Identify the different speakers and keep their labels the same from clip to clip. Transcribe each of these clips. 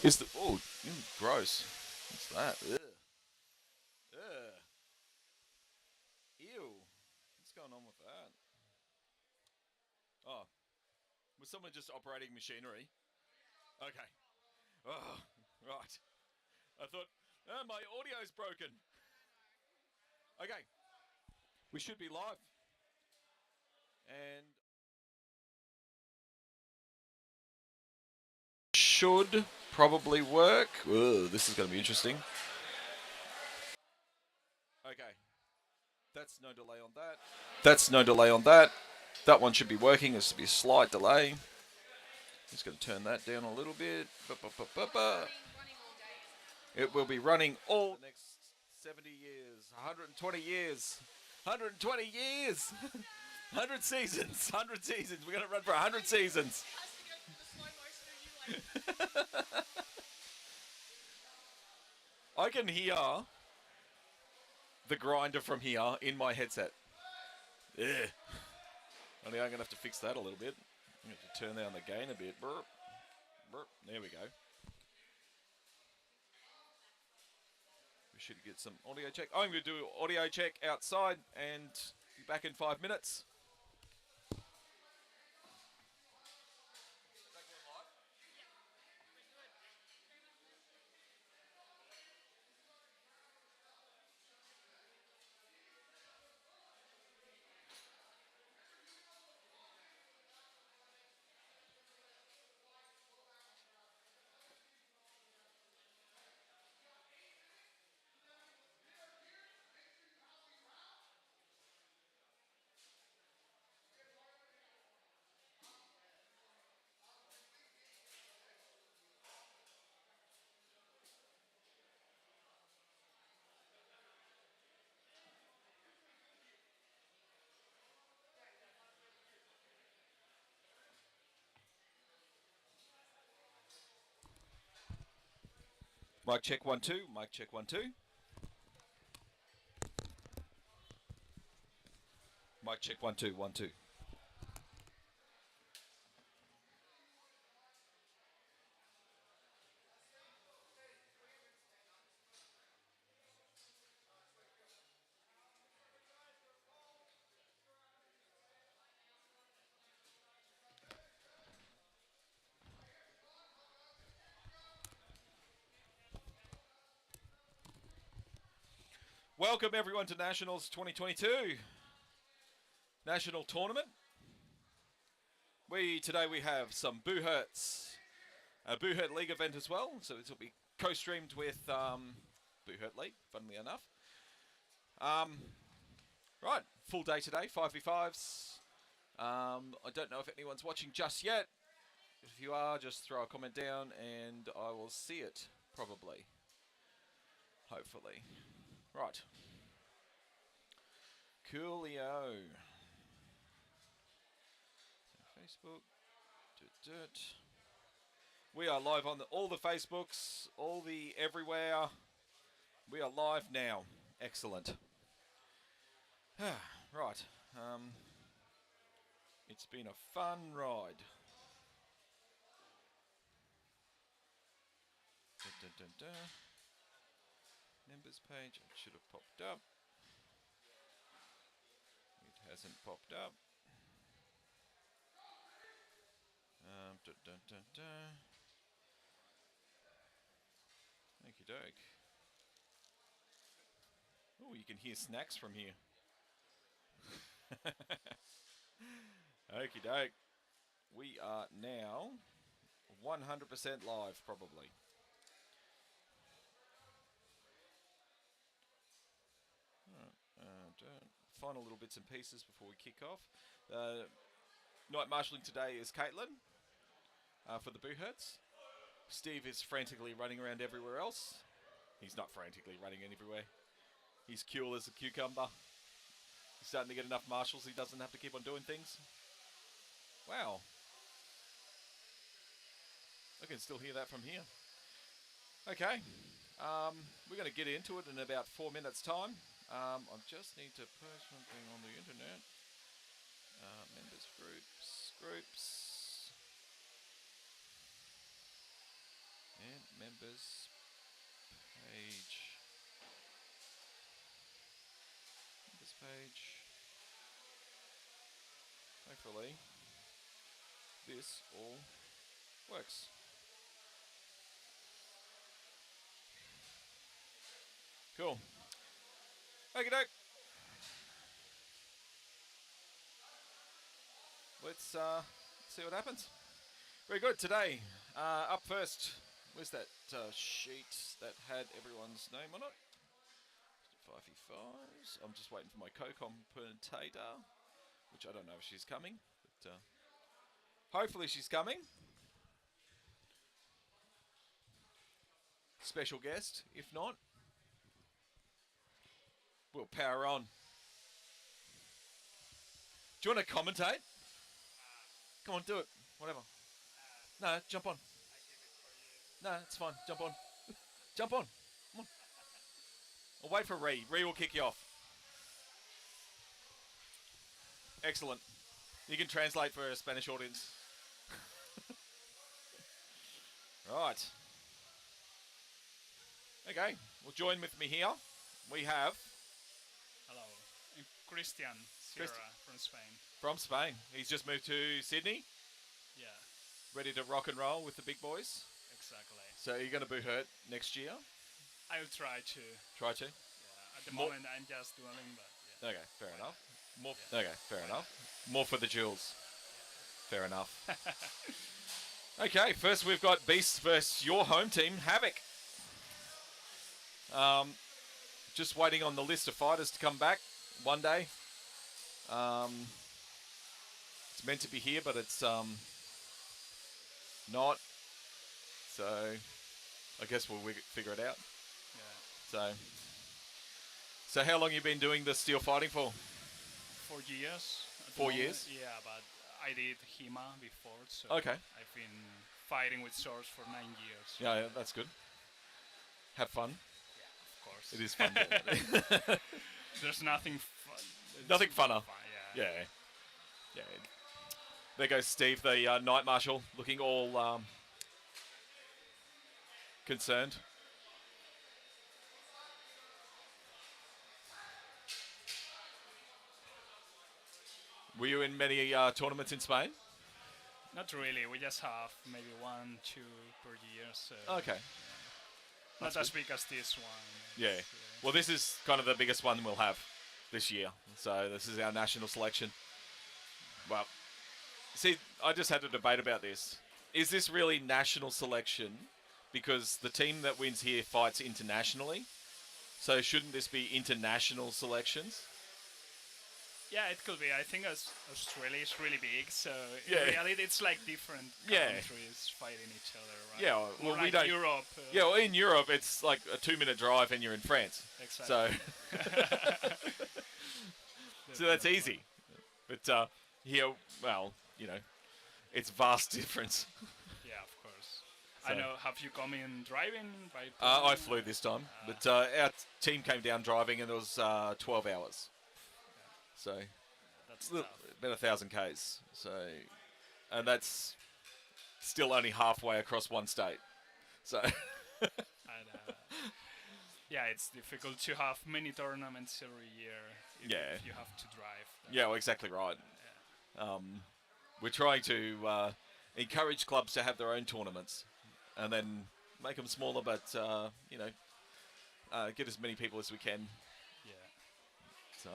Speaker 1: Is the gross? What's that? Ugh. Ugh. Ew. What's going on with that? Oh, was someone just operating machinery? Okay. Oh, right. I thought, oh, my audio's broken. Okay. We should be live. And should probably work. Ugh, this is going to be interesting. Okay. That's no delay on that. That's no delay on that. That one should be working. This will be a slight delay. Just going to turn that down a little bit. It will be running all the next 70 years, 120 years, 120 years, 100 seasons, 100 seasons. We're going to run for 100 seasons. I can hear the grinder from here in my headset. Ugh. Only I'm going to have to fix that a little bit. I'm going to have to turn down the gain a bit. Burp. Burp. There we go. We should get some audio check. I'm going to do audio check outside and be back in 5 minutes. Mic check 1 2. Mic check 1 2. Mic check 1 2 1 2. Welcome everyone to Nationals 2022 National Tournament. Today we have some Buhurts, a Buhurt League event as well. So this will be co-streamed with Buhurt League, funnily enough. Right, full day today, 5v5s. I don't know if anyone's watching just yet. If you are, just throw a comment down and I will see it, probably. Hopefully. Right. Coolio. Facebook. We are live on all the Facebooks, all the everywhere. We are live now. Excellent. Right. It's been a fun ride. Members page, it should have popped up. It hasn't popped up. Okie doke. Oh, you can hear snacks from here. Okie doke. We are now 100% live, probably. final little bits and pieces before we kick off. Night marshalling today is Caitlin for the Buhurts. Steve is frantically running around everywhere else. He's not frantically running everywhere. He's cool as a cucumber. He's starting to get enough marshals. He doesn't have to keep on doing things. Wow. I can still hear that from here. Okay. We're going to get into it in about 4 minutes' time. I just need to post something on the internet. Members, groups. And members page. Members page. Hopefully this all works. Cool. Okie doke. Let's see what happens. Very good. Today, up first, where's that sheet that had everyone's name on it? 5v5s. I'm just waiting for my co-commentator, which I don't know if she's coming, but hopefully she's coming. Special guest, if not, we'll power on. Do you want to commentate? Come on, do it. Whatever. No, jump on. No, it's fine. Jump on. Jump on. Come on. I'll wait for Ree. Ree will kick you off. Excellent. You can translate for a Spanish audience. Right. Okay. Well, join with me here. We have...
Speaker 2: Hello. I'm Christian Sierra from Spain.
Speaker 1: From Spain. He's just moved to Sydney.
Speaker 2: Yeah.
Speaker 1: Ready to rock and roll with the big boys.
Speaker 2: Exactly.
Speaker 1: So you're going to Buhurt next year?
Speaker 2: I'll try to.
Speaker 1: Try to?
Speaker 2: Yeah. At the moment, I'm just dueling, but yeah.
Speaker 1: Okay, fair enough. More.
Speaker 2: Yeah.
Speaker 1: Okay, fair enough. More for the duels. Fair enough. Okay, first we've got Beasts versus your home team, Havoc. Just waiting on the list of fighters to come back one day. It's meant to be here, but it's not. So I guess we'll figure it out.
Speaker 2: Yeah.
Speaker 1: So how long you been doing the steel fighting for?
Speaker 2: 4 years.
Speaker 1: 4 years?
Speaker 2: Yeah, but I did HEMA before, so
Speaker 1: Okay.
Speaker 2: I've been fighting with swords for 9 years.
Speaker 1: Yeah, that's good. Have fun.
Speaker 2: Yeah, of course.
Speaker 1: It is fun doing it.
Speaker 2: There's nothing fun.
Speaker 1: Nothing funner.
Speaker 2: Fun,
Speaker 1: Yeah. Yeah. There goes Steve, the Night Marshal, looking all concerned. Were you in many tournaments in Spain?
Speaker 2: Not really. We just have maybe 1, 2 per year. So
Speaker 1: Okay.
Speaker 2: not as big as this one.
Speaker 1: Yeah. Well, this is kind of the biggest one we'll have this year. So this is our national selection. Well, see, I just had a debate about this. Is this really national selection? Because the team that wins here fights internationally. So shouldn't this be international selections?
Speaker 2: Yeah, it could be. I think Australia is really big, so
Speaker 1: Yeah.
Speaker 2: in reality it's like different
Speaker 1: Yeah.
Speaker 2: countries fighting each other, right?
Speaker 1: Yeah, well,
Speaker 2: More
Speaker 1: we
Speaker 2: like
Speaker 1: don't...
Speaker 2: Europe.
Speaker 1: Yeah, well, in Europe, it's like a 2-minute drive and you're in France.
Speaker 2: Exactly.
Speaker 1: So, so that's easy. But here, well, you know, it's vast difference.
Speaker 2: Yeah, of course.
Speaker 1: So-
Speaker 2: I know. Have you come in driving? By
Speaker 1: I flew this time, but our team came down driving and it was 12 hours. So,
Speaker 2: That's
Speaker 1: it's
Speaker 2: tough.
Speaker 1: about 1,000 Ks. So, and that's still only halfway across one state. So,
Speaker 2: And, yeah, it's difficult to have many tournaments every year.
Speaker 1: Yeah.
Speaker 2: If you have to drive.
Speaker 1: yeah, well, exactly right.
Speaker 2: Yeah.
Speaker 1: We're trying to encourage clubs to have their own tournaments and then make them smaller, but, you know, get as many people as we can.
Speaker 2: Yeah.
Speaker 1: So,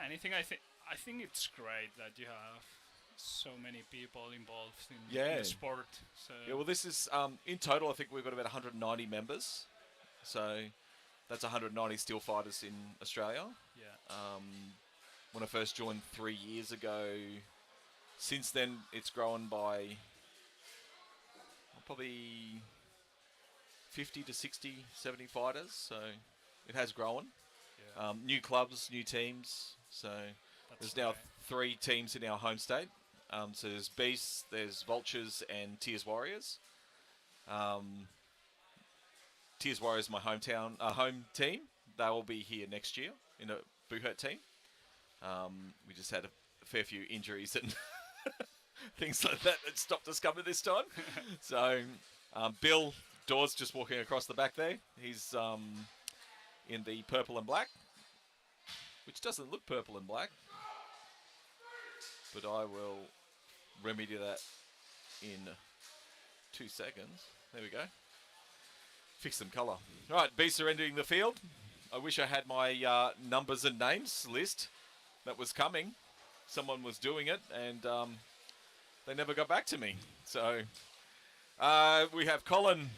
Speaker 2: Anything. I think it's great that you have so many people involved in
Speaker 1: Yeah.
Speaker 2: the sport. So
Speaker 1: yeah, well, this is, in total, I think we've got about 190 members. So, that's 190 steel fighters in Australia.
Speaker 2: yeah.
Speaker 1: when I first joined 3 years ago. Since then, it's grown by probably 50 to 60, 70 fighters. So it has grown.
Speaker 2: Yeah.
Speaker 1: New clubs, new teams. So there's now 3 teams in our home state. So there's Beasts, there's Vultures, and Tears Warriors. Tears Warriors, my home team. They will be here next year in a Buhurt team. We just had a fair few injuries and things like that stopped us coming this time. So Bill Dawes just walking across the back there. He's in the purple and black, which doesn't look purple and black, but I will remedy that in 2 seconds. There we go. Fix some colour. All right, beasts are entering the field. I wish I had my numbers and names list that was coming. Someone was doing it, and they never got back to me. So we have Colin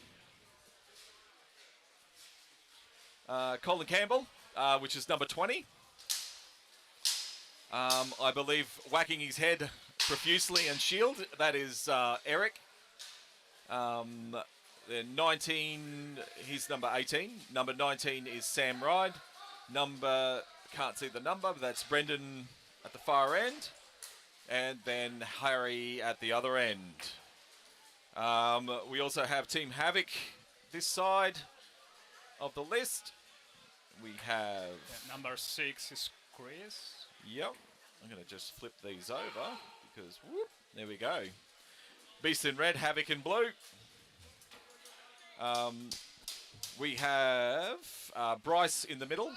Speaker 1: Campbell, which is number 20. I believe whacking his head profusely and shield. That is Eric. Then 19, he's number 18. Number 19 is Sam Ride. Can't see the number, but that's Brendan at the far end. And then Harry at the other end. We also have Team Havoc this side of the list. We have...
Speaker 2: number 6 is Chris.
Speaker 1: Yep. I'm going to just flip these over because, whoop, there we go. Beast in red, Havoc in blue. We have Bryce in the middle.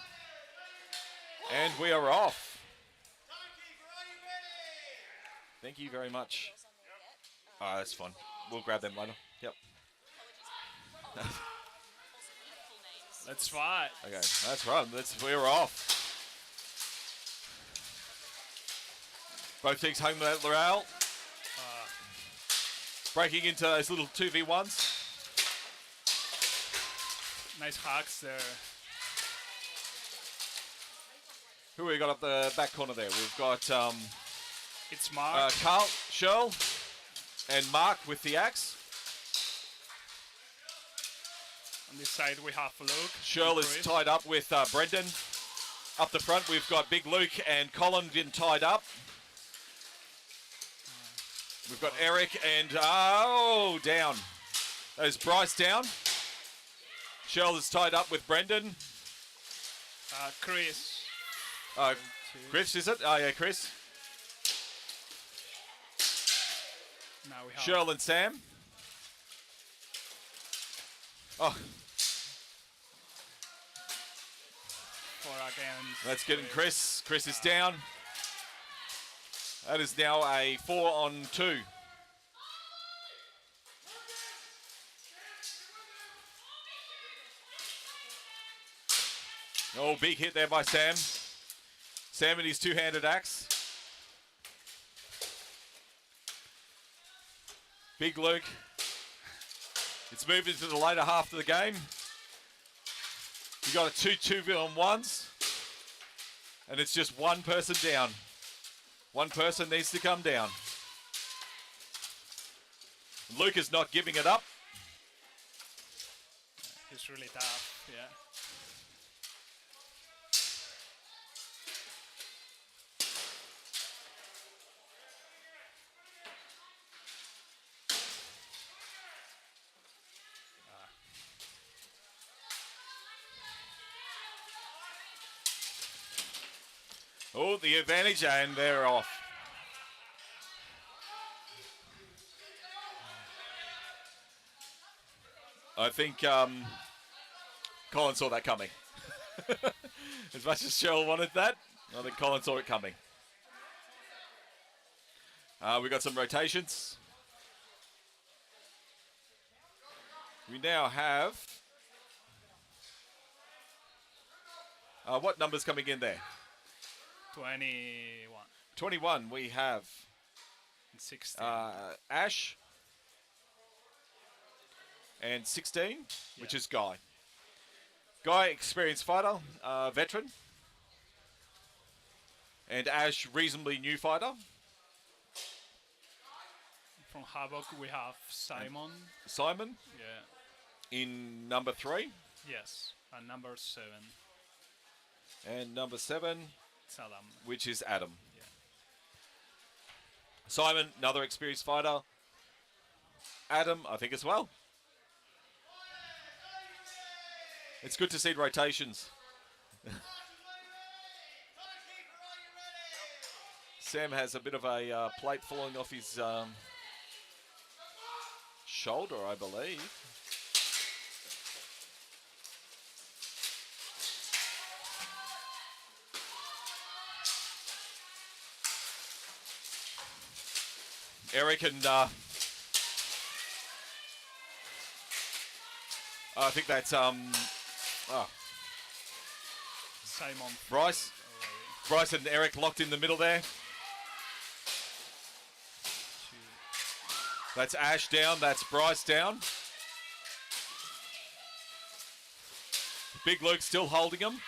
Speaker 1: And we are off. Thank you very much. Oh, that's fine. We'll grab them later. Yep.
Speaker 2: That's right.
Speaker 1: Okay, that's right. We're off. Both teams home at Laurel. Breaking into those little 2v1s.
Speaker 2: Nice hacks there.
Speaker 1: Who we got up the back corner there? We've got
Speaker 2: it's Mark.
Speaker 1: Carl, Shirl, and Mark with the axe.
Speaker 2: On this side we have Luke.
Speaker 1: Shirl is tied up with Brendan. Up the front we've got Big Luke and Colin getting tied up. We've got Eric and down. There's Bryce down. Shirl is tied up with Brendan.
Speaker 2: Chris.
Speaker 1: Chris, is it? Oh yeah, Chris.
Speaker 2: Now we have
Speaker 1: Shirl and Sam. Oh. That's getting Chris. Chris is down. That is now a 4-on-2. Oh, big hit there by Sam. Sam and his two-handed axe. Big Luke. It's moved into the later half of the game. You got a 2-2-on-1s. And it's just one person down. One person needs to come down. Luke is not giving it up.
Speaker 2: He's really tough, yeah.
Speaker 1: Oh, the advantage, and they're off. I think Colin saw that coming. As much as Cheryl wanted that, I think Colin saw it coming. We got some rotations. We now have... what number's coming in there?
Speaker 2: 21.
Speaker 1: 21, we have
Speaker 2: 16.
Speaker 1: Ash and 16, which is Guy. Guy, experienced fighter, veteran. And Ash, reasonably new fighter.
Speaker 2: From Havoc, we have Simon.
Speaker 1: Simon
Speaker 2: Yeah.
Speaker 1: in number 3.
Speaker 2: Yes. And number 7,
Speaker 1: And number 7,
Speaker 2: it's Adam.
Speaker 1: which is Adam.
Speaker 2: Yeah.
Speaker 1: Simon, another experienced fighter. Adam, I think as well. It's good to see rotations. Sam has a bit of a plate falling off his shoulder, I believe. Eric and I think that's
Speaker 2: Simon.
Speaker 1: Bryce. Bryce and Eric locked in the middle there. That's Ash down. That's Bryce down. Big Luke still holding him.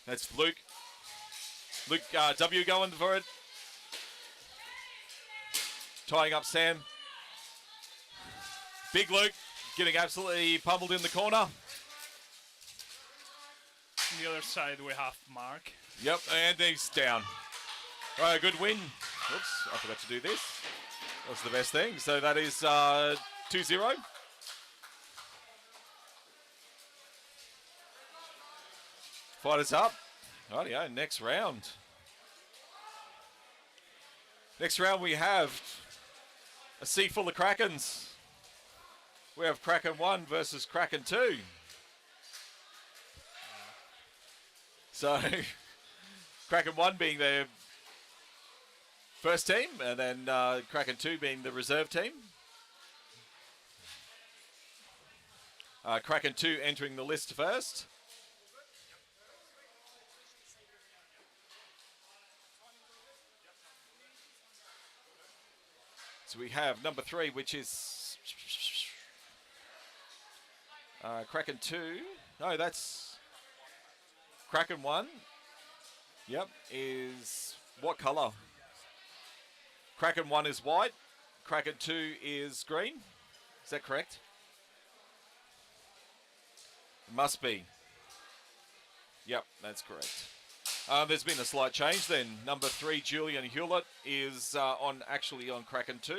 Speaker 1: That's Luke. Luke W going for it. Tying up Sam. Big Luke getting absolutely pummeled in the corner.
Speaker 2: On the other side, we have Mark.
Speaker 1: Yep, and he's down. All right, good win. Oops, I forgot to do this. That's the best thing. So that is 2-0. Fighters up. Rightio, next round. Next round we have a sea full of Krakens. We have Kraken 1 versus Kraken 2. So, Kraken 1 being the first team, and then Kraken 2 being the reserve team. Kraken 2 entering the list first. So we have number 3, which is Kraken 2. No, that's Kraken 1. Yep, is what color? Kraken 1 is white. Kraken 2 is green. Is that correct? Must be. Yep, that's correct. There's been a slight change then. Number 3, Julian Hewlett, is actually on Kraken 2.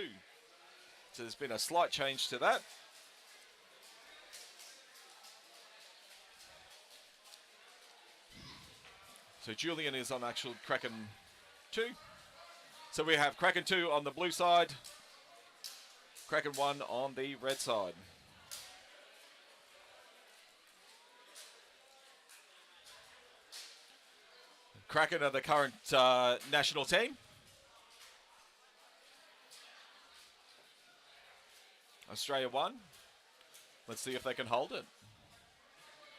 Speaker 1: So there's been a slight change to that. So Julian is on actual Kraken 2. So we have Kraken 2 on the blue side, Kraken 1 on the red side. Kraken are the current national team. Australia 1. Let's see if they can hold it.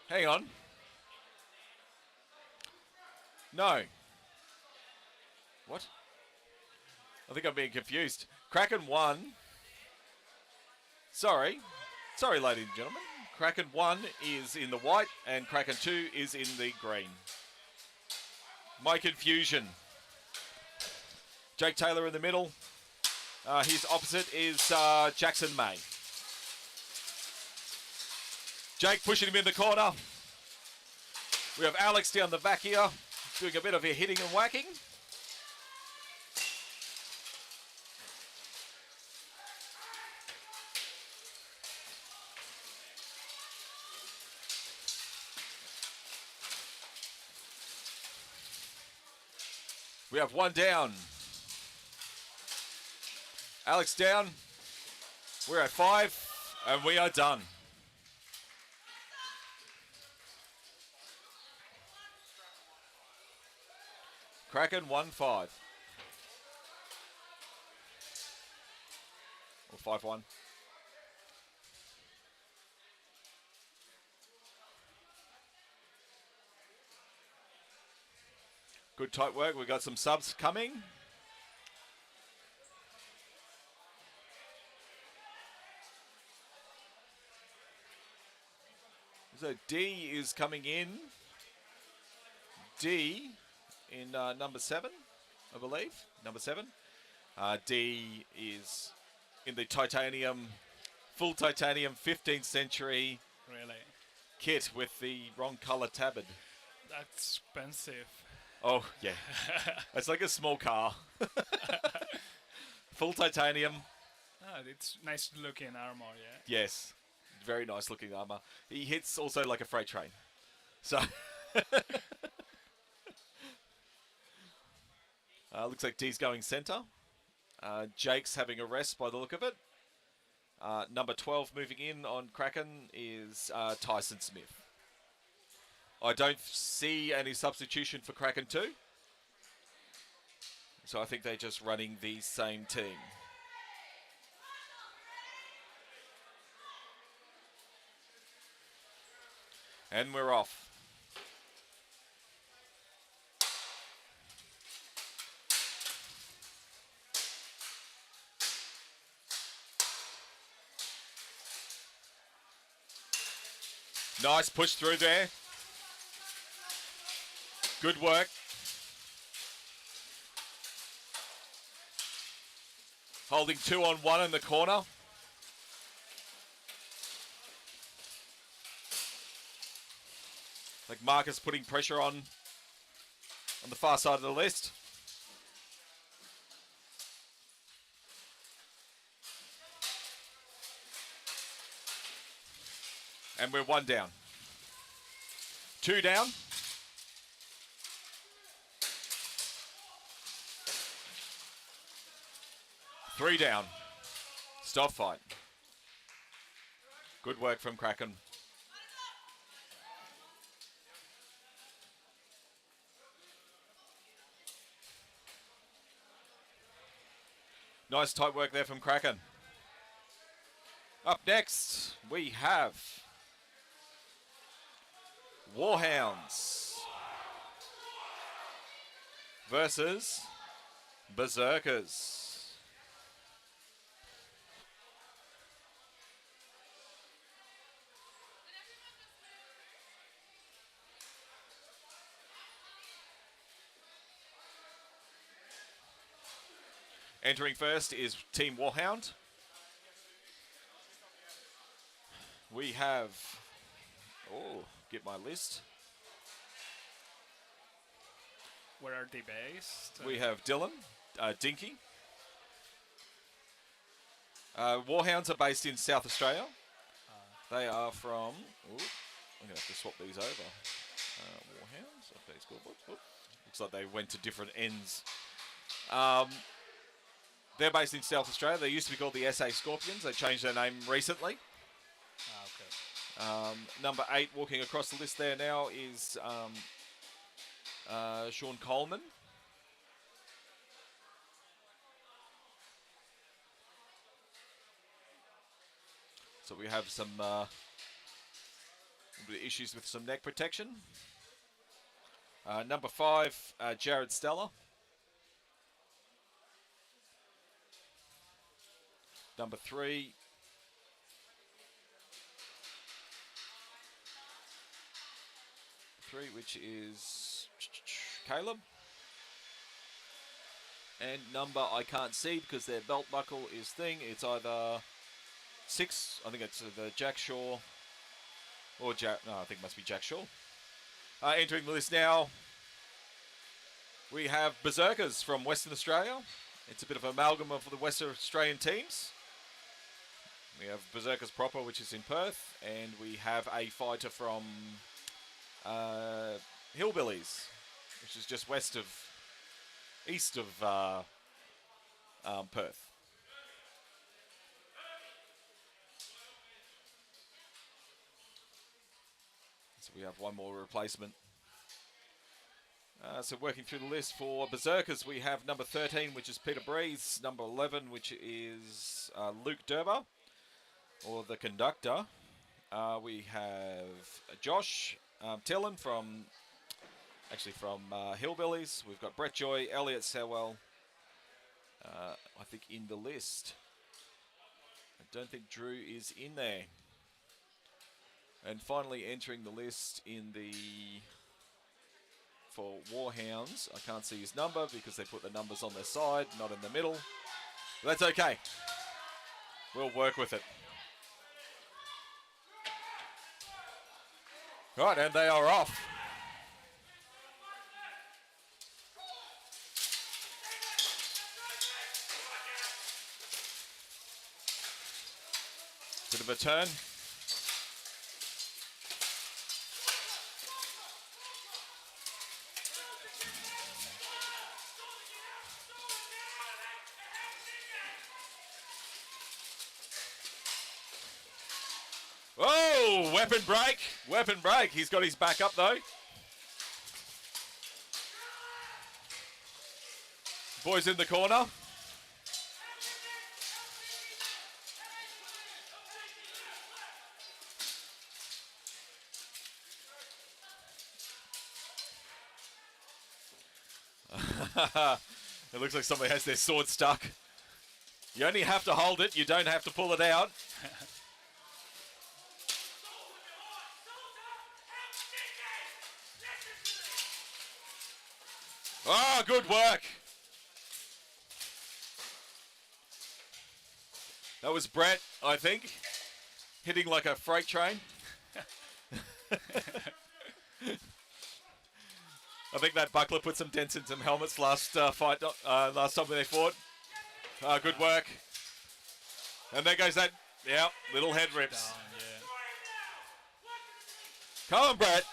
Speaker 1: Hang on. No. What? I think I'm being confused. Kraken 1. Sorry, ladies and gentlemen. Kraken 1 is in the white and Kraken 2 is in the green. My confusion. Jake Taylor in the middle. His opposite is Jackson May. Jake pushing him in the corner. We have Alex down the back here, doing a bit of a hitting and whacking. We have one down. Alex down. We're at 5, and we are done. Kraken 1-5. Or 5-1. Good tight work. We've got some subs coming. So D is coming in. D in number 7, I believe. Number 7. D is in the titanium, full titanium 15th century
Speaker 2: Really?
Speaker 1: kit with the wrong color tabard.
Speaker 2: That's expensive.
Speaker 1: Oh, yeah. It's like a small car. Full titanium.
Speaker 2: Ah, it's nice looking armor, yeah.
Speaker 1: Yes. Very nice looking armor. He hits also like a freight train. So... looks like D's going center. Jake's having a rest by the look of it. Number 12 moving in on Kraken is Tyson Smith. I don't see any substitution for Kraken 2. So I think they're just running the same team. And we're off. Nice push through there. Good work. Holding 2-on-1 in the corner. Like Marcus putting pressure on the far side of the list. And we're 1 down. 2 down. 3 down. Stop fight. Good work from Kraken. Nice tight work there from Kraken. Up next, we have Warhounds versus Berserkers. Entering first is Team Warhound. We have... Oh, get my list.
Speaker 2: Where are they based?
Speaker 1: We have Dylan, Dinky. Warhounds are based in South Australia. They are from... Ooh, I'm going to have to swap these over. Warhounds, update scoreboard. Ooh, looks like they went to different ends. They're based in South Australia. They used to be called the SA Scorpions. They changed their name recently.
Speaker 2: Okay.
Speaker 1: Number 8 walking across the list there now is Sean Coleman. So we have some issues with some neck protection. Number 5, Jared Stella. Number 3, which is Caleb. And number I can't see because their belt buckle is thing. It's either 6, I think it's the Jack Shaw, or Jack, no, I think it must be Jack Shaw. Entering the list now, we have Berserkers from Western Australia. It's a bit of an amalgam of the Western Australian teams. We have Berserkers proper, which is in Perth, and we have a fighter from Hillbillies, which is just east of Perth. So we have one more replacement. So working through the list for Berserkers, we have number 13, which is Peter Breeze, number 11, which is Luke Derber, or the conductor. We have Josh Tillon from Hillbillies. We've got Brett Joy, Elliot Sewell, I think in the list. I don't think Drew is in there. And finally entering the list in the for Warhounds. I can't see his number because they put the numbers on their side, not in the middle. But that's okay. We'll work with it. Right, and they are off. Bit of a turn. Oh, weapon break. Weapon break. He's got his back up though. Boys in the corner. It looks like somebody has their sword stuck. You only have to hold it. You don't have to pull it out. Oh, good work. That was Brett, I think, hitting like a freight train. I think that buckler put some dents in some helmets last fight, last time they fought. Good work. And there goes that, yeah, little head rips.
Speaker 2: Down, yeah.
Speaker 1: Come on, Brett.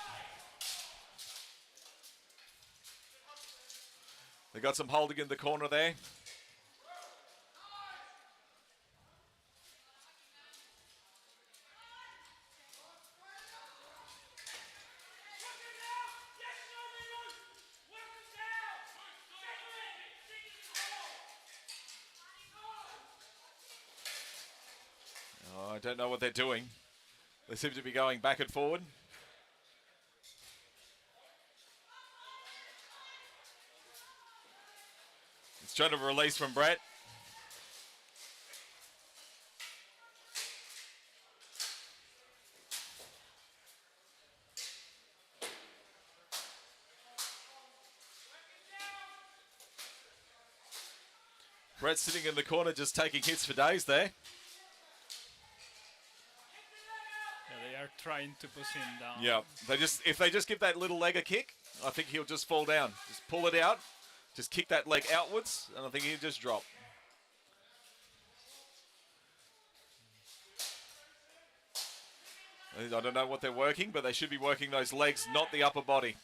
Speaker 1: They got some holding in the corner there. Oh, I don't know what they're doing. They seem to be going back and forward. It's trying to release from Brett. Brett's sitting in the corner just taking hits for days there.
Speaker 2: Yeah, they are trying to push him down.
Speaker 1: Yeah, if they just give that little leg a kick, I think he'll just fall down. Just pull it out, just kick that leg outwards, and I think he'll just drop. I don't know what they're working, but they should be working those legs, not the upper body.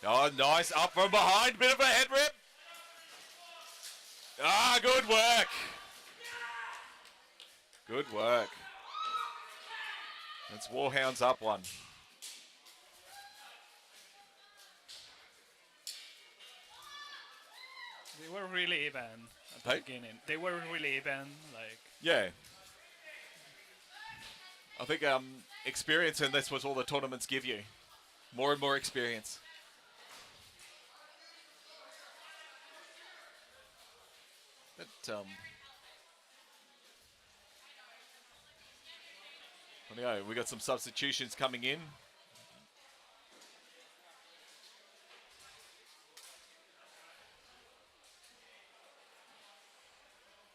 Speaker 1: Oh, nice. Up from behind. Bit of a head rip. Ah, good work. Good work. That's Warhounds up one.
Speaker 2: They were really even at the beginning. They were really even, like...
Speaker 1: Yeah. I think experience, and that's what all the tournaments give you. More and more experience. But, anyway, we got some substitutions coming in.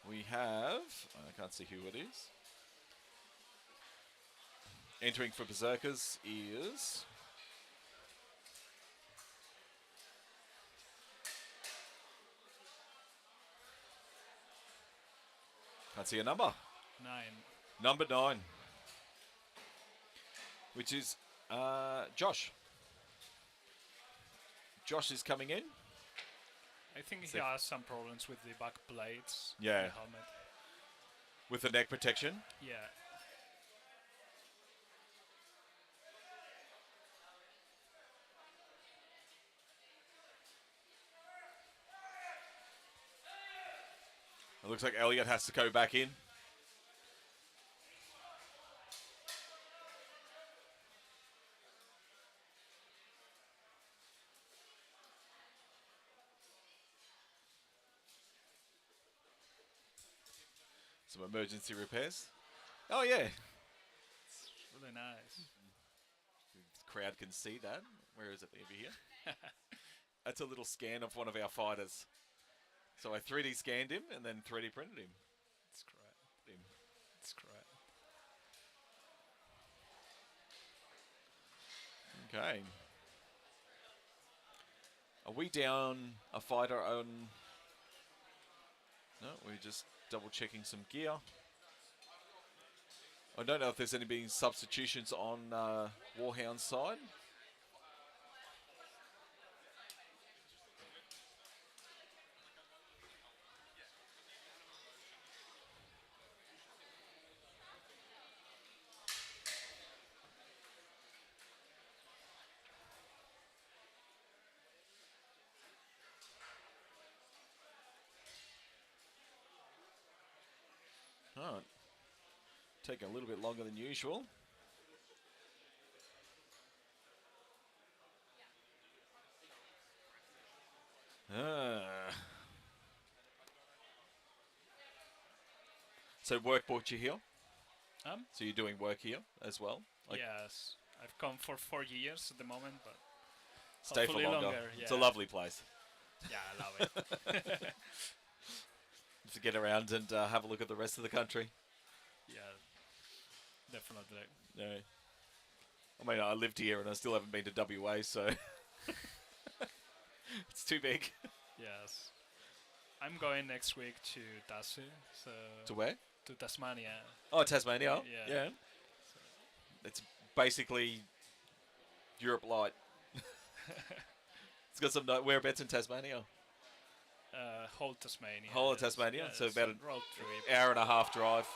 Speaker 1: We have, I can't see who it is. Entering for Berserkers is... Can't see a number.
Speaker 2: 9.
Speaker 1: Number 9. Which is Josh. Josh is coming in.
Speaker 2: I think he has some problems with the back plates.
Speaker 1: Yeah.
Speaker 2: The helmet.
Speaker 1: With the neck protection.
Speaker 2: Yeah.
Speaker 1: It looks like Elliot has to go back in. Some emergency repairs. Oh yeah.
Speaker 2: really nice.
Speaker 1: The crowd can see that. Where is it over here? That's a little scan of one of our fighters. So I 3D scanned him and then 3D printed him.
Speaker 2: It's correct.
Speaker 1: Him.
Speaker 2: It's correct.
Speaker 1: Okay. Are we down a fighter on... No, we're just double checking some gear. I don't know if there's any being substitutions on Warhound's side. Alright. Taking a little bit longer than usual. So work brought you here? So you're doing work here as well? Like
Speaker 2: Yes. I've come for 4 years at the moment, but
Speaker 1: stay for
Speaker 2: hopefully
Speaker 1: longer.
Speaker 2: Yeah.
Speaker 1: It's a lovely place.
Speaker 2: Yeah, I love it.
Speaker 1: To get around and have a look at the rest of the country.
Speaker 2: Yeah, definitely.
Speaker 1: Yeah. I mean, I lived here and I still haven't been to WA, so it's too big.
Speaker 2: Yes. I'm going next week to Tassie, so...
Speaker 1: To where?
Speaker 2: To Tasmania.
Speaker 1: Oh, Tasmania.
Speaker 2: Yeah.
Speaker 1: Yeah. It's basically Europe light. It's got some whereabouts in Tasmania?
Speaker 2: Whole Tasmania.
Speaker 1: Whole of
Speaker 2: yes.
Speaker 1: Tasmania,
Speaker 2: Yeah,
Speaker 1: so
Speaker 2: it's
Speaker 1: about
Speaker 2: a
Speaker 1: an
Speaker 2: road trip.
Speaker 1: hour and a half drive.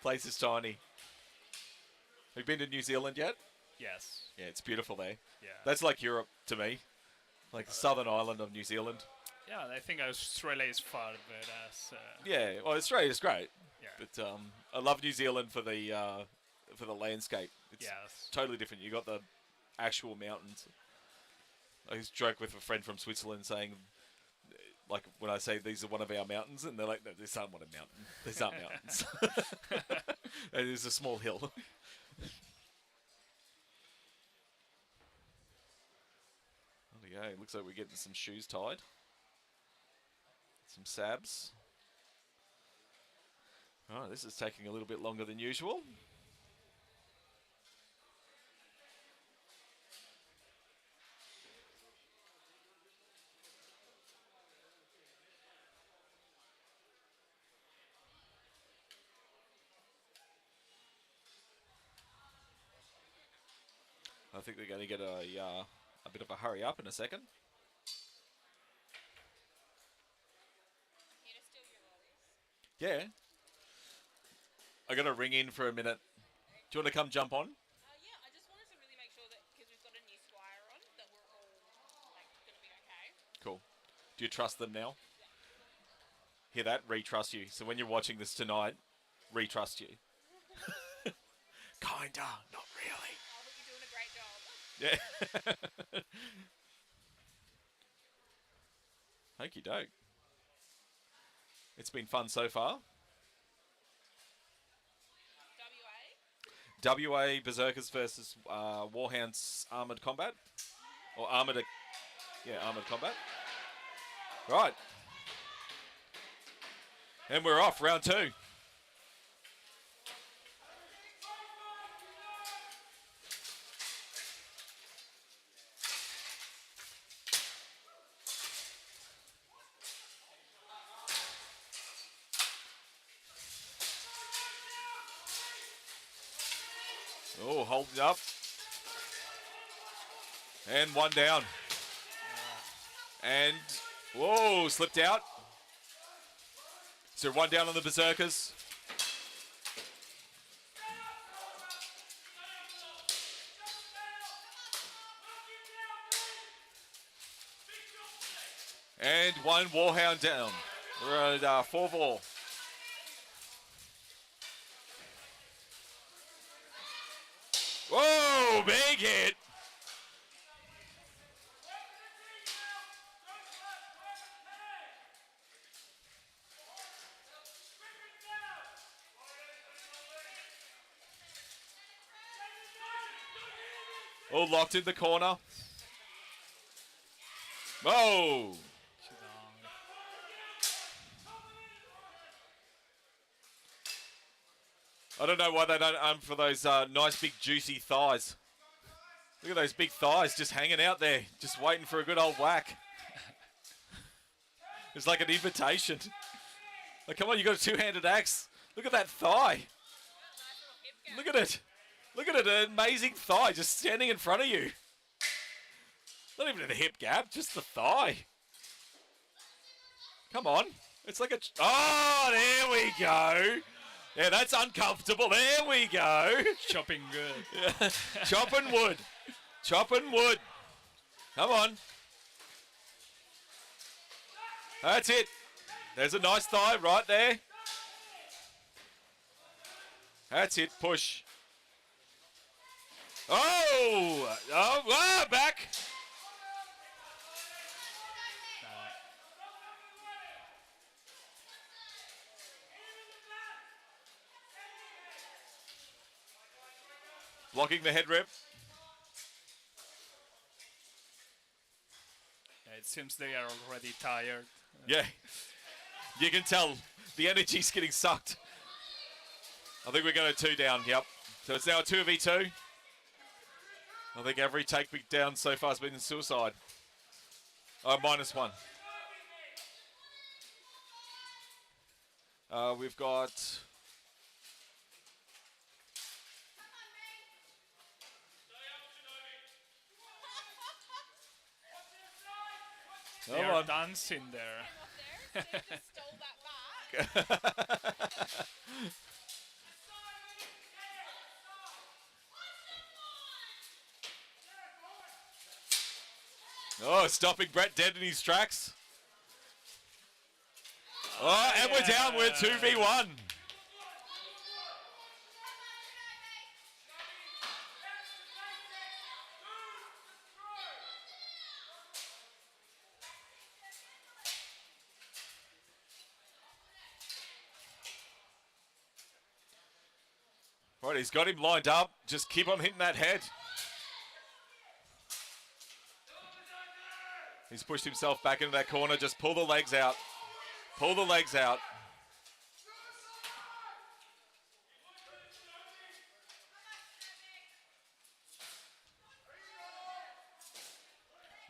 Speaker 1: Place is tiny. Have you been to New Zealand yet?
Speaker 2: Yes.
Speaker 1: Yeah, it's beautiful there.
Speaker 2: Yeah.
Speaker 1: That's like Europe to me. Like the southern island of New Zealand.
Speaker 2: Yeah, I think Australia is far, but as...
Speaker 1: Yeah, well, Australia's great.
Speaker 2: yeah.
Speaker 1: But I love New Zealand for the landscape. It's
Speaker 2: Yes.
Speaker 1: totally different. You got the actual mountains. I used to joke with a friend from Switzerland saying, like, when I say these are one of our mountains, and they're like, no, these aren't one of mountain. These aren't mountains. It is a small hill. Okay, looks like we're getting some shoes tied. Some sabs. Alright, this is taking a little bit longer than usual. I think they're going to get a bit of a hurry up in a second. Yeah. I got to ring in for a minute. Do you want to come jump on?
Speaker 3: Yeah, I just wanted to really make sure that because we've got a new squire on, that we're all like going to be okay.
Speaker 1: Cool. Do you trust them now? Hear that? Re-trust you. So when you're watching this tonight, re-trust you. Kinda, not really.
Speaker 3: Oh, but you're doing a great job.
Speaker 1: Yeah. Okey doke. It's been fun so far. WA Berserkers versus Warhounds Armoured Combat. Or Armoured... Yeah, Armoured Combat. Right. And we're off, round 2. Oh, holding up. And one down. And, whoa, slipped out. So one down on the Berserkers. And one Warhound down. We're at 4-4. Whoa, big hit. All locked in the corner. Whoa! I don't know why they don't for those nice big juicy thighs. Look at those big thighs just hanging out there, just waiting for a good old whack. It's like an invitation. Like, come on, you got a two-handed axe. Look at that thigh. Look at it. Look at it, an amazing thigh just standing in front of you. Not even a hip gap, just the thigh. Come on. It's like a... Oh, there we go. Yeah, that's uncomfortable. There we go.
Speaker 2: Chopping good.
Speaker 1: Yeah. Chopping wood. Chopping wood. Come on. That's it. There's a nice thigh right there. That's it. Push. Oh! Oh, back. Blocking the head rip.
Speaker 2: Yeah, it seems they are already tired.
Speaker 1: Yeah. You can tell the energy's getting sucked. I think we're going to 2 down, yep. So it's now a 2v2. I think every take down so far has been in suicide. Oh, -1. We've got...
Speaker 2: They are dancing there.
Speaker 3: They just stole that back.
Speaker 1: Oh, stopping Brett dead in his tracks. Oh, and we're down. We're 2v1. Right, he's got him lined up. Just keep on hitting that head. He's pushed himself back into that corner. Just pull the legs out. Pull the legs out.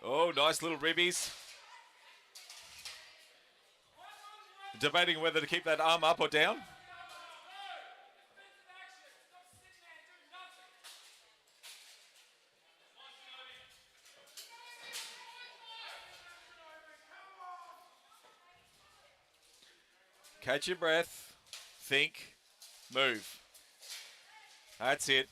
Speaker 1: Oh, nice little ribbies. Debating whether to keep that arm up or down. Catch your breath, think, move. That's it.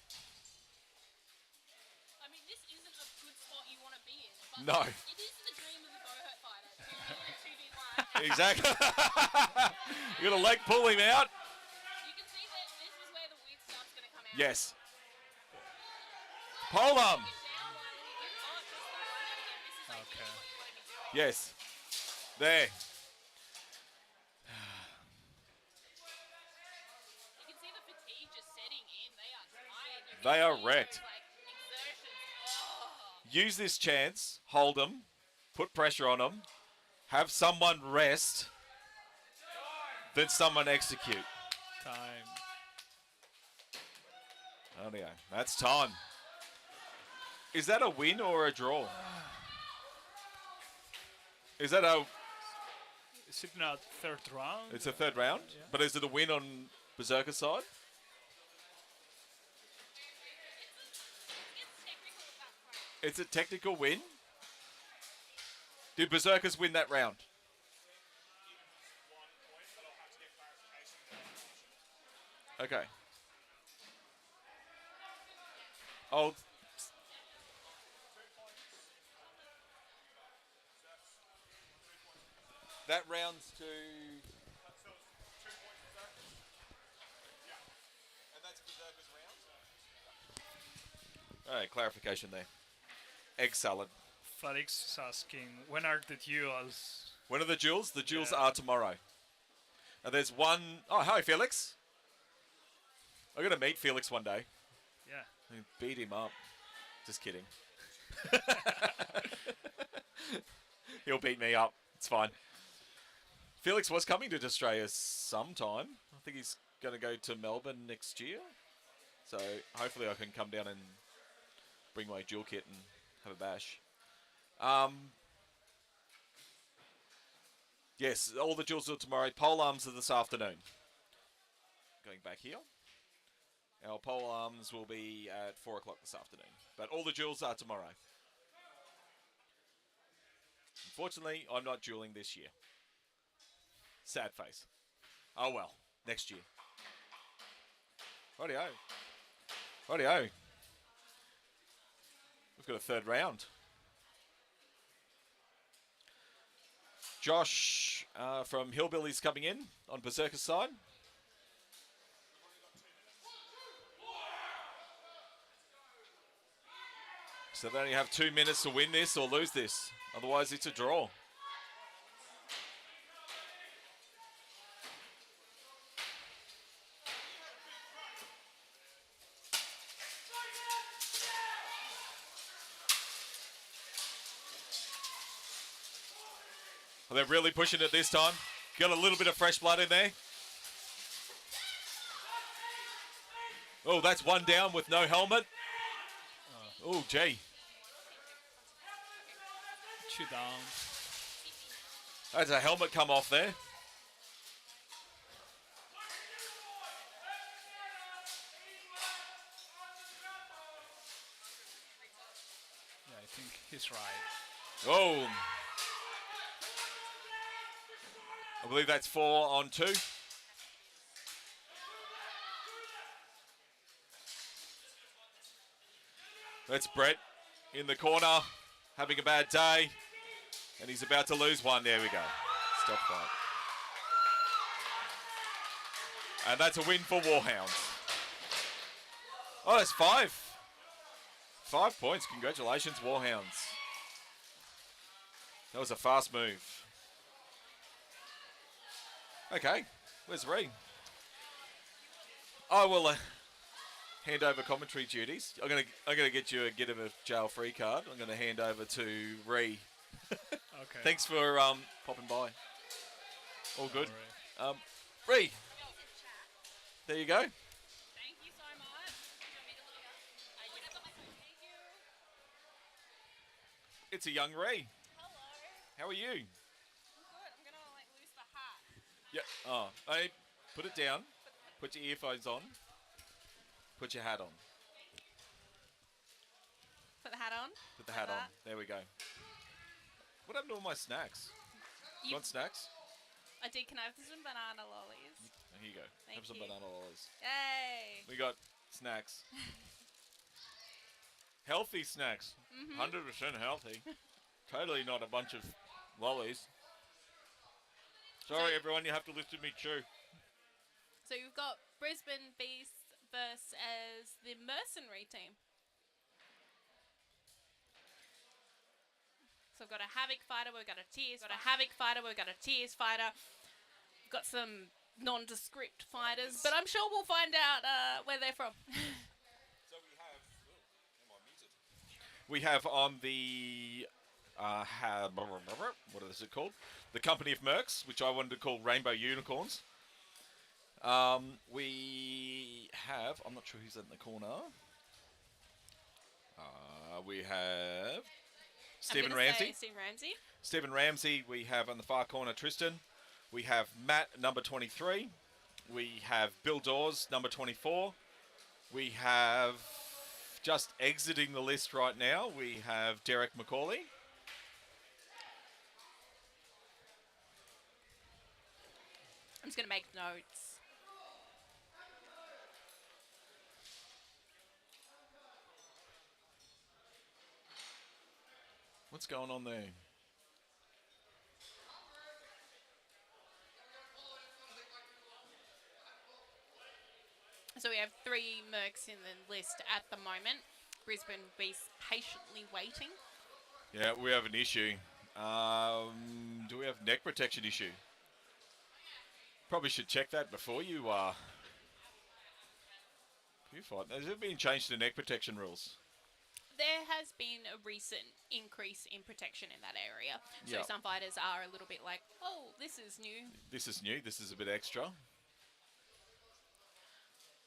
Speaker 3: I mean, this isn't a good spot you want to be in, but
Speaker 1: No.
Speaker 3: it is the dream of a Buhurt fighter to be in a 2v1.
Speaker 1: Exactly. You're going to leg pull him out?
Speaker 3: You can see that this is where the weird stuff's going to come out.
Speaker 1: Yes. Pole arm.
Speaker 3: Down while you've got just the run out again. This is like
Speaker 2: Okay.
Speaker 3: what you want to be doing.
Speaker 1: Yes. There.
Speaker 3: You can see the fatigue just setting in. They are tired. You can
Speaker 1: They are
Speaker 3: see
Speaker 1: wrecked.
Speaker 3: those, like, exertions. Oh.
Speaker 1: Use this chance. Hold them. Put pressure on them. Have someone rest. Then someone execute.
Speaker 2: Time.
Speaker 1: Oh, yeah. That's time. Is that a win or a draw? Is that a...
Speaker 2: Is it not third round?
Speaker 1: It's a third round?
Speaker 2: Yeah.
Speaker 1: But is it a win on Berserker's side? It's a technical win? Did Berserkers win that round? Okay. Oh. That round's to... And that's Berserker's round? Alright, clarification there. Egg salad.
Speaker 2: Felix is asking, when are the duels?
Speaker 1: When are the duels? The duels
Speaker 2: Yeah.
Speaker 1: are tomorrow. And there's one... Oh, hi, Felix. I'm going to meet Felix one day.
Speaker 2: Yeah.
Speaker 1: And beat him up. Just kidding. He'll beat me up. It's fine. Felix was coming to Australia sometime. I think he's going to go to Melbourne next year. So hopefully I can come down and bring my dual kit and have a bash. Yes, all the duels are tomorrow. Pole arms are this afternoon. Going back here. Our pole arms will be at 4 o'clock this afternoon. But all the duels are tomorrow. Unfortunately, I'm not dueling this year. Sad face. Oh well, next year. Rightio. Rightio. We've got a third round. Josh from Hillbillies coming in on Berserkers side. So they only have 2 minutes to win this or lose this. Otherwise, it's a draw. Well, they're really pushing it this time. Got a little bit of fresh blood in there. Oh, that's one down with no helmet. Oh, gee.
Speaker 2: 2 down.
Speaker 1: That's a helmet come off there.
Speaker 2: Yeah, I think he's right.
Speaker 1: Oh. I believe that's 4 on 2. That's Brett in the corner, having a bad day. And he's about to lose one. There we go. Stop fight. And that's a win for Warhounds. Oh, that's 5. 5 points. Congratulations, Warhounds. That was a fast move. Okay, where's Ree? I will hand over commentary duties. I'm gonna get you a get him a jail free card. I'm gonna hand over to Ree.
Speaker 2: Okay.
Speaker 1: Thanks for popping by. All good.
Speaker 2: Alright.
Speaker 1: Ree, there you go.
Speaker 3: Thank you so much. Do you want me to look up? I did it myself. Thank you.
Speaker 1: It's a young Ree.
Speaker 3: Hello.
Speaker 1: How are you?
Speaker 3: I'm good. I'm gonna like lose the hat.
Speaker 1: Yeah. Oh, hey, put it down. Put your earphones on. Put your hat on.
Speaker 3: Put the hat on.
Speaker 1: Put the
Speaker 3: Like
Speaker 1: hat on.
Speaker 3: that.
Speaker 1: There we go. What happened to all my snacks? You
Speaker 3: You-
Speaker 1: want snacks?
Speaker 3: I did. Can I have some banana lollies?
Speaker 1: Here you go.
Speaker 3: Thank
Speaker 1: Have some
Speaker 3: you.
Speaker 1: banana lollies.
Speaker 3: Yay.
Speaker 1: We got snacks. Healthy snacks. 100% healthy. Totally not a bunch of lollies. Sorry,
Speaker 3: So-
Speaker 1: everyone, you have to listen to me chew.
Speaker 3: So you've got Brisbane Beasts versus the Mercenary team. So we've got a Havoc fighter, we've got a Tears, got a Havoc fighter, we've got a Tears fighter. We've got some nondescript fighters, but I'm sure we'll find out where they're from.
Speaker 1: So we have on the what is it called? The Company of Mercs, which I wanted to call Rainbow Unicorns. We have, I'm not sure who's in the corner. We have Stephen
Speaker 3: I'm gonna say
Speaker 1: Ramsey.
Speaker 3: Stephen Ramsey.
Speaker 1: Stephen Ramsey. We have on the far corner Tristan. We have Matt, number 23. We have Bill Dawes, number 24. We have, just exiting the list right now, we have Derek McCauley.
Speaker 3: I'm just gonna make notes.
Speaker 1: What's going on there?
Speaker 3: So we have 3 Mercs in the list at the moment. Brisbane Beasts patiently waiting.
Speaker 1: Yeah, we have an issue. Do we have neck protection issue? Probably should check that before you fight. Has it been changed to neck protection rules?
Speaker 3: there has been a recent increase in protection in that area. So
Speaker 1: Yep.
Speaker 3: some fighters are a little bit like, oh, this is new.
Speaker 1: This is new. This is a bit extra.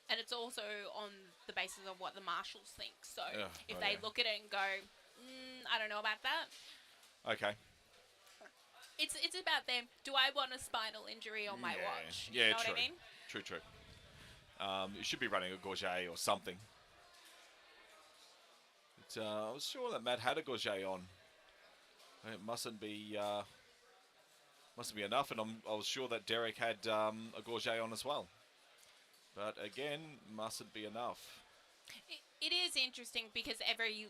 Speaker 3: And it's also on the basis of what the marshals think. So if
Speaker 1: oh
Speaker 3: they
Speaker 1: yeah.
Speaker 3: look at it and go, I don't know about that.
Speaker 1: Okay.
Speaker 3: It's about them. Do I want a spinal injury on my watch?
Speaker 1: Yeah,
Speaker 3: You know
Speaker 1: true.
Speaker 3: what I mean?
Speaker 1: True. You should be running a gorget or something. But, I was sure that Matt had a gorget on. It mustn't be enough, and I was sure that Derek had a gorget on as well. But again, mustn't be enough.
Speaker 3: It is interesting because every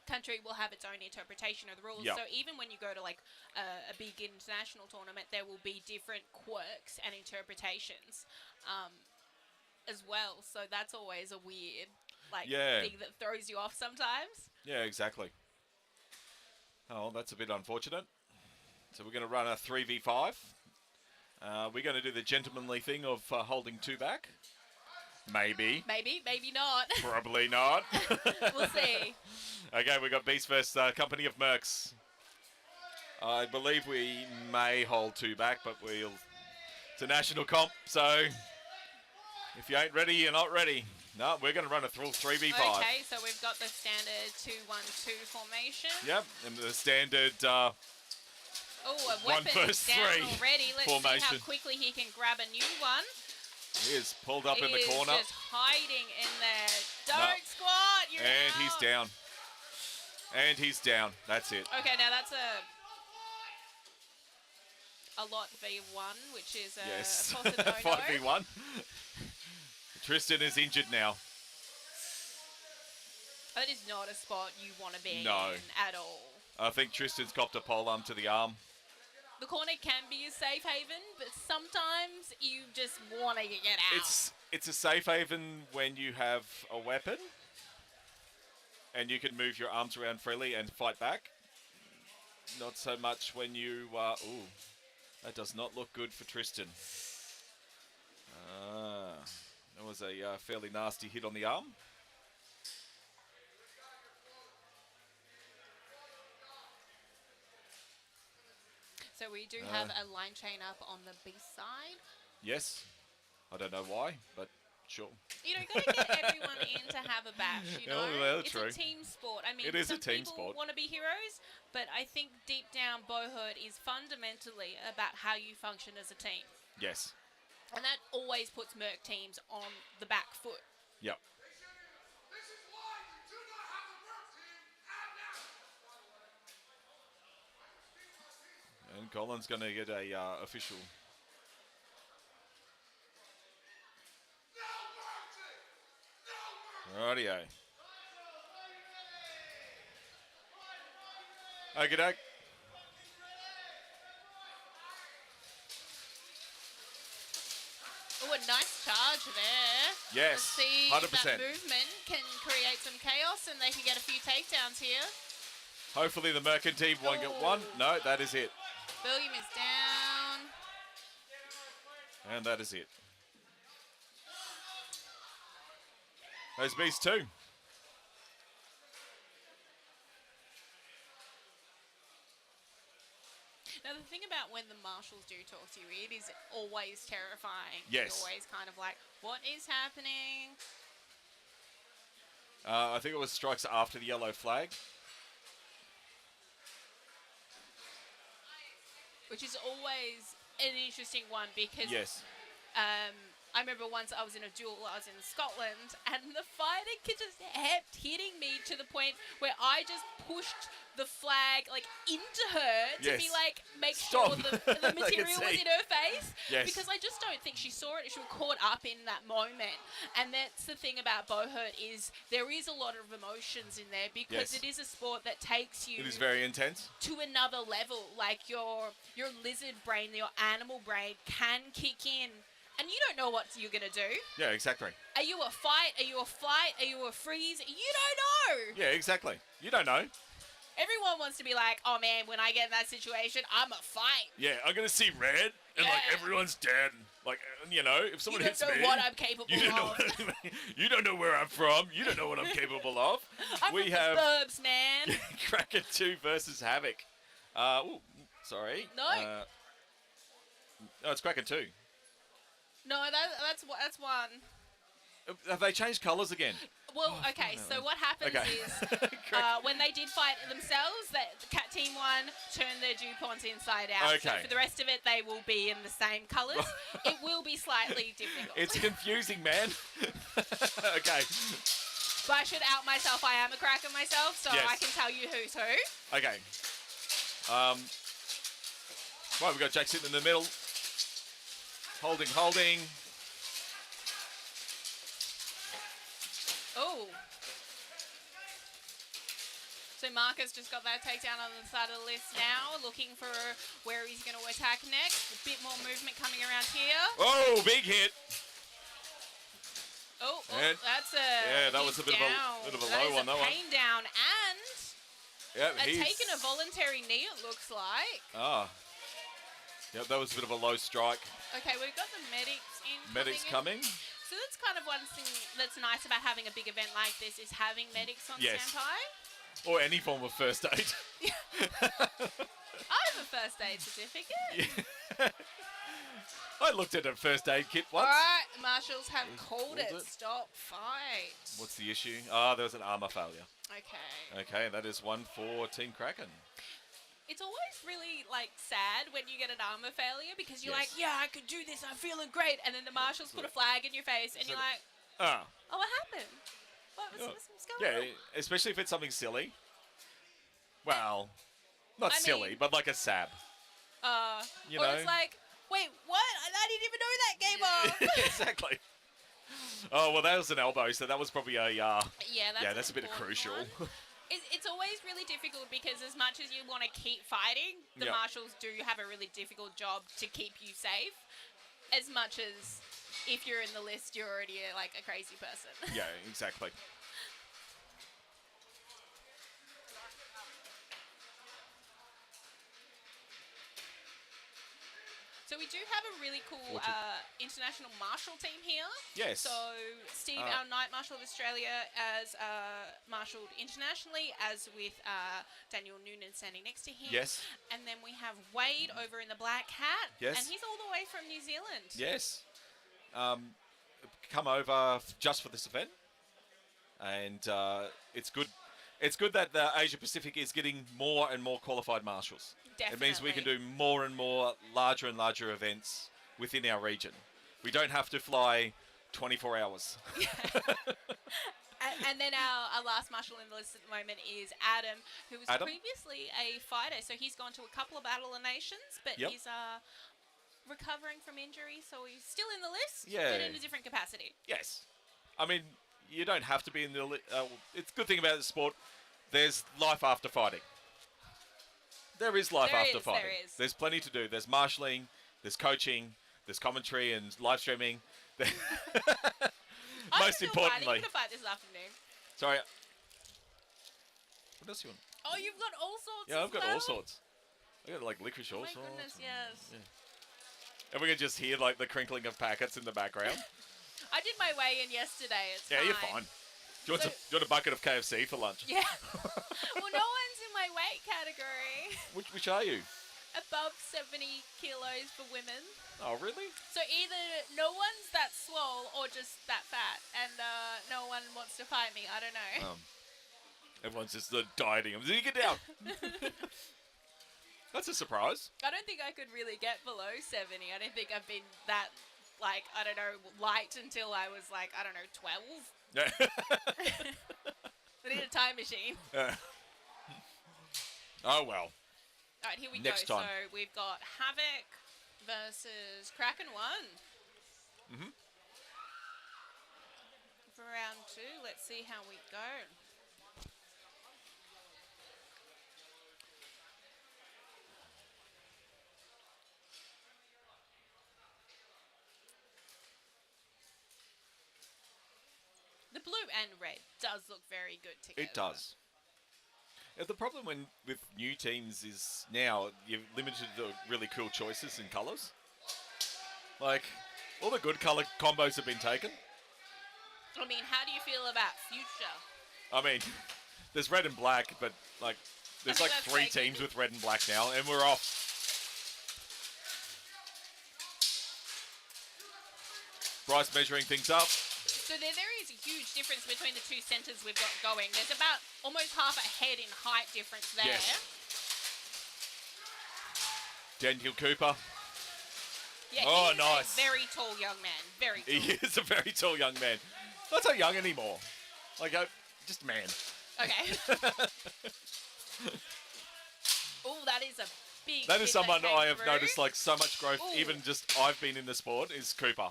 Speaker 3: country will have its own interpretation of the rules.
Speaker 1: Yep.
Speaker 3: So even when you go to like a big international tournament, there will be different quirks and interpretations as well. So that's always a weird thing that throws you off sometimes.
Speaker 1: Yeah, exactly. Oh, that's a bit unfortunate. So we're going to run a 3v5. We're going to do the gentlemanly thing of holding two back. Maybe.
Speaker 3: Maybe not.
Speaker 1: Probably not.
Speaker 3: We'll see.
Speaker 1: Okay, we got Beast versus Company of Mercs. I believe we may hold two back, but it's a national comp, so if you ain't ready, you're not ready. No, we're going to run a full 3v5.
Speaker 3: Okay, so we've got the standard 2-1-2 formation.
Speaker 1: Yep, and the standard
Speaker 3: Oh, a
Speaker 1: one
Speaker 3: weapon
Speaker 1: versus
Speaker 3: down
Speaker 1: three
Speaker 3: already. Let's
Speaker 1: formation.
Speaker 3: see how quickly he can grab a new one.
Speaker 1: He is pulled up in the
Speaker 3: He is
Speaker 1: corner.
Speaker 3: just hiding in there. Don't
Speaker 1: No.
Speaker 3: squat. You're
Speaker 1: And
Speaker 3: out.
Speaker 1: he's down. And he's down. That's it.
Speaker 3: Okay, now that's a lot v1, which is a
Speaker 1: Yes.
Speaker 3: of course a no-no.
Speaker 1: 5v1. Tristan is injured now.
Speaker 3: That is not a spot you want to be
Speaker 1: No.
Speaker 3: in at all.
Speaker 1: I think Tristan's copped a polearm to the arm.
Speaker 3: The corner can be a safe haven, but sometimes you just want to get out.
Speaker 1: It's a safe haven when you have a weapon and you can move your arms around freely and fight back. Not so much when you... ooh, that does not look good for Tristan. That was a fairly nasty hit on the arm.
Speaker 3: So we do have a line chain up on the B side.
Speaker 1: Yes. I don't know why, but sure.
Speaker 3: You know, you got to get everyone in to have a bash, you know?
Speaker 1: Oh, well,
Speaker 3: it's
Speaker 1: true.
Speaker 3: a team sport. I mean,
Speaker 1: It is a
Speaker 3: some
Speaker 1: team
Speaker 3: people
Speaker 1: sport.
Speaker 3: want to be heroes, but I think deep down Buhurt is fundamentally about how you function as a team.
Speaker 1: Yes.
Speaker 3: And that always puts Merc teams on the back foot.
Speaker 1: Yep. And Colin's going to get a official. Rightio. Okie doke.
Speaker 3: Oh, a nice charge there.
Speaker 1: Yes,
Speaker 3: Let's see
Speaker 1: 100%.
Speaker 3: if that movement can create some chaos and they can get a few takedowns here.
Speaker 1: Hopefully the Merkin team won't get one. No, that is it.
Speaker 3: William is down.
Speaker 1: And that is it. Those beasts too.
Speaker 3: Now, the thing about when the marshals do talk to you, it is always terrifying.
Speaker 1: Yes.
Speaker 3: You're always kind of like, what is happening?
Speaker 1: I think it was strikes after the yellow flag.
Speaker 3: Which is always an interesting one because
Speaker 1: Yes.
Speaker 3: I remember once I was in a duel, I was in Scotland, and the fighter just kept hitting me to the point where I just pushed the flag like into her to
Speaker 1: Yes.
Speaker 3: be like, make
Speaker 1: Stop.
Speaker 3: sure the material was
Speaker 1: see.
Speaker 3: in her face.
Speaker 1: Yes.
Speaker 3: Because I just don't think she saw it. She was caught up in that moment. And that's the thing about Buhurt is there is a lot of emotions in there because
Speaker 1: Yes.
Speaker 3: it is a sport that takes you
Speaker 1: It is very intense.
Speaker 3: to another level. Like your lizard brain, your animal brain can kick in. And you don't know what you're going to do.
Speaker 1: Yeah, exactly.
Speaker 3: Are you a fight? Are you a flight? Are you a freeze? You don't know.
Speaker 1: Yeah, exactly. You don't know.
Speaker 3: Everyone wants to be like, oh man, when I get in that situation, I'm a fight.
Speaker 1: Yeah, I'm gonna see red, and like everyone's dead. Like, you know, if someone hits me,
Speaker 3: you don't know what I'm capable of.
Speaker 1: You don't know where I'm from. You don't know what I'm capable of.
Speaker 3: I'm
Speaker 1: we
Speaker 3: from
Speaker 1: have
Speaker 3: the burbs, man.
Speaker 1: Kraken 2 versus Havoc. Sorry.
Speaker 3: No.
Speaker 1: No, it's Kraken 2.
Speaker 3: No, that's one.
Speaker 1: Have they changed colours again?
Speaker 3: Well, okay, so what happens is when they did fight themselves, the Cat Team 1 turned their DuPonts inside out.
Speaker 1: Okay.
Speaker 3: So for the rest of it, they will be in the same colours. It will be slightly difficult.
Speaker 1: It's confusing, man. Okay.
Speaker 3: But I should out myself. I am a Kraken myself, so
Speaker 1: Yes.
Speaker 3: I can tell you who's who.
Speaker 1: Okay. Right, we've got Jack sitting in the middle. Holding.
Speaker 3: Oh. So Marcus just got that takedown on the side of the list now, looking for where he's going to attack next. A bit more movement coming around here.
Speaker 1: Oh, big hit.
Speaker 3: Oh, that's a
Speaker 1: that was a bit of a low one. That one.
Speaker 3: Pain down and taken a voluntary knee. It looks like.
Speaker 1: Yep, that was a bit of a low strike.
Speaker 3: Okay, we've got the medics in.
Speaker 1: Coming.
Speaker 3: So that's kind of one thing that's nice about having a big event like this is having medics on standby.
Speaker 1: Or any form of first aid.
Speaker 3: I have a first aid certificate.
Speaker 1: Yeah. I looked at a first aid kit once.
Speaker 3: Alright, the marshals have called it. Stop fight.
Speaker 1: What's the issue? There was an armor failure. Okay, that is one for Team Kraken.
Speaker 3: It's always really, sad when you get an armor failure because you're like, yeah, I could do this, I'm feeling great. And then the marshals put a flag in your face and you're like, oh, what happened? What's going on?
Speaker 1: Yeah, especially if it's something silly. Well, not silly, but like a sab.
Speaker 3: It's like, wait, what? I didn't even know that game off.
Speaker 1: Exactly. Oh, well, that was an elbow, so that was probably a... that's a bit crucial.
Speaker 3: It's always really difficult because as much as you want to keep fighting, the marshals do have a really difficult job to keep you safe. As much as if you're in the list, you're already a crazy person.
Speaker 1: Yeah, exactly.
Speaker 3: So we do have a really cool international marshal team here.
Speaker 1: Yes.
Speaker 3: So Steve, our Night Marshal of Australia, has marshalled internationally, as with Daniel Noonan standing next to him.
Speaker 1: Yes.
Speaker 3: And then we have Wade over in the black hat.
Speaker 1: Yes.
Speaker 3: And he's all the way from New Zealand.
Speaker 1: Yes. Come over just for this event. And it's good. It's good that the Asia Pacific is getting more and more qualified marshals.
Speaker 3: Definitely.
Speaker 1: It means we can do more and more larger and larger events within our region. We don't have to fly 24 hours.
Speaker 3: And then our last marshal in the list at the moment is Adam, who was previously a fighter. So he's gone to a couple of Battle of Nations, but he's recovering from injury, so he's still in the list, but in a different capacity.
Speaker 1: Yes. I mean, you don't have to be in the list. It's a good thing about the sport. There's life after fighting. There is life after fighting.
Speaker 3: There is.
Speaker 1: There's plenty to do. There's marshalling, there's coaching, there's commentary and live streaming. Most importantly.
Speaker 3: I'm going to fight this afternoon.
Speaker 1: Sorry. What else do you want?
Speaker 3: Oh, you've got all sorts.
Speaker 1: Yeah, I've got all sorts. I've got licorice all sorts.
Speaker 3: My goodness, yes.
Speaker 1: Yeah. And we can just hear the crinkling of packets in the background.
Speaker 3: I did my weigh in yesterday. It's
Speaker 1: fine. You're fine. Do you want a bucket of KFC for lunch? Yeah.
Speaker 3: Well, no one's in my weight category.
Speaker 1: Which are you?
Speaker 3: Above 70 kilos for women.
Speaker 1: Oh, really?
Speaker 3: So either no one's that swole or just that fat, and no one wants to fight me. I don't know.
Speaker 1: Everyone's just dieting. So you get down. That's a surprise.
Speaker 3: I don't think I could really get below 70. I don't think I've been that, light until I was 12.
Speaker 1: Yeah.
Speaker 3: I need a time machine.
Speaker 1: Oh, well.
Speaker 3: All right, here we
Speaker 1: Next
Speaker 3: go.
Speaker 1: time.
Speaker 3: So we've got Havoc versus Kraken 1.
Speaker 1: Mm-hmm.
Speaker 3: For round 2, let's see how we go. The blue and red does look very good together.
Speaker 1: It does. The problem with new teams is now you're limited to really cool choices in colours. Like, all the good colour combos have been taken.
Speaker 3: I mean, how do you feel about future?
Speaker 1: I mean, there's red and black, but like, there's like 3 teams with red and black now, and we're off. Bryce measuring things up.
Speaker 3: So there is a huge difference between the two centres we've got going. There's about almost half a head in height difference there.
Speaker 1: Yes. Daniel Cooper.
Speaker 3: Yeah,
Speaker 1: oh,
Speaker 3: he's
Speaker 1: nice.
Speaker 3: a very tall young man. Very tall.
Speaker 1: He is a very tall young man. Not so young anymore. Like, just a man.
Speaker 3: Okay. Oh, that is a big...
Speaker 1: That is someone I have
Speaker 3: through.
Speaker 1: noticed, like, so much growth, even just I've been in the sport, is Cooper.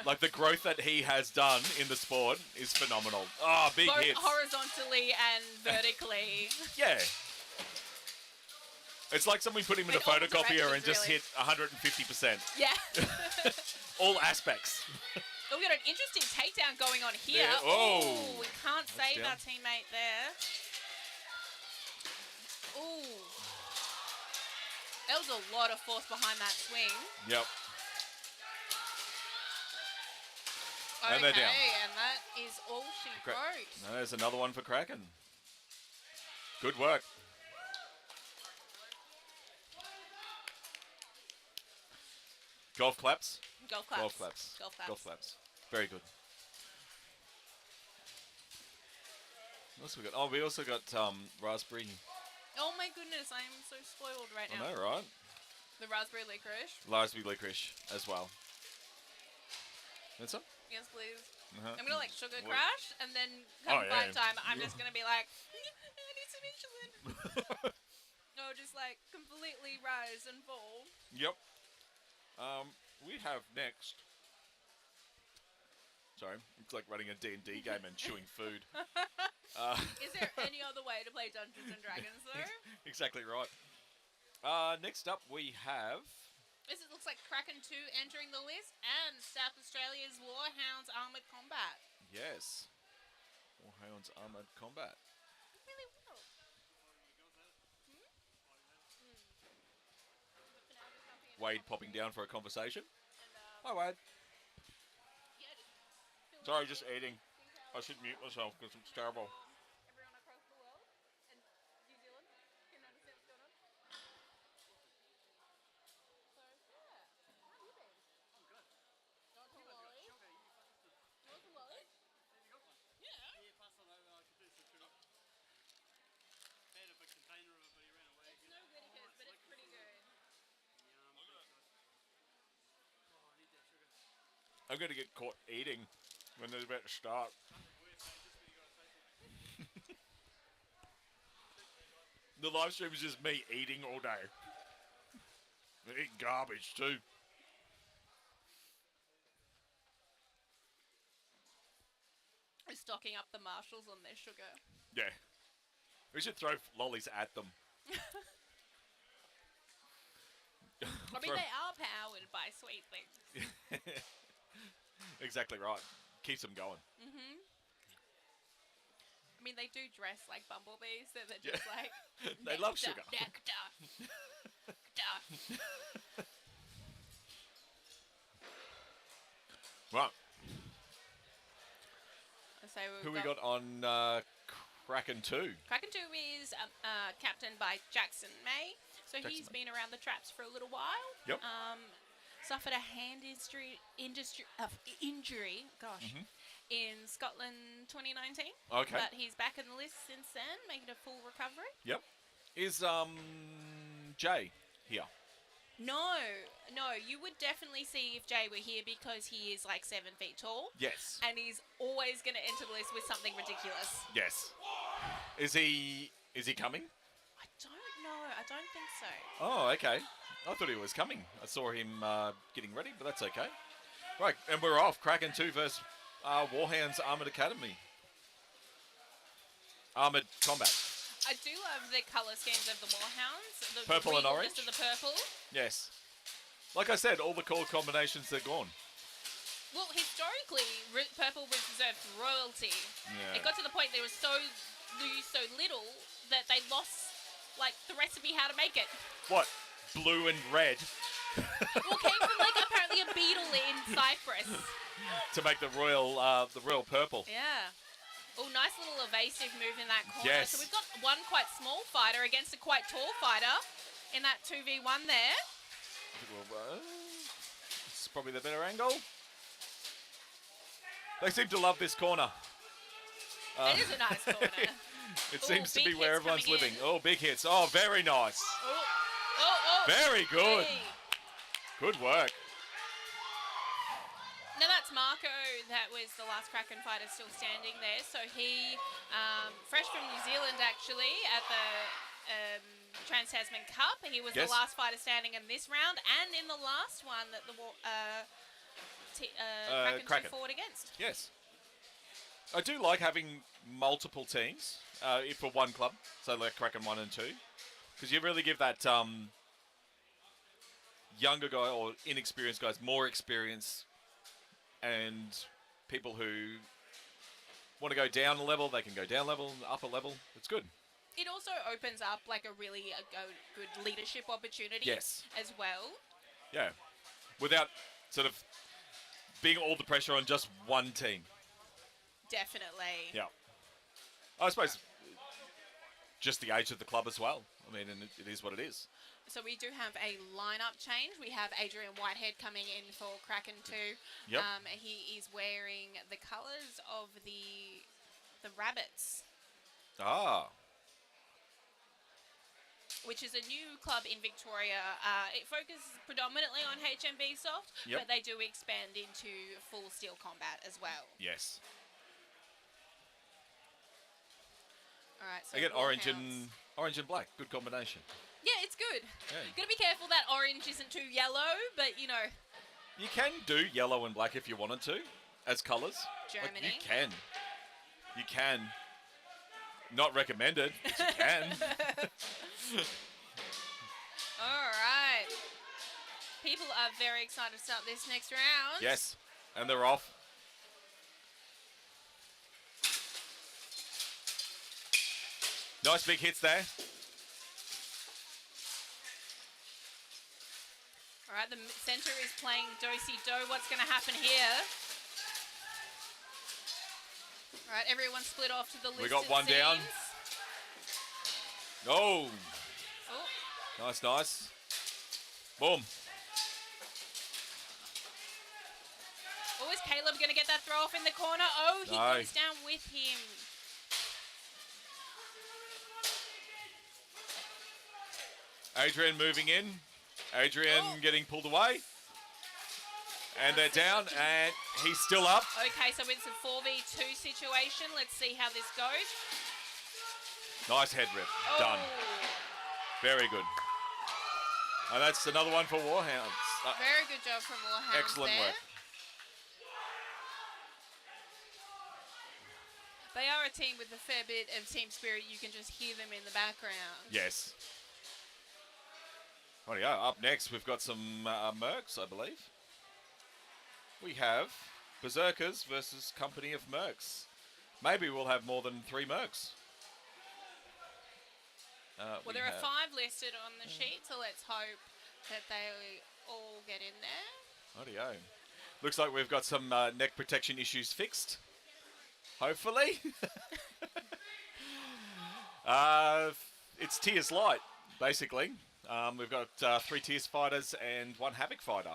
Speaker 1: Like, the growth that he has done in the sport is phenomenal. Oh, big
Speaker 3: both
Speaker 1: hits.
Speaker 3: horizontally and vertically.
Speaker 1: Yeah. It's like someone put him in a photocopier and just hit 150%.
Speaker 3: Yeah.
Speaker 1: All aspects.
Speaker 3: Oh, we got an interesting takedown going on here.
Speaker 1: Yeah. Oh.
Speaker 3: We can't save our teammate there. Ooh. There was a lot of force behind that swing.
Speaker 1: Yep.
Speaker 3: Okay,
Speaker 1: and they're down.
Speaker 3: And that is all she wrote.
Speaker 1: There's another one for Kraken. Good work. Golf claps.
Speaker 3: Golf claps.
Speaker 1: Golf claps.
Speaker 3: Golf claps.
Speaker 1: Golf claps. Very good. What else we got? Oh, we also got raspberry.
Speaker 3: Oh my goodness, I am so spoiled right now.
Speaker 1: I know, right?
Speaker 3: The raspberry licorice.
Speaker 1: Raspberry licorice as well. That's it?
Speaker 3: Yes, please.
Speaker 1: Uh-huh.
Speaker 3: I'm gonna like sugar crash, and then come flight time, I'm just gonna be like, I need some insulin. No, just like completely rise and fall.
Speaker 1: Yep. We have next. Sorry, it's like running a D&D game and chewing food.
Speaker 3: Is there any other way to play Dungeons and Dragons, though?
Speaker 1: Exactly right. Next up, we have...
Speaker 3: This looks like Kraken 2 entering the list, and South Australia's Warhounds Armoured Combat.
Speaker 1: Yes. Warhounds Armoured Combat.
Speaker 3: Really well.
Speaker 1: Wade popping down for a conversation. Hi, Wade. Sorry, just eating. I should mute myself because it's terrible.
Speaker 3: Everyone across the world and New Zealand can understand what's going on. So, yeah. How have you been? I'm good. You want some lolly? You want some lolly?
Speaker 4: You got one?
Speaker 3: Yeah.
Speaker 4: Yeah, pass on over. I could do some sugar. Had a big container of it, but he ran away.
Speaker 3: It's no Whittaker's, but it's pretty good.
Speaker 4: Yum. Oh, I need that sugar.
Speaker 1: I'm going to get caught eating when they're about to start. The live stream is just me eating all day. I'm eating garbage too.
Speaker 3: We're stocking up the Marshalls on their sugar.
Speaker 1: Yeah. We should throw lollies at them.
Speaker 3: I mean, they are powered by sweet things.
Speaker 1: Exactly right. Keeps them going.
Speaker 3: Mm-hmm. I mean, they do dress like bumblebees, so they're just like...
Speaker 1: They love sugar.
Speaker 3: Nectar.
Speaker 1: Right.
Speaker 3: So
Speaker 1: Who we got on Kraken 2?
Speaker 3: Kraken 2 is captained by Jackson May. So he's been around the traps for a little while.
Speaker 1: Yep.
Speaker 3: Suffered a hand injury, in Scotland 2019.
Speaker 1: Okay.
Speaker 3: But he's back in the list since then, making a full recovery.
Speaker 1: Yep. Is Jay here?
Speaker 3: No, you would definitely see if Jay were here because he is like 7 feet tall.
Speaker 1: Yes.
Speaker 3: And he's always going to enter the list with something ridiculous.
Speaker 1: Yes. Is he coming?
Speaker 3: I don't know. I don't think so.
Speaker 1: Oh, okay. I thought he was coming. I saw him getting ready, but that's okay. Right, and we're off. Kraken 2 versus Warhounds Armoured Academy. Armoured Combat.
Speaker 3: I do love the colour schemes of the Warhounds. The
Speaker 1: Purple and orange?
Speaker 3: Just of the purple.
Speaker 1: Yes. Like I said, all the colour combinations are gone.
Speaker 3: Well, historically, purple was reserved for royalty.
Speaker 1: Yeah.
Speaker 3: It got to the point there was so lose so little that they lost, like, the recipe how to make it.
Speaker 1: What? Blue and red
Speaker 3: Well, came from, like, apparently a beetle in Cyprus.
Speaker 1: to make the royal purple.
Speaker 3: Yeah. Oh, nice little evasive move in that corner.
Speaker 1: Yes.
Speaker 3: So we've got one quite small fighter against a quite tall fighter in that 2v1 there.
Speaker 1: It's probably the better angle. They seem to love this corner.
Speaker 3: It is a nice corner.
Speaker 1: It
Speaker 3: Ooh,
Speaker 1: seems to
Speaker 3: big
Speaker 1: be where
Speaker 3: hits
Speaker 1: everyone's
Speaker 3: coming
Speaker 1: living.
Speaker 3: in.
Speaker 1: Oh, big hits. Oh, very nice.
Speaker 3: Oh.
Speaker 1: Very good.
Speaker 3: Hey.
Speaker 1: Good work.
Speaker 3: Now that's Marco. That was the last Kraken fighter still standing there. So he, fresh from New Zealand actually, at the Trans-Tasman Cup. He was
Speaker 1: Yes.
Speaker 3: the last fighter standing in this round and in the last one that the Kraken fought against.
Speaker 1: Yes. I do like having multiple teams for one club. So like Kraken 1 and 2. Because you really give that younger guy or inexperienced guys more experience, and people who want to go down a level, they can go down level, upper level. It's good.
Speaker 3: It also opens up like a really good leadership opportunity
Speaker 1: Yes.
Speaker 3: as well.
Speaker 1: Yeah. Without sort of being all the pressure on just one team.
Speaker 3: Definitely.
Speaker 1: Yeah. I suppose just the age of the club as well. I mean, and it is what it is.
Speaker 3: So we do have a lineup change. We have Adrian Whitehead coming in for Kraken 2.
Speaker 1: Yep.
Speaker 3: He is wearing the colours of the Rabbits,
Speaker 1: Ah.
Speaker 3: which is a new club in Victoria. It focuses predominantly on HMB soft,
Speaker 1: Yep.
Speaker 3: but they do expand into full steel combat as well.
Speaker 1: Yes.
Speaker 3: All right. So
Speaker 1: Again,
Speaker 3: Warhounds.
Speaker 1: orange and black. Good combination.
Speaker 3: Yeah, it's good.
Speaker 1: Yeah.
Speaker 3: Gotta be careful that orange isn't too yellow, but you know,
Speaker 1: You can do yellow and black if you wanted to, as colours.
Speaker 3: Germany.
Speaker 1: Like, you can. Not recommended, but you can.
Speaker 3: All right. People are very excited to start this next round.
Speaker 1: Yes, and they're off. Nice big hits there.
Speaker 3: All right, the centre is playing do-si-do. What's going to happen here? All right, everyone split off to the listed
Speaker 1: We got one
Speaker 3: scenes.
Speaker 1: down. Oh,
Speaker 3: Oh,
Speaker 1: nice. Boom.
Speaker 3: oh, is Caleb going to get that throw off in the corner? Oh, he
Speaker 1: No.
Speaker 3: goes down with him.
Speaker 1: Adrian moving in. Adrian getting pulled away. And they're down, and he's still up.
Speaker 3: Okay, so it's a 4v2 situation. Let's see how this goes.
Speaker 1: Nice head rip.
Speaker 3: Oh.
Speaker 1: Done. Very good. And that's another one for Warhounds.
Speaker 3: Very good job from Warhounds.
Speaker 1: Excellent
Speaker 3: there.
Speaker 1: work.
Speaker 3: They are a team with a fair bit of team spirit. You can just hear them in the background.
Speaker 1: Yes. Rightio. Up next, we've got some Mercs, I believe. We have Berserkers versus Company of Mercs. Maybe we'll have more than 3 Mercs.
Speaker 3: Well, there are 5 listed on the sheet, so let's hope that they all get in there.
Speaker 1: Rightio. Looks like we've got some neck protection issues fixed. Hopefully. It's Tiers Light, basically. We've got 3 Tiers fighters and 1 Havoc fighter.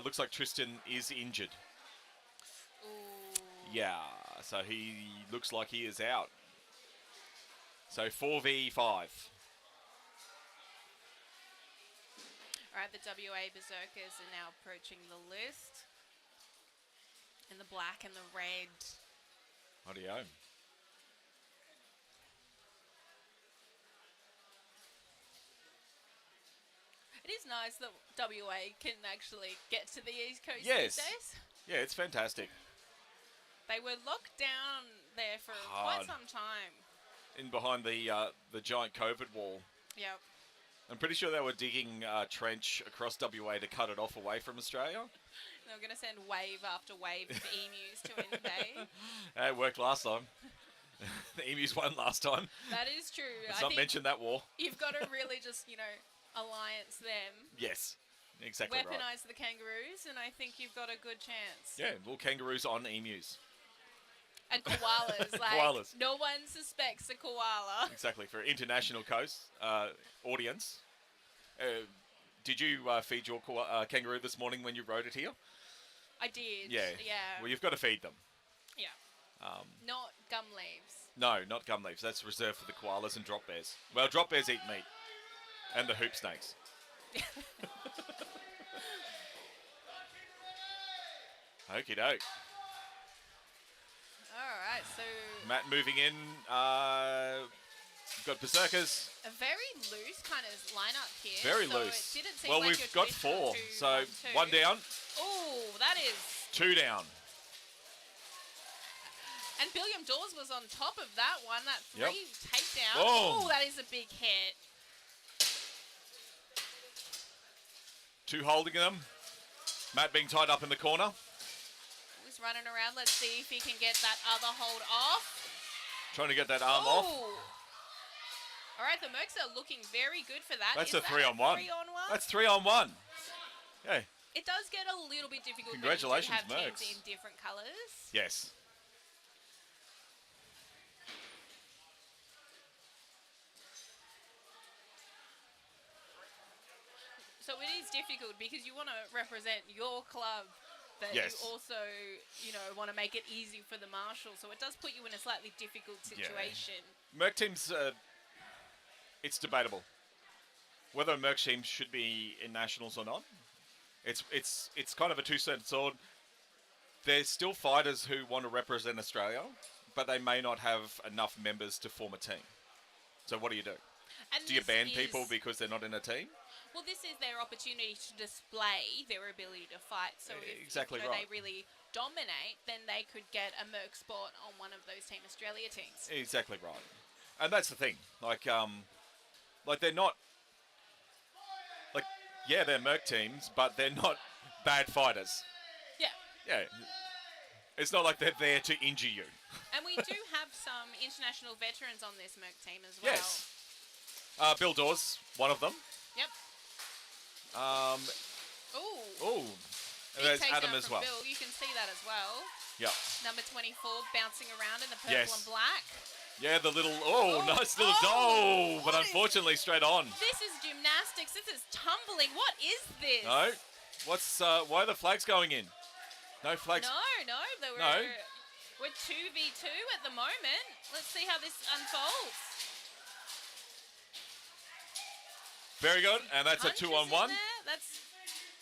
Speaker 1: Looks like Tristan is injured.
Speaker 3: Ooh.
Speaker 1: Yeah, so he looks like he is out. So 4v5.
Speaker 3: All right, the WA Berserkers are now approaching the list. In the black and the red.
Speaker 1: Rightio.
Speaker 3: It is nice that WA can actually get to the East Coast
Speaker 1: Yes.
Speaker 3: these days.
Speaker 1: Yeah, it's fantastic.
Speaker 3: They were locked down there for
Speaker 1: Hard.
Speaker 3: quite some time.
Speaker 1: In behind the giant COVID wall.
Speaker 3: Yep.
Speaker 1: I'm pretty sure they were digging a trench across WA to cut it off away from Australia.
Speaker 3: They were going to send wave after wave of emus to invade.
Speaker 1: It worked last time. The Emus won last time.
Speaker 3: That is true.
Speaker 1: Let's
Speaker 3: I
Speaker 1: not
Speaker 3: think
Speaker 1: mention that war.
Speaker 3: you've got to really just, alliance them.
Speaker 1: Yes, exactly right.
Speaker 3: Weaponize the kangaroos, and I think you've got a good chance.
Speaker 1: Yeah, well, kangaroos on emus.
Speaker 3: And koalas, like
Speaker 1: Koalas.
Speaker 3: no one suspects a koala.
Speaker 1: Exactly, for international audience. Did you feed your kangaroo this morning when you rode it here?
Speaker 3: I did.
Speaker 1: Yeah.
Speaker 3: Yeah.
Speaker 1: Well, you've got to feed them.
Speaker 3: Yeah. Not gum leaves.
Speaker 1: No, not gum leaves. That's reserved for the koalas and drop bears. Well, drop bears eat meat. And the hoop snakes. Okie doke.
Speaker 3: Alright, so
Speaker 1: Matt moving in. We've got Berserkers.
Speaker 3: a very loose kind of lineup here.
Speaker 1: Very
Speaker 3: so
Speaker 1: loose.
Speaker 3: It didn't seem
Speaker 1: Well,
Speaker 3: like
Speaker 1: we've
Speaker 3: your
Speaker 1: got
Speaker 3: traditional
Speaker 1: 4.
Speaker 3: 2,
Speaker 1: So
Speaker 3: 1, 2.
Speaker 1: one down,
Speaker 3: Oh, that is.
Speaker 1: 2 down.
Speaker 3: And Billiam Dawes was on top of that one. That 3
Speaker 1: Yep.
Speaker 3: takedown.
Speaker 1: Oh.
Speaker 3: Oh, that is a big hit.
Speaker 1: 2 holding them. Matt being tied up in the corner.
Speaker 3: He's running around. Let's see if he can get that other hold off.
Speaker 1: Trying to get that arm off.
Speaker 3: All right, the Mercs are looking very good for that.
Speaker 1: That's
Speaker 3: Is
Speaker 1: a 3-on-1.
Speaker 3: 3-on-1?
Speaker 1: That's 3-on-1. Yeah.
Speaker 3: It does get a little bit difficult
Speaker 1: Congratulations,
Speaker 3: when you do have
Speaker 1: Mercs.
Speaker 3: teams in different colours.
Speaker 1: Yes.
Speaker 3: So it is difficult because you want to represent your club, but
Speaker 1: Yes.
Speaker 3: you also, want to make it easy for the marshal. So it does put you in a slightly difficult situation.
Speaker 1: Merc teams, it's debatable whether a Merc team should be in Nationals or not. It's kind of a two-sided sword. There's still fighters who want to represent Australia, but they may not have enough members to form a team. So what do you do?
Speaker 3: And
Speaker 1: Do you
Speaker 3: this
Speaker 1: ban
Speaker 3: is-
Speaker 1: people because they're not in a team?
Speaker 3: Well, this is their opportunity to display their ability to fight. So if
Speaker 1: Exactly
Speaker 3: they
Speaker 1: right.
Speaker 3: really dominate, then they could get a Merc spot on one of those Team Australia teams.
Speaker 1: Exactly right. And that's the thing. Like they're not. Like, yeah, they're Merc teams, but they're not bad fighters.
Speaker 3: Yeah.
Speaker 1: Yeah. It's not like they're there to injure you.
Speaker 3: And we do have some international veterans on this Merc team as well.
Speaker 1: Yes. Bill Dawes, one of them.
Speaker 3: Yep. Ooh.
Speaker 1: Oh. And
Speaker 3: Big
Speaker 1: there's
Speaker 3: takedown
Speaker 1: Adam as
Speaker 3: from
Speaker 1: well.
Speaker 3: Bill. You can see that as well.
Speaker 1: Yep.
Speaker 3: Number 24 bouncing around in the purple
Speaker 1: Yes.
Speaker 3: and black.
Speaker 1: Yeah, the little, nice little
Speaker 3: oh,
Speaker 1: but
Speaker 3: what is-
Speaker 1: unfortunately straight on.
Speaker 3: This is gymnastics. This is tumbling. What is this?
Speaker 1: No. What's, why are the flags going in? No flags.
Speaker 3: No. We're 2v2 at the moment. Let's see how this unfolds.
Speaker 1: Very good, and that's a
Speaker 3: Punches
Speaker 1: 2-on-1.
Speaker 3: in there.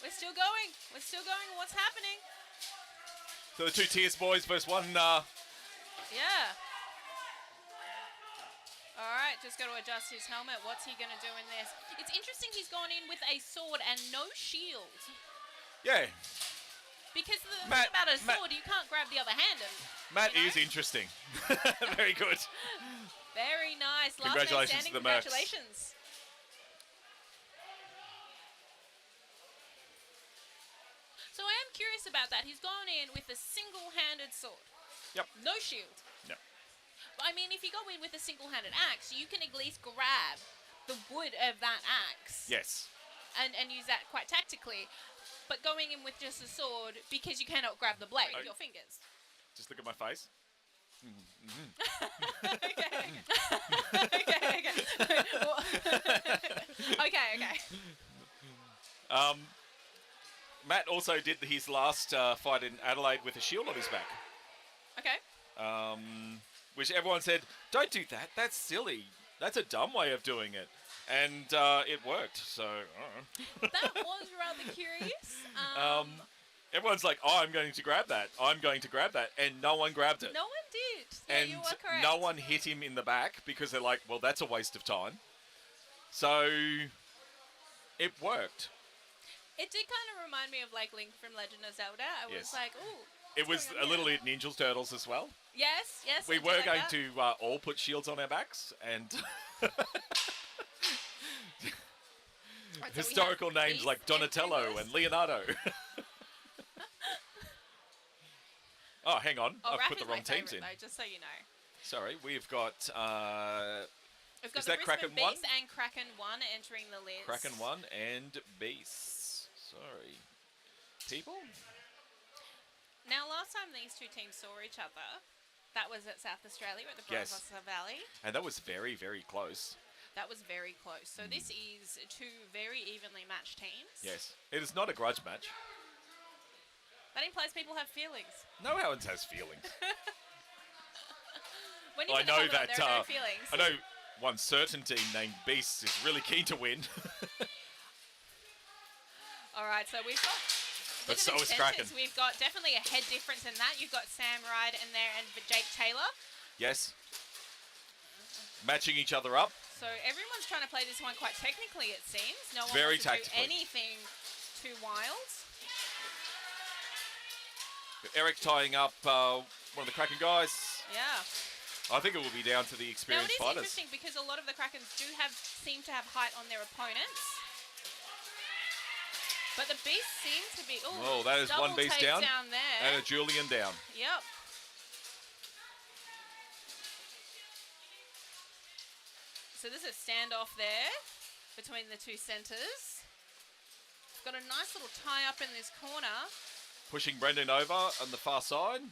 Speaker 3: We're still going. What's happening?
Speaker 1: So the 2 Tears boys versus 1,
Speaker 3: Yeah. All right, just got to adjust his helmet. What's he going to do in this? It's interesting he's gone in with a sword and no shield.
Speaker 1: yeah.
Speaker 3: Because the thing
Speaker 1: Matt-
Speaker 3: about a
Speaker 1: Matt-
Speaker 3: sword, you can't grab the other hand. And
Speaker 1: Matt
Speaker 3: you know?
Speaker 1: is interesting. Very good.
Speaker 3: Very nice. Last man
Speaker 1: Congratulations
Speaker 3: standing.
Speaker 1: to the Mercs.
Speaker 3: Congratulations. So I am curious about that. He's gone in with a single-handed sword.
Speaker 1: Yep.
Speaker 3: No shield.
Speaker 1: Yep.
Speaker 3: But I mean, if you go in with a single-handed axe, you can at least grab the wood of that axe
Speaker 1: Yes.
Speaker 3: and use that quite tactically. But going in with just a sword, because you cannot grab the blade with your fingers.
Speaker 1: Just look at my face.
Speaker 3: Okay. Okay.
Speaker 1: Matt also did his last fight in Adelaide with a shield on his back.
Speaker 3: Okay.
Speaker 1: Which everyone said, don't do that. That's silly. That's a dumb way of doing it. And it worked. So,
Speaker 3: That was rather curious.
Speaker 1: everyone's like, oh, I'm going to grab that. I'm going to grab that. And no one grabbed it.
Speaker 3: No one did. Yeah,
Speaker 1: And
Speaker 3: you are correct.
Speaker 1: no one hit him in the back because they're like, well, that's a waste of time. So it worked.
Speaker 3: It did kind of remind me of like Link from Legend of Zelda. I was
Speaker 1: Yes.
Speaker 3: like, ooh.
Speaker 1: It was
Speaker 3: going
Speaker 1: a
Speaker 3: on
Speaker 1: little
Speaker 3: here?
Speaker 1: bit Ninja Turtles as well.
Speaker 3: Yes.
Speaker 1: We
Speaker 3: I do
Speaker 1: were
Speaker 3: like
Speaker 1: going
Speaker 3: that.
Speaker 1: to all put shields on our backs and
Speaker 3: Right, so we
Speaker 1: historical
Speaker 3: have
Speaker 1: names
Speaker 3: Beast
Speaker 1: like Donatello
Speaker 3: Reverse.
Speaker 1: and Leonardo. Oh, hang on.
Speaker 3: Oh,
Speaker 1: I've
Speaker 3: Raph
Speaker 1: put the
Speaker 3: is
Speaker 1: wrong
Speaker 3: my
Speaker 1: teams
Speaker 3: favourite,
Speaker 1: in.
Speaker 3: though, just so you know.
Speaker 1: Sorry, we've got.
Speaker 3: We've got
Speaker 1: Is
Speaker 3: the
Speaker 1: that
Speaker 3: Brisbane
Speaker 1: Kraken 1?
Speaker 3: Beast and Kraken 1 entering the list.
Speaker 1: Kraken 1 and Beasts. Sorry. People?
Speaker 3: Now, last time these two teams saw each other, that was at South Australia at the Barossa Valley.
Speaker 1: And that was very, very close.
Speaker 3: That was very close. So this is two very evenly matched teams.
Speaker 1: Yes. It is not a grudge match.
Speaker 3: That implies people have feelings.
Speaker 1: No one has feelings.
Speaker 3: When you
Speaker 1: I
Speaker 3: put the
Speaker 1: know
Speaker 3: helmet on,
Speaker 1: that.
Speaker 3: there are no feelings.
Speaker 1: I know one certain team named Beasts is really keen to win.
Speaker 3: All right, so we've got.
Speaker 1: But so is Kraken.
Speaker 3: We've got definitely a head difference in that. You've got Sam Ride in there and Jake Taylor.
Speaker 1: Yes. Matching each other up.
Speaker 3: So everyone's trying to play this one quite technically, it seems. No one
Speaker 1: Very
Speaker 3: wants to do
Speaker 1: tactically.
Speaker 3: anything too wild.
Speaker 1: Eric tying up one of the Kraken guys.
Speaker 3: Yeah.
Speaker 1: I think it will be down to the
Speaker 3: Now
Speaker 1: experienced
Speaker 3: it is
Speaker 1: fighters.
Speaker 3: interesting because a lot of the Krakens seem to have height on their opponents. But the Beast seem to be.
Speaker 1: Oh, that is one Beast down.
Speaker 3: There.
Speaker 1: And a Julian down.
Speaker 3: Yep. So there's a standoff there between the two centres. Got a nice little tie up in this corner.
Speaker 1: Pushing Brendan over on the far side.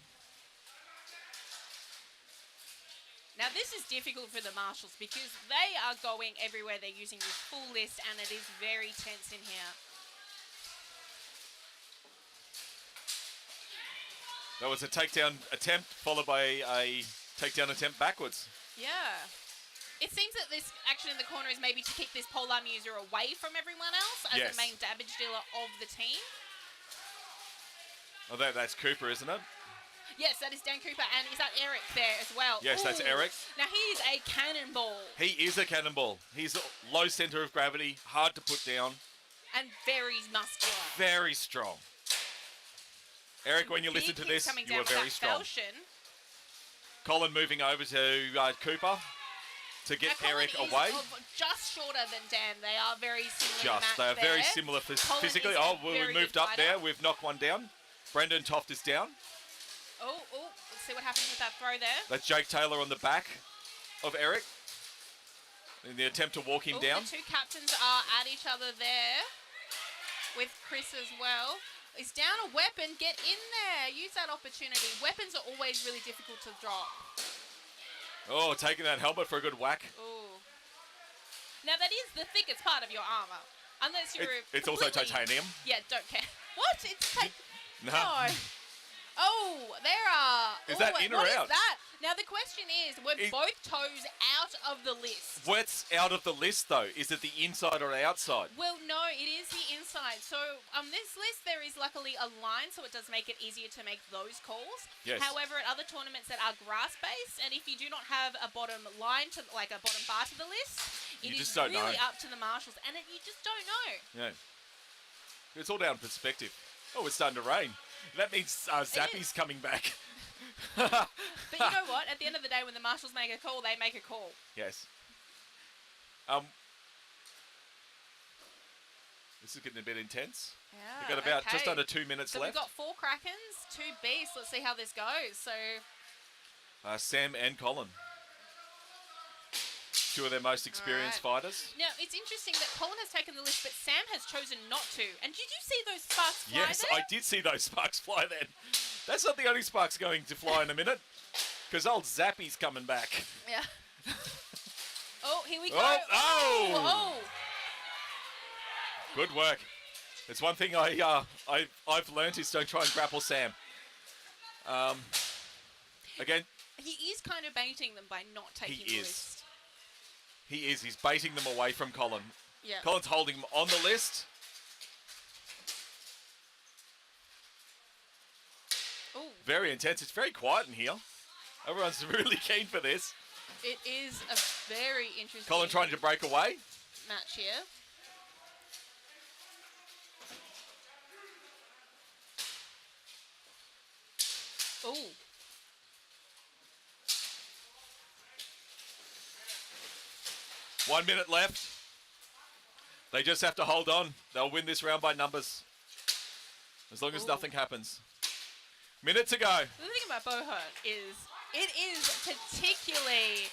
Speaker 3: Now this is difficult for the Marshals because they are going everywhere. They're using this full list and it is very tense in here.
Speaker 1: That was a takedown attempt followed by a takedown attempt backwards.
Speaker 3: Yeah. It seems that this action in the corner is maybe to keep this polearm user away from everyone else as the main damage dealer of the team.
Speaker 1: Oh, that's Cooper, isn't it?
Speaker 3: Yes, that is Dan Cooper, and is that Eric there as well?
Speaker 1: Yes, that's Eric.
Speaker 3: Now he is a cannonball.
Speaker 1: He is a cannonball. He's a low center of gravity, hard to put down.
Speaker 3: And very muscular.
Speaker 1: Very strong. Eric, when you listen to this, you are very strong. Colin moving over to Cooper to get Eric away.
Speaker 3: Just shorter than Dan. They are very similar.
Speaker 1: They are very similar physically. Oh, we moved up there. We've knocked one down. Brendan Toft is down.
Speaker 3: Oh, let's see what happens with that throw there.
Speaker 1: That's Jake Taylor on the back of Eric in the attempt to walk him down.
Speaker 3: The two captains are at each other there with Chris as well. He's down a weapon. Get in there. Use that opportunity. Weapons are always really difficult to drop.
Speaker 1: Oh, taking that helmet for a good whack.
Speaker 3: Ooh. Now, that is the thickest part of your armor. Unless you're
Speaker 1: It's also titanium.
Speaker 3: Yeah, don't care. What? It's
Speaker 1: No.
Speaker 3: Oh, there are...
Speaker 1: Is that in or out?
Speaker 3: What is that? Now, the question is, were both toes out of the list?
Speaker 1: What's out of the list, though? Is it the inside or the outside?
Speaker 3: Well, no, it is the inside. So, on this list, there is luckily a line, so it does make it easier to make those calls.
Speaker 1: Yes.
Speaker 3: However, at other tournaments that are grass-based, and if you do not have a bottom line, like a bottom bar to the list, it is really up to the Marshals, and you just don't know.
Speaker 1: Yeah. It's all down to perspective. Oh, it's starting to rain. That means Zappy's coming back.
Speaker 3: But you know what? At the end of the day, when the Marshals make a call, they make a call.
Speaker 1: Yes. This is getting a bit intense.
Speaker 3: Yeah.
Speaker 1: We've got about just under 2 minutes left.
Speaker 3: We've got 4 Krakens, 2 Beasts. Let's see how this goes. So,
Speaker 1: Sam and Colin. 2 of their most experienced fighters.
Speaker 3: Now, it's interesting that Colin has taken the list, but Sam has chosen not to. And did you see those sparks fly
Speaker 1: Yes,
Speaker 3: there?
Speaker 1: I did see those sparks fly then. That's not the only sparks going to fly in a minute. Because old Zappy's coming back.
Speaker 3: Yeah. Oh, here we go.
Speaker 1: Oh! Good work. It's one thing I've learnt is don't try and grapple Sam. Again.
Speaker 3: He is kind of baiting them by not taking the list.
Speaker 1: He is. He's baiting them away from Colin.
Speaker 3: Yeah.
Speaker 1: Colin's holding him on the list.
Speaker 3: Ooh.
Speaker 1: Very intense. It's very quiet in here. Everyone's really keen for this.
Speaker 3: It is a very interesting
Speaker 1: Colin trying to break away.
Speaker 3: Match here. Ooh.
Speaker 1: One minute left. They just have to hold on. They'll win this round by numbers. As long as nothing happens. Minute to go.
Speaker 3: The thing about Buhurt is It is particularly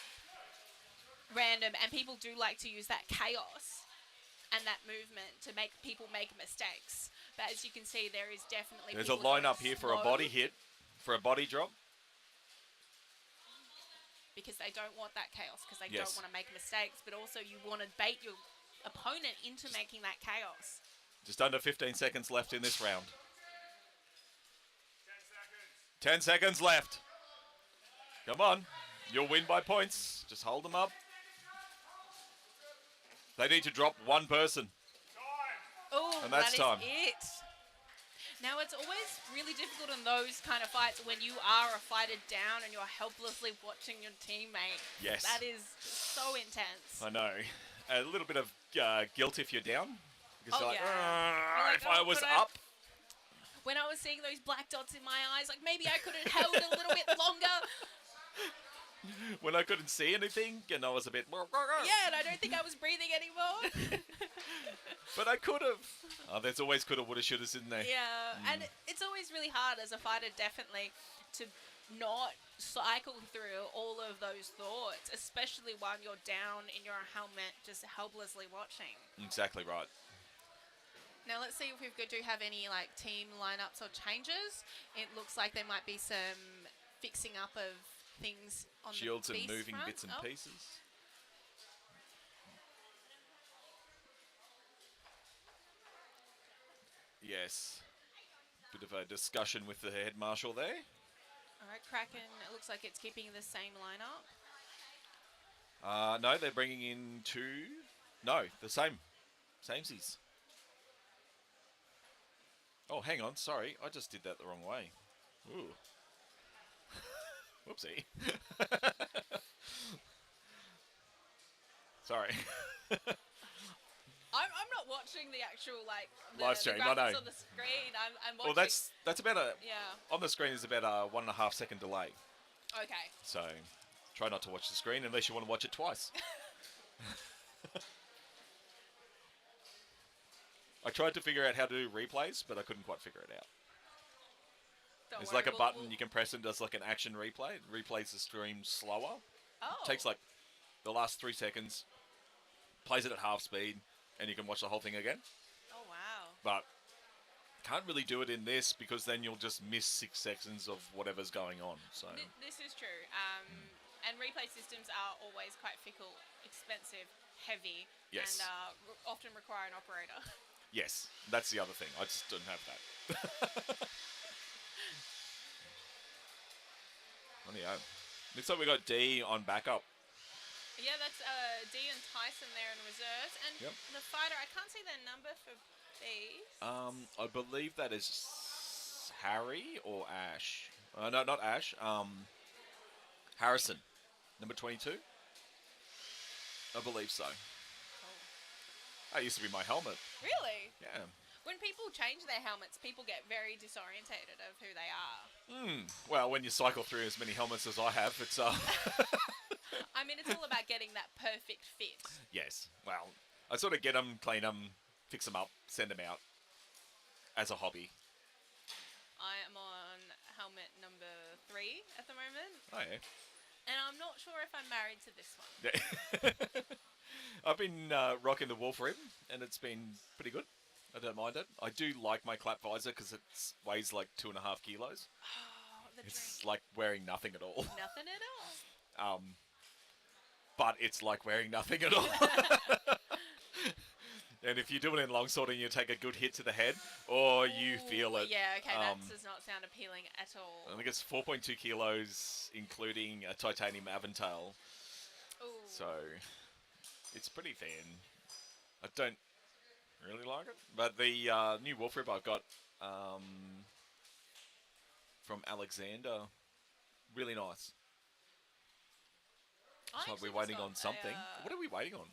Speaker 3: random, and people do like to use that chaos and that movement to make people make mistakes. But as you can see, there is definitely
Speaker 1: There's a
Speaker 3: people
Speaker 1: line
Speaker 3: going
Speaker 1: up here for a
Speaker 3: slow
Speaker 1: body hit, for a body drop.
Speaker 3: because they don't want that chaos, because they
Speaker 1: Yes.
Speaker 3: don't want to make mistakes, but also you want to bait your opponent into making that chaos.
Speaker 1: Just under 15 seconds left in this round. 10 seconds left. Come on. You'll win by points. Just hold them up. They need to drop one person.
Speaker 3: Oh,
Speaker 1: And that's
Speaker 3: that is
Speaker 1: time.
Speaker 3: it. Now, it's always really difficult in those kind of fights when you are a fighter down and you're helplessly watching your teammate.
Speaker 1: Yes.
Speaker 3: That is so intense.
Speaker 1: I know. A little bit of guilt if you're down. Because
Speaker 3: Oh,
Speaker 1: you're like,
Speaker 3: yeah. You're like,
Speaker 1: if I
Speaker 3: "Oh,
Speaker 1: was
Speaker 3: could I-"
Speaker 1: up.
Speaker 3: When I was seeing those black dots in my eyes, like maybe I could have held a little bit longer.
Speaker 1: When I couldn't see anything and I was a bit...
Speaker 3: Yeah, and I don't think I was breathing anymore.
Speaker 1: But I could have. Oh, there's always coulda, woulda, shouldas, isn't there?
Speaker 3: Yeah, and it's always really hard as a fighter, definitely, to not cycle through all of those thoughts, especially while you're down in your helmet, just helplessly watching.
Speaker 1: Exactly right.
Speaker 3: Now let's see if we do have any like team lineups or changes. It looks like there might be some fixing up of things on
Speaker 1: Shields
Speaker 3: the
Speaker 1: and
Speaker 3: beast
Speaker 1: moving
Speaker 3: front.
Speaker 1: bits and pieces. Yes. Bit of a discussion with the head marshal there.
Speaker 3: All right, Kraken, it looks like it's keeping the same lineup.
Speaker 1: No, they're bringing in two. No, the same. Samesies. Oh, hang on. Sorry. I just did that the wrong way. Ooh. Whoopsie. Sorry.
Speaker 3: I'm not watching the actual like the,
Speaker 1: Live stream,
Speaker 3: the
Speaker 1: I
Speaker 3: graphics
Speaker 1: know.
Speaker 3: on the screen. I'm
Speaker 1: Well,
Speaker 3: watching.
Speaker 1: that's about a...
Speaker 3: Yeah.
Speaker 1: On the screen is about a 1.5 second delay.
Speaker 3: Okay.
Speaker 1: So, try not to watch the screen unless you want to watch it twice. I tried to figure out how to do replays, but I couldn't quite figure it out.
Speaker 3: Don't
Speaker 1: There's
Speaker 3: worry,
Speaker 1: like a
Speaker 3: we'll-
Speaker 1: button
Speaker 3: we'll-
Speaker 1: you can press and does like an action replay. It replays the stream slower.
Speaker 3: Oh.
Speaker 1: Takes like the last 3 seconds, plays it at half speed, and you can watch the whole thing again.
Speaker 3: Oh wow.
Speaker 1: But can't really do it in this because then you'll just miss 6 seconds of whatever's going on. So
Speaker 3: This is true. And replay systems are always quite fickle, expensive, heavy,
Speaker 1: Yes.
Speaker 3: and often require an operator.
Speaker 1: yes, that's the other thing. I just don't have that. Oh yeah. Looks like we got D on backup.
Speaker 3: Yeah, that's D and Tyson there in reserves, and
Speaker 1: Yep.
Speaker 3: the fighter. I can't see their number for these.
Speaker 1: I believe that is Harry or Ash. No, not Ash. Harrison, number 22. I believe so. That used to be my helmet.
Speaker 3: Really?
Speaker 1: Yeah.
Speaker 3: When people change their helmets, people get very disorientated of who they are.
Speaker 1: Well, when you cycle through as many helmets as I have, it's
Speaker 3: I mean, it's all about getting that perfect fit.
Speaker 1: yes. Well, I sort of get them, clean them, fix them up, send them out as a hobby.
Speaker 3: I am on helmet number 3 at the moment,
Speaker 1: Oh yeah.
Speaker 3: and I'm not sure if I'm married to this one.
Speaker 1: Yeah. I've been rocking the wolf rib, and it's been pretty good. I don't mind it. I do like my clap visor because it weighs like 2.5 kilos.
Speaker 3: Oh, the
Speaker 1: It's
Speaker 3: drink.
Speaker 1: like wearing nothing at all.
Speaker 3: Nothing at all.
Speaker 1: But it's like wearing nothing at all. And if you do it in longsword and you take a good hit to the head, or you feel it.
Speaker 3: Yeah, okay, that does not sound appealing at all.
Speaker 1: I think it's 4.2 kilos, including a titanium aventail.
Speaker 3: Ooh.
Speaker 1: So, it's pretty thin. I don't really like it. But the new wolf rib I've got from Alexander, really nice.
Speaker 3: I
Speaker 1: So
Speaker 3: actually
Speaker 1: we're waiting
Speaker 3: just
Speaker 1: on
Speaker 3: got
Speaker 1: something. What are we waiting on?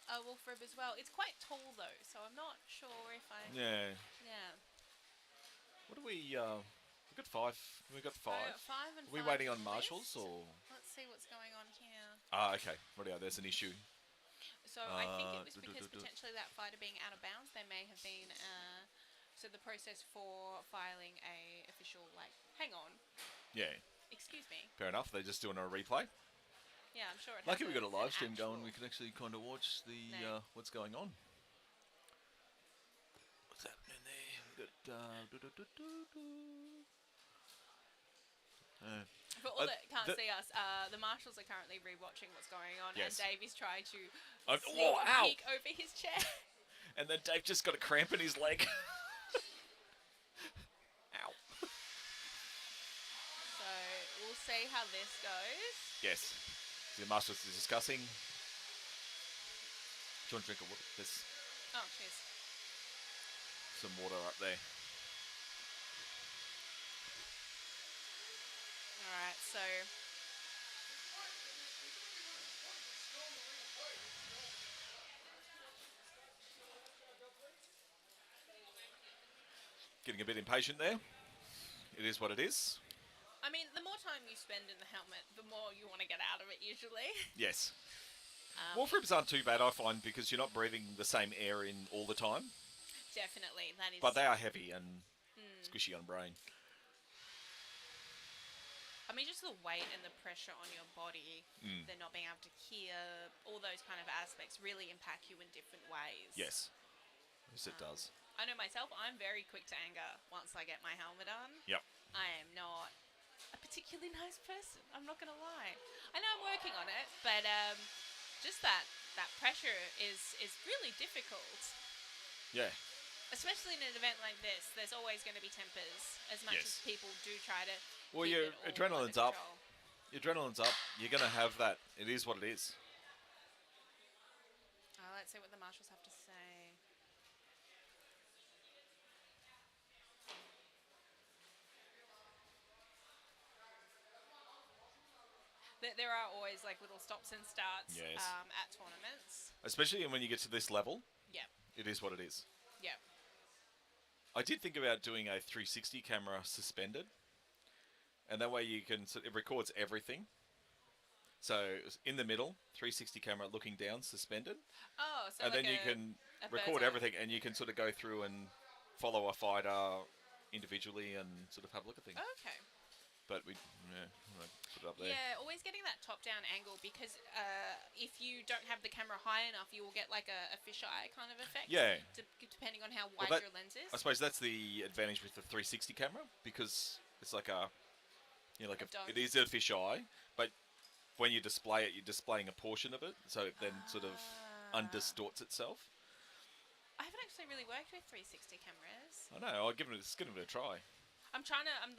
Speaker 3: a wolf rib as well. It's quite tall though, so I'm not sure if I.
Speaker 1: Yeah.
Speaker 3: Yeah.
Speaker 1: What do we got 5. We got 5.
Speaker 3: 5 and
Speaker 1: Are we
Speaker 3: 5
Speaker 1: waiting
Speaker 3: on
Speaker 1: on
Speaker 3: the
Speaker 1: marshals
Speaker 3: list.
Speaker 1: or?
Speaker 3: Let's see what's going on here.
Speaker 1: Okay. Rightio, there's an issue.
Speaker 3: So I think it was
Speaker 1: do, do,
Speaker 3: because
Speaker 1: do, do.
Speaker 3: potentially that fighter being out of bounds, there may have been. So the process for filing a official hang on.
Speaker 1: Yeah.
Speaker 3: Excuse me.
Speaker 1: Fair enough. They're just doing a replay.
Speaker 3: Yeah, I'm sure it.
Speaker 1: Lucky
Speaker 3: has
Speaker 1: we got a
Speaker 3: an
Speaker 1: live stream
Speaker 3: actual-
Speaker 1: going. We can actually kind of watch the
Speaker 3: No.
Speaker 1: what's going on. What's happening there? We got.
Speaker 3: For all that can't
Speaker 1: the-
Speaker 3: see us, the marshals are currently rewatching what's going on,
Speaker 1: Yes.
Speaker 3: and Dave is trying to
Speaker 1: Oh,
Speaker 3: sneak a
Speaker 1: ow!
Speaker 3: peek over his chair.
Speaker 1: And then Dave just got a cramp in his leg. Ow.
Speaker 3: So we'll see how this goes.
Speaker 1: Yes. The Masters is discussing. Do you want to drink a water? There's
Speaker 3: Oh, cheers.
Speaker 1: some water up there.
Speaker 3: All right, so
Speaker 1: Getting a bit impatient there. It is what it is.
Speaker 3: I mean, the more time you spend in the helmet, the more you want to get out of it. Usually.
Speaker 1: Yes. Warframes aren't too bad, I find, because you're not breathing the same air in all the time.
Speaker 3: Definitely, that is.
Speaker 1: But they are heavy and squishy on brain.
Speaker 3: I mean, just the weight and the pressure on your body, the not being able to hear, all those kind of aspects really impact you in different ways.
Speaker 1: Yes. Yes, it does.
Speaker 3: I know myself, I'm very quick to anger once I get my helmet on.
Speaker 1: Yep.
Speaker 3: I am not a particularly nice person, I'm not going to lie. I know I'm working on it, but just that pressure is really difficult.
Speaker 1: Yeah.
Speaker 3: Especially in an event like this, there's always going to be tempers, as much as
Speaker 1: Yes.
Speaker 3: people do try to
Speaker 1: Well,
Speaker 3: keep
Speaker 1: your
Speaker 3: it all
Speaker 1: adrenaline's
Speaker 3: under
Speaker 1: up.
Speaker 3: control.
Speaker 1: Your adrenaline's up. You're going to have that. It is what it is.
Speaker 3: Let's see what the marshals have to say. There are always like little stops and starts
Speaker 1: Yes.
Speaker 3: at tournaments.
Speaker 1: Especially when you get to this level,
Speaker 3: Yep,
Speaker 1: it is what it is.
Speaker 3: yep.
Speaker 1: I did think about doing a 360 camera suspended. And that way you can... It records everything. So in the middle, 360 camera looking down, suspended.
Speaker 3: Oh, so
Speaker 1: And
Speaker 3: like
Speaker 1: then you can
Speaker 3: a
Speaker 1: record
Speaker 3: bird's eye.
Speaker 1: everything, and you can sort of go through and follow a fighter individually and sort of have a look at things.
Speaker 3: Okay.
Speaker 1: But we put it up there.
Speaker 3: Yeah, always getting that top-down angle, because if you don't have the camera high enough, you will get like a fisheye kind of effect.
Speaker 1: Yeah.
Speaker 3: Depending on how wide
Speaker 1: that-
Speaker 3: your lens is.
Speaker 1: I suppose that's the advantage with the 360 camera, because it's like a, like
Speaker 3: A dome.
Speaker 1: it is a fisheye, but when you display it, you're displaying a portion of it, so it then sort of undistorts itself.
Speaker 3: I haven't actually really worked with 360 cameras.
Speaker 1: I know. I'll give it a try.
Speaker 3: I'm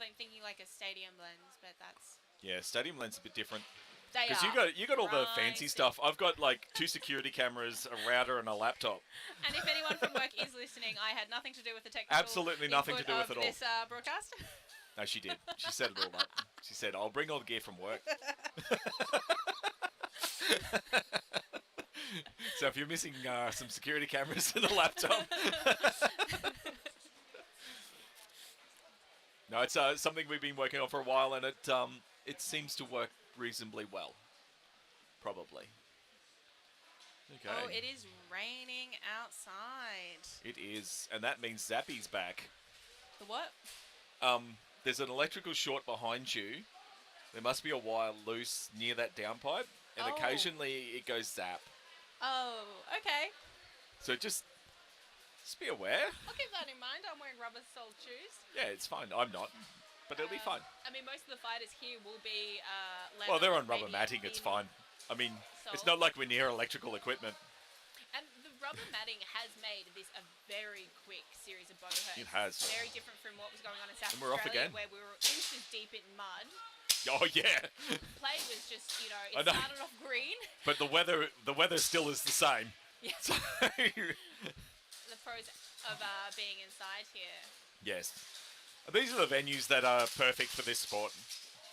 Speaker 3: like thinking like a stadium lens, but that's
Speaker 1: Yeah, stadium lens is a bit different.
Speaker 3: they
Speaker 1: Because
Speaker 3: are.
Speaker 1: you got all the fancy
Speaker 3: pricey.
Speaker 1: stuff. I've got like 2 security cameras, a router, and a laptop.
Speaker 3: And if anyone from work is listening, I had nothing to do with the technical.
Speaker 1: Absolutely nothing to
Speaker 3: input
Speaker 1: do with
Speaker 3: of
Speaker 1: it all.
Speaker 3: This broadcast.
Speaker 1: No, she did. She set it all up. She said, "I'll bring all the gear from work." So if you're missing some security cameras and a laptop, no, it's something we've been working on for a while, and it seems to work reasonably well. Probably. Okay.
Speaker 3: Oh, it is raining outside.
Speaker 1: It is, and that means Zappy's back.
Speaker 3: The what?
Speaker 1: There's an electrical short behind you. There must be a wire loose near that downpipe, and
Speaker 3: Oh.
Speaker 1: occasionally it goes zap.
Speaker 3: Oh, okay.
Speaker 1: So just be aware.
Speaker 3: I'll keep that in mind. I'm wearing rubber-soled shoes.
Speaker 1: Yeah, it's fine. I'm not, but it'll be fine.
Speaker 3: I mean, most of the fighters here will be leather.
Speaker 1: Well, they're on
Speaker 3: maybe
Speaker 1: rubber matting. It's
Speaker 3: thin
Speaker 1: fine. I mean, it's
Speaker 3: sole.
Speaker 1: not like we're near electrical equipment.
Speaker 3: And the rubber matting has made this a very quick series of Buhurt.
Speaker 1: It has.
Speaker 3: Very different from what was going on in South
Speaker 1: And we're off
Speaker 3: Australia,
Speaker 1: again.
Speaker 3: where we were inches deep in mud.
Speaker 1: Oh yeah,
Speaker 3: Play was just,
Speaker 1: I
Speaker 3: it
Speaker 1: know.
Speaker 3: started off green.
Speaker 1: but the weather still is the same.
Speaker 3: Yeah.
Speaker 1: So,
Speaker 3: The pros of being inside here.
Speaker 1: yes, these are the venues that are perfect for this sport.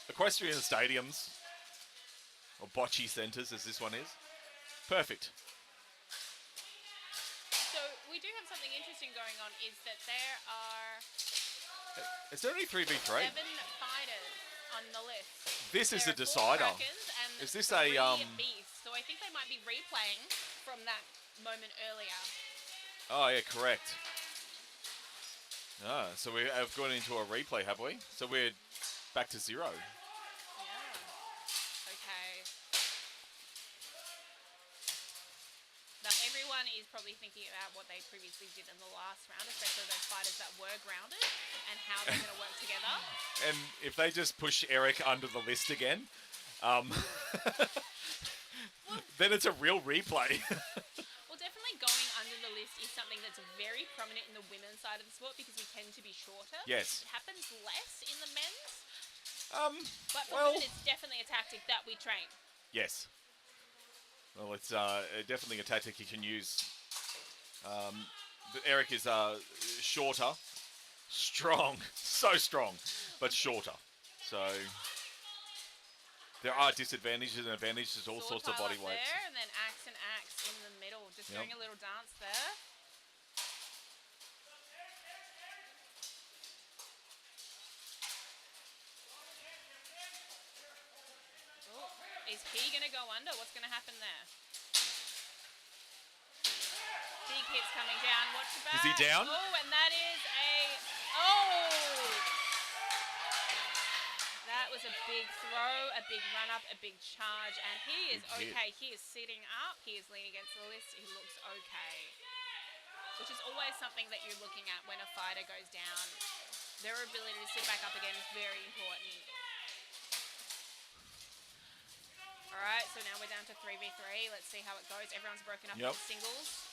Speaker 1: Equestrian stadiums, or bocce centres, as this one is. Perfect.
Speaker 3: So we do have something interesting going on, is that there are
Speaker 1: Is there only 3v3?
Speaker 3: 7 fighters on the list.
Speaker 1: This is
Speaker 3: There
Speaker 1: a
Speaker 3: are 4
Speaker 1: decider.
Speaker 3: Krakens and
Speaker 1: Is this
Speaker 3: 3
Speaker 1: a,
Speaker 3: beasts. So I think they might be replaying from that moment earlier.
Speaker 1: Oh yeah, correct. Ah, so we have gone into a replay, have we? So we're back to 0.
Speaker 3: everyone is probably thinking about what they previously did in the last round, especially those fighters that were grounded, and how they're going to work together.
Speaker 1: And if they just push Eric under the list again, then it's a real replay.
Speaker 3: Well, definitely going under the list is something that's very prominent in the women's side of the sport because we tend to be shorter.
Speaker 1: Yes.
Speaker 3: It happens less in the men's. But for
Speaker 1: well,
Speaker 3: women, it's definitely a tactic that we train.
Speaker 1: Yes. Well, it's definitely a tactic you can use. But Eric is shorter, strong, so strong, but shorter. So there are disadvantages and advantages to all sorts of body weights.
Speaker 3: There, and then axe and axe in the middle, just doing a little dance there. Is he going to go under? What's going to happen there? Big hits coming down. Watch the back.
Speaker 1: Is he down?
Speaker 3: Oh, and that is a... Oh! That was a big throw, a big run-up, a big charge. And he is okay. He is sitting up. He is leaning against the list. He looks okay. Which is always something that you're looking at when a fighter goes down. Their ability to sit back up again is very important. Alright, so now we're down to 3v3. Let's see how it goes. Everyone's broken up into singles.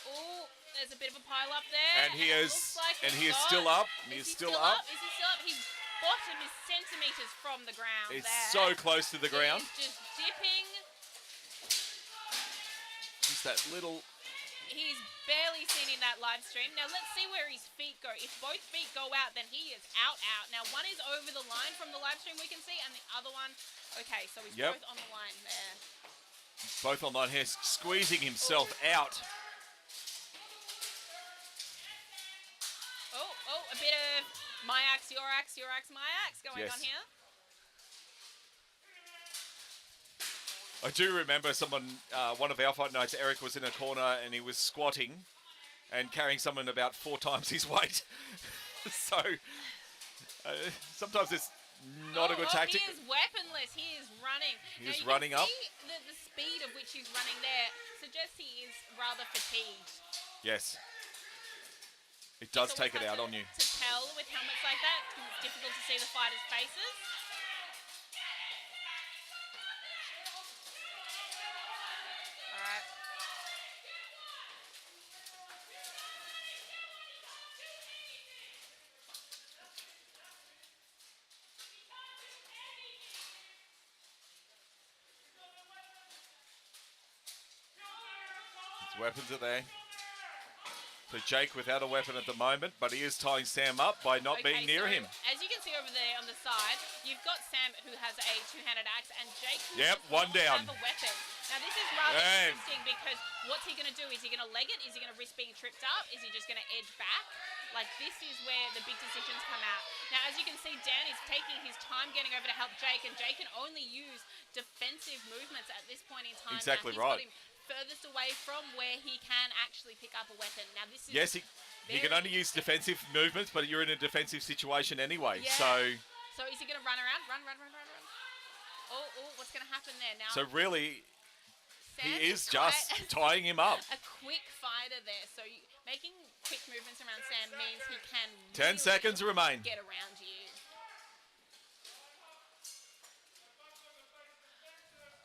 Speaker 3: Oh, there's a bit of a pile up there.
Speaker 1: And he is still up. He is still up.
Speaker 3: Is he still up? His bottom is centimetres from the ground.
Speaker 1: It's
Speaker 3: there.
Speaker 1: so close to the ground.
Speaker 3: He's just dipping.
Speaker 1: Just that little...
Speaker 3: He's barely seen in that live stream. Now let's see where his feet go. If both feet go out, then he is out. Now one is over the line from the live stream we can see, and the other one... Okay, so he's both on the line there.
Speaker 1: Both on the line here, squeezing himself out.
Speaker 3: Oh, a bit of my axe, your axe, your axe, my axe going on here.
Speaker 1: I do remember one of our fight nights, Eric was in a corner and he was squatting and carrying someone about 4 times his weight. So sometimes it's not a good tactic.
Speaker 3: He is weaponless. He is running.
Speaker 1: He's running up.
Speaker 3: The speed of which he's running there suggests he is rather fatigued.
Speaker 1: Yes. It does take it out on you.
Speaker 3: To tell with helmets like that, it's difficult to see the fighters' faces. Alright.
Speaker 1: His weapons are there. So Jake without a weapon at the moment, but he is tying Sam up by not being near him.
Speaker 3: As you can see over there on the side, you've got Sam who has a two-handed axe and Jake who
Speaker 1: one down.
Speaker 3: have a weapon. Now this is rather interesting because what's he going to do? Is he going to leg it? Is he going to risk being tripped up? Is he just going to edge back? Like this is where the big decisions come out. Now as you can see, Dan is taking his time getting over to help Jake, and Jake can only use defensive movements at this point in time.
Speaker 1: Exactly
Speaker 3: now,
Speaker 1: right.
Speaker 3: Furthest away from where he can actually pick up a weapon. Now this is
Speaker 1: he can only use defensive movements, but you're in a defensive situation anyway.
Speaker 3: Yeah. So is he going to run around? Run. Oh, what's going to happen there now?
Speaker 1: So really,
Speaker 3: Sam
Speaker 1: he is just tying him up.
Speaker 3: A quick fighter there. So making quick movements around Sam means he can
Speaker 1: 10 seconds remain.
Speaker 3: Get around you.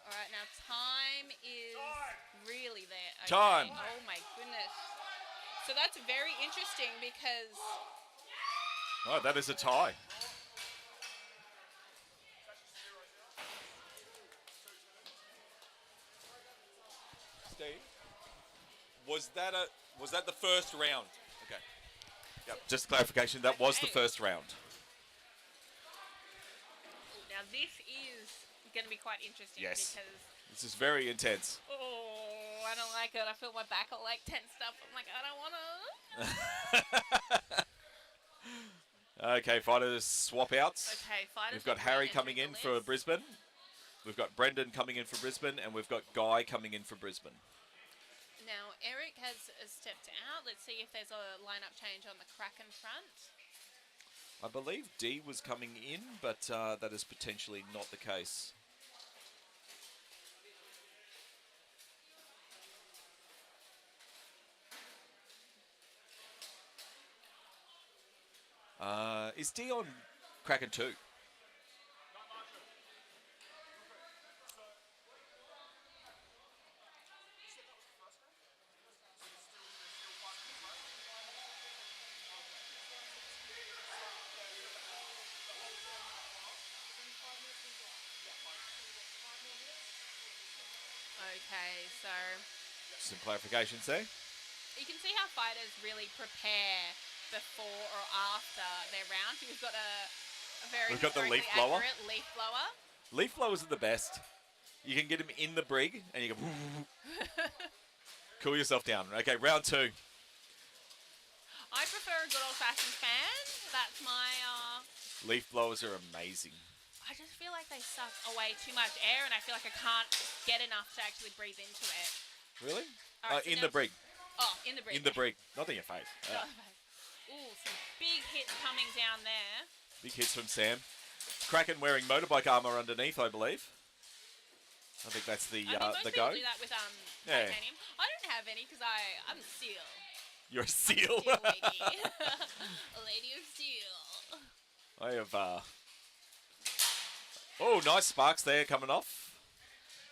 Speaker 3: All right, now time is really there. Okay.
Speaker 1: Time.
Speaker 3: Oh my goodness. So that's very interesting because...
Speaker 1: Oh, that is a tie.
Speaker 5: Steve, was that the first round? Okay.
Speaker 1: Yep. Just clarification, that was the first round.
Speaker 3: Now this is going to be quite interesting because...
Speaker 1: This is very intense.
Speaker 3: Oh, I don't like it. I feel my back all like tensed up. I'm like, I don't want to.
Speaker 1: Okay, fighters swap outs.
Speaker 3: Okay, fighters.
Speaker 1: We've got Harry coming in for Brisbane. We've got Brendan coming in for Brisbane, and we've got Guy coming in for Brisbane.
Speaker 3: Now, Eric has stepped out. Let's see if there's a lineup change on the Kraken front.
Speaker 1: I believe D was coming in, but that is potentially not the case. Is D on Kraken 2?
Speaker 3: Okay, so
Speaker 1: Some clarifications there.
Speaker 3: you can see how fighters really prepare before or after their round. We've got a very
Speaker 1: We've got the leaf
Speaker 3: historically
Speaker 1: blower.
Speaker 3: accurate leaf blower.
Speaker 1: Leaf blowers are the best. You can get him in the brig, and you can cool yourself down. Okay, round 2.
Speaker 3: I prefer a good old-fashioned fan. That's my.
Speaker 1: Leaf blowers are amazing.
Speaker 3: I just feel like they suck away too much air, and I feel like I can't get enough to actually breathe into it.
Speaker 1: Really?
Speaker 3: Alright, so
Speaker 1: In
Speaker 3: now-
Speaker 1: the brig.
Speaker 3: Oh, in the brig.
Speaker 1: In the brig. Not in your face.
Speaker 3: Ooh, some big hits coming down there.
Speaker 1: Big hits from Sam. Kraken wearing motorbike armor underneath, I believe. I think that's the
Speaker 3: I mean, most
Speaker 1: the
Speaker 3: people
Speaker 1: go.
Speaker 3: do that with
Speaker 1: Yeah.
Speaker 3: titanium. I don't have any because I'm steel.
Speaker 1: You're a seal.
Speaker 3: Steel lady. A lady of steel.
Speaker 1: I have. Oh, nice sparks there coming off.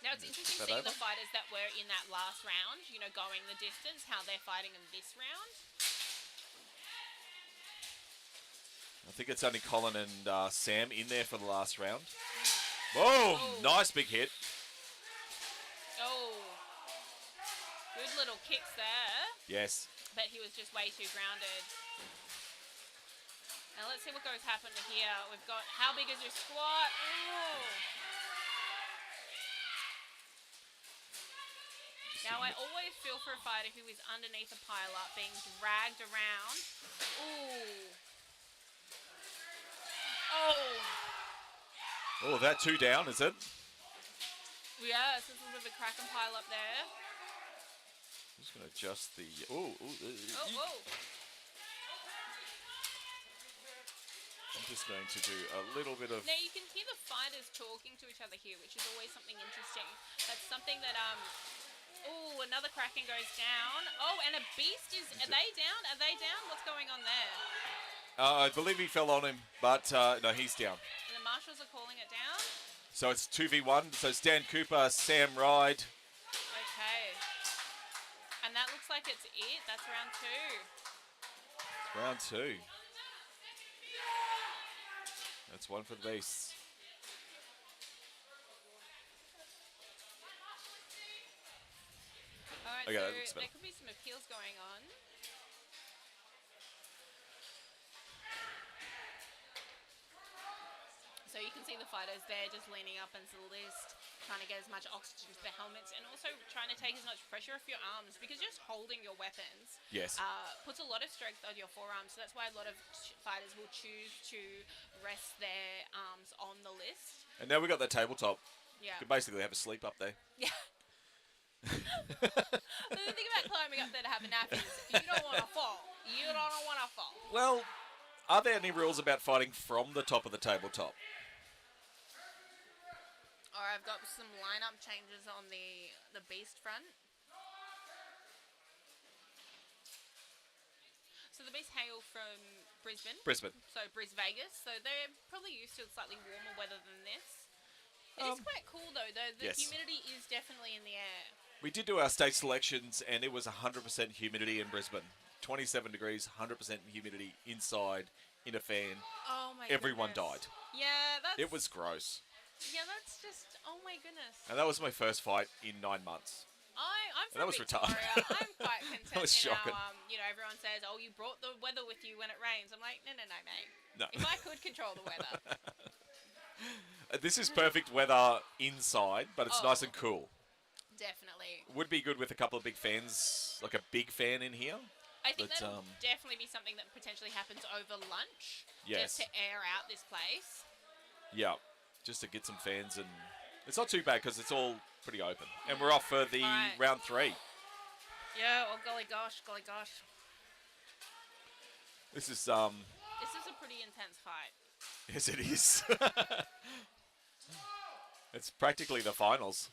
Speaker 3: Now it's interesting
Speaker 1: That
Speaker 3: seeing
Speaker 1: over?
Speaker 3: the fighters that were in that last round, you know, going the distance, how they're fighting in this round.
Speaker 1: I think it's only Colin and Sam in there for the last round. Boom!
Speaker 3: Oh.
Speaker 1: Nice big hit.
Speaker 3: Oh. Good little kicks there.
Speaker 1: Yes.
Speaker 3: But he was just way too grounded. Now let's see what goes happen here. We've got, how big is your squat? Ooh. Now I always feel for a fighter who is underneath a pile-up being dragged around. Ooh. Oh.
Speaker 1: Oh, that 2 down, is it?
Speaker 3: Yes, there's a little bit of a Kraken pile-up there.
Speaker 1: I'm just going to adjust the... Oh,
Speaker 3: Oh.
Speaker 1: I'm just going to do a little bit of...
Speaker 3: Now you can hear the fighters talking to each other here, which is always something interesting. That's something that oh, another Kraken goes down. Oh, and a beast is. Are they down? Are they down? What's going on there?
Speaker 1: I believe he fell on him, but no, he's down.
Speaker 3: And the marshals are calling it down.
Speaker 1: So it's 2v1. So Stan Cooper, Sam Ride.
Speaker 3: Okay. And that looks like it's it. That's round 2.
Speaker 1: Round 2. That's one for the beasts.
Speaker 3: Alright,
Speaker 1: Okay, that
Speaker 3: so
Speaker 1: looks better.
Speaker 3: there could be some appeals going on. So you can see the fighters there just leaning up into the list, trying to get as much oxygen to their helmets, and also trying to take as much pressure off your arms, because just holding your weapons
Speaker 1: Yes.
Speaker 3: puts a lot of strength on your forearms. So that's why a lot of fighters will choose to rest their arms on the list.
Speaker 1: And now we've got that tabletop.
Speaker 3: Yeah.
Speaker 1: You could basically have a sleep up there.
Speaker 3: Yeah. The thing about climbing up there to have a nap is you don't want to fall. You don't want to fall.
Speaker 1: Well, are there any rules about fighting from the top of the tabletop?
Speaker 3: Or I've got some lineup changes on the beast front. So the beasts hail from Brisbane.
Speaker 1: Brisbane.
Speaker 3: So Vegas. So they're probably used to slightly warmer weather than this. It is quite cool though. The
Speaker 1: yes.
Speaker 3: humidity is definitely in the air.
Speaker 1: We did do our state selections, and it was 100% humidity in Brisbane. 27 degrees, 100% humidity inside, in a fan.
Speaker 3: Oh my
Speaker 1: Everyone
Speaker 3: goodness.
Speaker 1: died.
Speaker 3: Yeah, that's...
Speaker 1: It was gross.
Speaker 3: Yeah, that's just... Oh my goodness.
Speaker 1: And that was my first fight in 9 months.
Speaker 3: I'm
Speaker 1: That
Speaker 3: from
Speaker 1: was
Speaker 3: Victoria.
Speaker 1: retarded.
Speaker 3: I'm quite content.
Speaker 1: That was shocking.
Speaker 3: You know, everyone says, "Oh, you brought the weather with you when it rains." I'm like, no, mate.
Speaker 1: No.
Speaker 3: If I could control the weather,
Speaker 1: This is perfect weather inside, but it's
Speaker 3: Oh.
Speaker 1: nice and cool.
Speaker 3: definitely.
Speaker 1: Would be good with a couple of big fans, like a big fan in here.
Speaker 3: I think
Speaker 1: But,
Speaker 3: that'll definitely be something that potentially happens over lunch.
Speaker 1: Yes.
Speaker 3: Just to air out this place.
Speaker 1: Yeah, just to get some fans, and it's not too bad because it's all pretty open. And we're off for the
Speaker 3: Right.
Speaker 1: round 3.
Speaker 3: Yeah. Oh golly gosh, golly gosh.
Speaker 1: This is
Speaker 3: This is a pretty intense fight.
Speaker 1: yes, it is. It's practically the finals.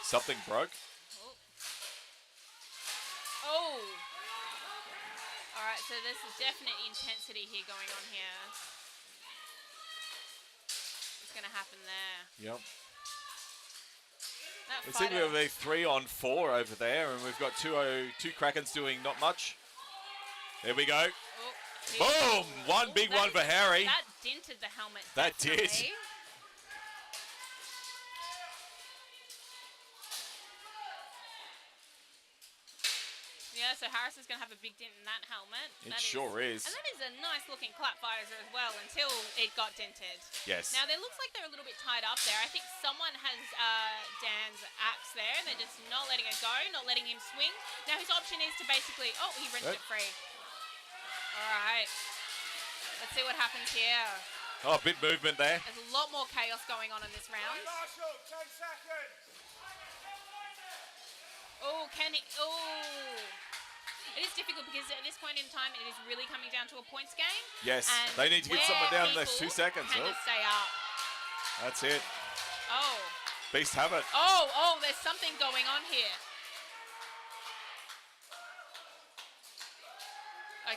Speaker 1: Something broke.
Speaker 3: Oh. Oh! Alright, so there's a definite intensity here going on here. What's going to happen there?
Speaker 1: Yep.
Speaker 3: That
Speaker 1: We seem to
Speaker 3: fighter-
Speaker 1: have a 3-on-4 over there, and we've got two Krakens doing not much. There we go.
Speaker 3: Oh,
Speaker 1: Boom! One big one for Harry.
Speaker 3: That dented the helmet.
Speaker 1: That did.
Speaker 3: definitely. Yeah, so Harris is going to have a big dent in that helmet.
Speaker 1: It sure is.
Speaker 3: And that is a nice looking clap visor as well until it got dented.
Speaker 1: Yes.
Speaker 3: Now, they looks like they're a little bit tied up there. I think someone has Dan's axe there, and they're just not letting it go, not letting him swing. Now, his option is to basically... Oh, he rinsed it free. All right. Let's see what happens here.
Speaker 1: Oh, bit movement there.
Speaker 3: There's a lot more chaos going on in this round.
Speaker 6: Marshall, 10 seconds.
Speaker 3: Oh, can he... Oh... It is difficult because at this point in time, it is really coming down to a points game.
Speaker 1: Yes,
Speaker 3: and
Speaker 1: they need to get someone down in those 2
Speaker 3: people
Speaker 1: seconds.
Speaker 3: Can just stay up.
Speaker 1: That's it.
Speaker 3: Oh.
Speaker 1: Beast Havoc.
Speaker 3: Oh, there's something going on here.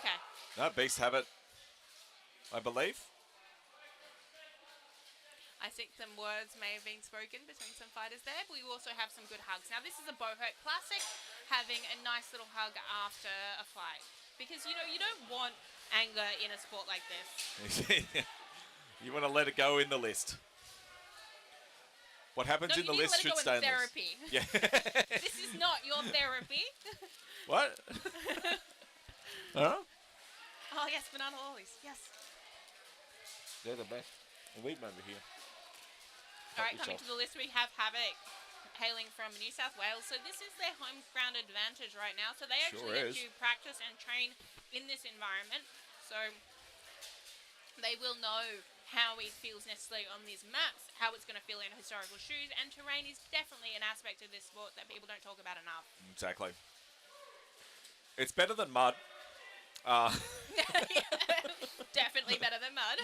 Speaker 3: Okay.
Speaker 1: No, Beast Havoc, I believe.
Speaker 3: I think some words may have been spoken between some fighters there, but we also have some good hugs. Now, this is a Buhurt classic, having a nice little hug after a fight. Because, you know, you don't want anger in a sport like this.
Speaker 1: You want to let it go in the list. What happens in the list should stay in the list.
Speaker 3: Therapy.
Speaker 1: Yeah.
Speaker 3: This is not your therapy.
Speaker 1: What? Huh?
Speaker 3: Oh, yes, banana lollies. Yes.
Speaker 1: They're the best. I'll eat them over here.
Speaker 3: All right, coming to the list, we have Havoc, hailing from New South Wales. So this is their home ground advantage right now. So they actually get to practice and train in this environment. So they will know how it feels necessarily on these maps, how it's going to feel in historical shoes, and terrain is definitely an aspect of this sport that people don't talk about enough.
Speaker 1: Exactly. It's better than mud.
Speaker 3: Definitely better than mud.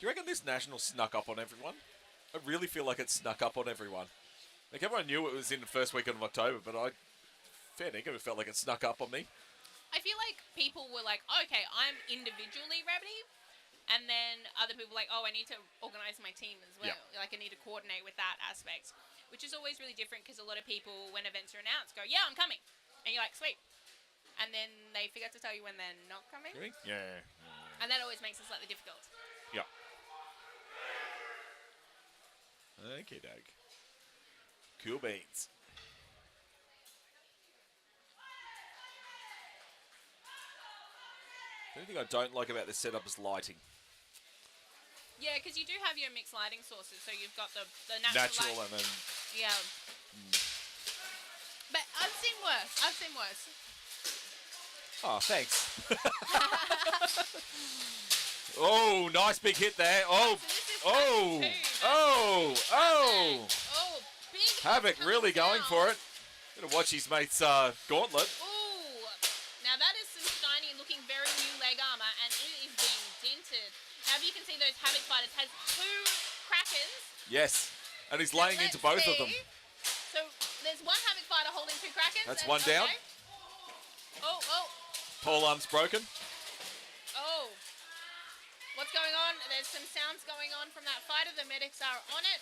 Speaker 1: Do you reckon this national snuck up on everyone? I really feel like it snuck up on everyone. Like, everyone knew it was in the first weekend of October, but fair dinkum, it felt like it snuck up on me.
Speaker 3: I feel like people were like, okay, I'm individually ready. And then other people were like, oh, I need to organise my team as well. Like, I need to coordinate with that aspect. Which is always really different because a lot of people, when events are announced, go, yeah, I'm coming. And you're like, sweet. And then they forget to tell you when they're not coming.
Speaker 1: Really? Yeah.
Speaker 3: And that always makes it slightly difficult.
Speaker 1: Yeah. Okay, Doug. Cool beans. The only thing I don't like about this setup is lighting.
Speaker 3: Yeah, because you do have your mixed lighting sources. So you've got the natural light.
Speaker 1: And then...
Speaker 3: Yeah. But I've seen worse.
Speaker 1: Oh, thanks. Oh, nice big hit there. Oh,
Speaker 3: Oh, big
Speaker 1: Havoc
Speaker 3: coming
Speaker 1: really going
Speaker 3: down.
Speaker 1: for it. Gonna watch his mate's gauntlet.
Speaker 3: Ooh. Now that is some shiny looking very new leg armor and it is being dented. Now if you can see those Havoc fighters has 2 Krakens.
Speaker 1: Yes, and he's laying into both of them.
Speaker 3: So there's one Havoc fighter holding 2 Krakens.
Speaker 1: That's one down.
Speaker 3: Oh.
Speaker 1: Pole arm's broken.
Speaker 3: Oh. What's going on? There's some sounds going on from that fighter. The medics are on it.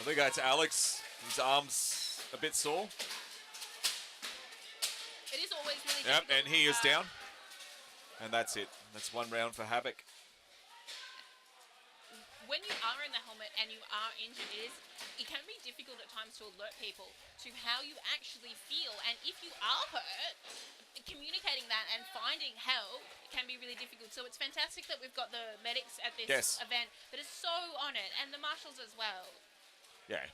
Speaker 1: I think that's Alex. His arm's a bit sore.
Speaker 3: It is always really
Speaker 1: Yep,
Speaker 3: difficult.
Speaker 1: and he is down. And that's it. That's one round for Havoc.
Speaker 3: When you are in the helmet and you are injured, it can be difficult at times to alert people to how you actually feel. And if you are hurt, communicating that and finding help can be really difficult. So it's fantastic that we've got the medics at this event that is so on it, and the marshals as well.
Speaker 1: Yeah.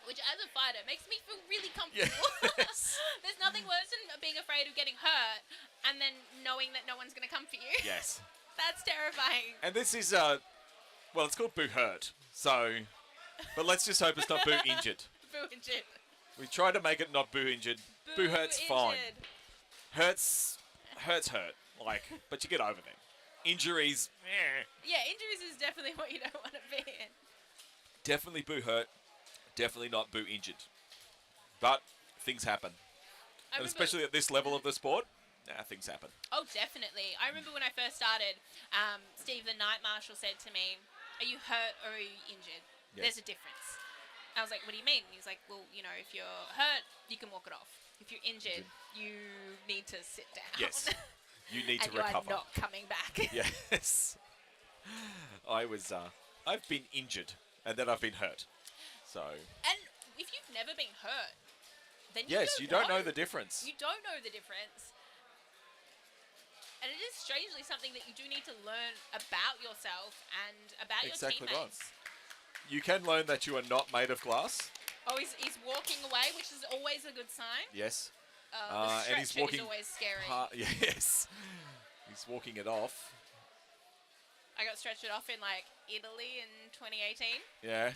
Speaker 3: Which, as a fighter, makes me feel really comfortable.
Speaker 1: Yes.
Speaker 3: There's nothing worse than being afraid of getting hurt and then knowing that no one's going to come for you.
Speaker 1: Yes.
Speaker 3: That's terrifying.
Speaker 1: And this is, well, it's called Buhurt. So, but let's just hope it's not Boo injured.
Speaker 3: Boo injured.
Speaker 1: We try to make it not Boo injured. Boo Hurt's fine. Hurts hurt. Like, but you get over them. Injuries,
Speaker 3: Yeah, injuries is definitely what you don't want to be in.
Speaker 1: Definitely Boo hurt. Definitely not Boo injured. But things happen.
Speaker 3: I
Speaker 1: And
Speaker 3: remember,
Speaker 1: especially at this level of the sport, things happen.
Speaker 3: oh, definitely. I remember when I first started, Steve, the night marshal, said to me, "Are you hurt or are you injured?
Speaker 1: Yes.
Speaker 3: There's a difference." I was like, "What do you mean?" And he was like, "Well, if you're hurt, you can walk it off. If you're injured, you need to sit down.
Speaker 1: Yes. You need to
Speaker 3: and you are
Speaker 1: recover.
Speaker 3: not coming back."
Speaker 1: Yes. I've been injured and then I've been hurt. So.
Speaker 3: And if you've never been hurt, then
Speaker 1: You don't know the difference.
Speaker 3: You don't know the difference. And it is strangely something that you do need to learn about yourself and about
Speaker 1: Exactly
Speaker 3: your teammates.
Speaker 1: right. You can learn that you are not made of glass.
Speaker 3: Oh, he's walking away, which is always a good sign.
Speaker 1: Yes.
Speaker 3: The
Speaker 1: and he's
Speaker 3: stretching
Speaker 1: walking.
Speaker 3: is always scary.
Speaker 1: Yes. He's walking it off.
Speaker 3: I got stretched off in Italy in 2018.
Speaker 1: Yeah.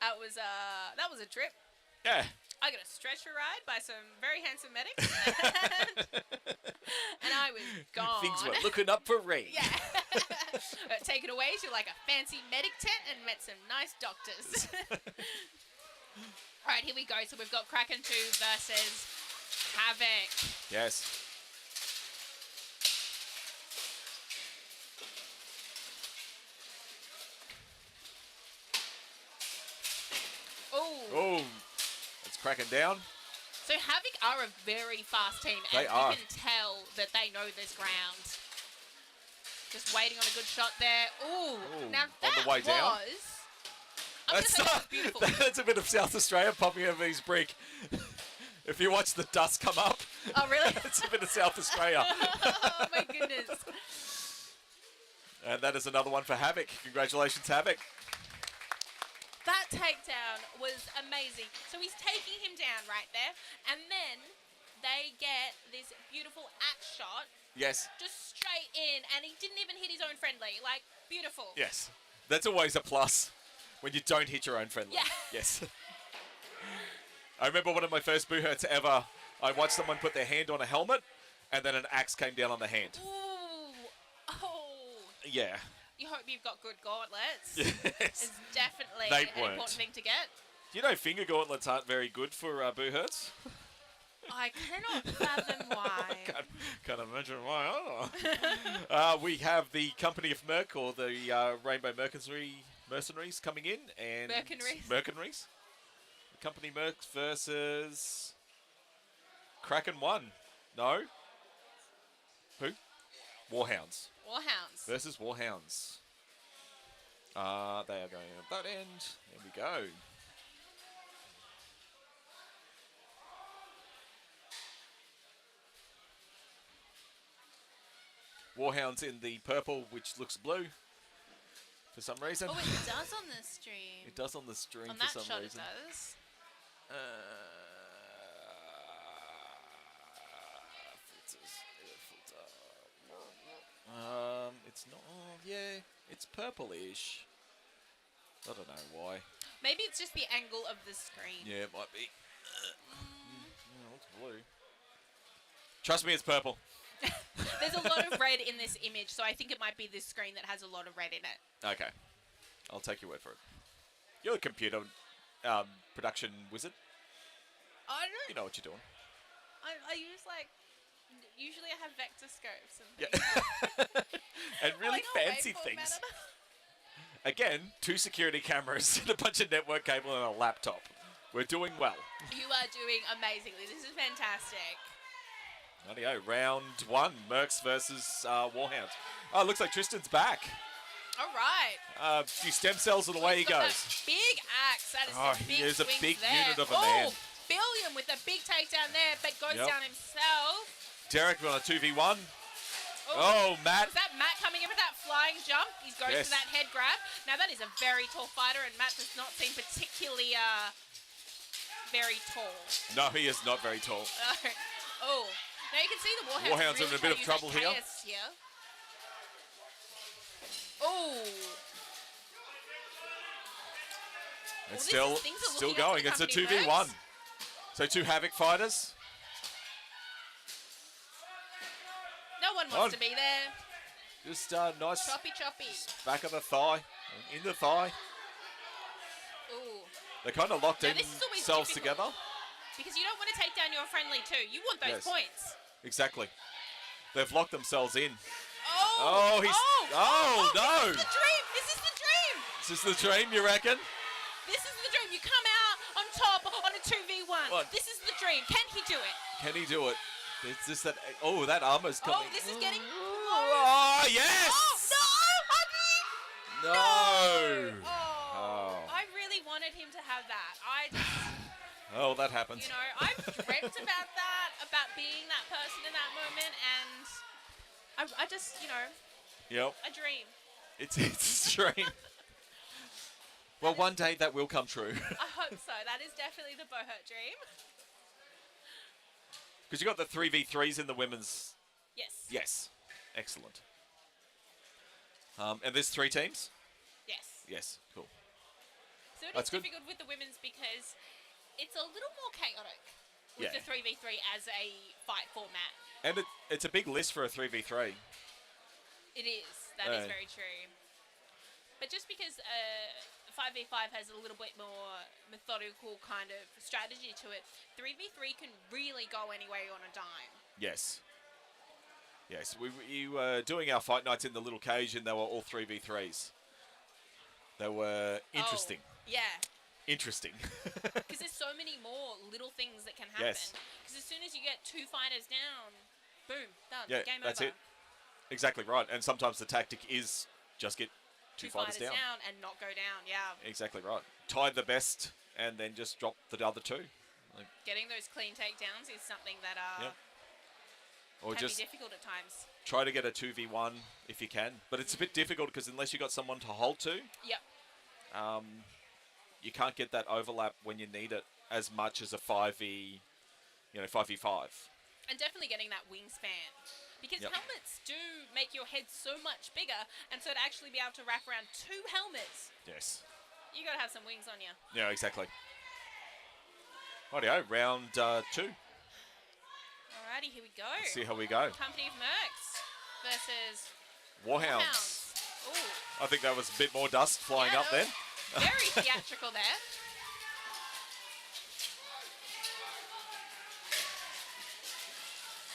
Speaker 3: That was a trip.
Speaker 1: Yeah.
Speaker 3: I got a stretcher ride by some very handsome medics, and I was gone.
Speaker 1: Things were looking up for rain.
Speaker 3: Yeah. Taken away to a fancy medic tent and met some nice doctors. All right, here we go. So we've got Kraken 2 versus Havoc.
Speaker 1: Yes. Oh, it's Kraken down.
Speaker 3: So Havoc are a very fast team, and
Speaker 1: They are.
Speaker 3: you can tell that they know this ground. Just waiting on a good shot there. Ooh, now that
Speaker 1: on the way down.
Speaker 3: I'm gonna say that was beautiful.
Speaker 1: That's a bit of South Australia popping over his brick. If you watch the dust come up.
Speaker 3: Oh, really?
Speaker 1: It's a bit of South Australia.
Speaker 3: Oh, my goodness.
Speaker 1: And that is another one for Havoc. Congratulations, Havoc.
Speaker 3: That takedown was amazing. So he's taking him down right there, and then they get this beautiful axe shot.
Speaker 1: Yes.
Speaker 3: Just straight in, and he didn't even hit his own friendly. Beautiful.
Speaker 1: Yes. That's always a plus when you don't hit your own friendly.
Speaker 3: Yeah.
Speaker 1: Yes. I remember one of my first Buhurts ever. I watched someone put their hand on a helmet, and then an axe came down on the hand.
Speaker 3: Ooh. Oh.
Speaker 1: Yeah.
Speaker 3: You hope you've got good gauntlets.
Speaker 1: Yes.
Speaker 3: It's definitely
Speaker 1: They
Speaker 3: an
Speaker 1: weren't.
Speaker 3: important thing to get.
Speaker 1: Do you know finger gauntlets aren't very good for Buhurts?
Speaker 3: I cannot fathom why.
Speaker 1: Can't imagine why. We have the company of Merc, or the Rainbow Mercenaries coming in, and Mercenaries. The company Mercs versus Kraken 1. No. Who? Warhounds.
Speaker 3: Warhounds.
Speaker 1: Versus Warhounds. They are going at that end. There we go. Warhounds in the purple, which looks blue for some reason.
Speaker 3: Oh, it does on the stream.
Speaker 1: It does on the stream
Speaker 3: On
Speaker 1: for
Speaker 3: that
Speaker 1: some
Speaker 3: shot
Speaker 1: reason.
Speaker 3: it does.
Speaker 1: It's not. Oh, yeah, it's purplish. I don't know why.
Speaker 3: Maybe it's just the angle of the screen.
Speaker 1: Yeah, it might be. It looks blue. Trust me, it's purple.
Speaker 3: There's a lot of red in this image, so I think it might be this screen that has a lot of red in it.
Speaker 1: Okay, I'll take your word for it. You're a computer production wizard.
Speaker 3: I don't.
Speaker 1: You know what you're doing.
Speaker 3: I use usually I have vector scopes and
Speaker 1: Yeah.
Speaker 3: things.
Speaker 1: And really
Speaker 3: Like a
Speaker 1: fancy
Speaker 3: waveform
Speaker 1: things.
Speaker 3: editor.
Speaker 1: Again, 2 security cameras and a bunch of network cable and a laptop. We're doing well.
Speaker 3: You are doing amazingly. This is fantastic.
Speaker 1: Rightio, round 1, Mercs versus Warhounds. Oh, it looks like Tristan's back.
Speaker 3: All right.
Speaker 1: A few stem cells and away he
Speaker 3: Got
Speaker 1: goes.
Speaker 3: that big axe. That is
Speaker 1: Oh,
Speaker 3: some
Speaker 1: he
Speaker 3: big
Speaker 1: is a
Speaker 3: swings
Speaker 1: big
Speaker 3: there.
Speaker 1: unit of a man.
Speaker 3: Billion with a big takedown there, but goes
Speaker 1: Yep.
Speaker 3: down himself.
Speaker 1: Derek on a 2v1. Oh, Matt.
Speaker 3: Was that Matt coming in with that flying jump? He goes
Speaker 1: Yes.
Speaker 3: for that head grab. Now that is a very tall fighter, and Matt does not seem particularly very tall.
Speaker 1: No, he is not very tall.
Speaker 3: Oh. Now you can see the Warhounds,
Speaker 1: Warhounds are in a bit of
Speaker 3: trying to use
Speaker 1: trouble
Speaker 3: that
Speaker 1: here.
Speaker 3: chaos here. Oh.
Speaker 1: It's
Speaker 3: Well, things are
Speaker 1: still
Speaker 3: looking up for
Speaker 1: going. It's a
Speaker 3: company
Speaker 1: 2v1.
Speaker 3: Mercs.
Speaker 1: So 2 Havoc fighters.
Speaker 3: No one wants to be there.
Speaker 1: Just nice
Speaker 3: Choppy.
Speaker 1: back of the thigh. In the thigh.
Speaker 3: Ooh.
Speaker 1: They're kind of locked
Speaker 3: Now, this is always
Speaker 1: themselves
Speaker 3: difficult.
Speaker 1: together.
Speaker 3: Because you don't want to take down your friendly too. You want those
Speaker 1: Yes.
Speaker 3: points.
Speaker 1: Exactly. They've locked themselves in.
Speaker 3: Oh!
Speaker 1: Oh, he's...
Speaker 3: Oh,
Speaker 1: no!
Speaker 3: This is the dream! This is the dream!
Speaker 1: Is this the dream, you reckon?
Speaker 3: This is the dream. You come out on top on a 2v1.
Speaker 1: What?
Speaker 3: This is the dream. Can he do it?
Speaker 1: Can he do it? It's just that... Oh, that armor's coming.
Speaker 3: Oh, this is getting
Speaker 1: Oh, yes!
Speaker 3: Oh, no!
Speaker 1: No!
Speaker 3: Oh. I really wanted him to have that.
Speaker 1: Oh, that happens.
Speaker 3: You know, I've dreamt about that, about being that person in that moment, and I just, you know,
Speaker 1: Yep.
Speaker 3: a dream.
Speaker 1: It's a dream. Well, one day that will come true.
Speaker 3: I hope so. That is definitely the Buhurt dream.
Speaker 1: Because you got the 3v3s in the women's...
Speaker 3: Yes.
Speaker 1: Yes. Excellent. And there's 3 teams?
Speaker 3: Yes.
Speaker 1: Yes. Cool.
Speaker 3: So it
Speaker 1: That's
Speaker 3: is
Speaker 1: good.
Speaker 3: difficult with the women's because it's a little more chaotic with
Speaker 1: Yeah.
Speaker 3: the 3v3 as a fight format.
Speaker 1: And it's a big list for a 3v3.
Speaker 3: It is. That is very true. But just because 5v5 has a little bit more methodical kind of strategy to it, 3v3 can really go anywhere on a dime.
Speaker 1: Yes. Yes. We were doing our fight nights in the little cage and they were all 3v3s. They were interesting.
Speaker 3: Oh, yeah.
Speaker 1: Interesting.
Speaker 3: Because there's so many more little things that can happen.
Speaker 1: Yes.
Speaker 3: Because as soon as you get 2 fighters down, boom, done.
Speaker 1: Yeah,
Speaker 3: Game
Speaker 1: that's
Speaker 3: over.
Speaker 1: it. Exactly right. And sometimes the tactic is just get 2 fighters down.
Speaker 3: And not go down, yeah.
Speaker 1: Exactly right. Tie the best and then just drop the other 2. Like,
Speaker 3: Getting those clean takedowns is something that
Speaker 1: Yep. Or
Speaker 3: can
Speaker 1: just
Speaker 3: be difficult at times.
Speaker 1: try to get a 2v1 if you can. But it's a bit difficult because unless you've got someone to hold to,
Speaker 3: Yep.
Speaker 1: you can't get that overlap when you need it as much as a 5v, 5v5.
Speaker 3: And definitely getting that wingspan. Because
Speaker 1: Yep.
Speaker 3: helmets do make your head so much bigger, and so to actually be able to wrap around 2 helmets,
Speaker 1: Yes.
Speaker 3: you got to have some wings on you.
Speaker 1: Yeah, exactly. Rightio, round 2.
Speaker 3: Alrighty, here we go.
Speaker 1: Let's see how we go.
Speaker 3: Company of Mercs versus
Speaker 1: Warhounds.
Speaker 3: Ooh.
Speaker 1: I think that was a bit more dust flying
Speaker 3: Yeah,
Speaker 1: up
Speaker 3: that
Speaker 1: then.
Speaker 3: was very theatrical there.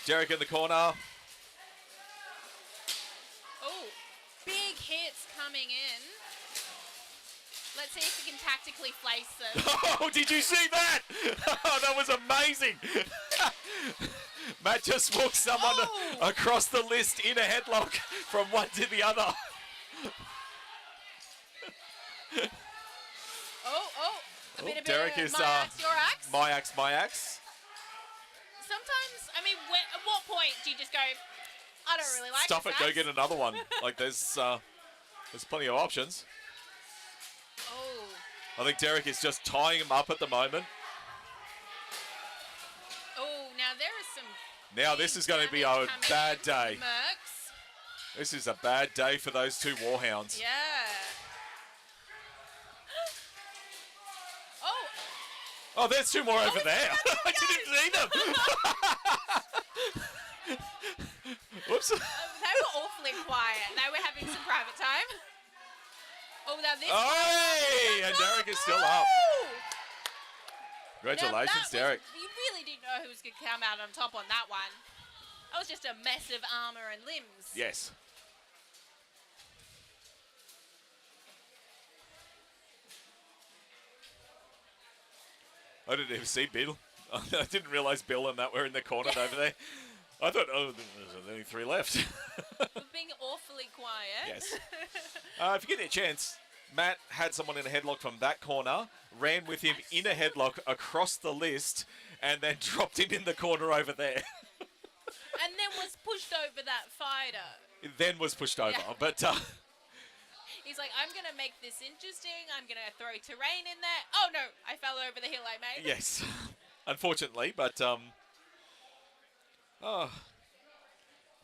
Speaker 1: Derek in the corner.
Speaker 3: Oh, big hits coming in. Let's see if we can tactically place them.
Speaker 1: Oh, did you see that? Oh, that was amazing. Matt just walked someone
Speaker 3: Oh.
Speaker 1: across the list in a headlock from one to the other.
Speaker 3: A bit of
Speaker 1: Derek is
Speaker 3: my axe, your axe.
Speaker 1: my axe.
Speaker 3: Sometimes, I mean, at what point do you just go, I don't really like
Speaker 1: Stuff
Speaker 3: this
Speaker 1: it, go
Speaker 3: axe?
Speaker 1: get another one. Like there's plenty of options.
Speaker 3: Oh,
Speaker 1: I think Derek is just tying him up at the moment.
Speaker 3: oh, now there is some.
Speaker 1: Now this is going to be a
Speaker 3: damage coming
Speaker 1: bad
Speaker 3: in.
Speaker 1: day.
Speaker 3: Mercs.
Speaker 1: This is a bad day for those 2 Warhounds.
Speaker 3: Yeah. Oh,
Speaker 1: Oh, there's 2 more over there. I didn't see them. Whoops.
Speaker 3: they were awfully quiet. They were having some private time. Oh, now this.
Speaker 1: Hey, and Derek is still up.
Speaker 3: Woo!
Speaker 1: Congratulations,
Speaker 3: Now,
Speaker 1: Derek.
Speaker 3: you really didn't know who was going to come out on top on that one. That was just a mess of armor and limbs.
Speaker 1: Yes. I didn't even see Bill. I didn't realise Bill and that were in the corner over there. I thought, oh, there's only 3 left.
Speaker 3: We're being awfully quiet.
Speaker 1: Yes. If you get a chance, Matt had someone in a headlock from that corner, ran with him in a headlock across the list, and then dropped him in the corner over there.
Speaker 3: And then was pushed over that fighter.
Speaker 1: Then was pushed over.
Speaker 3: Yeah.
Speaker 1: But
Speaker 3: He's like, I'm going to make this interesting. I'm going to throw terrain in there. Oh, no. I fell over the hill I made.
Speaker 1: yes, unfortunately, but oh,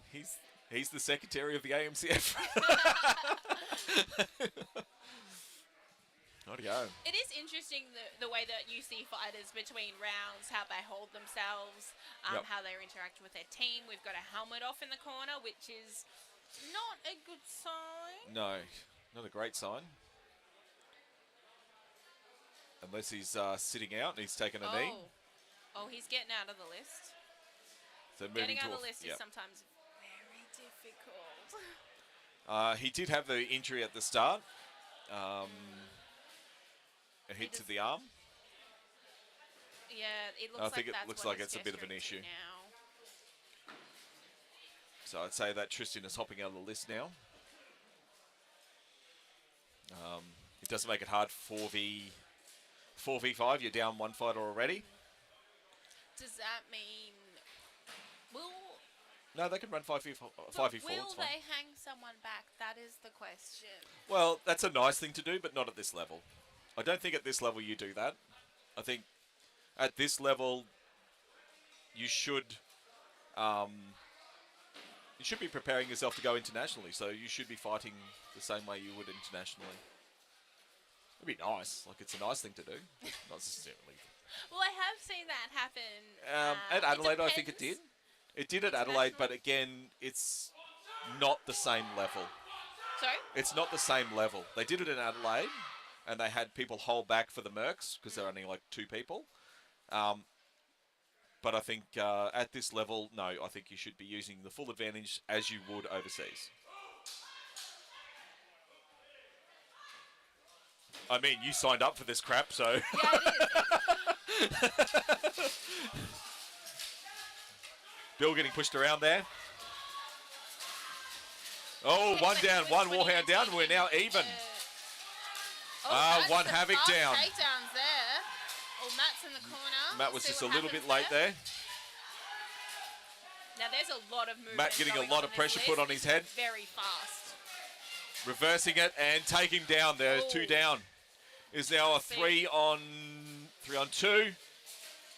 Speaker 1: he's the secretary of the AMCF. Rightio.
Speaker 3: It is interesting the way that you see fighters between rounds, how they hold themselves,
Speaker 1: Yep.
Speaker 3: how they interact with their team. We've got a helmet off in the corner, which is not a good sign.
Speaker 1: No, not a great sign. Unless he's sitting out and he's taken a knee.
Speaker 3: Oh, he's getting out of the list.
Speaker 1: So moving
Speaker 3: Getting out
Speaker 1: to
Speaker 3: of the list is sometimes very difficult.
Speaker 1: He did have the injury at the start. A hit to the arm.
Speaker 3: Yeah, it looks
Speaker 1: it looks like it's a bit of an issue.
Speaker 3: Now.
Speaker 1: So I'd say that Tristan is hopping out of the list now. It doesn't make it hard. 4v5. You're down one fighter already.
Speaker 3: Does that mean
Speaker 1: No, they can run 5v4.
Speaker 3: Will
Speaker 1: it's fine.
Speaker 3: they hang someone back? That is the question.
Speaker 1: Well, that's a nice thing to do, but not at this level. I don't think at this level you do that. I think at this level you should be preparing yourself to go internationally. So you should be fighting the same way you would internationally. It'd be nice. Like, it's a nice thing to do. Not necessarily.
Speaker 3: Well, I have seen that happen.
Speaker 1: At Adelaide, I think it did. It did at Adelaide, but again, it's not the same level.
Speaker 3: Sorry?
Speaker 1: It's not the same level. They did it in Adelaide, and they had people hold back for the Mercs, because they're only like 2 people. But I think at this level, no, I think you should be using the full advantage as you would overseas. I mean, you signed up for this crap, so...
Speaker 3: Yeah, it is.
Speaker 1: Bill getting pushed around there. Oh, one down, one Warhound down. We're now even. One Havoc down.
Speaker 3: Takedowns there. Oh, Matt's in the corner.
Speaker 1: Matt was just a little bit late there.
Speaker 3: Now there's a lot of movement.
Speaker 1: Matt getting a lot of pressure put on his head.
Speaker 3: Very fast.
Speaker 1: Reversing it and taking down. There's 2 down. Is now a 3 on 2.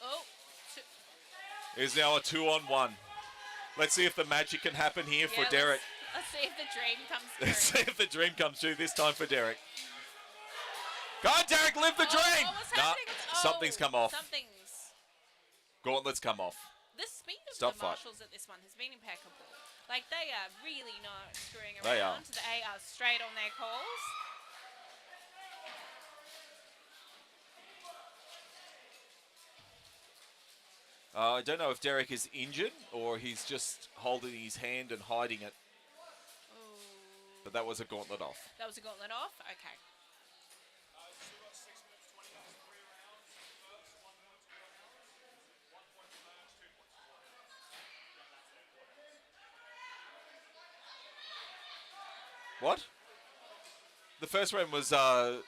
Speaker 3: Oh.
Speaker 1: Is now a 2 on 1. Let's see if the magic can happen here for Derek.
Speaker 3: Let's see if the dream comes through.
Speaker 1: Let's see if the dream comes true this time for Derek. Go on, Derek, live the dream! Nah, something's come off. Gauntlet's come off.
Speaker 3: The speed of
Speaker 1: Stop
Speaker 3: the marshals at this one has been impeccable. Like, they are really not screwing around.
Speaker 1: They are.
Speaker 3: They are straight on their calls.
Speaker 1: I don't know if Derek is injured or he's just holding his hand and hiding it.
Speaker 3: Ooh.
Speaker 1: But that was a gauntlet off.
Speaker 3: That was a gauntlet off? Okay.
Speaker 1: What? The first round was, Oh,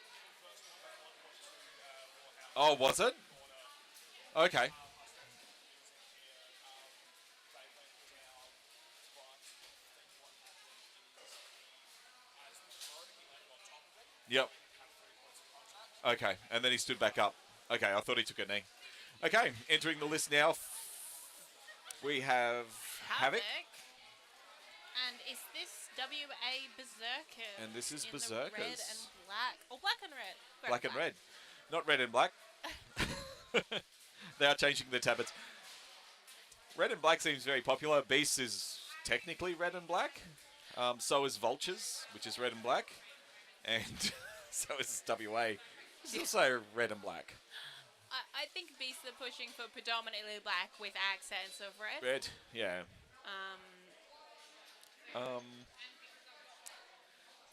Speaker 1: was it? Okay. Yep. Okay, and then he stood back up. Okay, I thought he took a knee. Okay, entering the list now. We have Havoc.
Speaker 3: And is this WA Berserkers?
Speaker 1: And this is
Speaker 3: in
Speaker 1: Berserkers.
Speaker 3: The red and black. Oh, black and red.
Speaker 1: Black and red. Not red and black. They are changing the tablets. Red and black seems very popular. Beast is technically red and black. So is Vultures, which is red and black. And so is WA. It's also red and black.
Speaker 3: I think Beasts are pushing for predominantly black with accents of red.
Speaker 1: Red, yeah.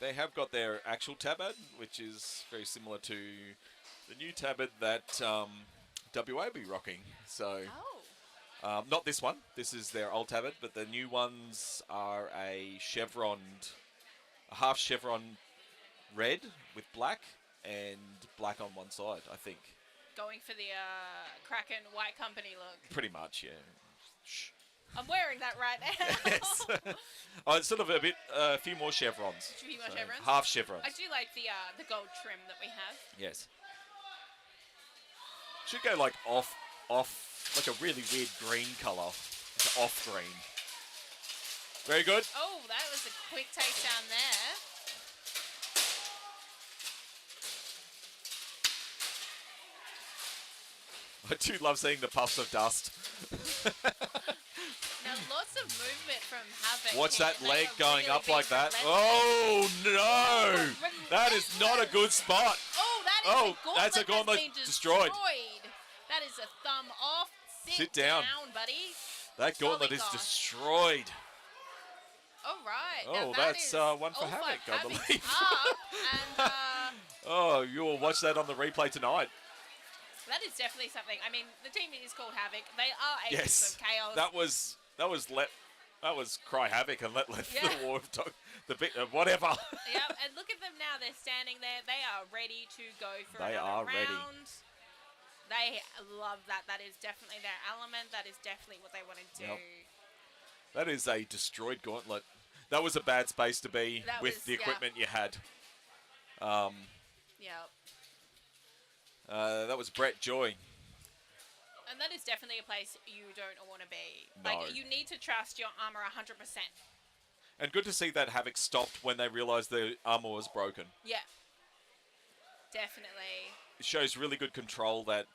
Speaker 1: They have got their actual tabard, which is very similar to the new tabard that WA be rocking. So, not this one. This is their old tabard, but the new ones are a half chevron red with black and black on one side, I think.
Speaker 3: Going for the Kraken White Company look.
Speaker 1: Pretty much, yeah. Shh.
Speaker 3: I'm wearing that right now.
Speaker 1: Yes. Oh, it's sort of a few more chevrons.
Speaker 3: A few more chevrons?
Speaker 1: Half chevrons.
Speaker 3: I do like the gold trim that we have.
Speaker 1: Yes. Should go like off, like a really weird green colour. Like an off green. Very good.
Speaker 3: Oh, that was a quick takedown there.
Speaker 1: I do love seeing the puffs of dust.
Speaker 3: Now, lots of movement from Havoc.
Speaker 1: Watch
Speaker 3: here.
Speaker 1: that leg going up like that. Oh, no! That is not a good spot.
Speaker 3: Oh, that That is
Speaker 1: Oh,
Speaker 3: a gauntlet
Speaker 1: that's a gauntlet
Speaker 3: that's been
Speaker 1: destroyed.
Speaker 3: That is a thumb off.
Speaker 1: Sit down.
Speaker 3: Buddy.
Speaker 1: That gauntlet is
Speaker 3: Golly gosh.
Speaker 1: destroyed.
Speaker 3: All right.
Speaker 1: Oh,
Speaker 3: now that
Speaker 1: that's
Speaker 3: is
Speaker 1: one for
Speaker 3: all
Speaker 1: Havoc, I
Speaker 3: Havoc's
Speaker 1: believe.
Speaker 3: up, and
Speaker 1: Oh, you'll watch that on the replay tonight.
Speaker 3: that is definitely something. I mean, the team is called Havoc. They are agents
Speaker 1: Yes,
Speaker 3: of chaos.
Speaker 1: that was Cry Havoc and let
Speaker 3: Yeah.
Speaker 1: the war of the bit whatever.
Speaker 3: Yep, and look at them now. They're standing there. They are ready to go for
Speaker 1: They
Speaker 3: another
Speaker 1: are ready.
Speaker 3: round. They love that. That is definitely their element. That is definitely what they want to do.
Speaker 1: Yep. That is a destroyed gauntlet. That was a bad space to be
Speaker 3: That
Speaker 1: with
Speaker 3: was-
Speaker 1: the
Speaker 3: yeah.
Speaker 1: equipment you had.
Speaker 3: Yep.
Speaker 1: That was Brett Joy.
Speaker 3: And that is definitely a place you don't want to be.
Speaker 1: No.
Speaker 3: Like, you need to trust your armor 100%.
Speaker 1: And good to see that Havoc stopped when they realised the armor was broken.
Speaker 3: Yeah. Definitely.
Speaker 1: It shows really good control that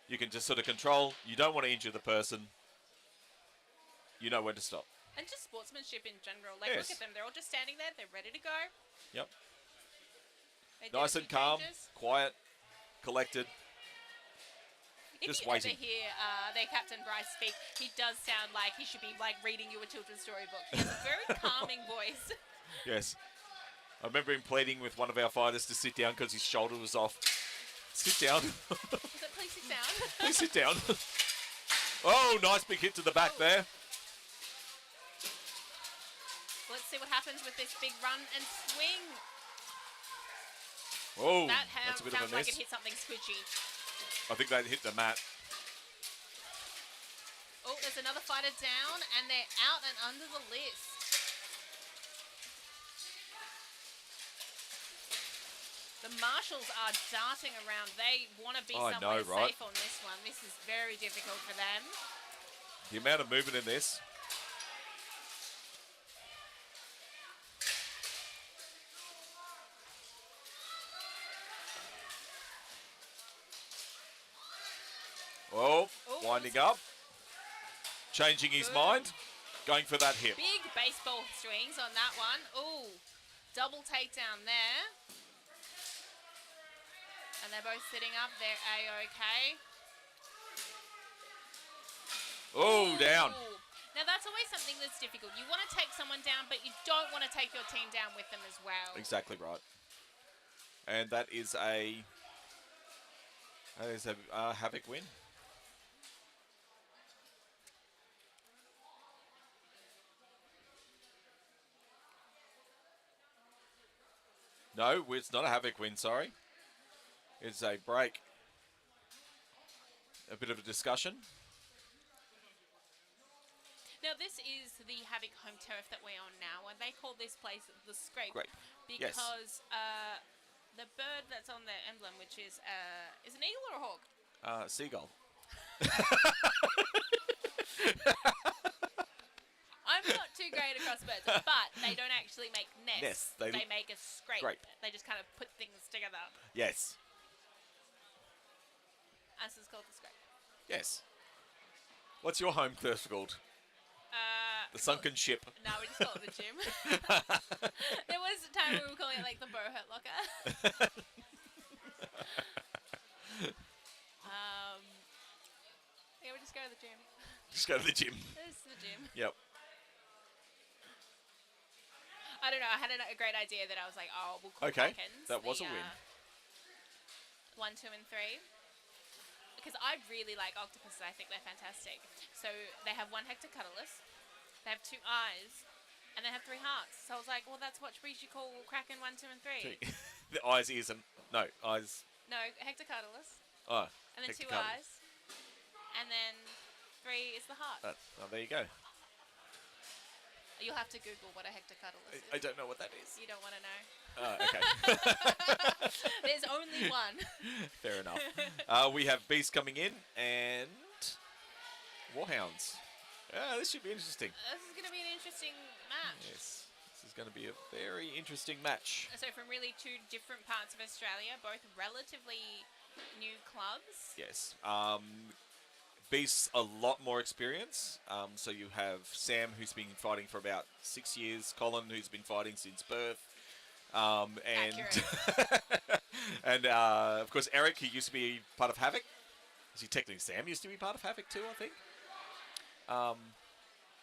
Speaker 1: you can just sort of control. You don't want to injure the person. You know when to stop.
Speaker 3: And just sportsmanship in general. Like,
Speaker 1: Yes.
Speaker 3: look at them. They're all just standing there. They're ready to go.
Speaker 1: Yep.
Speaker 3: They do a
Speaker 1: Nice
Speaker 3: few
Speaker 1: and calm,
Speaker 3: changes.
Speaker 1: quiet, collected.
Speaker 3: If
Speaker 1: Just
Speaker 3: you
Speaker 1: waiting.
Speaker 3: ever hear their Captain Bryce speak, he does sound like he should be like reading you a children's storybook. He has a very calming voice.
Speaker 1: Yes. I remember him pleading with one of our fighters to sit down because his shoulder was off. Sit down.
Speaker 3: Is it please sit down?
Speaker 1: Please sit down. Oh, nice big hit to the back there.
Speaker 3: Let's see what happens with this big run and swing.
Speaker 1: Oh,
Speaker 3: That
Speaker 1: that's a bit of
Speaker 3: sounds
Speaker 1: a
Speaker 3: like
Speaker 1: miss.
Speaker 3: it hit something squishy.
Speaker 1: I think that hit the mat.
Speaker 3: Oh, there's another fighter down, and they're out and under the list. The marshals are darting around. They want to be
Speaker 1: I
Speaker 3: somewhere
Speaker 1: know, right?
Speaker 3: safe on this one. This is very difficult for them.
Speaker 1: The amount of movement in this. Oh,
Speaker 3: Oh,
Speaker 1: winding up. Changing his
Speaker 3: Good.
Speaker 1: mind. Going for that hit.
Speaker 3: Big baseball swings on that one. Ooh, double takedown there. And they're both sitting up. They're A-OK.
Speaker 1: Oh, down.
Speaker 3: Ooh. Now, that's always something that's difficult. You want to take someone down, but you don't want to take your team down with them as well.
Speaker 1: Exactly right. And that is a Havoc win. No, it's not a Havoc win, sorry. It's a break. A bit of a discussion.
Speaker 3: Now, this is the Havoc home turf that we're on now, and they call this place the Scrape.
Speaker 1: Great. Yes.
Speaker 3: Because the bird that's on their emblem, which is an eagle or a hawk?
Speaker 1: Seagull.
Speaker 3: I'm not too great across birds, but they don't actually make nests.
Speaker 1: Nests,
Speaker 3: They make a scrape.
Speaker 1: Scrape.
Speaker 3: They just kind of put things together.
Speaker 1: Yes.
Speaker 3: And so it's called the Scrape.
Speaker 1: Yes. What's your home turf called? The sunken ship.
Speaker 3: No, we just call it the gym. There was a time we were calling it like the Buhurt locker. Yeah, we just go to the gym.
Speaker 1: Just go to the gym.
Speaker 3: This is the gym.
Speaker 1: Yep.
Speaker 3: I don't know. I had a great idea that I was like, oh, we'll call
Speaker 1: Okay,
Speaker 3: Krakens
Speaker 1: that was
Speaker 3: the,
Speaker 1: a win.
Speaker 3: 1, 2, and 3. Because I really like octopuses. I think they're fantastic. So they have 1 hectocutulus, they have 2 eyes, and they have 3 hearts. So I was like, well, that's what we should call Kraken 1, 2, and 3.
Speaker 1: The eyes, ears, and no eyes.
Speaker 3: No, hectocutulus,
Speaker 1: Oh,
Speaker 3: and then 2
Speaker 1: hectocutulus.
Speaker 3: eyes, and then 3 is the heart.
Speaker 1: Oh, there you go.
Speaker 3: You'll have to Google what a hectocutulus is.
Speaker 1: I don't know what that is.
Speaker 3: You don't want to know.
Speaker 1: Okay.
Speaker 3: There's only one.
Speaker 1: Fair enough. We have Beast coming in and Warhounds. This should be interesting.
Speaker 3: This is going to be an interesting match.
Speaker 1: Yes, this is going to be a very interesting match.
Speaker 3: So from really 2 different parts of Australia, both relatively new clubs.
Speaker 1: Yes. Beast's a lot more experience. So you have Sam, who's been fighting for about 6 years. Colin, who's been fighting since birth. And
Speaker 3: Accurate.
Speaker 1: and of course Eric, who used to be part of Havoc. Is he technically Sam used to be part of Havoc too? I think.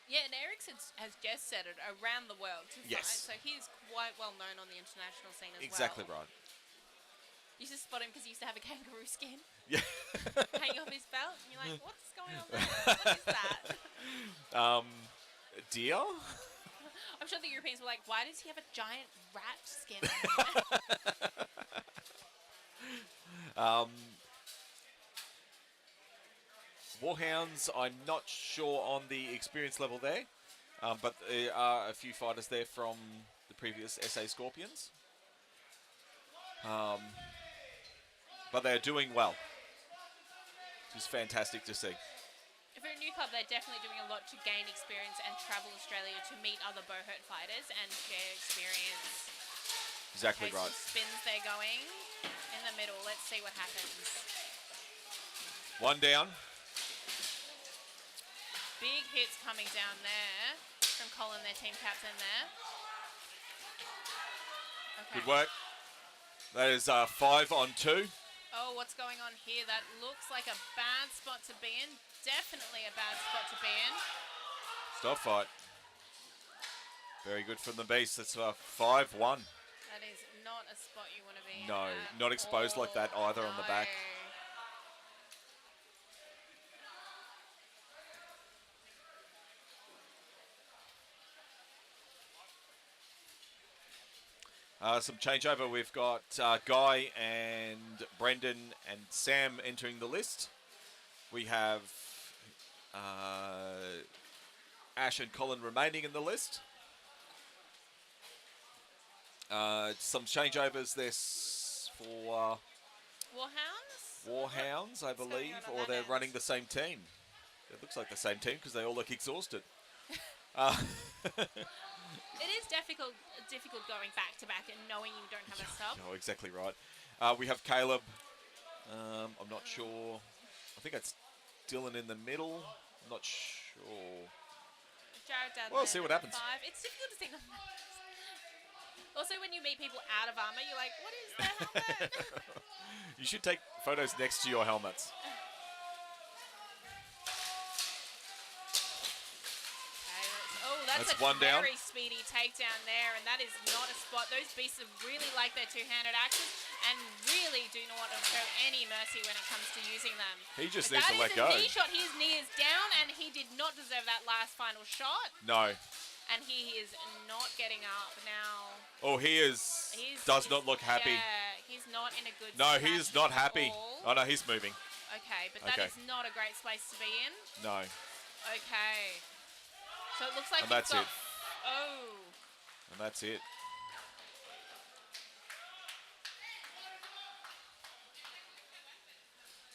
Speaker 3: Yeah, and Ericsson has just said it around the world to
Speaker 1: Yes.
Speaker 3: fight, so he's quite well known on the international scene as
Speaker 1: Exactly
Speaker 3: well.
Speaker 1: right.
Speaker 3: You used to spot him because he used to have a kangaroo skin
Speaker 1: Yeah.
Speaker 3: hanging off his belt, and you're like, what's going on there? What is that?
Speaker 1: Deer.
Speaker 3: I'm sure the Europeans were like, why does he have a giant rat skin on him?
Speaker 1: Warhounds, I'm not sure on the experience level there, but there are a few fighters there from the previous SA Scorpions. But they're doing well, which is fantastic to see.
Speaker 3: If you're a new club, they're definitely doing a lot to gain experience and travel Australia to meet other Buhurt fighters and share experience.
Speaker 1: Exactly
Speaker 3: Okay,
Speaker 1: right.
Speaker 3: some spins they're going in the middle. Let's see what happens.
Speaker 1: One down.
Speaker 3: Big hits coming down there from Colin, their team captain there. Okay.
Speaker 1: Good work. That is 5 on 2.
Speaker 3: Oh, what's going on here? That looks like a bad spot to be in. Definitely a bad spot to be in.
Speaker 1: Stop fight. Very good from the beast. That's 5-1.
Speaker 3: That is not a spot you want to be in.
Speaker 1: No,
Speaker 3: at
Speaker 1: not exposed like that
Speaker 3: all.
Speaker 1: either on the back. Some changeover. We've got Guy and Brendan and Sam entering the list. We have Ash and Colin remaining in the list. Some changeovers this for
Speaker 3: Warhounds?
Speaker 1: Warhounds, I
Speaker 3: What's going
Speaker 1: believe,
Speaker 3: on
Speaker 1: or
Speaker 3: that
Speaker 1: they're
Speaker 3: end?
Speaker 1: running the same team. It looks like the same team because they all look exhausted.
Speaker 3: It is difficult going back to back and knowing you don't have a sub.
Speaker 1: Oh, exactly right. We have Caleb. I'm not sure. I think that's Dylan in the middle. I'm not sure.
Speaker 3: Jared down
Speaker 1: We'll
Speaker 3: there,
Speaker 1: see what
Speaker 3: number
Speaker 1: happens.
Speaker 3: 5. It's difficult to see them. Also, when you meet people out of armor, you're like, what is their helmet?
Speaker 1: You should take photos next to your helmets.
Speaker 3: That's
Speaker 1: That's
Speaker 3: a
Speaker 1: one down.
Speaker 3: very speedy takedown there, and that is not a spot. Those beasts have really like their two-handed axes and really do not show any mercy when it comes to using them.
Speaker 1: He just
Speaker 3: But
Speaker 1: needs to let go.
Speaker 3: that is a knee shot. His knee is down, and he did not deserve that last final shot.
Speaker 1: No.
Speaker 3: And he is not getting up now.
Speaker 1: Oh, he is. Does not look happy.
Speaker 3: Yeah, he's not in a good
Speaker 1: No, he is not
Speaker 3: at
Speaker 1: happy.
Speaker 3: all.
Speaker 1: Oh, no, he's moving.
Speaker 3: Okay, but that
Speaker 1: Okay.
Speaker 3: is not a great space to be in.
Speaker 1: No.
Speaker 3: Okay. So it looks like
Speaker 1: And that's
Speaker 3: he's got...
Speaker 1: it.
Speaker 3: Oh.
Speaker 1: And that's it.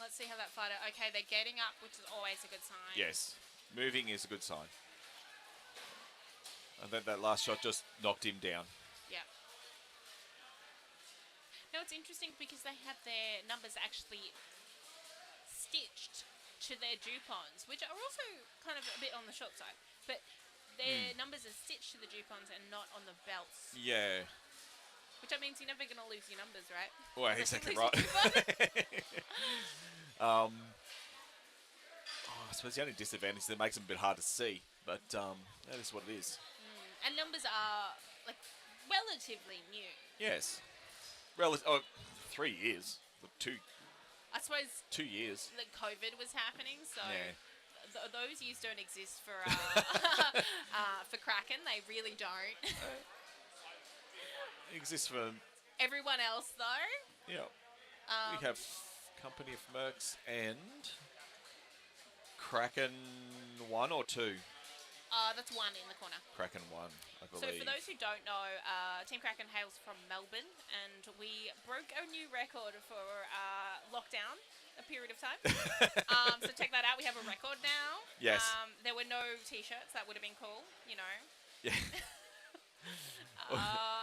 Speaker 3: Let's see how that fighter... Okay, they're getting up, which is always a good sign.
Speaker 1: Yes. Moving is a good sign. And then that last shot just knocked him down.
Speaker 3: Yeah. Now it's interesting because they have their numbers actually stitched to their Dupons, which are also kind of a bit on the short side. But their numbers are stitched to the Dupons and not on the belts.
Speaker 1: Yeah.
Speaker 3: Which that means you're never going to lose your numbers, right?
Speaker 1: Well,
Speaker 3: Unless you
Speaker 1: exactly
Speaker 3: lose
Speaker 1: right.
Speaker 3: your Dupon.
Speaker 1: I suppose the only disadvantage is it makes them a bit hard to see, but that is what it is.
Speaker 3: And numbers are like relatively new.
Speaker 1: Yes. 3 years. Look,
Speaker 3: I suppose
Speaker 1: 2 years.
Speaker 3: that COVID was happening, so
Speaker 1: Yeah.
Speaker 3: those years don't exist for for Kraken. They really don't.
Speaker 1: It exists for,
Speaker 3: Everyone else, though.
Speaker 1: yeah. We have Company of Mercs and Kraken 1 or 2?
Speaker 3: That's one in the corner.
Speaker 1: Kraken 1, I believe.
Speaker 3: So for those who don't know, Team Kraken hails from Melbourne, and we broke a new record for lockdown, a period of time. So check that out. We have a record now.
Speaker 1: Yes.
Speaker 3: There were no T-shirts. That would have been cool, you know.
Speaker 1: Yeah.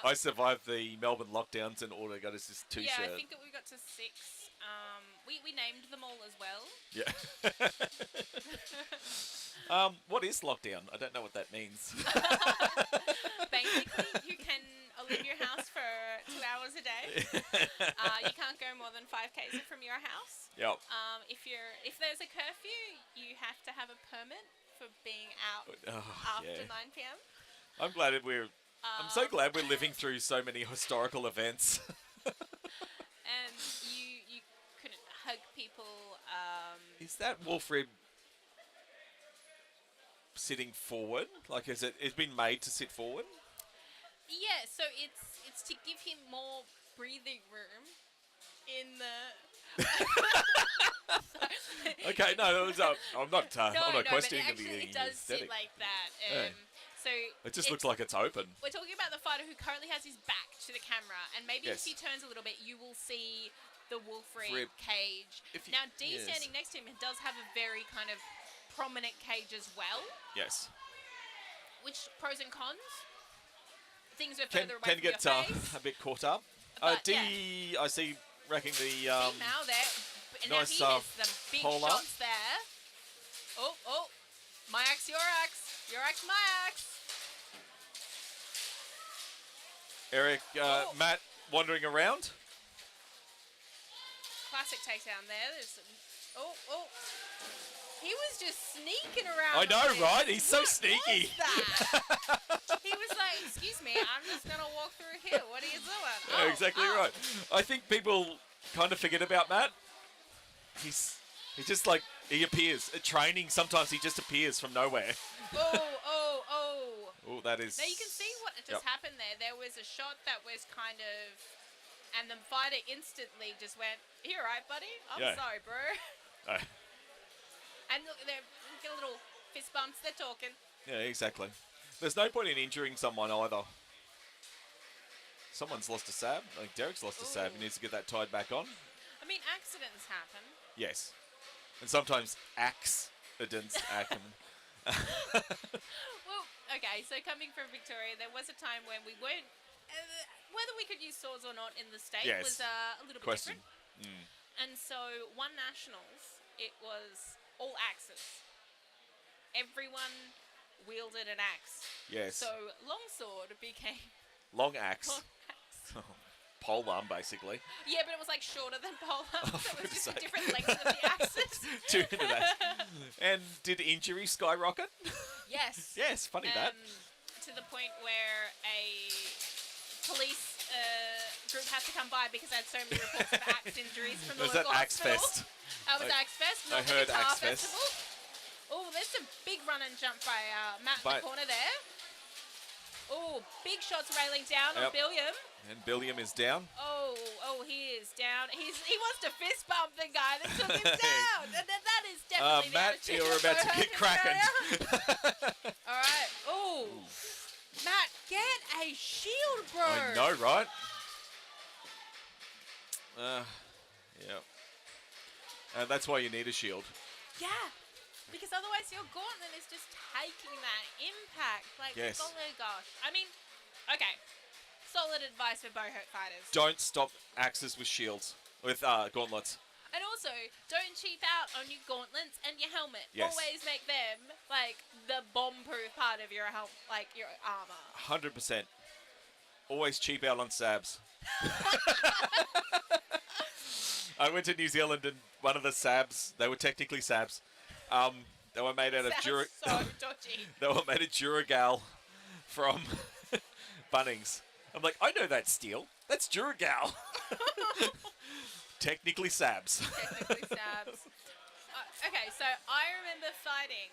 Speaker 1: I survived the Melbourne lockdowns and all I got is this T-shirt.
Speaker 3: Yeah, I think that we got to 6. We named them all as well.
Speaker 1: Yeah. What is lockdown? I don't know what that means.
Speaker 3: Basically, you can leave your house for a day. You can't go more than 5 k's from your house.
Speaker 1: Yep.
Speaker 3: If there's a curfew, you have to have a permit for being out after 9 p.m.
Speaker 1: I'm glad that I'm so glad we're living through so many historical events.
Speaker 3: And you couldn't hug people.
Speaker 1: Is that wolf rib sitting forward? Like, it's been made to sit forward?
Speaker 3: Yeah, so it's to give him more breathing room in the.
Speaker 1: Okay, no, I'm not questioning
Speaker 3: but actually
Speaker 1: the
Speaker 3: it does
Speaker 1: aesthetic.
Speaker 3: sit like that.
Speaker 1: Yeah.
Speaker 3: So
Speaker 1: It just looks like it's open.
Speaker 3: we're talking about the fighter who currently has his back to the camera, and maybe
Speaker 1: Yes.
Speaker 3: if he turns a little bit, you will see the wolf rib
Speaker 1: Rib.
Speaker 3: cage.
Speaker 1: If you-
Speaker 3: Now, D
Speaker 1: yes.
Speaker 3: standing next to him does have a very kind of prominent cage as well.
Speaker 1: Yes.
Speaker 3: Which pros and cons? Things are
Speaker 1: Can
Speaker 3: further away from
Speaker 1: get
Speaker 3: your face.
Speaker 1: a bit caught up.
Speaker 3: But,
Speaker 1: D, I see, wrecking the
Speaker 3: See now there, and now
Speaker 1: nice,
Speaker 3: he has the big
Speaker 1: polar.
Speaker 3: shots there. Oh, my axe, your axe, your axe, my axe.
Speaker 1: Eric, Matt wandering around.
Speaker 3: Classic takedown there. There's he was just sneaking around.
Speaker 1: I know,
Speaker 3: on
Speaker 1: right?
Speaker 3: this.
Speaker 1: He's so
Speaker 3: What
Speaker 1: sneaky.
Speaker 3: was that? He was like, "Excuse me, I'm just gonna walk through here. What are you doing?"
Speaker 1: Yeah, exactly right. I think people kind of forget about Matt. He's just like, he appears at training. Sometimes he just appears from nowhere.
Speaker 3: Oh.
Speaker 1: Oh, that is.
Speaker 3: Now you can see what just happened there. There was a shot that was kind of, and the fighter instantly just went, "You all right, buddy? I'm sorry, bro."
Speaker 1: Uh,
Speaker 3: And look, they're get a little fist bumps. They're talking.
Speaker 1: yeah, exactly. There's no point in injuring someone either. Someone's lost a sab. I think Derek's lost a sab. He needs to get that tied back on.
Speaker 3: I mean, accidents happen.
Speaker 1: Yes. And sometimes accidents happen.
Speaker 3: Well, okay, so coming from Victoria, there was a time when we weren't, whether we could use swords or not in the state
Speaker 1: Yes.
Speaker 3: was a little bit
Speaker 1: Question.
Speaker 3: different. And so, one Nationals, it was all axes. Everyone wielded an axe.
Speaker 1: Yes.
Speaker 3: So, longsword became
Speaker 1: Long axe.
Speaker 3: long axe.
Speaker 1: Pole arm, basically.
Speaker 3: Yeah, but it was like shorter than polearm,
Speaker 1: Oh,
Speaker 3: so it was
Speaker 1: for
Speaker 3: just
Speaker 1: goodn's
Speaker 3: a different length of the axes.
Speaker 1: Two into that. And did injury skyrocket?
Speaker 3: Yes.
Speaker 1: Yes, funny that.
Speaker 3: To the point where a police group had to come by because I had so many reports of axe injuries from the
Speaker 1: Was
Speaker 3: local
Speaker 1: that Axe
Speaker 3: hospital.
Speaker 1: Fest?
Speaker 3: That was
Speaker 1: I-
Speaker 3: Axe Fest,
Speaker 1: I
Speaker 3: not the
Speaker 1: heard
Speaker 3: Guitar
Speaker 1: Axe Fest.
Speaker 3: Festival. Oh, there's some big run and jump by Matt in
Speaker 1: But-
Speaker 3: the corner there. Oh, big shots railing down on
Speaker 1: Yep.
Speaker 3: Billiam.
Speaker 1: And Billiam is down.
Speaker 3: Oh, he is down. He wants to fist bump the guy that took him down. And that is definitely the
Speaker 1: Matt,
Speaker 3: attitude
Speaker 1: you're
Speaker 3: of
Speaker 1: about to
Speaker 3: Buhurt
Speaker 1: get
Speaker 3: in
Speaker 1: Kraken.
Speaker 3: Australia. All right. Oh, Matt, get a shield, bro.
Speaker 1: I know, right? Yeah. And that's why you need a shield.
Speaker 3: Yeah. Because otherwise your gauntlet is just taking that impact. Like,
Speaker 1: Yes.
Speaker 3: oh my gosh. I mean, okay. Solid advice for Buhurt fighters.
Speaker 1: Don't stop axes with shields. With gauntlets.
Speaker 3: And also, don't cheap out on your gauntlets and your helmet.
Speaker 1: Yes.
Speaker 3: Always make them, like, the bomb-proof part of your your armor.
Speaker 1: 100%. Always cheap out on sabs. I went to New Zealand and one of the sabs, they were technically sabs. They were made out of
Speaker 3: Sounds so dodgy.
Speaker 1: They were made of Duragal from Bunnings. I'm like, I know that steel. That's Duragal. Technically sabs.
Speaker 3: Technically stabs. Okay, so I remember fighting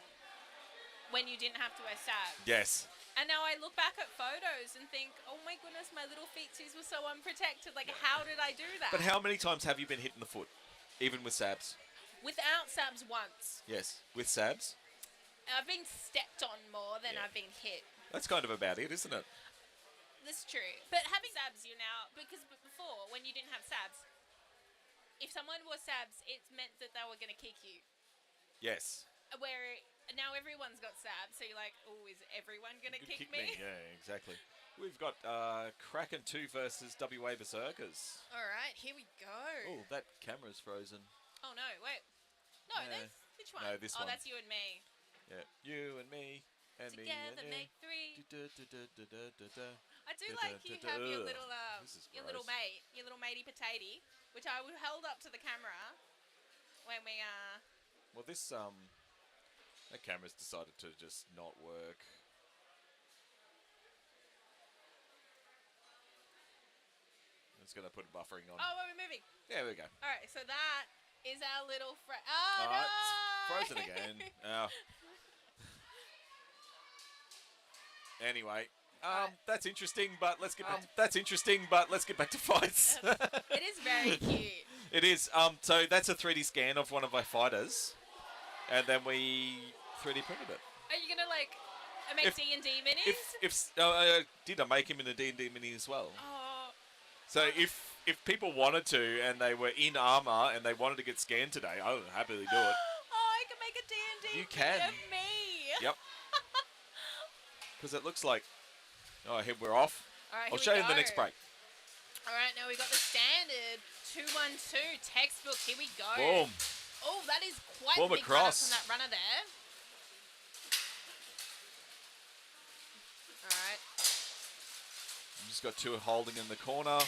Speaker 3: when you didn't have to wear stabs.
Speaker 1: Yes.
Speaker 3: And now I look back at photos and think, oh my goodness, my little feetsies were so unprotected. Like, how did I do that?
Speaker 1: But how many times have you been hit in the foot? Even with sabs?
Speaker 3: Without stabs once.
Speaker 1: Yes. With sabs?
Speaker 3: I've been stepped on more than
Speaker 1: Yeah.
Speaker 3: I've been hit.
Speaker 1: That's kind of about it, isn't it?
Speaker 3: That's true. But having stabs, you now, because before, when you didn't have stabs, if someone wore stabs, it meant that they were going to kick you.
Speaker 1: Yes.
Speaker 3: Where now everyone's got stabs, so you're like, oh, is everyone going to kick me?
Speaker 1: Yeah, exactly. We've got Kraken 2 versus WA Berserkers.
Speaker 3: All right, here we go.
Speaker 1: Oh, that camera's frozen.
Speaker 3: Oh, no, wait. No,
Speaker 1: Yeah.
Speaker 3: that's, which one?
Speaker 1: No, this one.
Speaker 3: Oh, that's you and me.
Speaker 1: Yeah, you and me and
Speaker 3: Together
Speaker 1: me and
Speaker 3: make three.
Speaker 1: you.
Speaker 3: I I do like you have your little
Speaker 1: This is
Speaker 3: your little
Speaker 1: gross.
Speaker 3: mate, your little matey potato, which I held up to the camera when we
Speaker 1: Well, this that camera's decided to just not work. It's gonna put buffering on.
Speaker 3: Oh, we're moving.
Speaker 1: Yeah, there we go.
Speaker 3: All right, so that is our little oh no!
Speaker 1: It's frozen again. Oh. Anyway,
Speaker 3: Right.
Speaker 1: that's interesting, but let's get back to fights.
Speaker 3: It is very cute.
Speaker 1: It is. So that's a 3D scan of one of my fighters, and then we 3D printed it.
Speaker 3: Are you gonna like make
Speaker 1: If-
Speaker 3: D&D minis?
Speaker 1: Did I make him in a D&D mini as well?
Speaker 3: Oh,
Speaker 1: So if people wanted to and they were in armor and they wanted to get scanned today, I would happily do it.
Speaker 3: oh, I can make a D&D
Speaker 1: You
Speaker 3: mini
Speaker 1: can.
Speaker 3: of me.
Speaker 1: Yep. Because it looks like. Oh, here we're off.
Speaker 3: All right,
Speaker 1: I'll
Speaker 3: here
Speaker 1: show
Speaker 3: we
Speaker 1: you in the
Speaker 3: go.
Speaker 1: next break.
Speaker 3: All right, now we got the standard 212 textbook. Here we go.
Speaker 1: Boom.
Speaker 3: Oh, that is quite
Speaker 1: Boom
Speaker 3: a big
Speaker 1: across.
Speaker 3: runner from that runner there. All right.
Speaker 1: You just got two holding in the corner.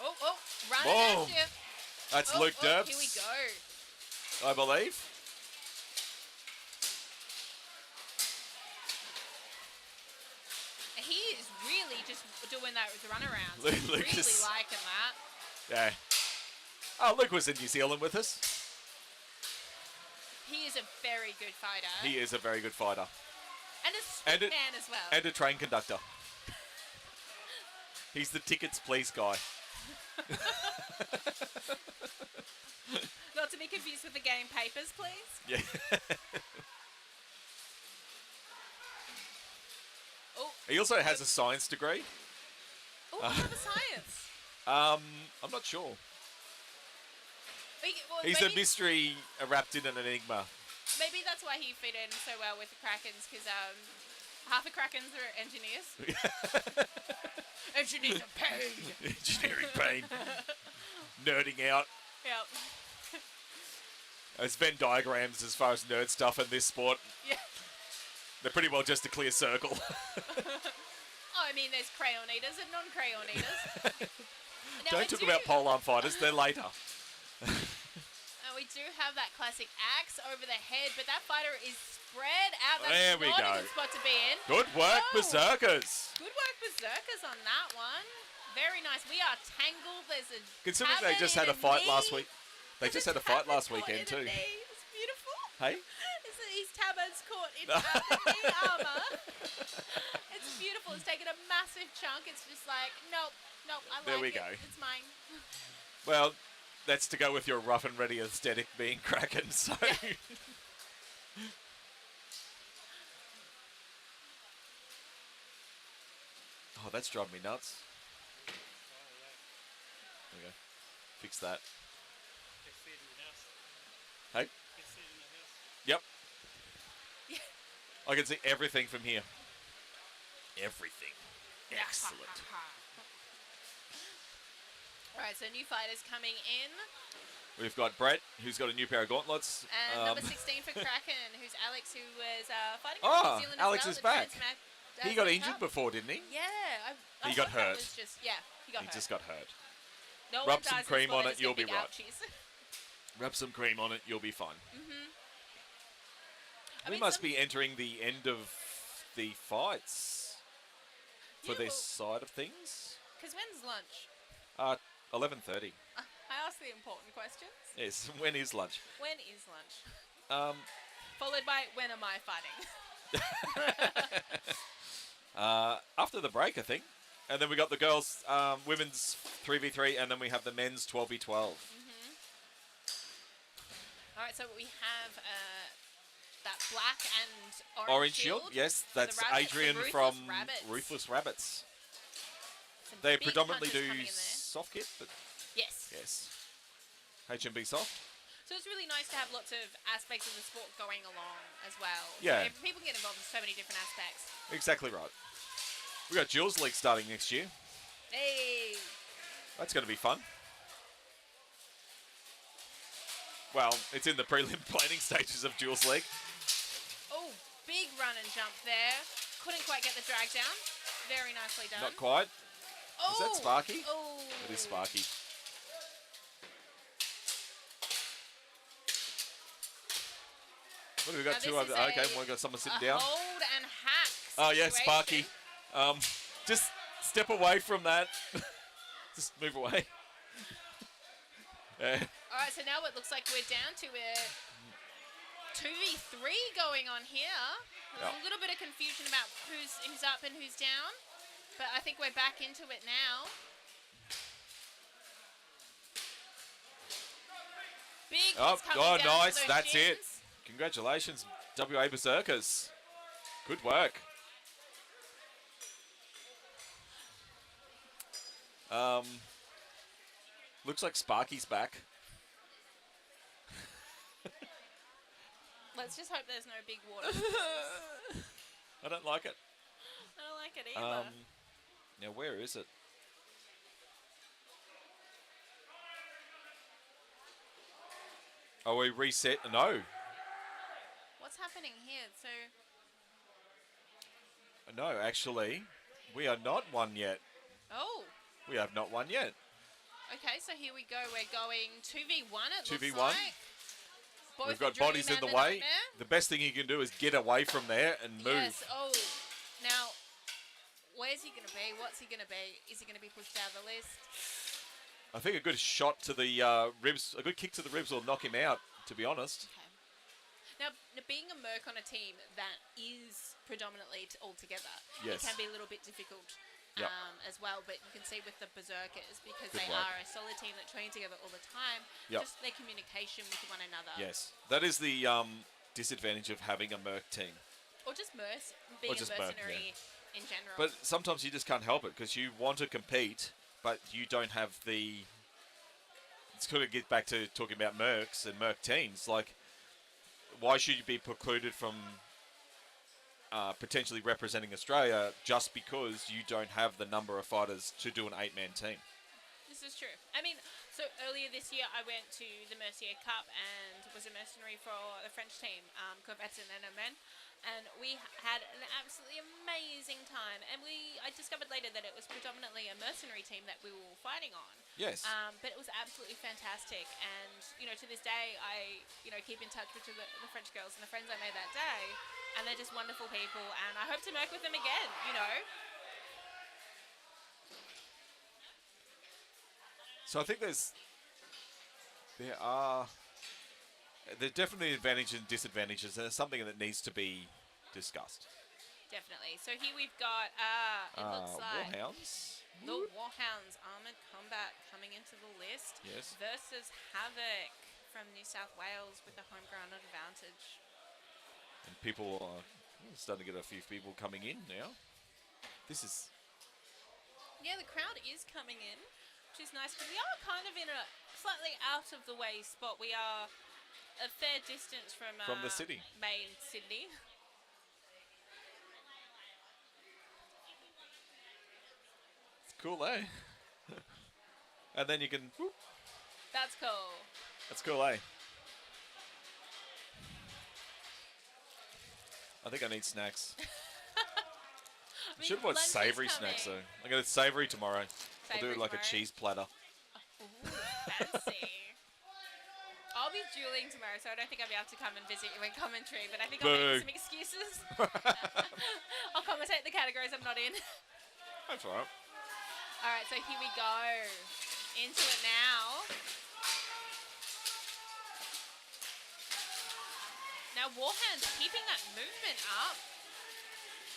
Speaker 3: Oh, runner
Speaker 1: Boom.
Speaker 3: active.
Speaker 1: That's
Speaker 3: Oh,
Speaker 1: Luke
Speaker 3: oh,
Speaker 1: Derbs,
Speaker 3: Here we go.
Speaker 1: I believe.
Speaker 3: He is really just doing that with the runarounds.
Speaker 1: Luke
Speaker 3: I'm really
Speaker 1: is-
Speaker 3: liking that.
Speaker 1: Yeah. Oh, Luke was in New Zealand with us.
Speaker 3: He is a very good fighter.
Speaker 1: He is a very good fighter.
Speaker 3: And a
Speaker 1: And
Speaker 3: sweet
Speaker 1: it-
Speaker 3: man as well.
Speaker 1: And a train conductor. He's the tickets please guy.
Speaker 3: Not to be confused with the game papers, please.
Speaker 1: Yeah.
Speaker 3: Oh,
Speaker 1: He also has a science degree.
Speaker 3: what about the science?
Speaker 1: I'm not sure. He's a
Speaker 3: maybe,
Speaker 1: mystery wrapped in an enigma.
Speaker 3: maybe that's why he fit in so well with the Krakens, because half the Krakens are engineers. Engineers are paid.
Speaker 1: Engineering pain. Nerding out.
Speaker 3: Yep.
Speaker 1: As Venn diagrams as far as nerd stuff in this sport.
Speaker 3: Yeah.
Speaker 1: They're pretty well just a clear circle.
Speaker 3: Oh, I mean, there's crayon eaters and non-crayon eaters. Now,
Speaker 1: Don't talk about polearm fighters, they're later.
Speaker 3: We do have that classic axe over the head, but that fighter is spread out. That's
Speaker 1: There we
Speaker 3: not
Speaker 1: go.
Speaker 3: a good spot to be in.
Speaker 1: Good work,
Speaker 3: Oh.
Speaker 1: Berserkers.
Speaker 3: Good work, Berserkers, on that one. Very nice. We are tangled. There's a
Speaker 1: Considering they
Speaker 3: tabard
Speaker 1: just had
Speaker 3: in
Speaker 1: a fight
Speaker 3: knee.
Speaker 1: last week. They
Speaker 3: There's
Speaker 1: just had a fight
Speaker 3: tabard
Speaker 1: last
Speaker 3: caught
Speaker 1: weekend
Speaker 3: in a
Speaker 1: too.
Speaker 3: knee. It's beautiful.
Speaker 1: Hey?
Speaker 3: His tabard's caught in the knee armor. It's beautiful. It's taken a massive chunk. It's just like, nope, I like
Speaker 1: There we
Speaker 3: it.
Speaker 1: go.
Speaker 3: It's mine.
Speaker 1: Well, that's to go with your rough and ready aesthetic being Kraken, so... Oh, that's driving me nuts. There we go. Fix that.
Speaker 4: Get food in the house.
Speaker 1: Hey?
Speaker 4: Get food in the house.
Speaker 1: Yep. I can see everything from here. Everything. Excellent.
Speaker 3: Alright, so new fighters coming in.
Speaker 1: We've got Brett, who's got a new pair of gauntlets.
Speaker 3: And number 16 for Kraken, who's Alex, who was fighting in
Speaker 1: Ah,
Speaker 3: New Zealand
Speaker 1: Alex
Speaker 3: as well.
Speaker 1: is
Speaker 3: the
Speaker 1: back.
Speaker 3: Transmat-
Speaker 1: He got
Speaker 3: Transmat
Speaker 1: injured
Speaker 3: Cup.
Speaker 1: before, didn't he?
Speaker 3: Yeah. I
Speaker 1: He got
Speaker 3: thought that
Speaker 1: hurt.
Speaker 3: was just, yeah, he got
Speaker 1: He
Speaker 3: hurt.
Speaker 1: just got hurt.
Speaker 3: No
Speaker 1: Rub
Speaker 3: one
Speaker 1: some
Speaker 3: dies in
Speaker 1: cream
Speaker 3: sport,
Speaker 1: on
Speaker 3: they
Speaker 1: it,
Speaker 3: just
Speaker 1: you'll
Speaker 3: get
Speaker 1: be
Speaker 3: big
Speaker 1: right.
Speaker 3: ouchies.
Speaker 1: Rub some cream on it, you'll be fine.
Speaker 3: I
Speaker 1: We
Speaker 3: mean,
Speaker 1: must
Speaker 3: some-
Speaker 1: be entering the end of the fights for
Speaker 3: Yeah,
Speaker 1: this side of things.
Speaker 3: Because when's lunch?
Speaker 1: 11:30.
Speaker 3: I asked the important questions.
Speaker 1: Yes, when is lunch?
Speaker 3: When is lunch? Followed by, when am I fighting?
Speaker 1: After the break, I think. And then we got the girls, women's 3v3, and then we have the men's 12v12.
Speaker 3: Alright, so we have that black and
Speaker 1: Orange Shield, yes,
Speaker 3: for the
Speaker 1: that's
Speaker 3: rabbits, the
Speaker 1: Adrian
Speaker 3: Ruthless
Speaker 1: from
Speaker 3: Rabbits.
Speaker 1: Ruthless Rabbits.
Speaker 3: Some
Speaker 1: They
Speaker 3: big
Speaker 1: predominantly
Speaker 3: punches
Speaker 1: do
Speaker 3: coming in there.
Speaker 1: soft kit, but
Speaker 3: Yes.
Speaker 1: yes. HMB soft.
Speaker 3: So it's really nice to have lots of aspects of the sport going along as well.
Speaker 1: Yeah.
Speaker 3: So people can get involved in so many different aspects.
Speaker 1: Exactly right. We got Duels League starting next year.
Speaker 3: Hey!
Speaker 1: That's going to be fun. Well, it's in the prelim planning stages of Duels League.
Speaker 3: Oh, big run and jump there. Couldn't quite get the drag down. Very nicely done.
Speaker 1: Not quite.
Speaker 3: Oh!
Speaker 1: Is that Sparky?
Speaker 3: Oh.
Speaker 1: It is Sparky. What have we got?
Speaker 3: Now
Speaker 1: Two
Speaker 3: this
Speaker 1: over.
Speaker 3: is
Speaker 1: Okay,
Speaker 3: a-
Speaker 1: we got someone
Speaker 3: A
Speaker 1: sitting down.
Speaker 3: hold and hack
Speaker 1: Oh yeah,
Speaker 3: situation.
Speaker 1: Sparky. Just step away from that. Just move away. Yeah.
Speaker 3: All right, so now it looks like we're down to a 2v3 going on here. There's
Speaker 1: Yep.
Speaker 3: a little bit of confusion about who's up and who's down, but I think we're back into it now. Big hits coming down for
Speaker 1: nice.
Speaker 3: those
Speaker 1: That's it.
Speaker 3: gins.
Speaker 1: Congratulations, WA Berserkers. Good work. Looks like Sparky's back.
Speaker 3: Let's just hope there's no big water.
Speaker 1: I don't like it.
Speaker 3: I don't like it either.
Speaker 1: Now where is it? Oh, we reset? No.
Speaker 3: What's happening here? So,
Speaker 1: No, actually, we are not one yet.
Speaker 3: oh,
Speaker 1: We have not won yet.
Speaker 3: okay. So here we go. We're going 2v1. It
Speaker 1: 2v1.
Speaker 3: looks like. Both
Speaker 1: We've
Speaker 3: the
Speaker 1: got bodies
Speaker 3: Dream
Speaker 1: in the
Speaker 3: and
Speaker 1: way.
Speaker 3: Nightmare.
Speaker 1: The best thing you can do is get away from there and move.
Speaker 3: Yes. Oh, now, where's he going to be? What's he going to be? Is he going to be pushed out of the list?
Speaker 1: I think a good shot to the ribs, a good kick to the ribs will knock him out, to be honest.
Speaker 3: Okay. Now, being a Merc on a team that is predominantly all together,
Speaker 1: Yes.
Speaker 3: it can be a little bit difficult
Speaker 1: Yep.
Speaker 3: as well. But you can see with the Berserkers, because
Speaker 1: Good
Speaker 3: they
Speaker 1: work.
Speaker 3: are a solid team that train together all the time,
Speaker 1: Yep.
Speaker 3: just their communication with one another.
Speaker 1: Yes. That is the disadvantage of having a Merc team.
Speaker 3: Or just being
Speaker 1: just
Speaker 3: a
Speaker 1: Merc,
Speaker 3: mercenary in general.
Speaker 1: But sometimes you just can't help it because you want to compete, but you don't have the... It's going to get back to talking about Mercs and Merc teams. Like, why should you be precluded from potentially representing Australia just because you don't have the number of fighters to do an 8-man team?
Speaker 3: This is true. I mean, so earlier this year I went to the Mercier Cup and was a mercenary for the French team, Corvettes and NMN, and we had an absolutely amazing time. And I discovered later that it was predominantly a mercenary team that we were fighting on.
Speaker 1: Yes.
Speaker 3: But it was absolutely fantastic. And, to this day, I, keep in touch with the French girls and the friends I made that day. And they're just wonderful people. And I hope to work with them again,
Speaker 1: So I think there's definitely advantages and disadvantages, and it's something that needs to be discussed.
Speaker 3: Definitely. So here we've got, it looks like...
Speaker 1: Warhounds?
Speaker 3: The Warhounds Armoured Combat coming into the list
Speaker 1: Yes.
Speaker 3: versus Havoc from New South Wales with a home ground advantage.
Speaker 1: And people are starting to get a few people coming in now. This is...
Speaker 3: Yeah, the crowd is coming in, which is nice because we are kind of in a slightly out of the way spot. We are a fair distance from
Speaker 1: the city.
Speaker 3: main Sydney.
Speaker 1: It's cool, eh? And then you can... whoop.
Speaker 3: That's cool.
Speaker 1: That's cool, eh? I think I need snacks.
Speaker 3: I mean,
Speaker 1: Should have watched
Speaker 3: lunch is
Speaker 1: savoury
Speaker 3: coming.
Speaker 1: snacks, though. I'm going to savoury tomorrow. I'll do
Speaker 3: Savoury
Speaker 1: like a
Speaker 3: tomorrow?
Speaker 1: cheese platter.
Speaker 3: Ooh, fancy. I'll be dueling tomorrow, so I don't think I'll be able to come and visit you in commentary, but I think I'll
Speaker 1: Boo.
Speaker 3: make some excuses. I'll commentate the categories I'm not in.
Speaker 1: That's all right.
Speaker 3: All right, so here we go. Into it now. Now, Warhounds keeping that movement up.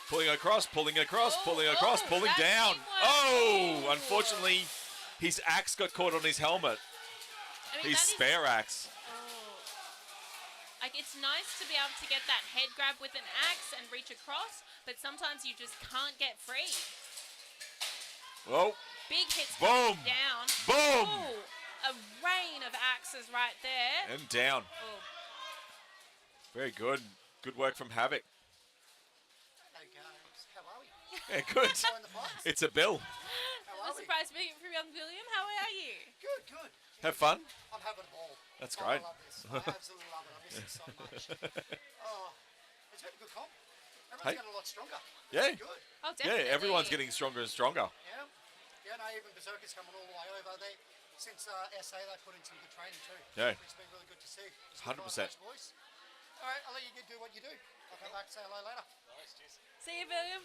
Speaker 1: Pulling across, pulling across,
Speaker 3: Oh,
Speaker 1: pulling across,
Speaker 3: oh,
Speaker 1: pulling
Speaker 3: that
Speaker 1: down.
Speaker 3: teamwork.
Speaker 1: Oh,
Speaker 3: Ooh.
Speaker 1: unfortunately, his axe got caught on his helmet.
Speaker 3: I mean,
Speaker 1: His
Speaker 3: that is-
Speaker 1: spare axe.
Speaker 3: Oh. Like, it's nice to be able to get that head grab with an axe and reach across, but sometimes you just can't get free.
Speaker 1: Oh,
Speaker 3: Big hits
Speaker 1: Boom.
Speaker 3: coming down.
Speaker 1: boom!
Speaker 3: Ooh, a rain of axes right there.
Speaker 1: And down.
Speaker 3: Oh,
Speaker 1: Very good. Good work from Havoc.
Speaker 7: Hey guys, how are we?
Speaker 1: Yeah, good.
Speaker 7: Enjoying the fights?
Speaker 1: It's a bill.
Speaker 7: How
Speaker 3: a
Speaker 7: are we?
Speaker 3: surprise meeting from young William. How are you?
Speaker 7: Good, good.
Speaker 1: Have fun.
Speaker 7: I'm having a ball.
Speaker 1: That's
Speaker 7: Oh,
Speaker 1: great.
Speaker 7: I love this. I absolutely love it. I miss it so much. Oh, it's been a good comp. Everyone's
Speaker 1: Hey.
Speaker 7: getting a lot stronger.
Speaker 1: Yeah.
Speaker 7: Good.
Speaker 3: Oh, definitely.
Speaker 1: Yeah, everyone's getting stronger and stronger.
Speaker 7: Yeah. Yeah, no, even Berserkers coming all the way over. They, since SA, they put in some good training too.
Speaker 1: Yeah.
Speaker 7: Which has been really good to see. Just
Speaker 1: 100%.
Speaker 7: Boys. All right, I'll let you do what you do. I'll come back and say hello later.
Speaker 3: See you, William.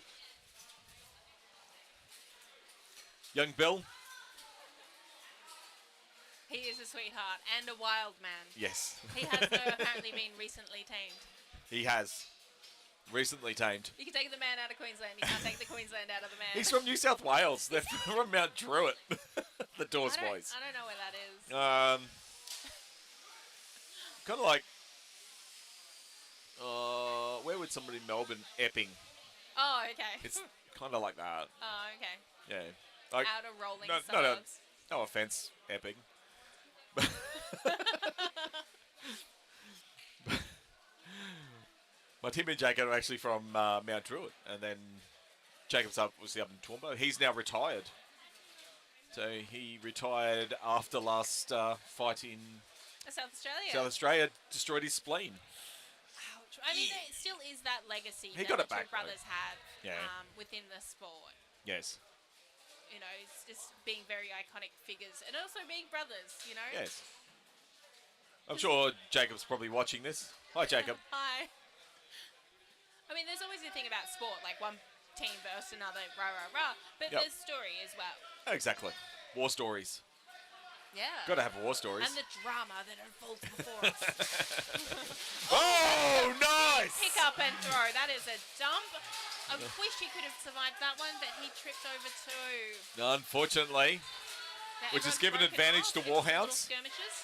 Speaker 1: Young Bill.
Speaker 3: He is a sweetheart and a wild man.
Speaker 1: Yes.
Speaker 3: He has though apparently been recently tamed.
Speaker 1: He has. Recently tamed.
Speaker 3: You can take the man out of Queensland. You can't take the Queensland out of the man.
Speaker 1: He's from New South Wales. They're from Mount Druitt. The Dawes boys.
Speaker 3: I don't know where that is.
Speaker 1: Kind of like. Where would somebody in Melbourne? Epping.
Speaker 3: Oh, okay.
Speaker 1: It's kind of like that.
Speaker 3: Oh, okay.
Speaker 1: Yeah. Like,
Speaker 3: Outer rolling
Speaker 1: no,
Speaker 3: suburbs.
Speaker 1: no offense, Epping. But Tim and Jacob are actually from Mount Druitt, and then Jacob's was up in Toowoomba. He's now retired. So he retired after last fight in
Speaker 3: South Australia.
Speaker 1: South Australia, destroyed his spleen.
Speaker 3: Ouch. I mean, there still is that legacy
Speaker 1: He
Speaker 3: that
Speaker 1: got
Speaker 3: the
Speaker 1: it back,
Speaker 3: two brothers have
Speaker 1: Yeah.
Speaker 3: within the sport.
Speaker 1: Yes.
Speaker 3: You know, it's just being very iconic figures and also being brothers, you know?
Speaker 1: Yes. I'm sure Jacob's probably watching this. Hi, Jacob.
Speaker 3: Hi. I mean, there's always a thing about sport, like one team versus another, rah, rah, rah. But
Speaker 1: Yep.
Speaker 3: there's story as well.
Speaker 1: Exactly. War stories.
Speaker 3: Yeah.
Speaker 1: Got to have war stories.
Speaker 3: And the drama that unfolds before us.
Speaker 1: Oh, nice!
Speaker 3: Pick up and throw. That is a dump. I wish he could have survived that one, but he tripped over two.
Speaker 1: Unfortunately.
Speaker 3: Now,
Speaker 1: Which has
Speaker 3: everyone's
Speaker 1: given
Speaker 3: broken
Speaker 1: advantage
Speaker 3: off.
Speaker 1: to
Speaker 3: It's little
Speaker 1: Warhounds.
Speaker 3: skirmishes.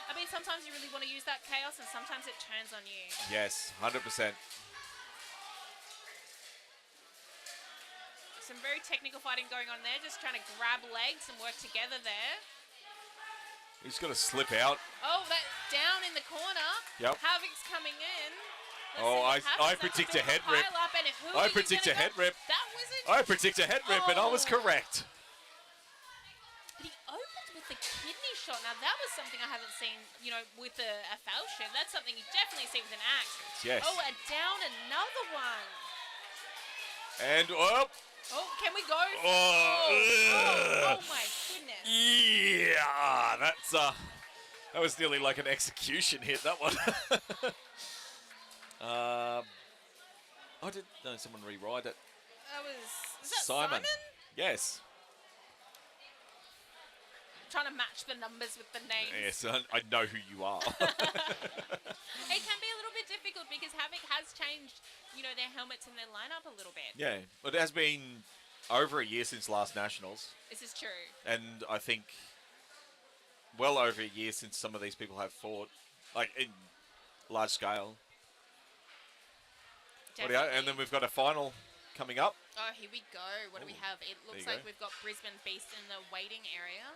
Speaker 3: I mean, sometimes you really want to use that chaos, and sometimes it turns on you.
Speaker 1: Yes, 100%.
Speaker 3: Some very technical fighting going on there, just trying to grab legs and work together there.
Speaker 1: He's got to slip out.
Speaker 3: Oh, that down in the corner.
Speaker 1: Yep.
Speaker 3: Havoc's coming in. Let's
Speaker 1: Oh,
Speaker 3: see what happens.
Speaker 1: I
Speaker 3: That's
Speaker 1: predict
Speaker 3: bit
Speaker 1: a
Speaker 3: of
Speaker 1: head rip.
Speaker 3: pile up, and who
Speaker 1: I
Speaker 3: are you
Speaker 1: predict
Speaker 3: gonna
Speaker 1: a head
Speaker 3: go?
Speaker 1: rip.
Speaker 3: That was a...
Speaker 1: I predict a head rip, and I was
Speaker 3: Oh.
Speaker 1: correct.
Speaker 3: But he opened with the kidney shot. Now, that was something I haven't seen, you know, with a falchion. That's something you definitely see with an axe.
Speaker 1: Yes.
Speaker 3: Oh, and down another one.
Speaker 1: And up.
Speaker 3: Oh, can we go?
Speaker 1: Oh,
Speaker 3: Oh my goodness.
Speaker 1: Yeah, that's that was nearly like an execution hit. That one. I did. No, someone rewrite it.
Speaker 3: That was... Is that Simon?
Speaker 1: Yes.
Speaker 3: Trying to match the numbers with the names.
Speaker 1: Yes, I know who you are.
Speaker 3: It can be a little bit difficult because Havoc has changed, you know, their helmets and their lineup a little bit.
Speaker 1: Yeah, but it has been over a year since last Nationals,
Speaker 3: This is true.
Speaker 1: and I think well over a year since some of these people have fought, like in large scale.
Speaker 3: Definitely.
Speaker 1: And then we've got a final coming up.
Speaker 3: Oh, here we go. What do we have? It
Speaker 1: there
Speaker 3: looks
Speaker 1: you
Speaker 3: like
Speaker 1: go.
Speaker 3: we've got Brisbane Beast in the waiting area.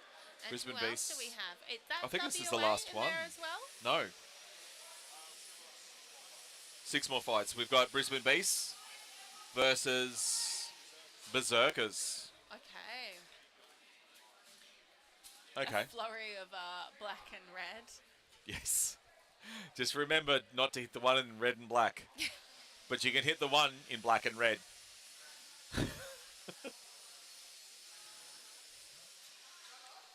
Speaker 3: And
Speaker 1: Brisbane
Speaker 3: who else
Speaker 1: Beast.
Speaker 3: do we have? Is that
Speaker 1: I think this is the
Speaker 3: WA
Speaker 1: last
Speaker 3: in
Speaker 1: one.
Speaker 3: there as well?
Speaker 1: No. 6 more fights. We've got Brisbane Beasts versus Berserkers.
Speaker 3: Okay.
Speaker 1: Okay.
Speaker 3: A flurry of black and red.
Speaker 1: Yes. Just remember not to hit the one in red and black. But you can hit the one in black and red.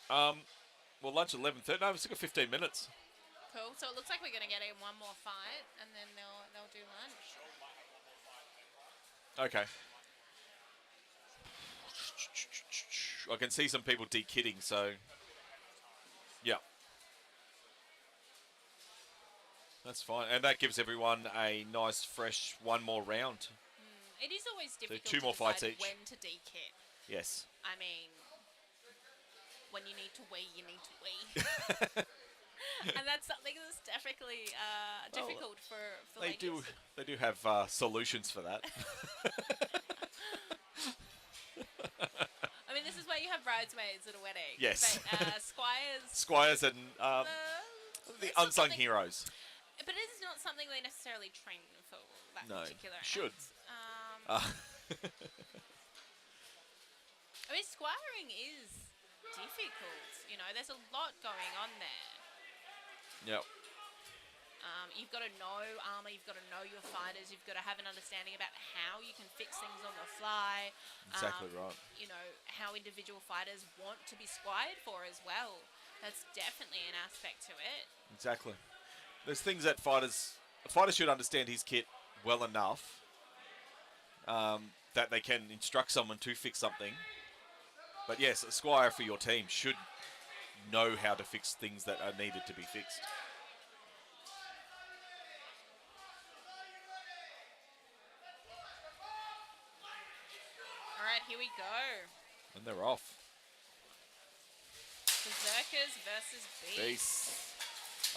Speaker 1: Well, lunch at 11:30. No, we've still got 15 minutes.
Speaker 3: Cool. So it looks like we're going to get in one more fight, and then they'll do lunch.
Speaker 1: Okay. I can see some people de-kidding, so... Yeah. That's fine. And that gives everyone a nice, fresh one more round.
Speaker 3: It is always difficult
Speaker 1: two more
Speaker 3: to
Speaker 1: fights
Speaker 3: decide
Speaker 1: each.
Speaker 3: when to de-kit.
Speaker 1: Yes.
Speaker 3: I mean, when you need to wee, you need to wee. And that's something that's definitely difficult for
Speaker 1: They
Speaker 3: ladies.
Speaker 1: do have solutions for that.
Speaker 3: I mean, this is where you have bridesmaids at a wedding.
Speaker 1: Yes.
Speaker 3: But squires...
Speaker 1: Squires and the
Speaker 3: it's not
Speaker 1: unsung
Speaker 3: something-
Speaker 1: heroes.
Speaker 3: But it is not something they necessarily train for that
Speaker 1: No,
Speaker 3: particular
Speaker 1: should.
Speaker 3: act. I mean, squiring is difficult. You know, there's a lot going on there.
Speaker 1: Yep.
Speaker 3: You've got to know armor, you've got to know your fighters, you've got to have an understanding about how you can fix things on the fly.
Speaker 1: Exactly right.
Speaker 3: You know, how individual fighters want to be squired for as well. That's definitely an aspect to it.
Speaker 1: Exactly. There's things that a fighter should understand his kit well enough that they can instruct someone to fix something. But yes, a squire for your team should know how to fix things that are needed to be fixed.
Speaker 3: All right, here we go.
Speaker 1: And they're off.
Speaker 3: Berserkers versus Beasts.
Speaker 1: Beasts.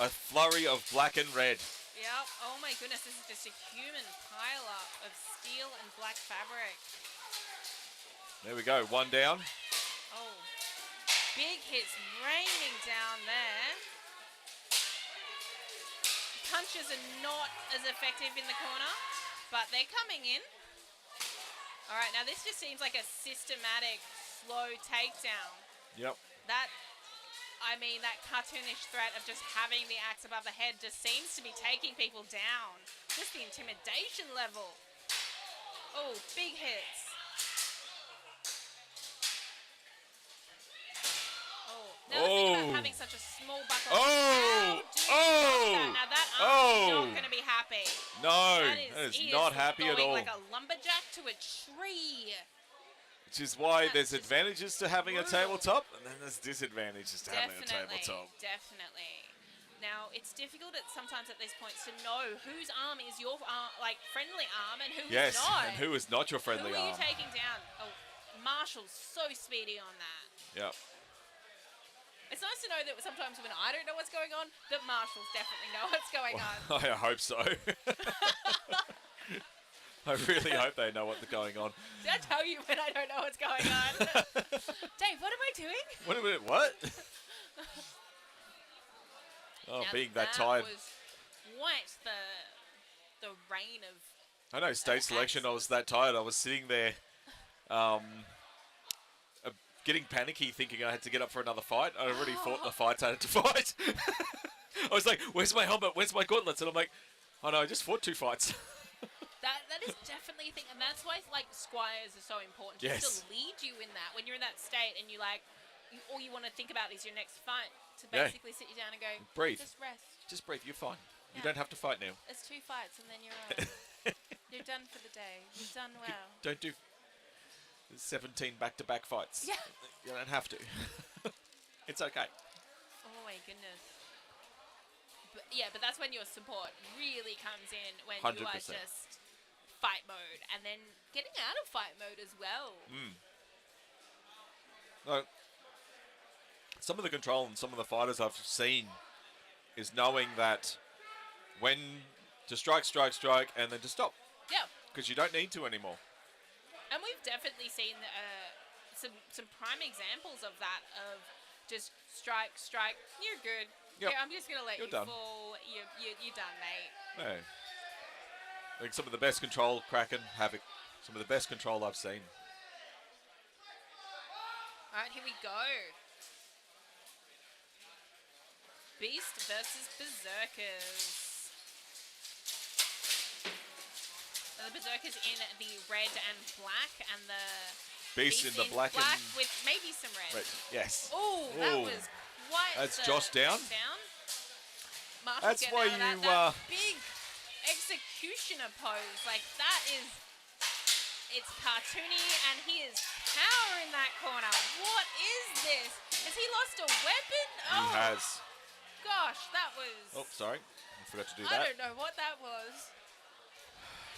Speaker 1: A flurry of black and red.
Speaker 3: Yep. Oh my goodness, this is just a human pile-up of steel and black fabric.
Speaker 1: There we go, one down.
Speaker 3: Oh, big hits raining down there. Punches are not as effective in the corner, but they're coming in. All right, now this just seems like a systematic, slow takedown.
Speaker 1: Yep.
Speaker 3: That cartoonish threat of just having the axe above the head just seems to be taking people down. Just the intimidation level. Oh, big hits. Oh, now the thing about having such a small buckle. How do you block that? Now that arm's not going to be happy.
Speaker 1: No, that is not happy at all.
Speaker 3: Like a lumberjack to a tree.
Speaker 1: Which is why there's advantages to having a tabletop, and then there's disadvantages to having a tabletop.
Speaker 3: Definitely. Now, it's difficult sometimes at these points to know whose arm is your friendly arm and who is not.
Speaker 1: And who is not your friendly
Speaker 3: arm. Who are
Speaker 1: arm.
Speaker 3: you taking down? Oh, Marshall's so speedy on that.
Speaker 1: Yep.
Speaker 3: It's nice to know that sometimes when I don't know what's going on, that Marshalls definitely know what's going on.
Speaker 1: I hope so. I really hope they know what's going on.
Speaker 3: Did I tell you when I don't know what's going on? Dave, what am I doing?
Speaker 1: Wait a minute, what? Oh,
Speaker 3: now
Speaker 1: being that tired.
Speaker 3: Was quite the reign of...
Speaker 1: I know, state selection, I was that tired. I was sitting there getting panicky thinking I had to get up for another fight. I already fought the fights I had to fight. I was like, where's my helmet? Where's my gauntlets? And I'm like, oh no, I just fought 2 fights.
Speaker 3: That is definitely a thing, and that's why squires are so important.
Speaker 1: Yes.
Speaker 3: Just to lead you in that when you're in that state, and all you want to think about is your next fight. To basically sit you down and go,
Speaker 1: breathe,
Speaker 3: just rest,
Speaker 1: just breathe. You're fine.
Speaker 3: Yeah.
Speaker 1: You don't have to fight now.
Speaker 3: It's 2 fights, and then you're you're done for the day. You've done well.
Speaker 1: Don't do 17 back-to-back fights.
Speaker 3: Yeah.
Speaker 1: You don't have to. It's okay.
Speaker 3: Oh my goodness. But that's when your support really comes in, when
Speaker 1: 100%.
Speaker 3: you are just fight mode, and then getting out of fight mode as well.
Speaker 1: No, some of the control and some of the fighters I've seen is knowing that when to strike, and then to stop.
Speaker 3: Yeah.
Speaker 1: Because you don't need to anymore.
Speaker 3: And we've definitely seen some prime examples of that, of just strike, you're good.
Speaker 1: Yep.
Speaker 3: Yeah, I'm just going to let
Speaker 1: You're
Speaker 3: you
Speaker 1: done.
Speaker 3: fall. You're done, mate.
Speaker 1: No. I think some of the best control, Kraken, Havoc, some of the best control I've seen.
Speaker 3: All right, here we go. Beast versus Berserkers. The Berserkers in the red and black, and the
Speaker 1: Beast in the black and
Speaker 3: with maybe some red.
Speaker 1: Yes.
Speaker 3: Oh, that was quite.
Speaker 1: That's Josh down.
Speaker 3: Marshall,
Speaker 1: that's why you
Speaker 3: that big executioner pose, that is. It's cartoony, and he is powering that corner. What is this? Has he lost a weapon?
Speaker 1: He has.
Speaker 3: Gosh, that was.
Speaker 1: Oh, sorry, I forgot to do
Speaker 3: I
Speaker 1: that.
Speaker 3: don't know what that was.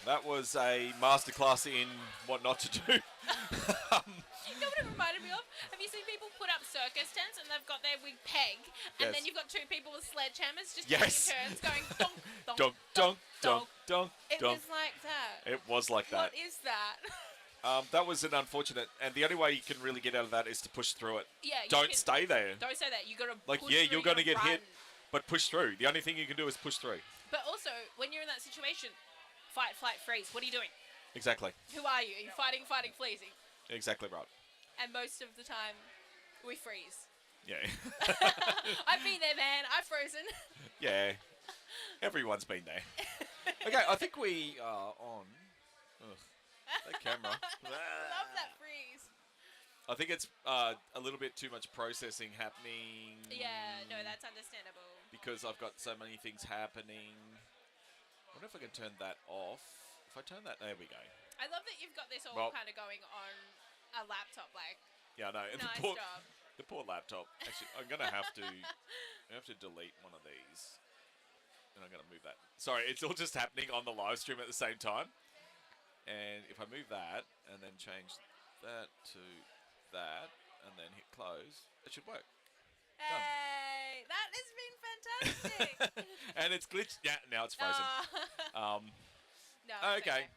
Speaker 1: That was a masterclass in what not to do.
Speaker 3: You know what it reminded me of? Have you seen people put up circus tents and they've got their big peg, and then you've got 2 people with sledgehammers just taking turns going donk, donk,
Speaker 1: donk, donk, donk,
Speaker 3: It
Speaker 1: donk.
Speaker 3: was like that.
Speaker 1: It was like that.
Speaker 3: What is that?
Speaker 1: That was an unfortunate, and the only way you can really get out of that is to push through it.
Speaker 3: Yeah.
Speaker 1: Don't stay there.
Speaker 3: Don't say that. You got to
Speaker 1: you're going to get hit, but push through. The only thing you can do is push through.
Speaker 3: But also, when you're in that situation, fight, flight, freeze. What are you doing?
Speaker 1: Exactly.
Speaker 3: Who are you? Are you fighting, freezing?
Speaker 1: Exactly right.
Speaker 3: And most of the time, we freeze.
Speaker 1: Yeah.
Speaker 3: I've been there, man. I've frozen.
Speaker 1: Yeah. Everyone's been there. Okay, I think we are on. Ugh, that camera.
Speaker 3: Love that freeze.
Speaker 1: I think it's a little bit too much processing happening.
Speaker 3: Yeah, no, that's understandable.
Speaker 1: Because I've got so many things happening. I wonder if I can turn that off. If I turn that, there we go.
Speaker 3: I love that you've got this all
Speaker 1: Well-
Speaker 3: kind of going on a laptop, like.
Speaker 1: Yeah, no.
Speaker 3: Nice job.
Speaker 1: The poor laptop. Actually, I'm gonna have to. I have to delete one of these, and I'm gonna move that. Sorry, it's all just happening on the live stream at the same time. And if I move that and then change that to that, and then hit close, it should work.
Speaker 3: Hey, that has been fantastic.
Speaker 1: And it's glitched. Yeah, now it's frozen.
Speaker 3: No. it's
Speaker 1: Okay.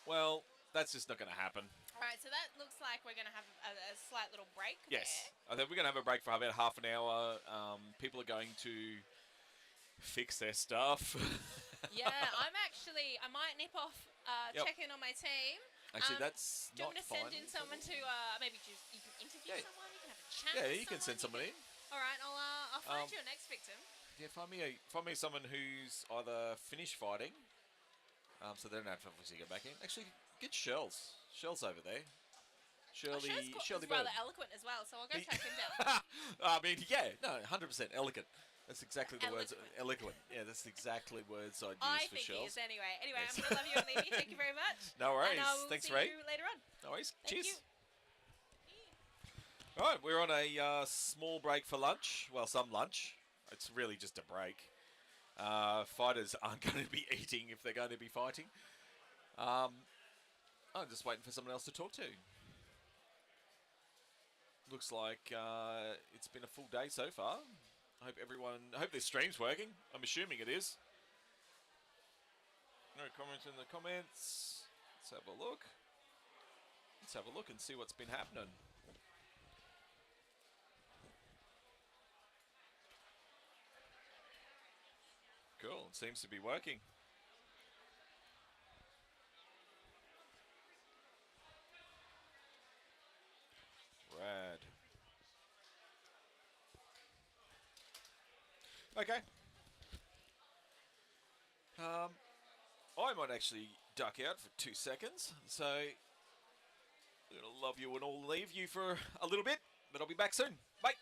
Speaker 1: Well, that's just not going to happen.
Speaker 3: All right, so that looks like we're going to have a slight little break.
Speaker 1: Yes. I think we're going to have a break for about half an hour. People are going to fix their stuff.
Speaker 3: Yeah, I might nip off,
Speaker 1: Yep.
Speaker 3: check in on my team.
Speaker 1: Actually, that's
Speaker 3: Do you
Speaker 1: not
Speaker 3: want me to
Speaker 1: fine.
Speaker 3: send in someone to, maybe just, you can interview
Speaker 1: Yeah.
Speaker 3: someone, you can have a chat
Speaker 1: Yeah,
Speaker 3: with
Speaker 1: you can send someone in.
Speaker 3: All right, I'll find your next victim.
Speaker 1: Yeah, find me someone who's either finished fighting, so they don't have to obviously go back in. Actually, get Shells. Shells over there. Shirley
Speaker 3: Shirley
Speaker 1: Bird.
Speaker 3: rather eloquent as well, so I'll go track him down.
Speaker 1: I mean, yeah, no, 100% elegant. That's exactly the words.
Speaker 3: Eloquent.
Speaker 1: Eloquent. Yeah, that's exactly words I'd use
Speaker 3: I
Speaker 1: for
Speaker 3: think he
Speaker 1: Shells.
Speaker 3: is anyway. Anyway,
Speaker 1: Yes.
Speaker 3: I'm going to love you and leave you. Thank you very much.
Speaker 1: No worries.
Speaker 3: And I will
Speaker 1: Thanks,
Speaker 3: see
Speaker 1: Ray.
Speaker 3: you later on.
Speaker 1: No worries.
Speaker 3: Thank
Speaker 1: Cheers.
Speaker 3: you.
Speaker 1: All right, we're on a small break for lunch. Well, some lunch. It's really just a break. Fighters aren't going to be eating if they're going to be fighting. I'm just waiting for someone else to talk to. Looks like it's been a full day so far. I hope this stream's working. I'm assuming it is. No comments in the comments. Let's have a look. Let's have a look and see what's been happening. Cool, it seems to be working. Rad. Okay. I might actually duck out for 2 seconds, so I'm gonna love you and all leave you for a little bit, but I'll be back soon. Bye.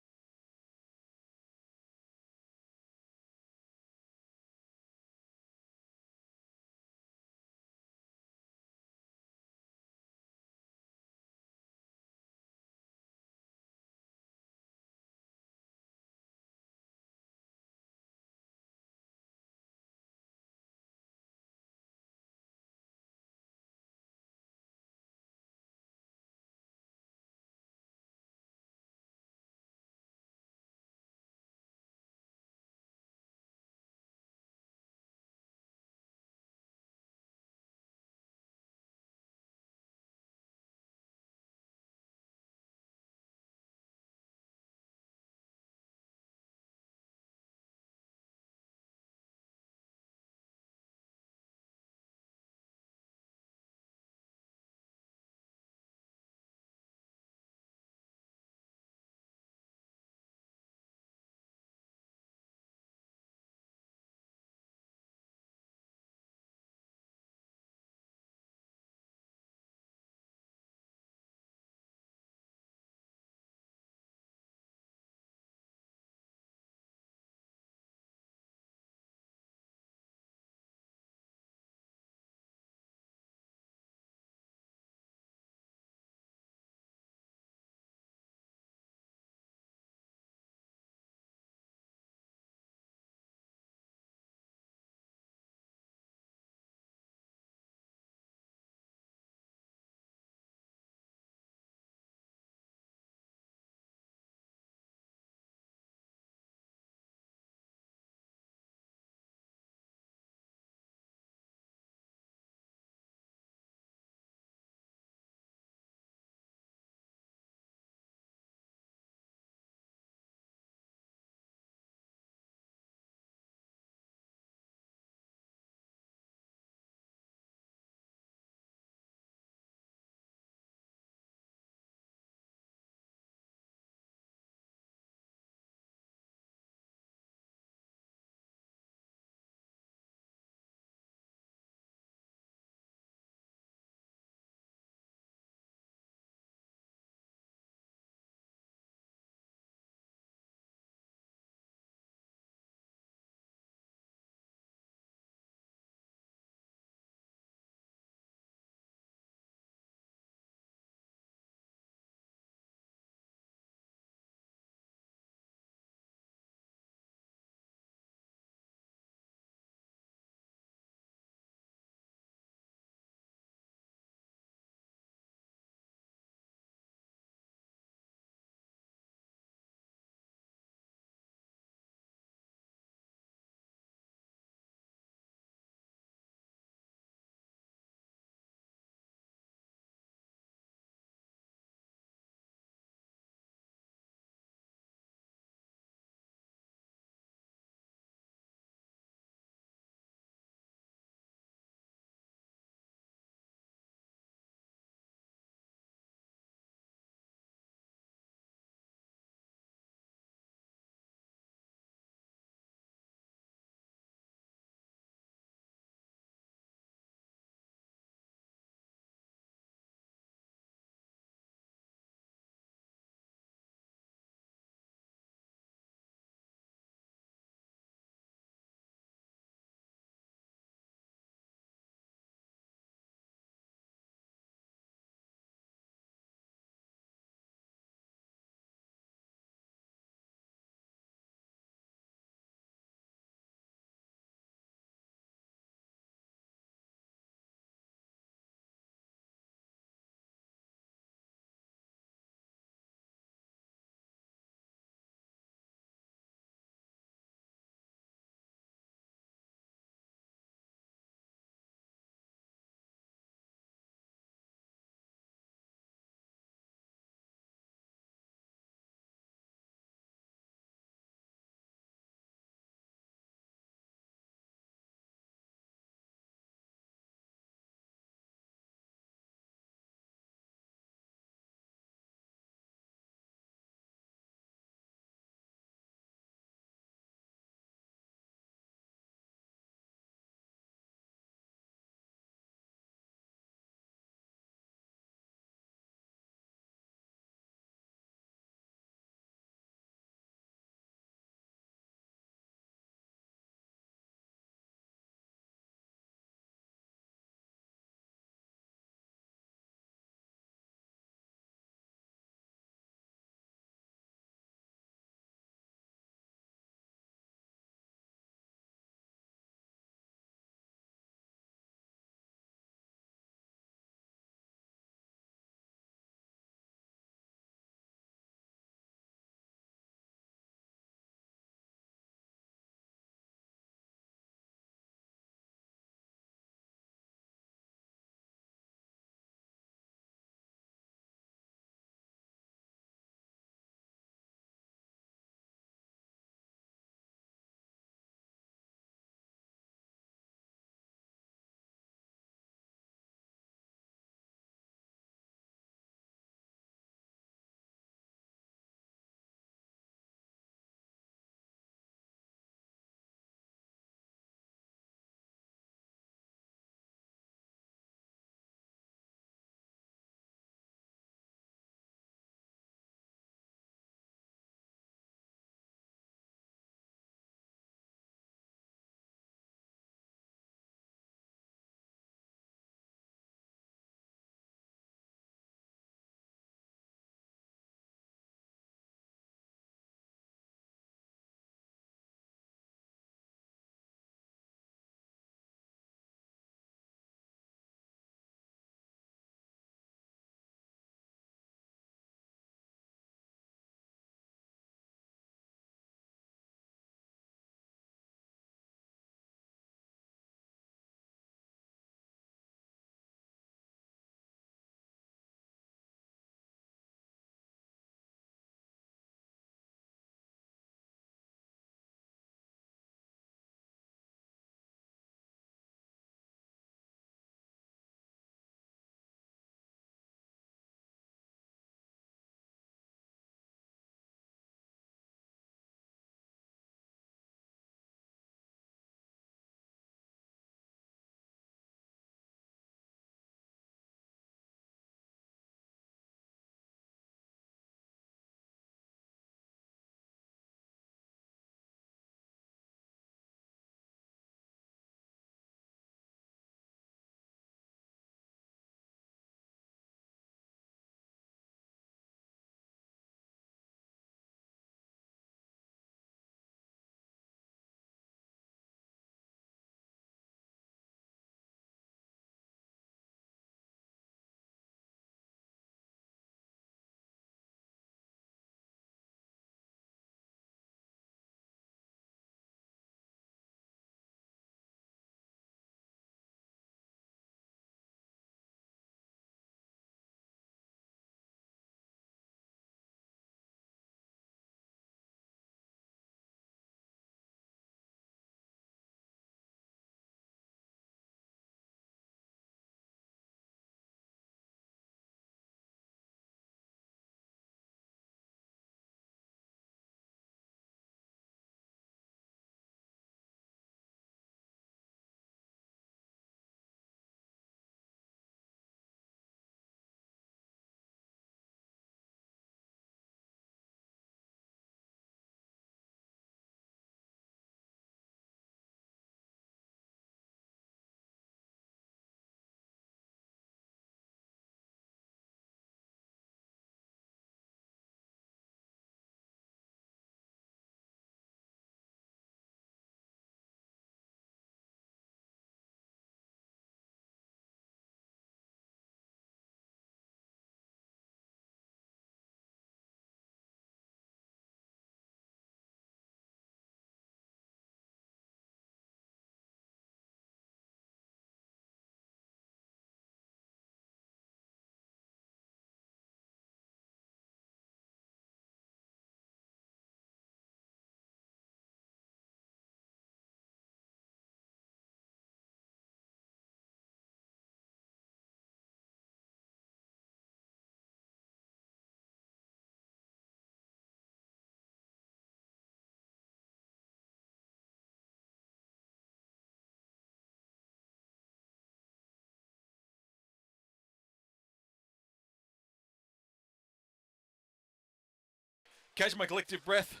Speaker 1: Catch my collective breath.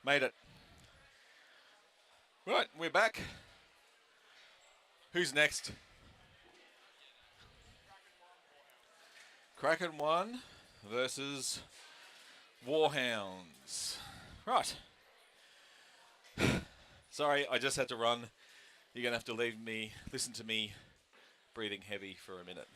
Speaker 1: Made it. Right, we're back. Who's next? Kraken 1 versus Warhounds. Right. Sorry, I just had to run. You're going to have to listen to me breathing heavy for a minute.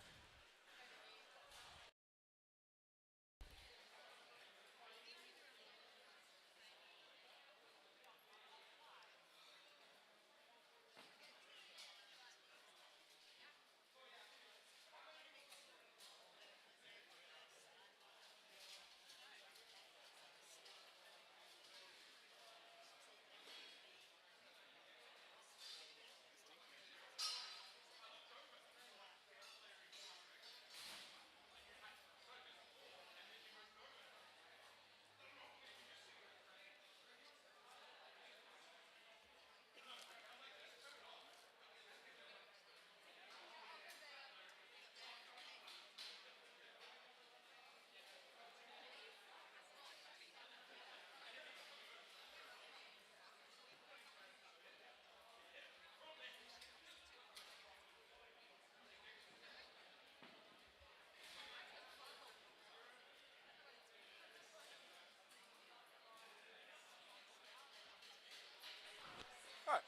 Speaker 1: Right,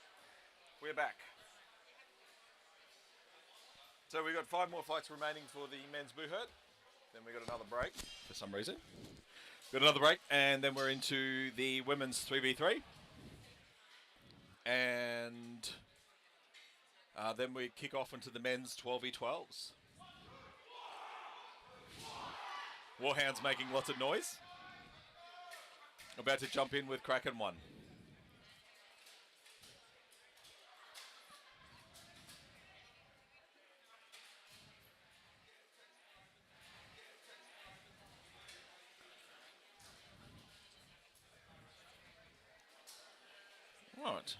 Speaker 1: we're back. So we've got 5 more fights remaining for the men's Buhurt. Then we got another break for some reason. Got another break, and then we're into the women's 3v3. And then we kick off into the men's 12v12s. Warhounds making lots of noise. About to jump in with Kraken 1. Right.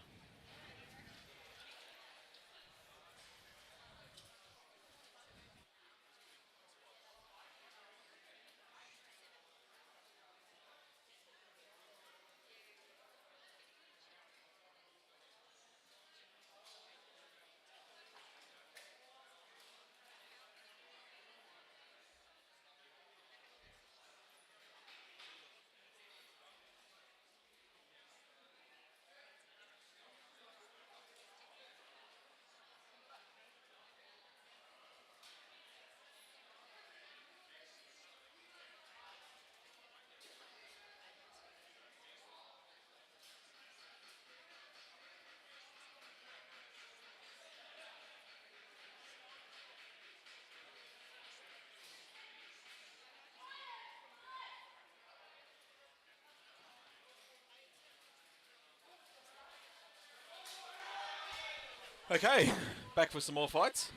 Speaker 1: Okay, back for some more fights.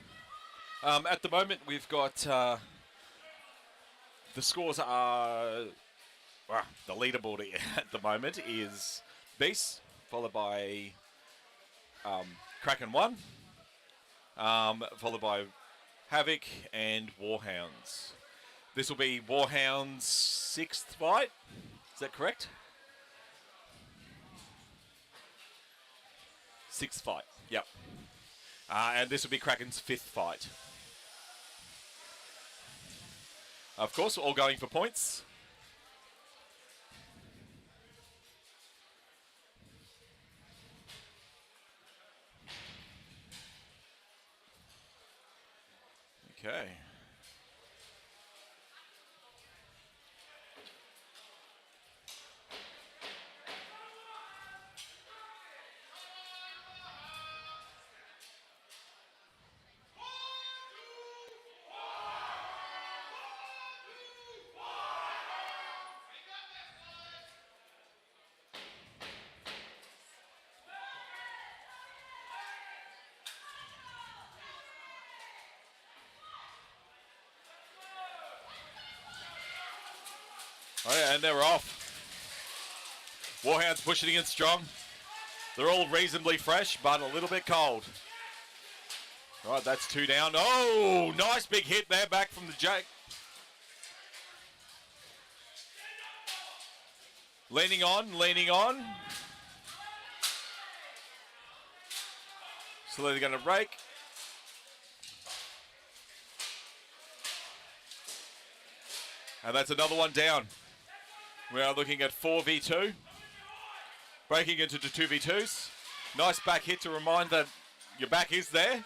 Speaker 1: At the moment, we've got the scores are the leaderboard at the moment is Beast, followed by Kraken 1, followed by Havoc and Warhounds. This will be Warhounds' 6th fight. Is that correct? 6th fight. Yep. And this will be Kraken's 5th fight. Of course, we're all going for points. Okay. Oh yeah, and they're off. Warhounds pushing in strong. They're all reasonably fresh, but a little bit cold. Right, that's 2 down. Oh, nice big hit there back from the Jake. Leaning on, leaning on. Slowly going to break. And that's another one down. We are looking at 4v2. Breaking into the 2v2s. Nice back hit to remind that your back is there.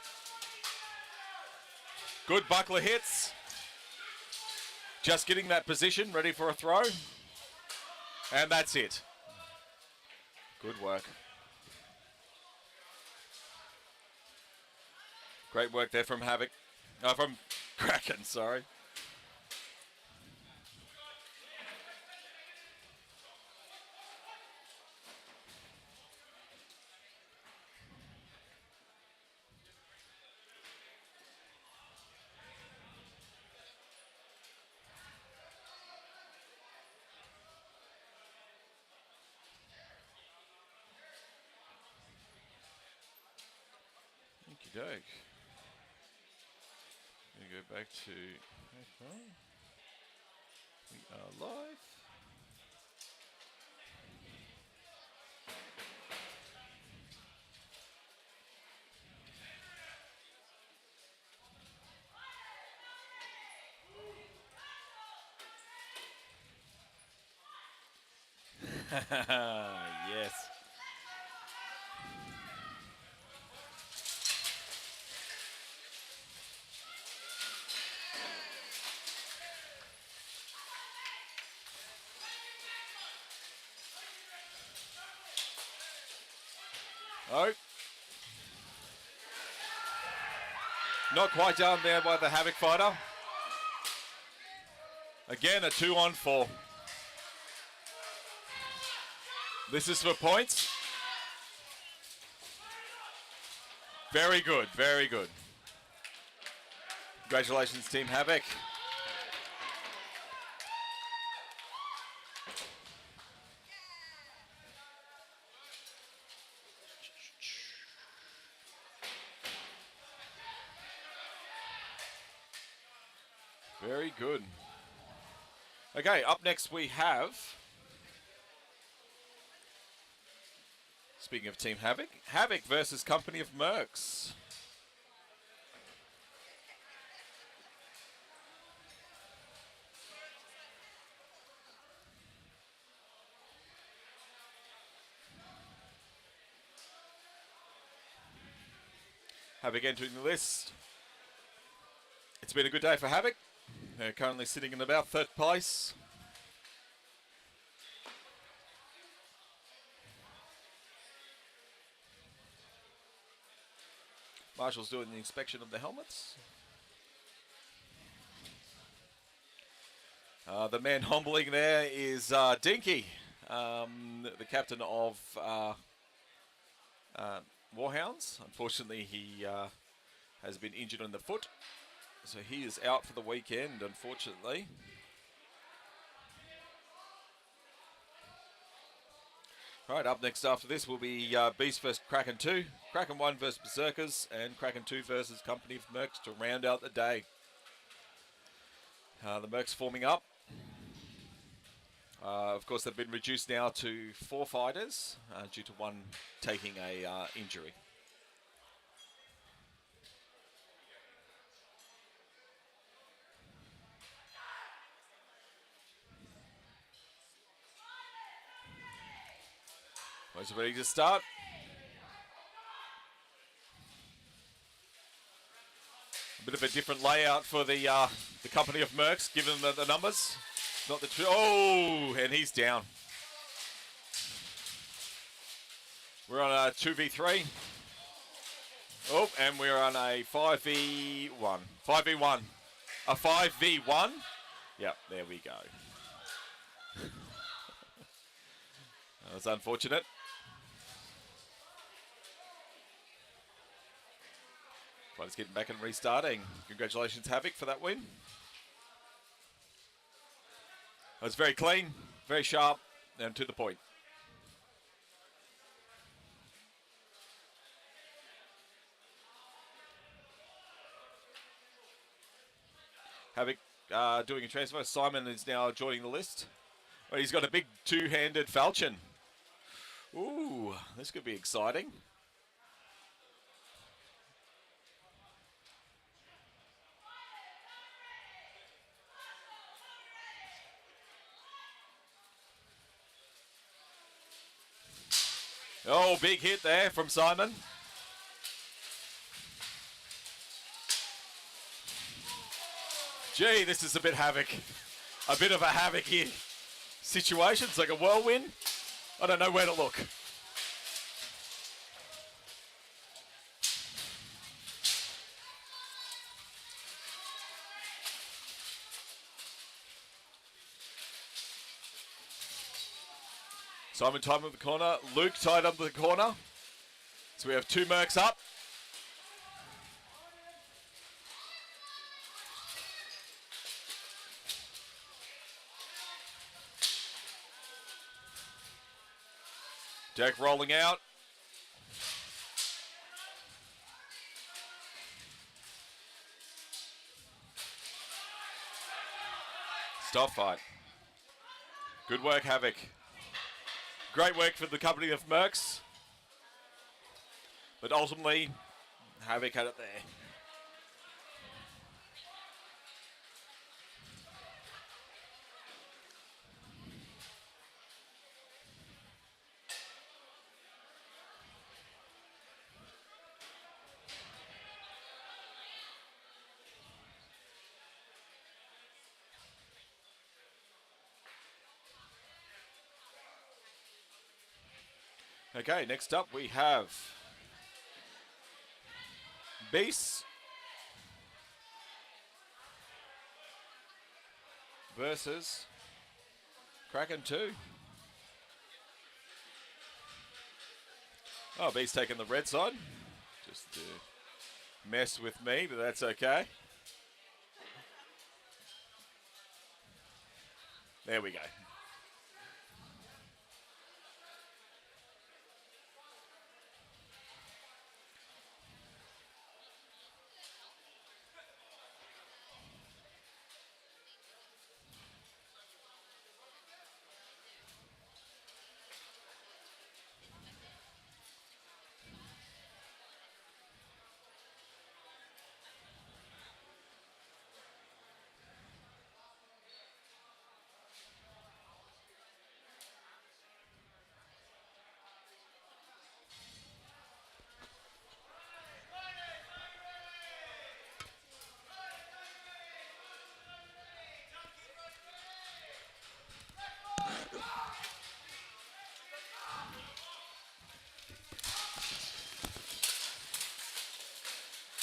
Speaker 1: Good buckler hits. Just getting that position, ready for a throw. And that's it. Good work. Great work there from Havoc. From Kraken, sorry. Okie doke. Gonna go back to. We are live. Yes. Oh. Not quite down there by the Havoc fighter. Again, a 2-on-4. This is for points. Very good, very good. Congratulations, Team Havoc. Very good. Okay, up next we have, speaking of Team Havoc, Havoc versus Company of Mercs. Havoc entering the list. It's been a good day for Havoc. They're currently sitting in about 3rd place. Marshall's doing the inspection of the helmets. The man humbling there is Dinky, the captain of Warhounds. Unfortunately, he has been injured on the foot, so he is out for the weekend, unfortunately. Right, up next after this will be Beast vs Kraken 2, Kraken 1 versus Berserkers, and Kraken 2 versus Company of Mercs to round out the day. The Mercs forming up. Of course, they've been reduced now to 4 fighters due to one taking a injury. Boys are ready to start. A bit of a different layout for the Company of Mercs, given the numbers. Not the oh, and he's down. We're on a 2v3. Oh, and we're on a 5v1. 5v1. A 5v1. Yep, there we go. That was unfortunate. Fighters getting back and restarting. Congratulations, Havoc, for that win. It was very clean, very sharp, and to the point. Havoc doing a transfer. Simon is now joining the list. Oh, he's got a big two-handed falchion. Ooh, this could be exciting. Oh, big hit there from Simon. Gee, this is a bit Havoc. A bit of a Havoc here. Situation's like a whirlwind. I don't know where to look. Simon tied up the corner. Luke tied up the corner. So we have 2 Mercs up. Deck rolling out. Stop fight. Good work, Havoc. Great work for the company of Mercs. But ultimately, Havoc had it there. Okay, next up we have Beast versus Kraken 2. Oh, Beast taking the red side. Just to mess with me, but that's okay. There we go.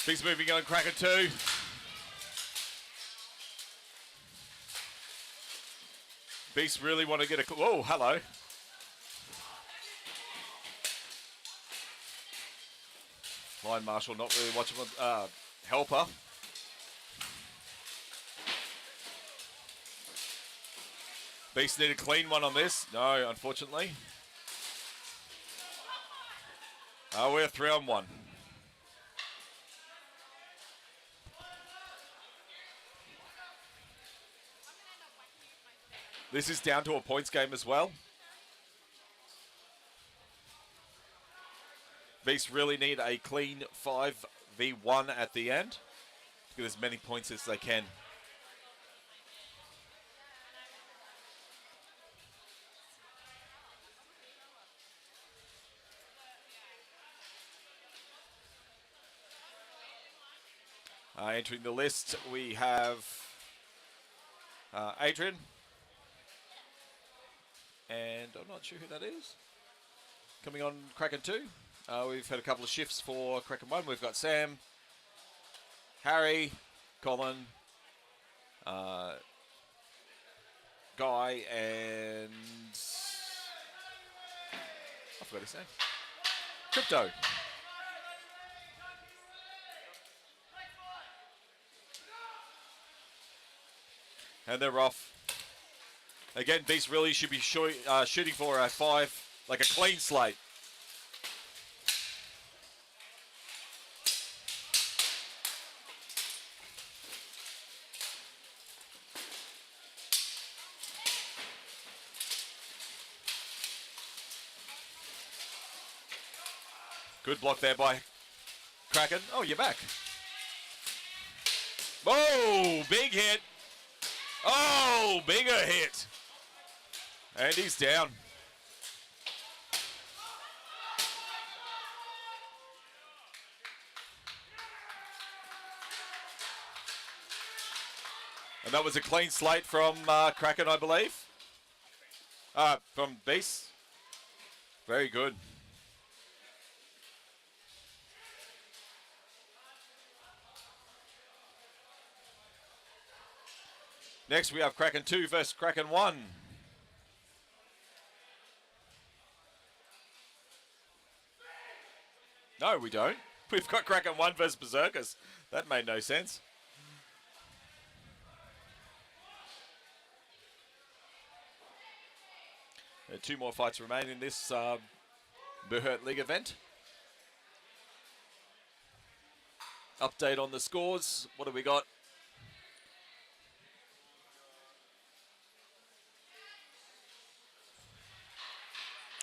Speaker 1: Beast moving on, Kraken 2. Beast really want to get a... Whoa, hello. Line Marshal not really watching helper. Beast need a clean one on this. No, unfortunately. We're 3-on-1. This is down to a points game as well. Beasts really need a clean 5v1 at the end to get as many points as they can. Entering the list, we have Adrian. And I'm not sure who that is. Coming on Kraken 2. We've had a couple of shifts for Kraken 1. We've got Sam, Harry, Colin, Guy, and... I forgot his name. Crypto. And they're off. Again, Beast really should be shooting for a 5, like a clean slate. Good block there by Kraken. Oh, you're back. Oh, big hit. Oh, bigger hit. And he's down. And that was a clean slate from Kraken, I believe. From Beast. Very good. Next we have Kraken 2 versus Kraken 1. No, we don't. We've got Kraken 1 versus Berserkers. That made no sense. There are 2 more fights remain in this Buhurt League event. Update on the scores. What have we got?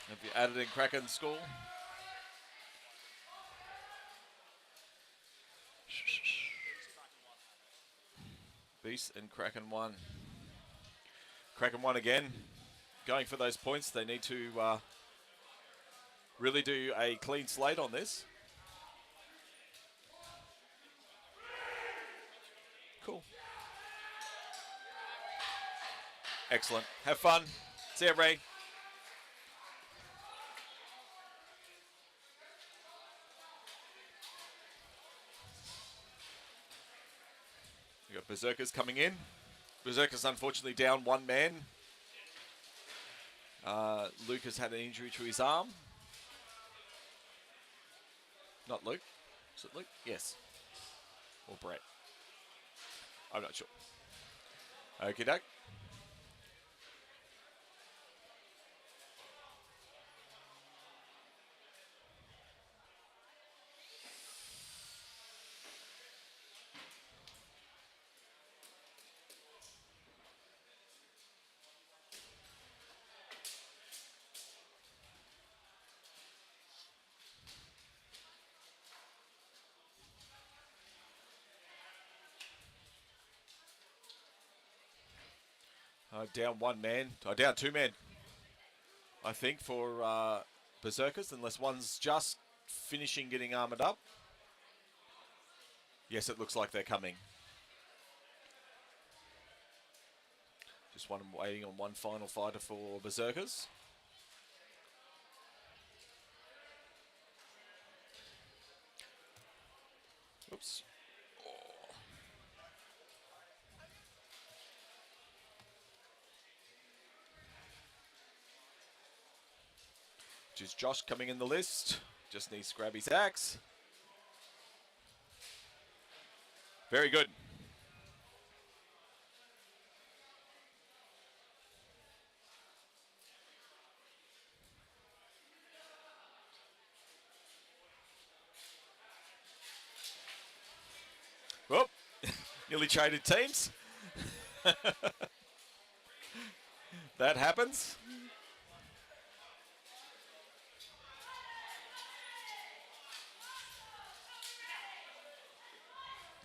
Speaker 1: Have you added in Kraken's score? Beast and Kraken 1. Kraken 1 again. Going for those points. They need to really do a clean slate on this. Cool. Excellent. Have fun. See ya, Ray. We got Berserkers coming in. Berserkers unfortunately down 1 man. Luke has had an injury to his arm. Not Luke. Is it Luke? Yes. Or Brett. I'm not sure. Okie doke. Down 1 man. Down 2 men. I think for Berserkers, unless one's just finishing getting armoured up. Yes, it looks like they're coming. Just waiting on one final fighter for Berserkers. Oops. Which is Josh coming in the list. Just needs to grab his axe. Very good. Whoop. Nearly traded teams. That happens.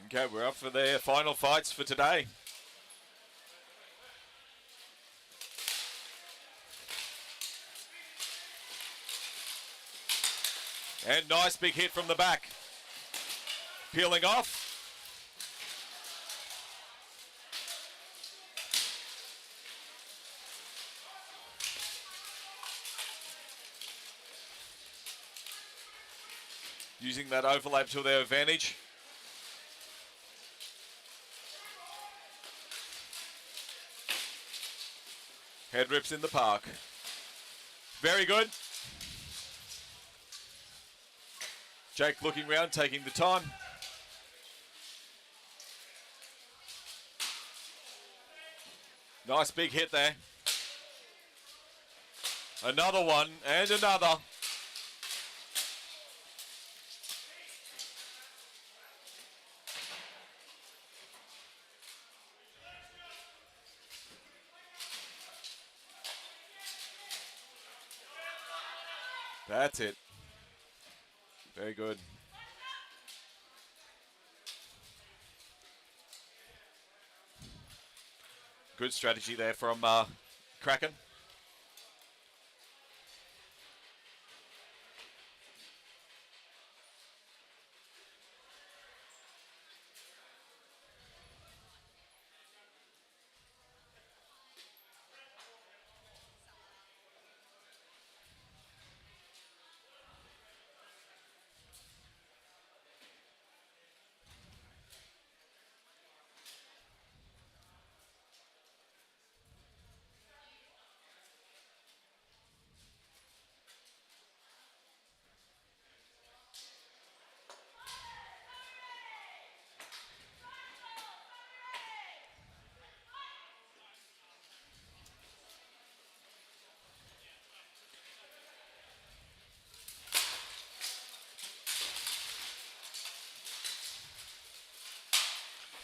Speaker 1: Okay, we're up for their final fights for today. And nice big hit from the back. Peeling off. Using that overlap to their advantage. Head rips in the park. Very good. Jake looking round, taking the time. Nice big hit there. Another one and another. That's it. Very good. Good strategy there from Kraken.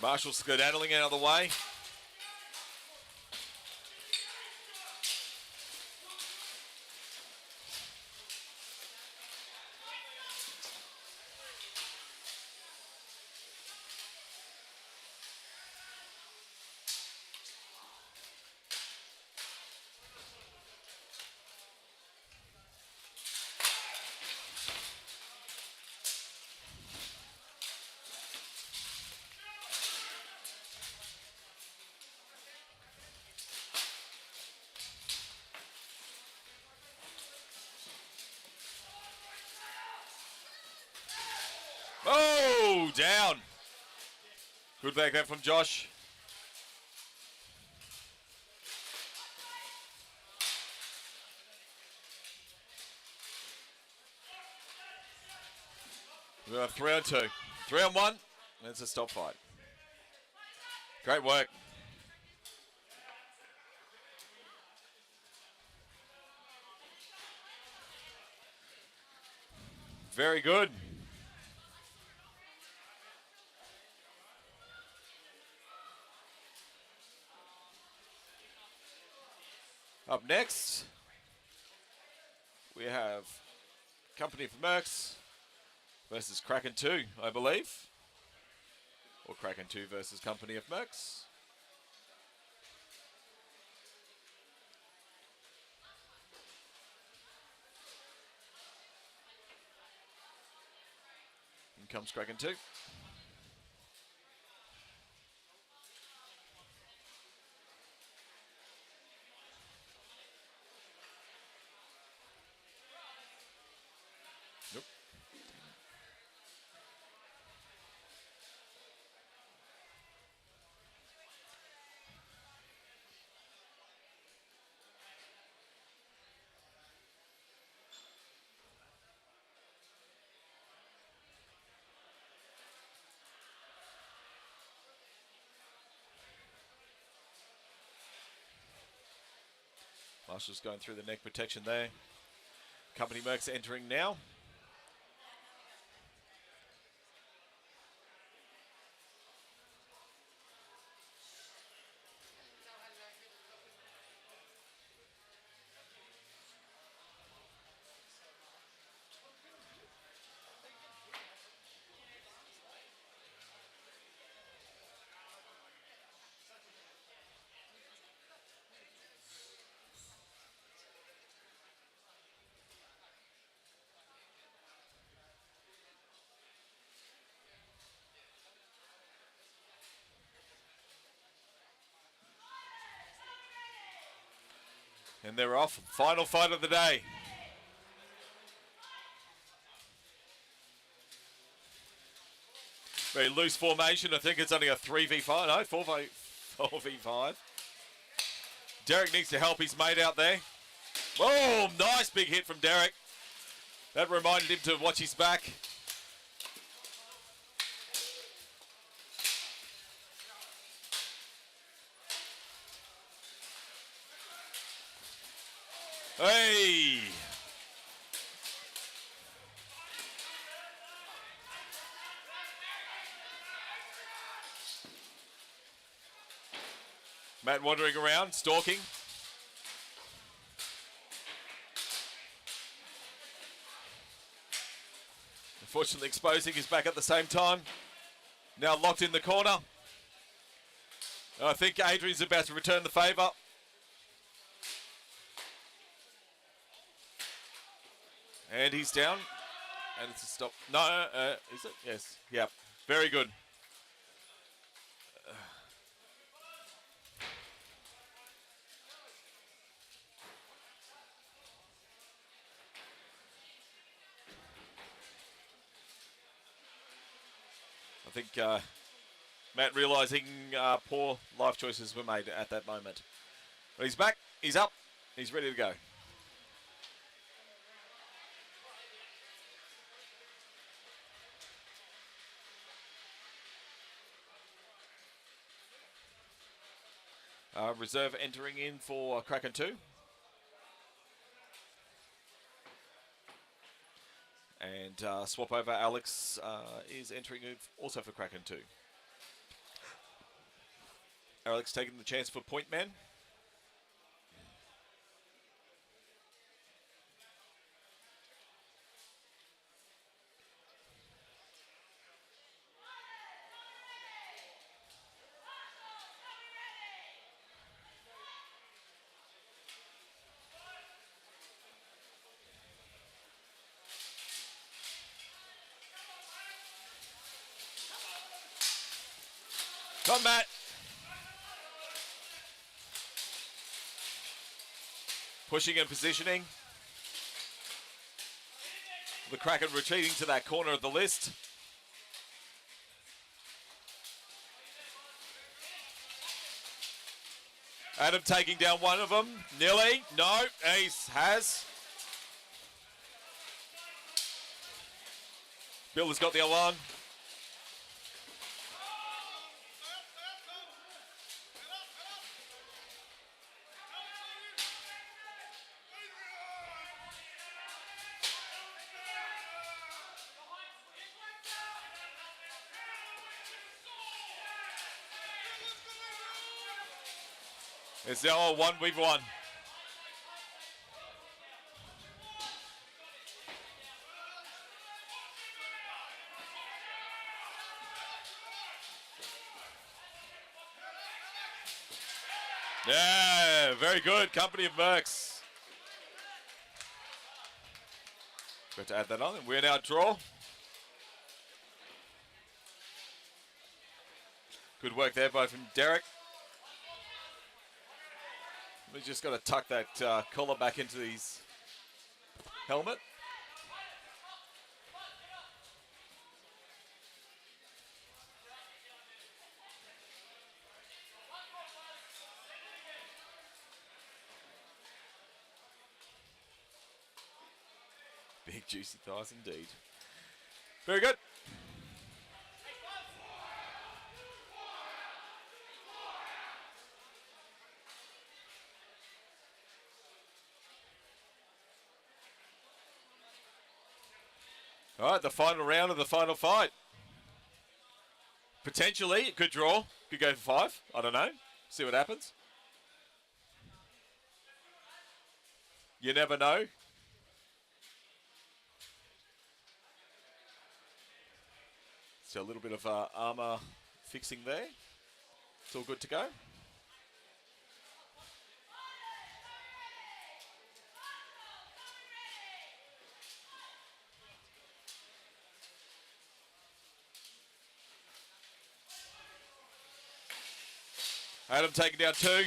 Speaker 1: Marshall skedaddling out of the way. Oh, down. Good back there from Josh. We have 3 on 2. 3 on 1. It's a stop fight. Great work. Very good. Up next, we have Company of Mercs versus Kraken 2, I believe. Or Kraken 2 versus Company of Mercs. In comes Kraken 2. Nope. Marshall's going through the neck protection there. Company Mercs entering now. And they're off. Final fight of the day. Very loose formation. I think it's only a 3v5. No, 4v5. Derek needs to help his mate out there. Oh, nice big hit from Derek. That reminded him to watch his back. Hey! Matt wandering around, stalking. Unfortunately, exposing is back at the same time. Now locked in the corner. I think Adrian's about to return the favour. And he's down. And it's a stop. No, is it? Yes. Yep. Very good. I think Matt realising poor life choices were made at that moment. But he's back. He's up. He's ready to go. Reserve entering in for Kraken 2. And swap over Alex is entering in also for Kraken 2. Alex taking the chance for point man. Come, Matt. Pushing and positioning. The Kraken retreating to that corner of the list. Adam taking down one of them. Nearly. No, Ace has. Bill has got the other one. It's the 1v1. Yeah, very good. Company of Mercs. Got to add that on. We're now draw. Good work there, both from Derek. We just got to tuck that collar back into his helmet. Big juicy thighs indeed. Very good. All right, the final round of the final fight. Potentially, it could draw. Could go for 5. I don't know. See what happens. You never know. So a little bit of armor fixing there. It's all good to go. Adam taking down 2.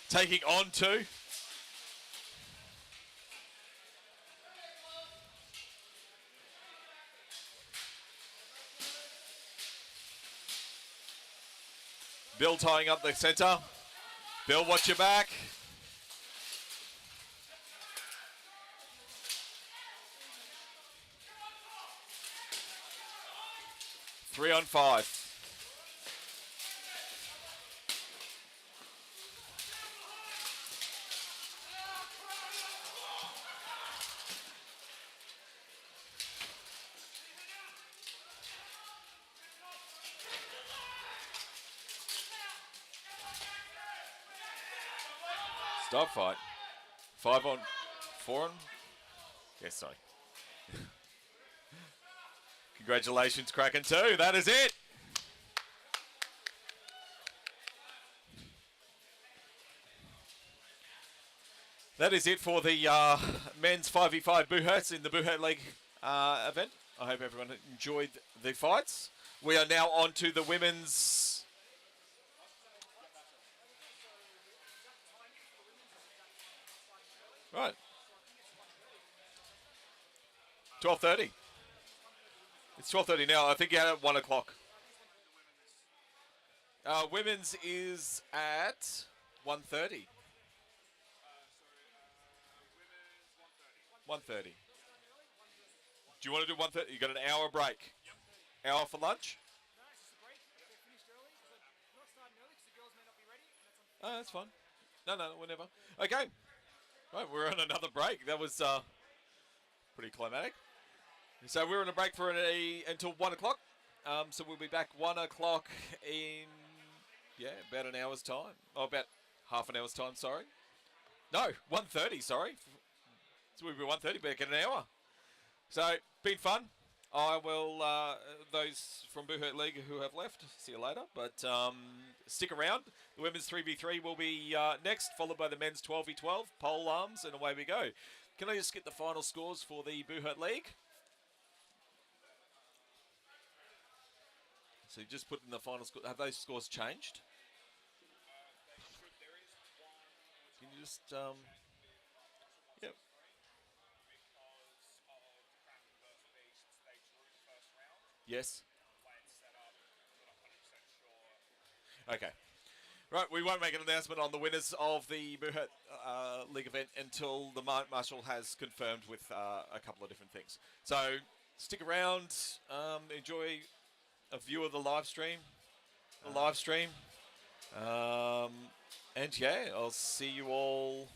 Speaker 1: Taking on 2. Bill tying up the center. Bill, watch your back. Three on 5. Stop fight. 5 on 4 on. Yes, sorry. Congratulations, Kraken 2. That is it. That is it for the men's 5v5 Buhurts in the Buhurt League event. I hope everyone enjoyed the fights. We are now on to the women's... Right. 12:30. It's 12:30 now. I think you had it at 1 o'clock. Women's is at 1:30. 1:30. Do you want to do 1:30? You got an hour break. Hour for lunch? Oh, that's fine. No, whenever. Okay. Right, we're on another break. That was pretty climatic. So we're on a break for until 1 o'clock. So we'll be back 1 o'clock in, about an hour's time. Oh, about half an hour's time, sorry. No, 1:30, sorry. So we'll be 1:30, back in an hour. So, been fun. I will, those from Buhurt League who have left, see you later. But stick around. The women's 3v3 will be next, followed by the men's 12v12, pole arms, and away we go. Can I just get the final scores for the Buhurt League? So just put in the final score. Have those scores changed? Can you just, yep. Yes. Okay. Right, we won't make an announcement on the winners of the Buhurt League event until the Marshal has confirmed with a couple of different things. So stick around, enjoy a view of the live stream. And I'll see you all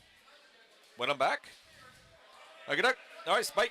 Speaker 1: when I'm back. Okay, nice, bye.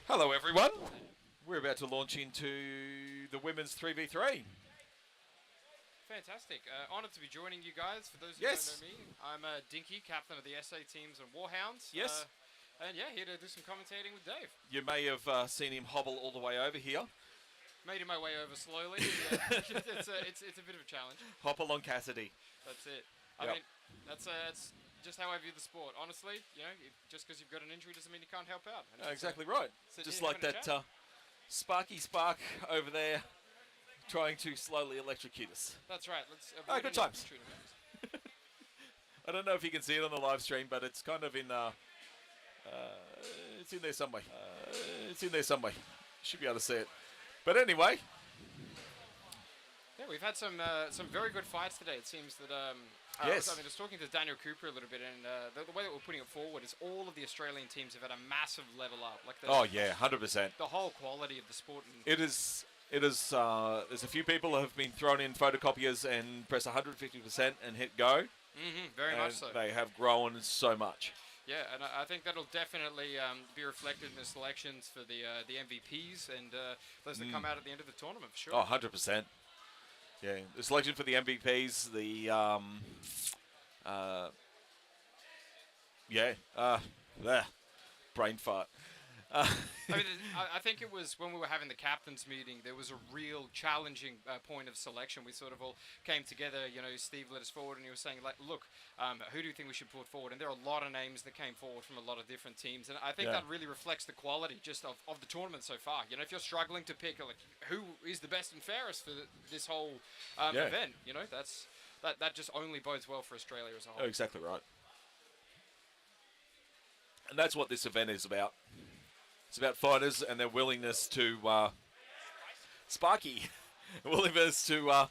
Speaker 1: Hello, everyone. We're about to launch into the women's 3v3.
Speaker 8: Fantastic. Honoured to be joining you guys. For those who
Speaker 1: Yes.
Speaker 8: don't know me, I'm Dinky, captain of the SA teams and Warhounds.
Speaker 1: Yes.
Speaker 8: And yeah, here to do some commentating with Dave.
Speaker 1: You may have seen him hobble all the way over here.
Speaker 8: Made my way over slowly. It's a bit of a challenge.
Speaker 1: Hop along, Cassidy.
Speaker 8: That's it.
Speaker 1: Yep.
Speaker 8: I mean, that's just how I view the sport. Honestly, you know, just because you've got an injury doesn't mean you can't help out. And
Speaker 1: Exactly right.
Speaker 8: sit
Speaker 1: Just
Speaker 8: here
Speaker 1: like
Speaker 8: having a
Speaker 1: that Sparky Spark over there trying to slowly electrocute us.
Speaker 8: That's right. Let's.
Speaker 1: Good times. I don't know if you can see it on the live stream, but it's kind of in. It's in there somewhere. It's in there somewhere. Should be able to see it. But anyway.
Speaker 8: Yeah, we've had some very good fights today. It seems that.
Speaker 1: Yes.
Speaker 8: I was talking to Daniel Cooper a little bit, and the way that we're putting it forward is all of the Australian teams have had a massive level up. Like
Speaker 1: Oh yeah, 100%.
Speaker 8: the whole quality of the sport. And
Speaker 1: It is. It is. There's a few people who have been thrown in photocopiers and press 150% and hit go.
Speaker 8: very
Speaker 1: and
Speaker 8: much so.
Speaker 1: They have grown so much.
Speaker 8: Yeah, and I think that'll definitely be reflected in the selections for the MVPs and those that come out at the end of the tournament for sure.
Speaker 1: Oh, 100%. Yeah, the selection for the MVPs, brain fart.
Speaker 8: I mean, I think it was when we were having the captain's meeting, there was a real challenging point of selection. We sort of all came together, you know, Steve led us forward and he was saying, like, look, who do you think we should put forward? And there are a lot of names that came forward from a lot of different teams. And I think that really reflects the quality just of the tournament so far. You know, if you're struggling to pick, like, who is the best and fairest for this whole event, you know, that just only bodes well for Australia as a whole.
Speaker 1: Oh, exactly right. And that's what this event is about. It's about fighters and their willingness to willingness to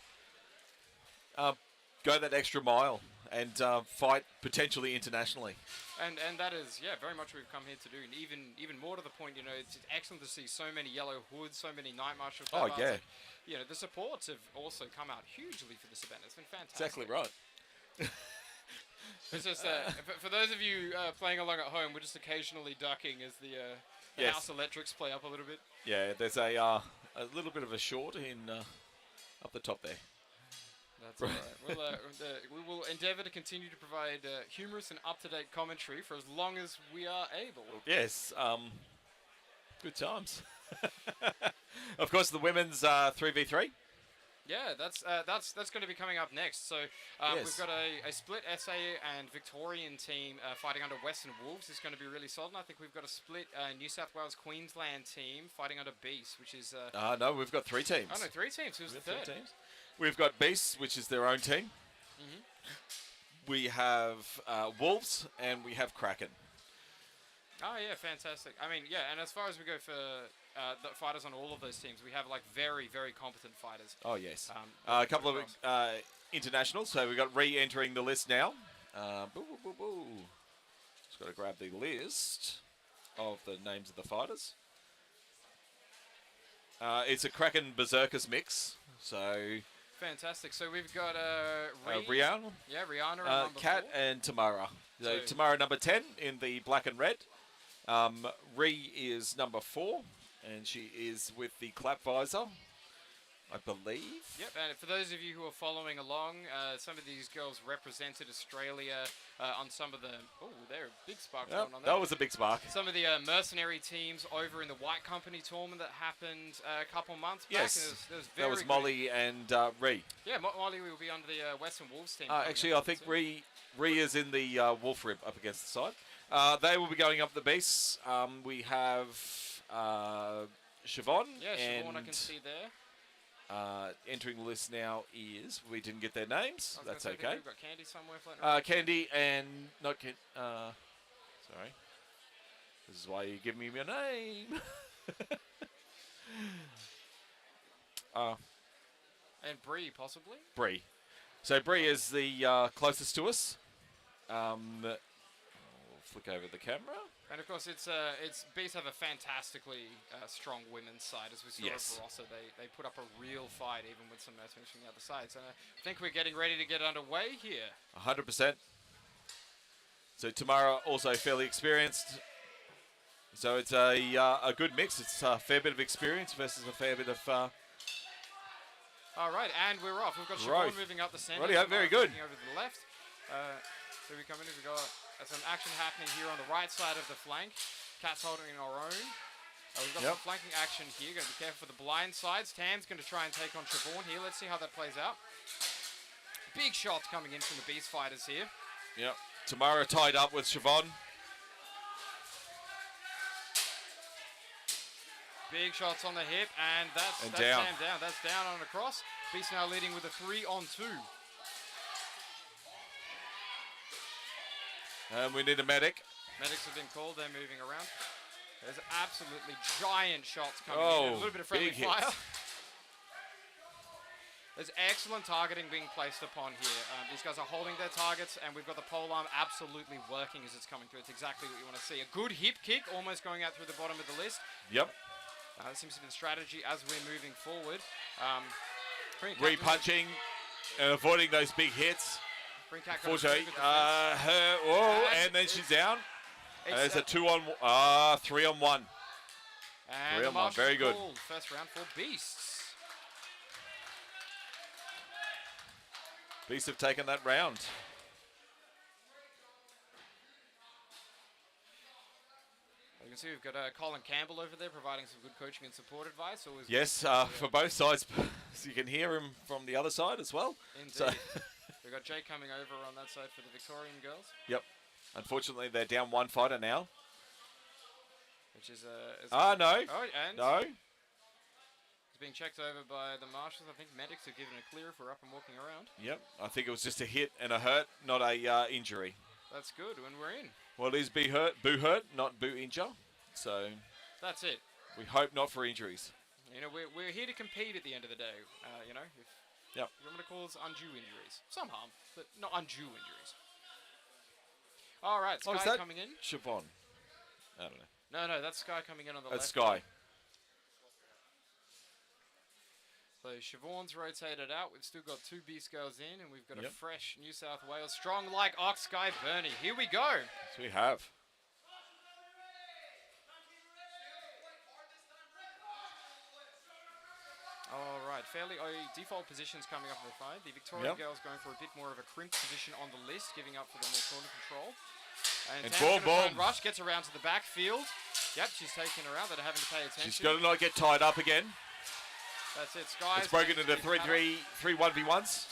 Speaker 1: go that extra mile and fight potentially internationally.
Speaker 8: And that is, very much what we've come here to do. And even more to the point, you know, it's excellent to see so many yellow hoods, so many night marshal
Speaker 1: Oh,
Speaker 8: tabars.
Speaker 1: yeah.
Speaker 8: Like, you know, the supports have also come out hugely for this event. It's been fantastic.
Speaker 1: Exactly right.
Speaker 8: It's just, for those of you playing along at home, we're just occasionally ducking as the
Speaker 1: Yes.
Speaker 8: house electrics play up a little bit.
Speaker 1: Yeah, there's a little bit of a short in up the top there.
Speaker 8: That's all right. We will endeavour to continue to provide humorous and up-to-date commentary for as long as we are able.
Speaker 1: Yes, good times. Of course, the women's 3v3.
Speaker 8: Yeah, that's going to be coming up next. So
Speaker 1: Yes.
Speaker 8: we've got a split SA and Victorian team fighting under Western Wolves. It's going to be really solid. And I think we've got a split New South Wales Queensland team fighting under Beast, which is
Speaker 1: No, we've got 3 teams.
Speaker 8: oh no, 3 teams. Who's the
Speaker 1: We've got
Speaker 8: third?
Speaker 1: 3 teams. We've got Beasts, which is their own team. We have Wolves, and we have Kraken.
Speaker 8: Oh yeah, fantastic. I mean, yeah, and as far as we go for the fighters on all of those teams, we have like very, very competent fighters.
Speaker 1: Oh, yes.
Speaker 8: Um,
Speaker 1: A couple of internationals. So we've got re-entering the list now. Just got to grab the list of the names of the fighters. It's a Kraken Berserkers mix. So
Speaker 8: Fantastic. So we've got
Speaker 1: Rihanna,
Speaker 8: Yeah, Rihanna. Number
Speaker 1: Kat,
Speaker 8: 4.
Speaker 1: and Tamara. So
Speaker 8: So-
Speaker 1: Tamara number 10 in the black and red. Ree is number 4, and she is with the clap visor, I believe.
Speaker 8: Yep, and for those of you who are following along, some of these girls represented Australia on some of the... Oh, there, big spark
Speaker 1: Yep,
Speaker 8: going on there.
Speaker 1: that was a big spark.
Speaker 8: Some of the mercenary teams over in the White Company tournament that happened a couple months back.
Speaker 1: Yes,
Speaker 8: and it was
Speaker 1: that
Speaker 8: very
Speaker 1: was
Speaker 8: good.
Speaker 1: Molly and Ree.
Speaker 8: Yeah, Molly will be under the Western Wolves team. coming
Speaker 1: Actually,
Speaker 8: up
Speaker 1: I think
Speaker 8: soon.
Speaker 1: Ree is in the wolf rib up against the side. They will be going up the beasts. We have Siobhan,
Speaker 8: Yeah, Siobhan I
Speaker 1: and
Speaker 8: can see there.
Speaker 1: entering the list now is, we didn't get their names,
Speaker 8: I was
Speaker 1: that's
Speaker 8: gonna say, I think
Speaker 1: okay.
Speaker 8: We've got Candy somewhere floating around.
Speaker 1: Candy and, not Candy, sorry. This is why you give me your name.
Speaker 8: And Bree, possibly.
Speaker 1: Bree. So Bree is the closest to us. I'll flick over the camera.
Speaker 8: And of course, it's Beast have a fantastically strong women's side, as we saw
Speaker 1: Yes.
Speaker 8: at Barossa. They put up a real fight, even with some mercenaries from the other side. So I think we're getting ready to get underway here.
Speaker 1: 100%. So Tamara also fairly experienced. So it's a good mix. It's a fair bit of experience versus a fair bit of...
Speaker 8: All right, and we're off. We've got
Speaker 1: Right.
Speaker 8: Siobhan moving up the centre.
Speaker 1: Rightio, very good.
Speaker 8: Moving over to the left. So we come in. We've got some action happening here on the right side of the flank. Cat's holding our own. We've got some flanking action here. Going to be careful for the blind sides. Tam's going to try and take on Siobhan here. Let's see how that plays out. Big shots coming in from the Beast Fighters here.
Speaker 1: Yep. Tamara tied up with Siobhan.
Speaker 8: Big shots on the hip, and that's
Speaker 1: down.
Speaker 8: Tam down. That's down on a cross. Beast now leading with a 3-on-2.
Speaker 1: And we need a medic.
Speaker 8: Medics have been called. They're moving around. There's absolutely giant shots coming in. A little bit of friendly
Speaker 1: big
Speaker 8: fire.
Speaker 1: hits.
Speaker 8: There's excellent targeting being placed upon here. These guys are holding their targets, and we've got the polearm absolutely working as it's coming through. It's exactly what you want to see. A good hip kick, almost going out through the bottom of the list.
Speaker 1: Yep.
Speaker 8: That seems to be the strategy as we're moving forward.
Speaker 1: Repunching and avoiding those big hits. Unfortunately, and then she's down. There's a 3-on-1. 3-on-1, very good.
Speaker 8: First round for Beasts.
Speaker 1: Beasts have taken that round.
Speaker 8: You can see we've got Colin Campbell over there providing some good coaching and support advice. Always
Speaker 1: Yes, for both sides. So you can hear him from the other side as well.
Speaker 8: Indeed.
Speaker 1: So
Speaker 8: We've got Jay coming over on that side for the Victorian girls.
Speaker 1: Yep. Unfortunately, they're down one fighter now.
Speaker 8: Which is...
Speaker 1: no.
Speaker 8: Oh, and
Speaker 1: No.
Speaker 8: It's being checked over by the marshals. I think medics have given a clear if we're up and walking around.
Speaker 1: Yep. I think it was just a hit and a hurt, not a injury.
Speaker 8: That's good when we're in.
Speaker 1: Well, it is Buhurt, not Boo Injure. So
Speaker 8: that's it.
Speaker 1: We hope not for injuries.
Speaker 8: You know, we're here to compete at the end of the day. You know, if you want to cause undue injuries, some harm, but not undue injuries. All right, Sky coming in.
Speaker 1: Siobhan. I don't know.
Speaker 8: No, that's Sky coming in on the left.
Speaker 1: That's Sky.
Speaker 8: So Siobhan's rotated out. We've still got 2 Beast girls in, and we've got a fresh New South Wales strong like Ox Sky Bernie. Here we go.
Speaker 1: Yes, we have.
Speaker 8: All right, fairly default positions coming up in the fight. The Victorian girls going for a bit more of a crimped position on the list, giving up for the more corner control. And
Speaker 1: boom.
Speaker 8: Rush gets around to the backfield. Yep, she's taking her out. They're having to pay attention.
Speaker 1: She's got to not get tied up again.
Speaker 8: That's it. Sky.
Speaker 1: It's broken into 3 1v1s.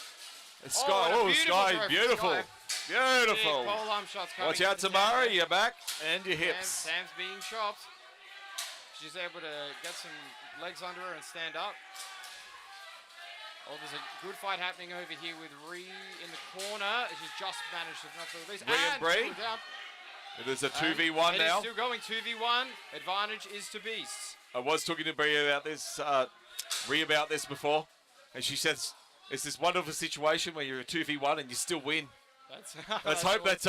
Speaker 1: It's Sky.
Speaker 8: Oh,
Speaker 1: Sky. Beautiful.
Speaker 8: Sky.
Speaker 1: Beautiful.
Speaker 8: Big pole-arm shots coming.
Speaker 1: Watch out, Tamara. Your back and your hips.
Speaker 8: Sam's being chopped. She's able to get some legs under her and stand up. Oh, there's a good fight happening over here with Ree in the corner. She's just managed to knock the release.
Speaker 1: Ree and Bree. It is a 2v1 now.
Speaker 8: It is still going 2v1. Advantage is to Beasts.
Speaker 1: I was talking to Bree about this before, and she says it's this wonderful situation where you're a 2v1 and you still win. Let's hope that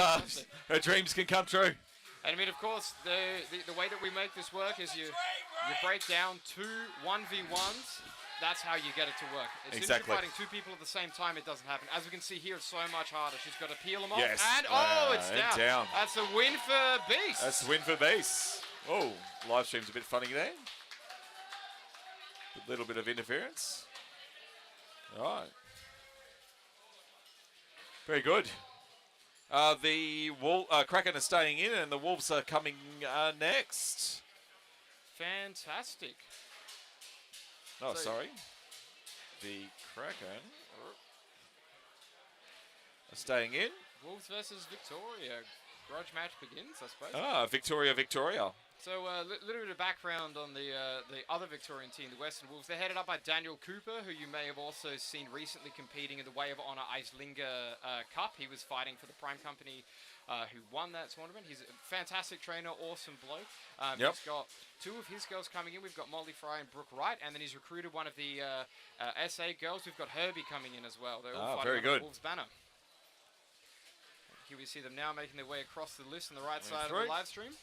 Speaker 1: her dreams can come true.
Speaker 8: And I mean, of course, the way that we make this work is you break down 2 1v1s. That's how you get it to work. As soon as you're fighting 2 people at the same time, it doesn't happen. As we can see here, it's so much harder. She's got to peel them off.
Speaker 1: Yes.
Speaker 8: And, it's down. That's a win for Beast.
Speaker 1: That's a win for Beast. Oh, live stream's a bit funny there. A little bit of interference. All right. Very good. The Kraken are staying in, and the Wolves are coming next.
Speaker 8: Fantastic.
Speaker 1: Oh, sorry. The Kraken are staying in.
Speaker 8: Wolves versus Victoria. Grudge match begins, I suppose.
Speaker 1: Victoria.
Speaker 8: So a little bit of background on the other Victorian team, the Western Wolves. They're headed up by Daniel Cooper, who you may have also seen recently competing in the Way of Honor Eislinger Cup. He was fighting for the Prime Company, who won that tournament. He's a fantastic trainer, awesome bloke. He's got 2 of his girls coming in. We've got Molly Fry and Brooke Wright, and then he's recruited one of the SA girls. We've got Herbie coming in as well. They're all fighting under the Wolves banner. Here we see them now making their way across the list on the right side of the live stream.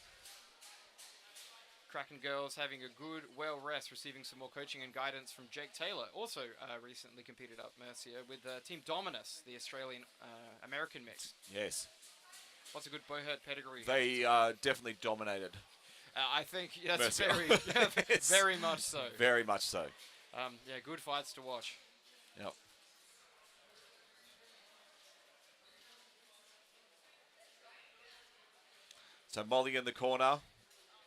Speaker 8: Kraken girls having a good, well rest, receiving some more coaching and guidance from Jake Taylor. Also recently competed up Mercia with Team Dominus, the Australian-American mix.
Speaker 1: Yes.
Speaker 8: What's a good Buhurt pedigree?
Speaker 1: They definitely dominated.
Speaker 8: I think that's
Speaker 1: Mercy.
Speaker 8: very much so.
Speaker 1: Very much so.
Speaker 8: Yeah, good fights to watch.
Speaker 1: Yep. So Molly in the corner,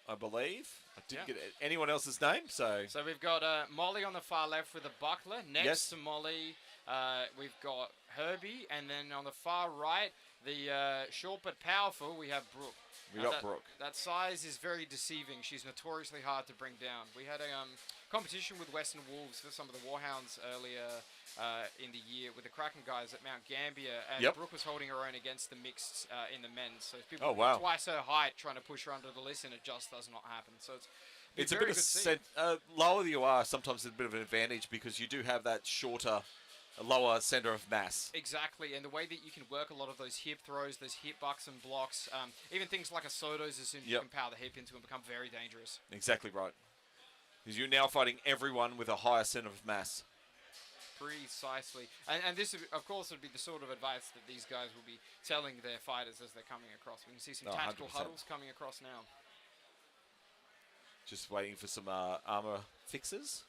Speaker 1: I believe. I didn't get anyone else's name, so...
Speaker 8: So we've got Molly on the far left with the buckler. Next to Molly, we've got Herbie. And then on the far right, the short but powerful, we have Brooke.
Speaker 1: We got Brooke.
Speaker 8: That size is very deceiving. She's notoriously hard to bring down. We had a competition with Western Wolves for some of the Warhounds earlier in the year with the Kraken guys at Mount Gambier, and Brooke was holding her own against the mixed in the men's. So if people twice her height trying to push her under the list, and it just does not happen. So it's
Speaker 1: a bit of lower you are, sometimes it's a bit of an advantage because you do have that shorter, lower center of mass.
Speaker 8: Exactly, and the way that you can work a lot of those hip throws, those hip bucks and blocks, even things like a Soto's, as soon as you can power the hip into and become very dangerous.
Speaker 1: Exactly right. Because you're now fighting everyone with a higher center of mass.
Speaker 8: Precisely. And this, of course, would be the sort of advice that these guys will be telling their fighters as they're coming across. We can see some tactical
Speaker 1: 100%.
Speaker 8: huddles coming across now.
Speaker 1: Just waiting for some armor fixes.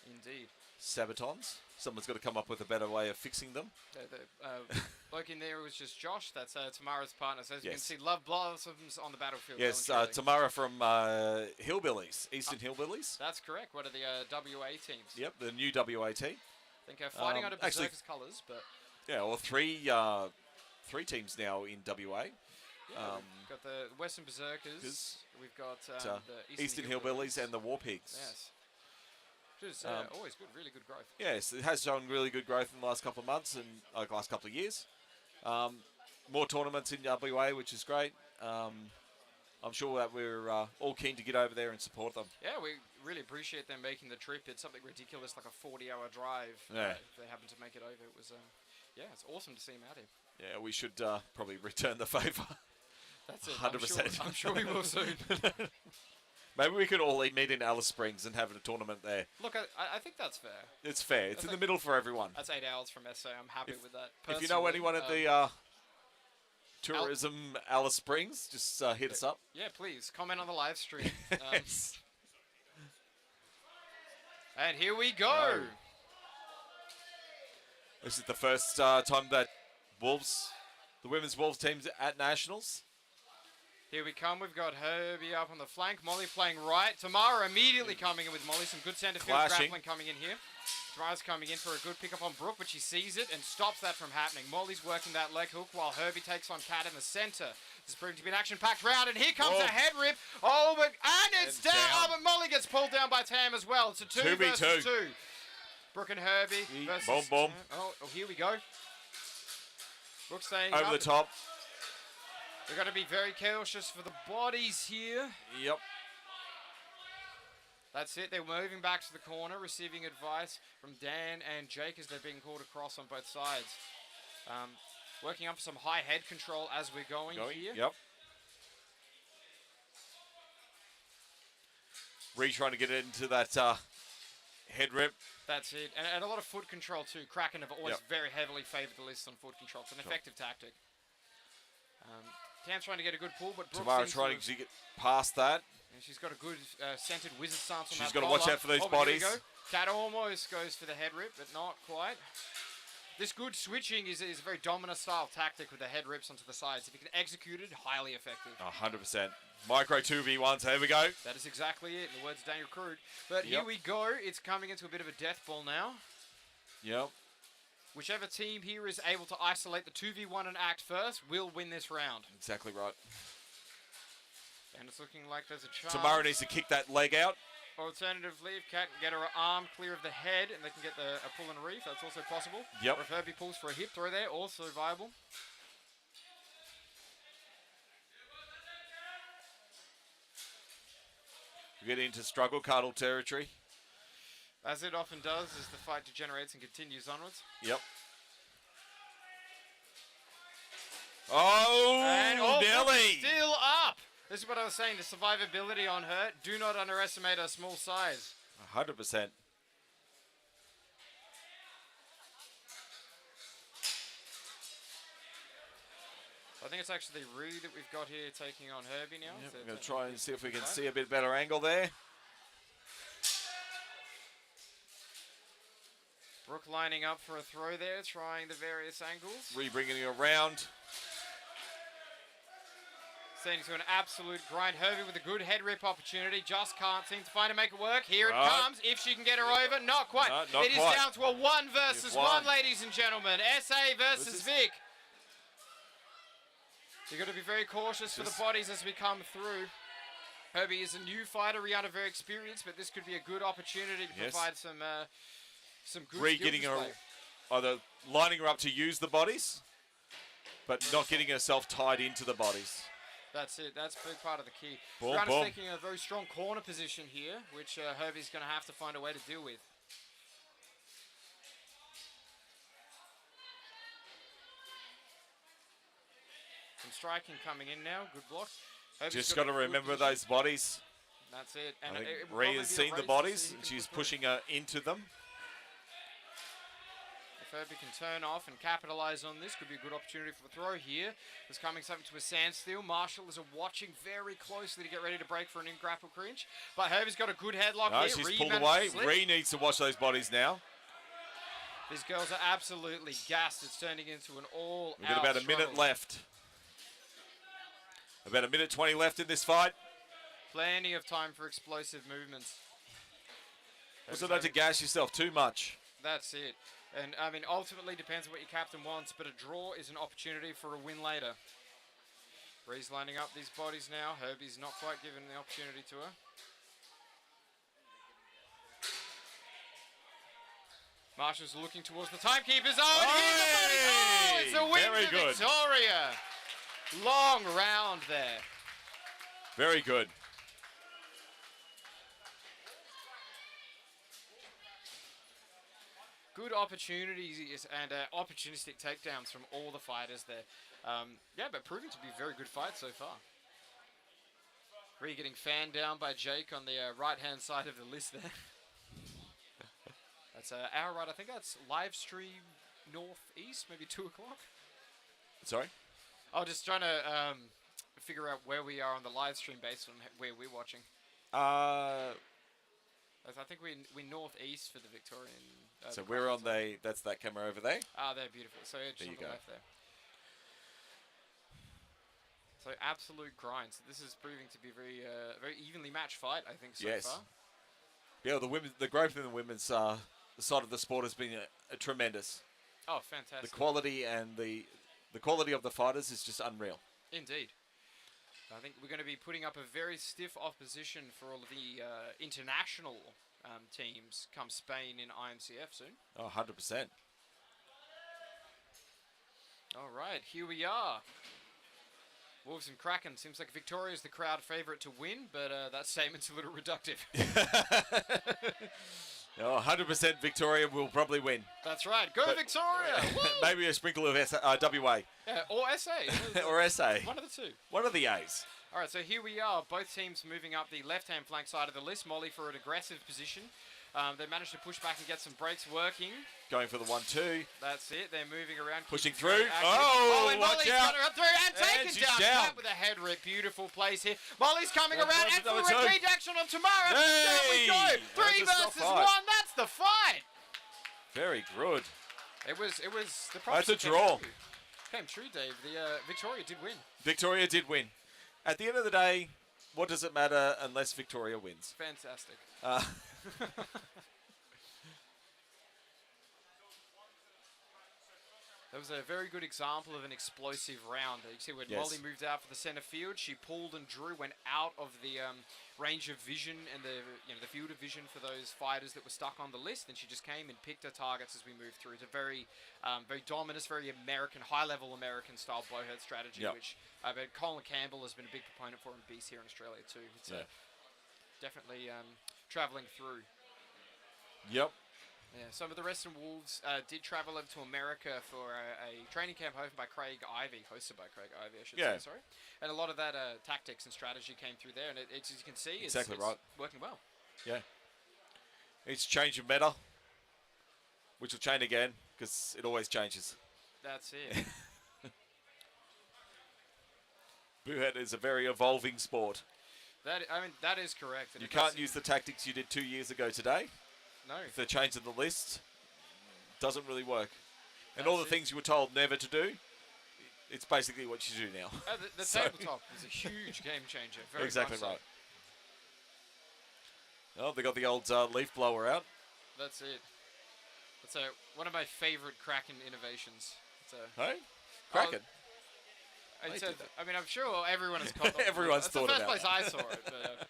Speaker 8: Indeed.
Speaker 1: Sabatons. Someone's got to come up with a better way of fixing them.
Speaker 8: The bloke in there was just Josh. That's Tamara's partner. So as you can see, love blossoms on the battlefield.
Speaker 1: Yes, Tamara from Hillbillies, Eastern Hillbillies.
Speaker 8: That's correct. One of the WA teams.
Speaker 1: Yep, the new WA team.
Speaker 8: I think fighting under Berserkers colours, but...
Speaker 1: Yeah, well, three teams now in WA.
Speaker 8: Yeah, we've got the Western Berserkers. We've got the
Speaker 1: Eastern Hillbillies and the War Pigs.
Speaker 8: Yes. Which is always good, really good growth.
Speaker 1: Yes, it has shown really good growth in the last couple of months and last couple of years. More tournaments in WA, which is great. I'm sure that we're all keen to get over there and support them.
Speaker 8: Yeah, we really appreciate them making the trip. It's something ridiculous, like a 40-hour drive.
Speaker 1: Yeah.
Speaker 8: If they happen to make it over, it was, it's awesome to see them out here.
Speaker 1: Yeah, we should probably return the favour.
Speaker 8: That's it.
Speaker 1: 100%.
Speaker 8: I'm sure we will soon.
Speaker 1: Maybe we could all meet in Alice Springs and have a tournament there.
Speaker 8: Look, I think that's fair.
Speaker 1: It's fair. It's in the middle for everyone.
Speaker 8: That's 8 hours from SA. I'm happy with that.
Speaker 1: If you know anyone at the Tourism Alice Springs, just hit us up.
Speaker 8: Yeah, please. Comment on the live stream. And here we go.
Speaker 1: This is the first time that the women's Wolves team's at Nationals.
Speaker 8: Here we come. We've got Herbie up on the flank. Molly playing right. Tamara immediately coming in with Molly. Some good centre field grappling coming in here. Tamara's coming in for a good pick up on Brooke, but she sees it and stops that from happening. Molly's working that leg hook while Herbie takes on Kat in the centre. This is proving to be an action-packed round, and here comes a head rip. Oh, and it's down. Oh, but Molly gets pulled down by Tam as well. It's a 2 versus 2. Brooke and Herbie versus...
Speaker 1: Boom, boom.
Speaker 8: Oh, here we go. Brooke staying
Speaker 1: over the top.
Speaker 8: We've got to be very cautious for the bodies here.
Speaker 1: Yep.
Speaker 8: That's it. They're moving back to the corner, receiving advice from Dan and Jake as they're being called across on both sides. Working up some high head control as we're going here.
Speaker 1: Yep. Trying to get into that head rip.
Speaker 8: That's it. And a lot of foot control too. Kraken have always very heavily favoured the list on foot control. It's an effective tactic. Tam's trying to get a good pull, but Brooke
Speaker 1: Tamara trying to get past that.
Speaker 8: And she's got a good centered wizard stance on that.
Speaker 1: She's got to watch out for those bodies.
Speaker 8: Kat almost goes for the head rip, but not quite. This good switching is a very dominant style tactic with the head rips onto the sides. If you can execute it, highly effective.
Speaker 1: 100%. Micro 2v1s, here we go.
Speaker 8: That is exactly it, in the words of Daniel Crude. But here we go. It's coming into a bit of a death ball now.
Speaker 1: Yep.
Speaker 8: Whichever team here is able to isolate the 2v1 and act first will win this round.
Speaker 1: Exactly right.
Speaker 8: And it's looking like there's a chance.
Speaker 1: Tamara needs to kick that leg out.
Speaker 8: Alternatively, if Kat can get her arm clear of the head and they can get a pull and a reef, that's also possible.
Speaker 1: Yep.
Speaker 8: Or if Herbie pulls for a hip throw there, also viable.
Speaker 1: We get into struggle cardle territory.
Speaker 8: As it often does as the fight degenerates and continues onwards.
Speaker 1: Yep. Oh,
Speaker 8: and
Speaker 1: Nelly!
Speaker 8: Still up! This is what I was saying, the survivability on her. Do not underestimate her small size.
Speaker 1: 100%.
Speaker 8: I think it's actually Rue that we've got here taking on Herbie now.
Speaker 1: Yep,
Speaker 8: So
Speaker 1: we're going to
Speaker 8: it's
Speaker 1: try and see if we can
Speaker 8: right.
Speaker 1: see a bit better angle there.
Speaker 8: Brooke lining up for a throw there, trying the various angles.
Speaker 1: Bringing it around.
Speaker 8: Sending to an absolute grind. Herbie with a good head rip opportunity. Just can't seem to find to make it work. Here it
Speaker 1: Right.
Speaker 8: comes. If she can get her over. Not quite.
Speaker 1: No, not
Speaker 8: It is
Speaker 1: quite.
Speaker 8: down to a 1 versus
Speaker 1: It's
Speaker 8: 1,
Speaker 1: one.
Speaker 8: ladies and gentlemen. SA versus
Speaker 1: This is-
Speaker 8: Vic. You've got to be very cautious for the bodies as we come through. Herbie is a new fighter. Rihanna very experienced, but this could be a good opportunity to
Speaker 1: Yes.
Speaker 8: provide some good
Speaker 1: Ree
Speaker 8: skill
Speaker 1: getting her,
Speaker 8: display.
Speaker 1: either lining her up to use the bodies, but not getting herself tied into the bodies.
Speaker 8: That's it. That's a big part of the key.
Speaker 1: Boom,
Speaker 8: Rihanna's
Speaker 1: boom.
Speaker 8: taking a very strong corner position here, which Herbie's going to have to find a way to deal with. Some striking coming in now. Good block. Herbie's
Speaker 1: Just got to
Speaker 8: a good
Speaker 1: remember
Speaker 8: position.
Speaker 1: those bodies.
Speaker 8: That's it. And
Speaker 1: I think
Speaker 8: it will
Speaker 1: Ree
Speaker 8: probably
Speaker 1: has
Speaker 8: be a
Speaker 1: seen the
Speaker 8: race to
Speaker 1: bodies,
Speaker 8: see who
Speaker 1: and
Speaker 8: can
Speaker 1: she's
Speaker 8: put through.
Speaker 1: pushing her into them.
Speaker 8: If Herbie can turn off and capitalize on this, could be a good opportunity for the throw here. There's coming something to a standstill. Marshall is watching very closely to get ready to break for an in-grapple clinch. But Herbie's got a good headlock
Speaker 1: No,
Speaker 8: here.
Speaker 1: she's
Speaker 8: Ree
Speaker 1: pulled
Speaker 8: managed to
Speaker 1: away.
Speaker 8: slip.
Speaker 1: Ree needs to watch those bodies now.
Speaker 8: These girls are absolutely gassed. It's turning into an all-out
Speaker 1: We've got about a minute
Speaker 8: struggle.
Speaker 1: left. About a minute 20 left in this fight.
Speaker 8: Plenty of time for explosive movements.
Speaker 1: Also, not to gas yourself too much.
Speaker 8: That's it. And, I mean, ultimately depends on what your captain wants, but a draw is an opportunity for a win later. Ree's lining up these bodies now. Herbie's not quite given the opportunity to her. Marshall's looking towards the timekeeper zone.
Speaker 1: Hey!
Speaker 8: It's a win
Speaker 1: Very
Speaker 8: for
Speaker 1: good.
Speaker 8: Victoria. Long round there.
Speaker 1: Very good.
Speaker 8: Good opportunities and opportunistic takedowns from all the fighters there. Yeah, but proving to be a very good fight so far. Ree getting fanned down by Jake on the right-hand side of the list there. That's our right. I think that's live stream northeast, maybe 2 o'clock.
Speaker 1: Sorry?
Speaker 8: Oh, just trying to figure out where we are on the live stream based on where we're watching. I think we're northeast for the Victorian.
Speaker 1: So
Speaker 8: the
Speaker 1: we're on
Speaker 8: Kraken side.
Speaker 1: that's that camera over there.
Speaker 8: Ah, they're beautiful. So yeah, just
Speaker 1: There
Speaker 8: on
Speaker 1: you
Speaker 8: the
Speaker 1: go.
Speaker 8: left there. So absolute grind. So this is proving to be a very evenly matched fight, I think, so
Speaker 1: Yes.
Speaker 8: far.
Speaker 1: Yeah, the growth in the women's side of the sport has been tremendous.
Speaker 8: Oh,
Speaker 1: The
Speaker 8: fantastic.
Speaker 1: quality and the quality of the fighters is just unreal.
Speaker 8: Indeed. I think we're going to be putting up a very stiff opposition for all of the international teams come Spain in IMCF soon.
Speaker 1: Oh, 100%.
Speaker 8: All right, here we are. Wolves and Kraken. Seems like Victoria's the crowd favourite to win, but that statement's a little reductive.
Speaker 1: Oh, 100% Victoria will probably win.
Speaker 8: That's right. Go
Speaker 1: But-
Speaker 8: Victoria! Woo!
Speaker 1: Maybe a sprinkle of WA
Speaker 8: Yeah, or SA.
Speaker 1: or SA.
Speaker 8: One of the two.
Speaker 1: One of the A's.
Speaker 8: All right, so here we are. Both teams moving up the left-hand flank side of the list. Molly for an aggressive position. They managed to push back and get some breaks working.
Speaker 1: Going for the 1-2.
Speaker 8: That's it. They're moving around.
Speaker 1: Pushing
Speaker 8: keeping
Speaker 1: through.
Speaker 8: active.
Speaker 1: Oh,
Speaker 8: and
Speaker 1: watch
Speaker 8: Molly's
Speaker 1: out.
Speaker 8: got her through and
Speaker 1: And
Speaker 8: taken
Speaker 1: she's
Speaker 8: down.
Speaker 1: down.
Speaker 8: Flat with a head rip. Beautiful place here. Molly's coming
Speaker 1: That's
Speaker 8: around
Speaker 1: one
Speaker 8: and for
Speaker 1: for
Speaker 8: a
Speaker 1: number two.
Speaker 8: repeat action on Tamara.
Speaker 1: Hey!
Speaker 8: There we go.
Speaker 1: That's
Speaker 8: 3
Speaker 1: a soft
Speaker 8: versus
Speaker 1: fight.
Speaker 8: 1. That's the fight.
Speaker 1: Very good.
Speaker 8: It was the
Speaker 1: That's a
Speaker 8: prophecy came
Speaker 1: draw.
Speaker 8: true. Came true, Dave. The Victoria did win.
Speaker 1: Victoria did win. At the end of the day, what does it matter unless Victoria wins?
Speaker 8: Fantastic. That was a very good example of an explosive round. You see when
Speaker 1: Yes.
Speaker 8: Molly moved out for the center field, she pulled and drew, went out of the range of vision and the field of vision for those fighters that were stuck on the list. And she just came and picked her targets as we moved through. It's a very dominant, very American, high-level American-style Buhurt strategy,
Speaker 1: Yep.
Speaker 8: which but Colin Campbell has been a big proponent for in BC here in Australia too. It's
Speaker 1: Yeah.
Speaker 8: definitely traveling through.
Speaker 1: Yep.
Speaker 8: Yeah, some of the rest of Wolves did travel over to America for a training camp hosted by Craig Ivey, I should
Speaker 1: Yeah.
Speaker 8: say, sorry. And a lot of that tactics and strategy came through there, and it's as you can see,
Speaker 1: Exactly
Speaker 8: it's
Speaker 1: right.
Speaker 8: working well.
Speaker 1: Yeah. It's changing meta, which will change again because it always changes.
Speaker 8: That's it.
Speaker 1: Buhurt is a very evolving sport.
Speaker 8: That is correct. And
Speaker 1: You
Speaker 8: it does
Speaker 1: can't
Speaker 8: seem-
Speaker 1: use the tactics you did 2 years ago today.
Speaker 8: No.
Speaker 1: If they're changing the list, doesn't really work. And all the
Speaker 8: That's it.
Speaker 1: things you were told never to do, it's basically what you do now.
Speaker 8: The
Speaker 1: So-
Speaker 8: tabletop is a huge game changer. Very
Speaker 1: Exactly
Speaker 8: much so.
Speaker 1: right. Oh, they got the old leaf blower out.
Speaker 8: That's it. That's one of my favorite Kraken innovations.
Speaker 1: Hey? Kraken.
Speaker 8: It's
Speaker 1: They
Speaker 8: a,
Speaker 1: did that.
Speaker 8: I mean, I'm sure everyone has caught
Speaker 1: Everyone's
Speaker 8: That's
Speaker 1: thought
Speaker 8: the first
Speaker 1: about
Speaker 8: place I saw it. But,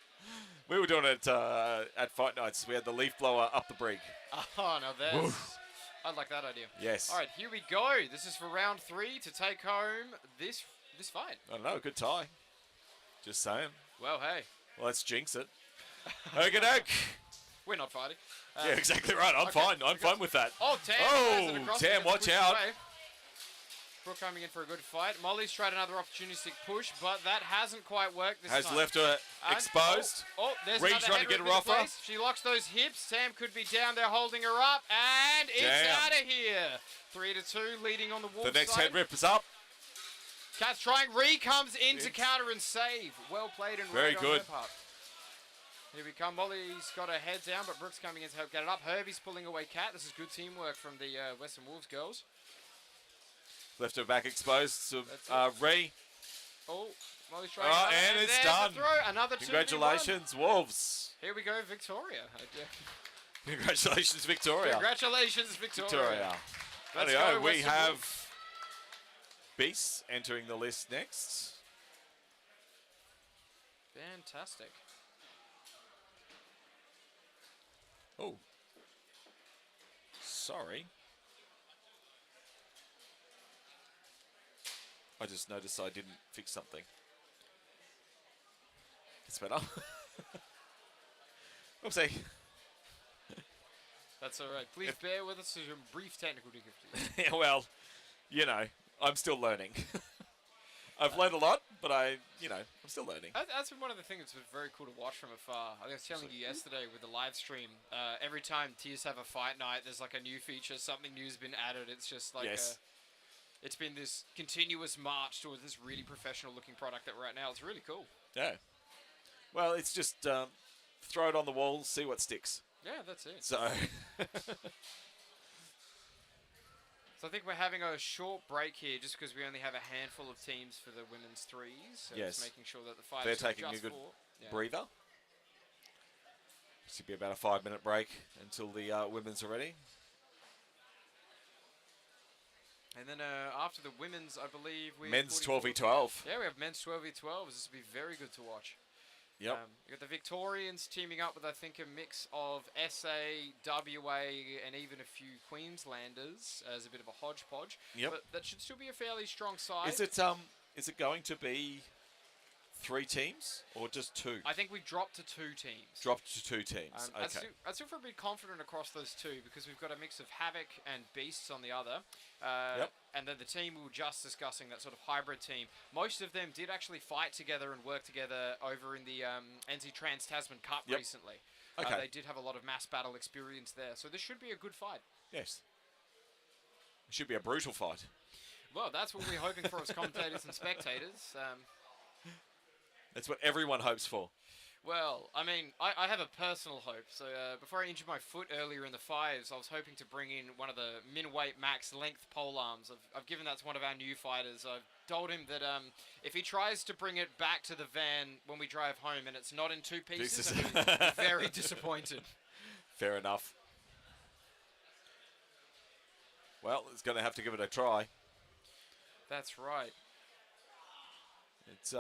Speaker 1: We were doing it at Fight Nights. We had the leaf blower up the brig.
Speaker 8: oh, now there's... I like that idea.
Speaker 1: Yes.
Speaker 8: All right, here we go. This is for round 3 to take home this fight.
Speaker 1: I don't know, good tie. Just saying.
Speaker 8: Well, hey,
Speaker 1: Well, let's jinx it. Okey-doke.
Speaker 8: we're not fighting.
Speaker 1: Yeah, exactly right. I'm
Speaker 8: okay,
Speaker 1: fine. I'm
Speaker 8: because-
Speaker 1: fine with that.
Speaker 8: Oh, Tam!
Speaker 1: Oh,
Speaker 8: has it across,
Speaker 1: Tam,
Speaker 8: but gets
Speaker 1: watch
Speaker 8: pushed
Speaker 1: out.
Speaker 8: away. Brooke coming in for a good fight. Molly's tried another opportunistic push, but that hasn't quite worked this
Speaker 1: Has
Speaker 8: time.
Speaker 1: left her
Speaker 8: And-
Speaker 1: exposed.
Speaker 8: Oh, there's
Speaker 1: Reed's
Speaker 8: another
Speaker 1: trying to
Speaker 8: head
Speaker 1: get
Speaker 8: rip
Speaker 1: her
Speaker 8: into
Speaker 1: off her.
Speaker 8: place. She locks those hips. Tam could be down there holding her up, and it's
Speaker 1: Damn.
Speaker 8: out of here. 3-2, leading on the Wolves
Speaker 1: The next
Speaker 8: side.
Speaker 1: head rip is up.
Speaker 8: Cat's trying. Ree comes in to counter and save. Well played and
Speaker 1: Very
Speaker 8: right on
Speaker 1: good.
Speaker 8: her part. Here we come. Molly's got her head down, but Brooks coming in to help get it up. Herbie's pulling away Cat. This is good teamwork from the Western Wolves girls.
Speaker 1: Left her back exposed to
Speaker 8: That's
Speaker 1: Ree.
Speaker 8: Oh, Molly's trying.
Speaker 1: Oh,
Speaker 8: another,
Speaker 1: and it's
Speaker 8: there's
Speaker 1: done.
Speaker 8: the throw. Another 2v1.
Speaker 1: Congratulations, Wolves.
Speaker 8: Here we go, Victoria.
Speaker 1: Congratulations, Victoria.
Speaker 8: Congratulations, Victoria.
Speaker 1: Victoria.
Speaker 8: Let's
Speaker 1: Anyway,
Speaker 8: go,
Speaker 1: we
Speaker 8: Western
Speaker 1: have
Speaker 8: Wolves.
Speaker 1: Beasts entering the list next.
Speaker 8: Fantastic.
Speaker 1: Oh. Sorry. I just noticed I didn't fix something. It's better. Oopsie.
Speaker 8: That's all right. Please bear with us. There's some brief technical difficulties.
Speaker 1: Yeah, well, you know, I'm still learning. I've learned a lot, but I'm still learning.
Speaker 8: That's been one of the things that's been very cool to watch from afar. I was telling you yesterday with the live stream, every time Tears have a fight night, there's like a new feature, something new's been added. It's just like,
Speaker 1: Yes.
Speaker 8: it's been this continuous march towards this really professional looking product that we're at now. It's really cool.
Speaker 1: Yeah. Well, it's just throw it on the wall, see what sticks.
Speaker 8: Yeah, that's it.
Speaker 1: So,
Speaker 8: So I think we're having a short break here just because we only have a handful of teams for the women's threes. So
Speaker 1: Yes.
Speaker 8: just making sure that the fight
Speaker 1: they're
Speaker 8: is
Speaker 1: taking a
Speaker 8: just
Speaker 1: good
Speaker 8: for, yeah.
Speaker 1: breather. Should be about a 5-minute break until the women's are ready.
Speaker 8: And then after the women's, I believe we
Speaker 1: Men's
Speaker 8: have
Speaker 1: 12v12.
Speaker 8: Yeah, we have men's 12v12s. This will be very good to watch.
Speaker 1: Yep.
Speaker 8: We got the Victorians teaming up with, I think, a mix of SA, WA, and even a few Queenslanders as a bit of a hodgepodge.
Speaker 1: Yep.
Speaker 8: But that should still be a fairly strong side.
Speaker 1: Is it going to be 3 teams or just 2?
Speaker 8: I think we dropped to 2 teams.
Speaker 1: Dropped to 2 teams.
Speaker 8: I'd
Speaker 1: Okay.
Speaker 8: still feel pretty confident across those 2 because we've got a mix of Havoc and Beasts on the other.
Speaker 1: Yep.
Speaker 8: And then the team we were just discussing, that sort of hybrid team, most of them did actually fight together and work together over in the NZ Trans-Tasman Cup
Speaker 1: Yep.
Speaker 8: recently.
Speaker 1: Okay.
Speaker 8: They did have a lot of mass battle experience there, so this should be a good fight.
Speaker 1: Yes. It should be a brutal fight.
Speaker 8: Well, that's what we're hoping for as commentators and spectators.
Speaker 1: That's what everyone hopes for.
Speaker 8: Well, I mean, I have a personal hope. So before I injured my foot earlier in the 5s, I was hoping to bring in one of the min-weight max length pole arms. I've given that to one of our new fighters. I've told him that if he tries to bring it back to the van when we drive home and it's not in 2 pieces, I'm going to be very disappointed.
Speaker 1: Fair enough. Well, it's going to have to give it a try.
Speaker 8: That's right.
Speaker 1: It's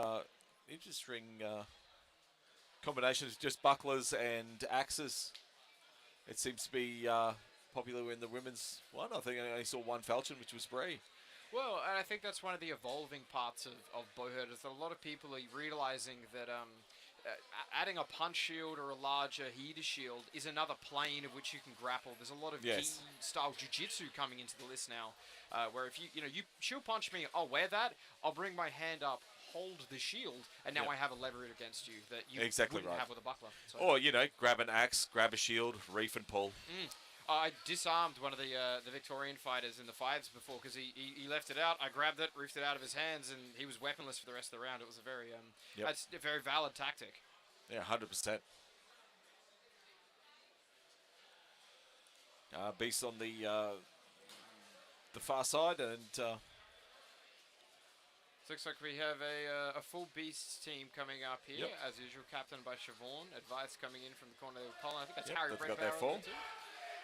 Speaker 1: interesting combinations, just bucklers and axes. It seems to be popular in the women's one. I think I only saw one falchion, which was Bree.
Speaker 8: Well, and I think that's one of the evolving parts of Buhurt, is that a lot of people are realizing that adding a punch shield or a larger heater shield is another plane of which you can grapple. There's a lot of
Speaker 1: Yes.
Speaker 8: gi-style jiu-jitsu coming into the list now, where if you shield punch me, I'll wear that, I'll bring my hand up, hold the shield, and now
Speaker 1: Yep.
Speaker 8: I have a lever against you that you
Speaker 1: Exactly
Speaker 8: wouldn't
Speaker 1: right.
Speaker 8: have with a buckler. So.
Speaker 1: Or, grab an axe, grab a shield, reef and pull.
Speaker 8: I disarmed one of the Victorian fighters in the fights before because he left it out. I grabbed it, ripped it out of his hands, and he was weaponless for the rest of the round. It was a very that's a very valid tactic.
Speaker 1: Yeah, 100%. Beast on the far side, and
Speaker 8: looks like we have a full Beasts team coming up here, as usual, captained by Siobhan. Advice coming in from the corner of Colin. I think that's Harry
Speaker 1: they've got their
Speaker 8: Brentbarrow.
Speaker 1: full.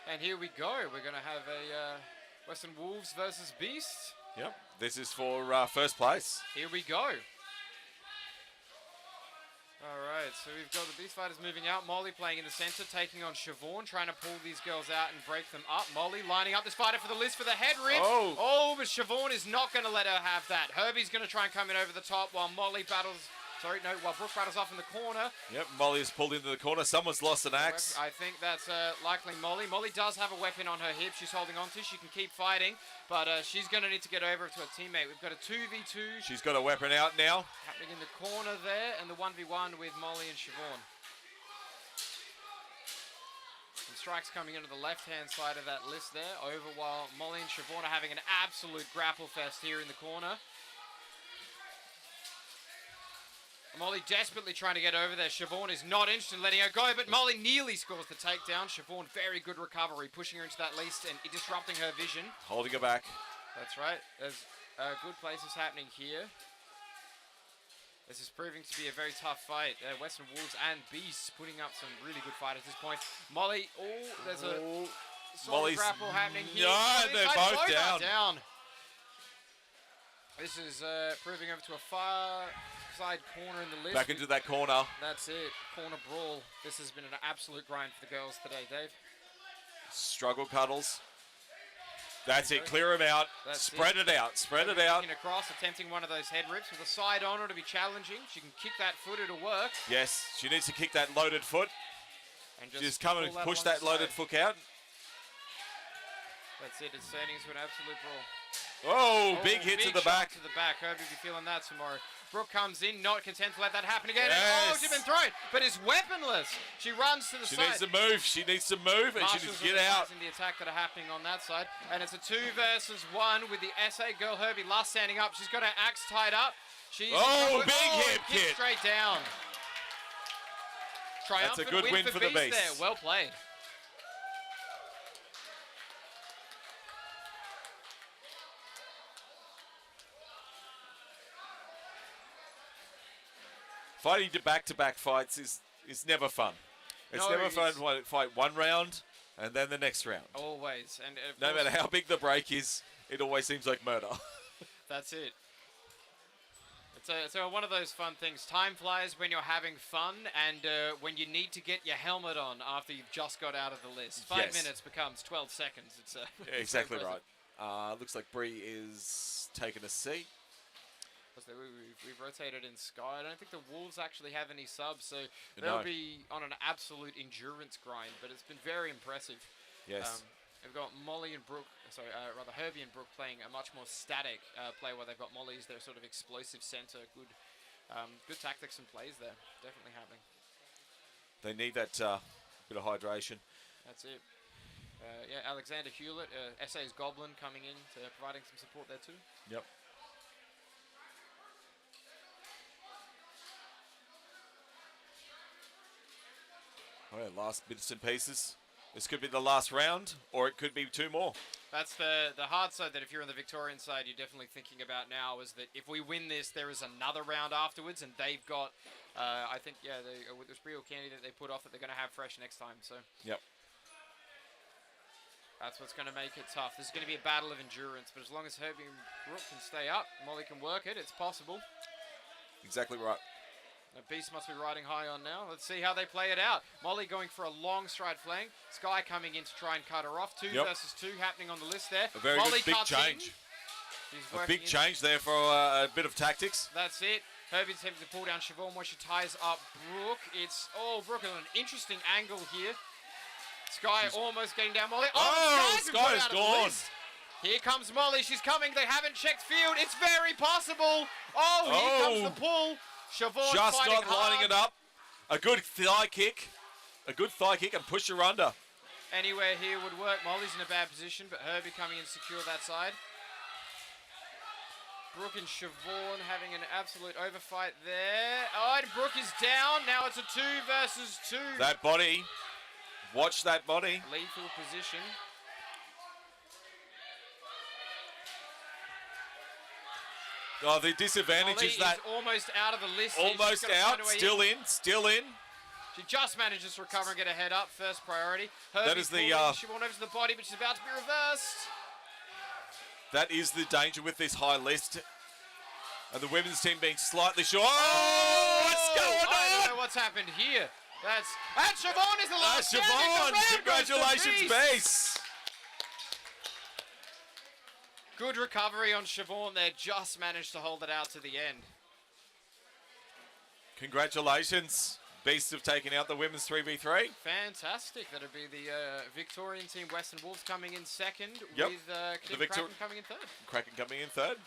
Speaker 8: And here we go. We're going to have a Western Wolves versus Beasts.
Speaker 1: Yep, this is for first place.
Speaker 8: Here we go. All right, so we've got the Beast Fighters moving out. Molly playing in the center, taking on Siobhan, trying to pull these girls out and break them up. Molly lining up this fighter for the list for the head rip. Oh, but Siobhan is not going to let her have that. Herbie's going to try and come in over the top while Molly battles... Sorry, no, while Brooke battles off in the corner.
Speaker 1: Yep, Molly is pulled into the corner. Someone's lost an axe.
Speaker 8: I think that's likely Molly. Molly does have a weapon on her hip she's holding on to. She can keep fighting, but she's going to need to get over to her teammate. We've got a 2v2.
Speaker 1: She's got a weapon out now.
Speaker 8: Happening in the corner there, and the 1v1 with Molly and Siobhan. Some strikes coming into the left-hand side of that list there, over while Molly and Siobhan are having an absolute grapple fest here in the corner. Molly desperately trying to get over there. Siobhan is not interested in letting her go, but Molly nearly scores the takedown. Siobhan, very good recovery, pushing her into that least and disrupting her vision.
Speaker 1: Holding her back.
Speaker 8: That's right. There's good places happening here. This is proving to be a very tough fight. Western Wolves and Beasts putting up some really good fight at this point. Molly, there's a solid grapple happening here.
Speaker 1: No, they're both down.
Speaker 8: This is proving over to a far side corner in the list.
Speaker 1: Back into that corner.
Speaker 8: That's it. Corner brawl. This has been an absolute grind for the girls today, Dave.
Speaker 1: Struggle cuddles. That's it. Clear them out. Spread it out. Spread it out.
Speaker 8: Across, attempting one of those head rips with a side on her to be challenging. She can kick that foot. It'll work.
Speaker 1: Yes, she needs to kick that loaded foot.
Speaker 8: And
Speaker 1: just come and push that loaded foot out.
Speaker 8: That's it. It's turning into an absolute brawl.
Speaker 1: Oh, big hit to the back.
Speaker 8: To the back. Hope you'll be feeling that tomorrow. Brooke comes in, not content to let that happen again.
Speaker 1: Yes.
Speaker 8: And, she's been thrown, but is weaponless. She runs to the side.
Speaker 1: She needs to move. She needs to move, and she needs to get out.
Speaker 8: In the attack that are happening on that side, and it's a 2 versus 1 with the SA girl Herbie last standing up. She's got her axe tied up. She's
Speaker 1: big hip kick
Speaker 8: straight down.
Speaker 1: That's a good win for the Beast.
Speaker 8: There. Well played.
Speaker 1: Fighting to back-to-back fights is never fun. It's never fun to fight one round and then the next round.
Speaker 8: Always. And
Speaker 1: no matter how big the break is, it always seems like murder.
Speaker 8: That's it. It's one of those fun things. Time flies when you're having fun, and when you need to get your helmet on after you've just got out of the list. 5 minutes becomes 12 seconds. It's
Speaker 1: exactly right. Looks like Bree is taking a seat.
Speaker 8: We've rotated in Sky. I don't think the Wolves actually have any subs, so they'll be on an absolute endurance grind, but it's been very impressive.
Speaker 1: Yes.
Speaker 8: We've got Molly and Brooke, Herbie and Brooke playing a much more static play where they've got Molly as their sort of explosive center. Good tactics and plays there. Definitely happening.
Speaker 1: They need that bit of hydration.
Speaker 8: That's it. Alexander Hewlett, SA's Goblin coming in, providing some support there too.
Speaker 1: Yep. All right, last bits and pieces. This could be the last round, or it could be 2 more.
Speaker 8: That's the hard side that if you're on the Victorian side, you're definitely thinking about now is that if we win this, there is another round afterwards, and they've got, I think, there's real candy that they put off that they're going to have fresh next time. So.
Speaker 1: Yep.
Speaker 8: That's what's going to make it tough. This is going to be a battle of endurance, but as long as Herbie and Brooke can stay up, Molly can work it, it's possible.
Speaker 1: Exactly right.
Speaker 8: The Beast must be riding high on now. Let's see how they play it out. Molly going for a long stride flank. Sky coming in to try and cut her off. 2 versus 2 happening on the list there.
Speaker 1: A very
Speaker 8: Molly
Speaker 1: good big change. A big change there for a bit of tactics.
Speaker 8: That's it. Herbie's attempting to pull down Siobhan where she ties up Brooke. Brooke on an interesting angle here. Sky almost getting down Molly.
Speaker 1: Sky is gone.
Speaker 8: Here comes Molly. She's coming. They haven't checked field. It's very possible. Here comes the pull. Siobhan
Speaker 1: just not lining it up. A good thigh kick. And push her under.
Speaker 8: Anywhere here would work. Molly's in a bad position, but Herbie coming in to secure that side. Brooke and Siobhan having an absolute overfight there. Oh, and Brooke is down. Now it's a 2 versus 2.
Speaker 1: That body. Watch that body.
Speaker 8: Lethal position.
Speaker 1: Oh, the disadvantage
Speaker 8: Molly
Speaker 1: is that
Speaker 8: almost out of the list. She's
Speaker 1: almost
Speaker 8: gotta
Speaker 1: out.
Speaker 8: find a way
Speaker 1: Still in. Still in.
Speaker 8: She just manages to recover and get a head up. First priority. Herbie
Speaker 1: That is the,
Speaker 8: she went over to the body, but she's about to be reversed.
Speaker 1: That is the danger with this high list. And the women's team being slightly short. Oh, what's going on?
Speaker 8: I don't know what's happened here. And Siobhan is the last
Speaker 1: Siobhan,
Speaker 8: standing.
Speaker 1: congratulations, base.
Speaker 8: Good recovery on Siobhan there. Just managed to hold it out to the end.
Speaker 1: Congratulations. Beasts have taken out the women's 3v3.
Speaker 8: Fantastic. That'll be the Victorian team, Western Wolves, coming in second,
Speaker 1: Yep.
Speaker 8: with
Speaker 1: The
Speaker 8: Kraken coming in third.
Speaker 1: Kraken coming in third.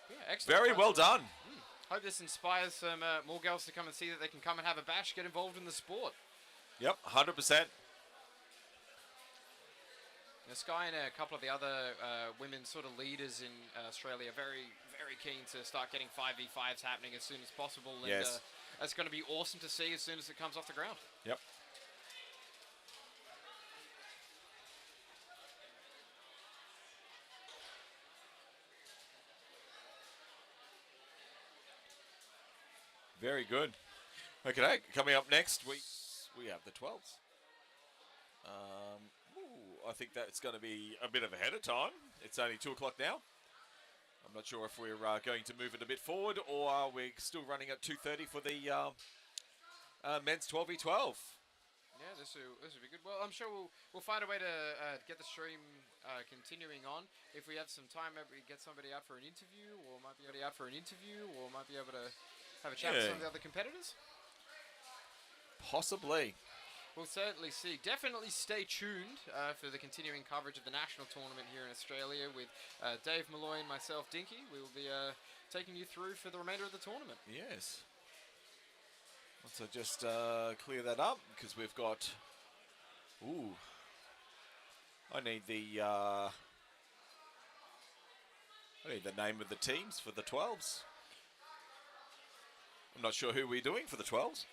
Speaker 8: Yeah, excellent.
Speaker 1: Very well done.
Speaker 8: Hope this inspires some more girls to come and see that they can come and have a bash, get involved in the sport.
Speaker 1: Yep, 100%.
Speaker 8: Now, Sky and a couple of the other women sort of leaders in Australia are very, very keen to start getting 5v5s happening as soon as possible. And
Speaker 1: Yes.
Speaker 8: that's going to be awesome to see as soon as it comes off the ground.
Speaker 1: Yep. Very good. Okay, coming up next, we have the 12s. I think that's going to be a bit of ahead of time. It's only 2 o'clock now. I'm not sure if we're going to move it a bit forward or are we still running at 2:30 for the men's 12v12.
Speaker 8: Yeah, this will be good. Well, I'm sure we'll find a way to get the stream continuing on. If we have some time, maybe we get somebody out for an interview, or might be able to have a chat with some of the other competitors.
Speaker 1: Possibly.
Speaker 8: We'll certainly see. Definitely stay tuned for the continuing coverage of the national tournament here in Australia with Dave Malloy and myself, Dinky. We will be taking you through for the remainder of the tournament.
Speaker 1: Yes. Once I just clear that up, because we've got... Ooh. I need the name of the teams for the 12s. I'm not sure who we're doing for the 12s.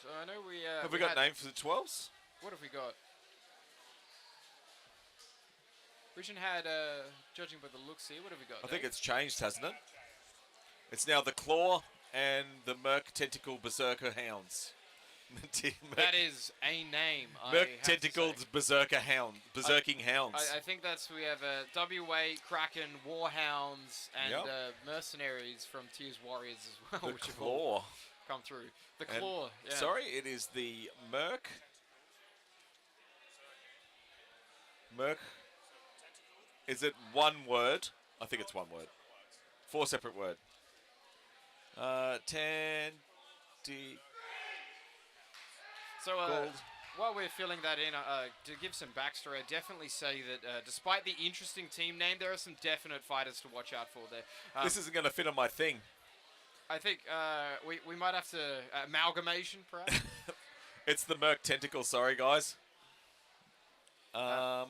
Speaker 8: So I know we...
Speaker 1: have we got names for the 12s?
Speaker 8: What have we got? Vision had, judging by the looks here, what have we got?
Speaker 1: I think it's changed, hasn't it? It's now the Claw and the Merc Tentacle Berserker Hounds.
Speaker 8: That is a name.
Speaker 1: Merc Tentacles Berserker Hound. Berserking Hounds.
Speaker 8: I think we have WA, Kraken, Warhounds, and Mercenaries from Tears Warriors as well.
Speaker 1: The Claw.
Speaker 8: Come through. The Claw, yeah.
Speaker 1: Sorry, it is the Merc. Is it one word? I think it's one word. 4 separate word.
Speaker 8: So, while we're filling that in, to give some backstory, I definitely say that despite the interesting team name, there are some definite fighters to watch out for there.
Speaker 1: This isn't going to fit on my thing.
Speaker 8: I think we might have to amalgamation, perhaps.
Speaker 1: It's the Merc Tentacle. Sorry, guys. I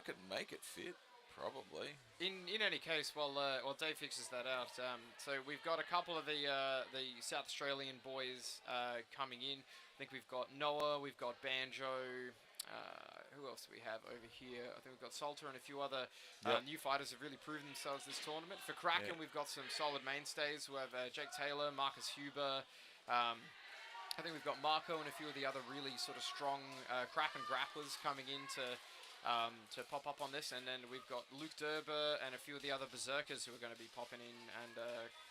Speaker 1: could make it fit, probably.
Speaker 8: In any case, while Dave fixes that out, so we've got a couple of the South Australian boys coming in. I think we've got Noah, we've got Banjo. Who else do we have over here? I think we've got Salter and a few other new fighters have really proven themselves this tournament. For Kraken, we've got some solid mainstays who have Jake Taylor, Marcus Huber. I think we've got Marco and a few of the other really sort of strong Kraken grapplers coming in to pop up on this. And then we've got Luke Derber and a few of the other Berserkers who are going to be popping in and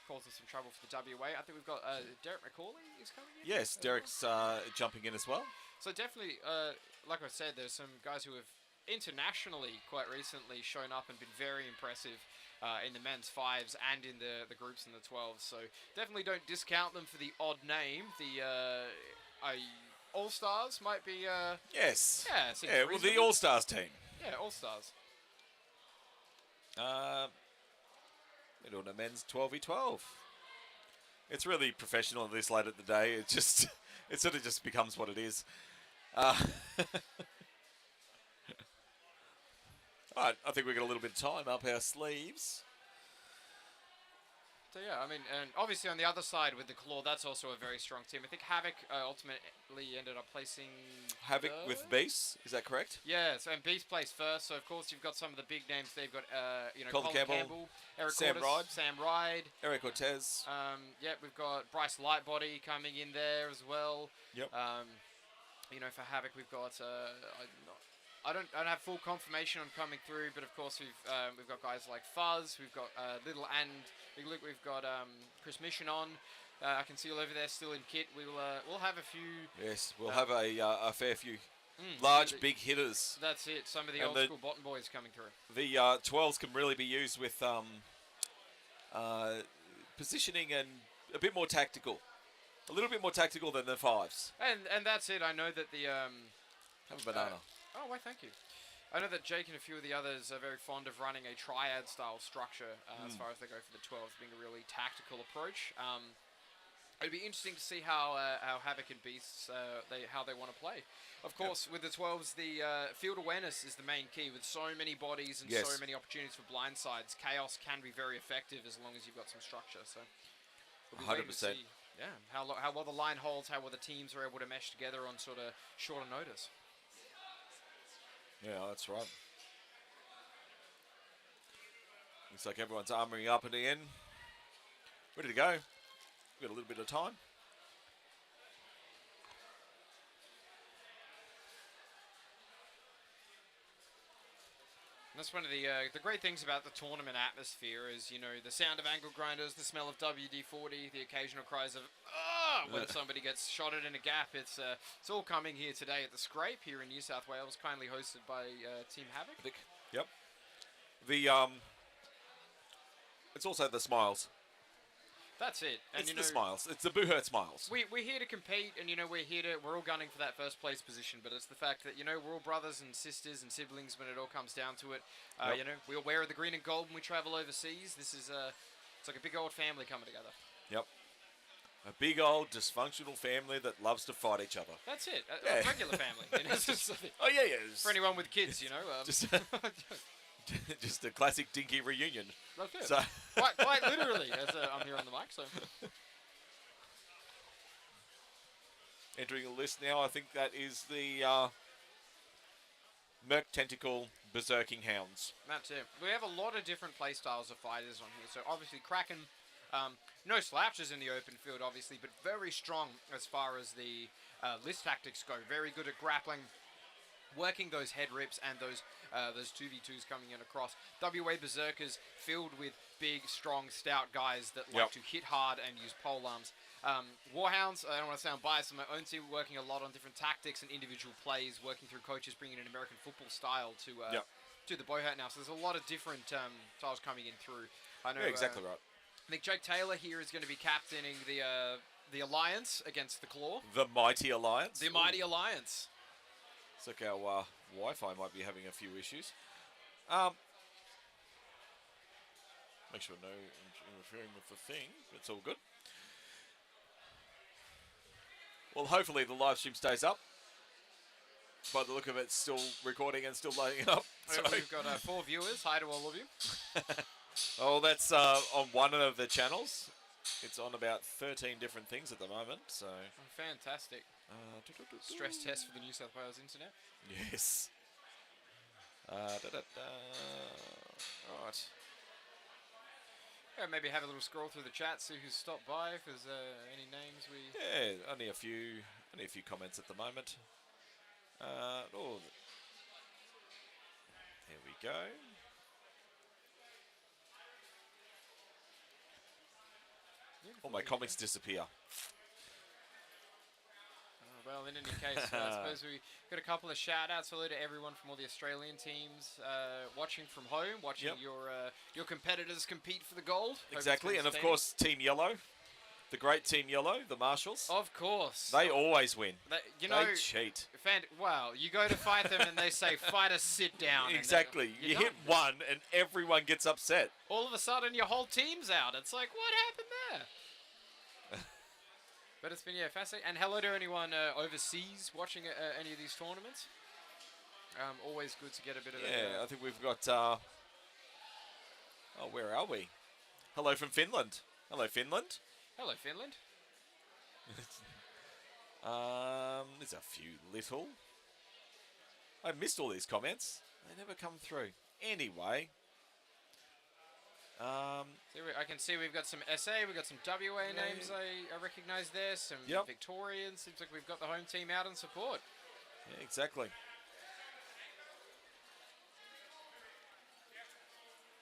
Speaker 8: causing some trouble for the WA. I think we've got Derek McCauley is coming in.
Speaker 1: Yes, Derek's jumping in as well.
Speaker 8: So definitely, like I said, there's some guys who have internationally quite recently shown up and been very impressive in the men's 5s and in the groups in the 12s. So definitely don't discount them for the odd name. The All-Stars might be...
Speaker 1: yes.
Speaker 8: Yeah,
Speaker 1: well, the All-Stars team.
Speaker 8: Yeah, All-Stars.
Speaker 1: We're doing a men's 12v12. It's really professional this late at the day. It just, it sort of just becomes what it is. All right, I think we've got a little bit of time up our sleeves.
Speaker 8: So yeah, I mean, and obviously on the other side with the Claw, that's also a very strong team. I think Havoc ultimately ended up placing
Speaker 1: Havoc
Speaker 8: third?
Speaker 1: with Beast, is that correct?
Speaker 8: Yeah, so and Beast placed first. So of course you've got some of the big names. They've got
Speaker 1: Colin Campbell,
Speaker 8: Eric
Speaker 1: Sam
Speaker 8: Cordes,
Speaker 1: Ride.
Speaker 8: Sam Ride.
Speaker 1: Eric Cortez.
Speaker 8: Yeah, we've got Bryce Lightbody coming in there as well.
Speaker 1: Yep.
Speaker 8: You know, for Havoc we've got I don't have full confirmation on coming through, but of course we've got guys like Fuzz, we've got Little and Big Luke, we've got Chris Mission on. I can see all over there still in kit. We'll have a few.
Speaker 1: Yes, we'll have a fair few large big hitters.
Speaker 8: That's it. Some of the
Speaker 1: And
Speaker 8: old school bottom boys coming through.
Speaker 1: The 12s can really be used with positioning and a bit more tactical. A little bit more tactical than the 5s.
Speaker 8: And that's it. I know that the
Speaker 1: Have a banana.
Speaker 8: oh, why, thank you. I know that Jake and a few of the others are very fond of running a triad style structure as far as they go for the 12s, being a really tactical approach. It'd be interesting to see how Havoc and Beasts how they want to play. Of course, with the 12s, the field awareness is the main key. With so many bodies and so many opportunities for blindsides, chaos can be very effective as long as you've got some structure. So, we'll be waiting to
Speaker 1: 100%.
Speaker 8: see, yeah, how well the line holds, how well the teams are able to mesh together on sort of shorter notice.
Speaker 1: Yeah, that's right. Looks like everyone's armoring up at the end. Ready to go. We've got a little bit of time.
Speaker 8: That's one of the great things about the tournament atmosphere is, you know, the sound of angle grinders, the smell of WD-40, the occasional cries of when somebody gets shotted in a gap. It's all coming here today at the Scrape here in New South Wales, kindly hosted by Team Havoc.
Speaker 1: Yep. The it's also the smiles.
Speaker 8: That's it. And
Speaker 1: It's
Speaker 8: you
Speaker 1: the
Speaker 8: know,
Speaker 1: smiles. It's the Buhurt smiles.
Speaker 8: we're here to compete, and you know we're all gunning for that first place position. But it's the fact that, you know, we're all brothers and sisters and siblings when it all comes down to it. You know, we all wear the green and gold when we travel overseas. This is it's like a big old family coming together.
Speaker 1: Yep. A big old dysfunctional family that loves to fight each other.
Speaker 8: That's it.
Speaker 1: Yeah.
Speaker 8: A regular family. You know, it's just like-
Speaker 1: Oh yeah, yeah.
Speaker 8: for anyone with kids, you know.
Speaker 1: Just, just a classic dinky reunion.
Speaker 8: That's it.
Speaker 1: So
Speaker 8: quite literally, as I'm here on the mic. So
Speaker 1: entering the list now, I think that is the Merc Tentacle Berserking Hounds.
Speaker 8: that's it. We have a lot of different play styles of fighters on here. So obviously Kraken, no slapshers in the open field, obviously, but very strong as far as the list tactics go. Very good at grappling, working those head rips and those 2v2s coming in across. WA Berserkers filled with big, strong, stout guys that like to hit hard and use polearms. Warhounds, I don't want to sound biased on my own team, working a lot on different tactics and individual plays, working through coaches, bringing an American football style to the Buhurt now. So there's a lot of different styles coming in through. I know,
Speaker 1: Yeah, exactly right.
Speaker 8: I think Jake Taylor here is going to be captaining the Alliance against the Claw.
Speaker 1: The Mighty Alliance.
Speaker 8: The Mighty Alliance.
Speaker 1: Looks like our Wi-Fi might be having a few issues. Make sure no interfering with the thing. It's all good. Well, hopefully the live stream stays up. By the look of it, it's still recording and still loading up. So,
Speaker 8: We've got 4 viewers. Hi to all of you.
Speaker 1: oh, that's on one of the channels. It's on about 13 different things at the moment. So
Speaker 8: Oh, fantastic. Stress test for the New South Wales internet.
Speaker 1: Yes. Right.
Speaker 8: Yeah, maybe have a little scroll through the chat, see who's stopped by, if there's any names we...
Speaker 1: Yeah, only a few comments at the moment. Oh, there we go. All my comics disappear.
Speaker 8: Well, in any case, I suppose we got a couple of shout-outs. Hello to everyone from all the Australian teams watching from home, watching your competitors compete for the gold.
Speaker 1: Exactly, and of course Team Yellow, the great Team Yellow, the Marshals.
Speaker 8: Of course.
Speaker 1: They always win.
Speaker 8: You know,
Speaker 1: they cheat.
Speaker 8: Well, you go to fight them and they say, fighter, sit down.
Speaker 1: Exactly.
Speaker 8: And
Speaker 1: you hit one and everyone gets upset.
Speaker 8: all of a sudden, your whole team's out. It's like, what happened there? But it's been, yeah, fascinating. And hello to anyone overseas watching any of these tournaments. Always good to get a bit of
Speaker 1: Yeah, I think we've got... oh, where are we? Hello from Finland. Hello, Finland.
Speaker 8: Hello, Finland.
Speaker 1: There's a few little. I missed all these comments. They never come through. Anyway.
Speaker 8: I can see we've got some SA, we've got some WA names I recognise there, some Victorians. Seems like we've got the home team out in support.
Speaker 1: Yeah, exactly.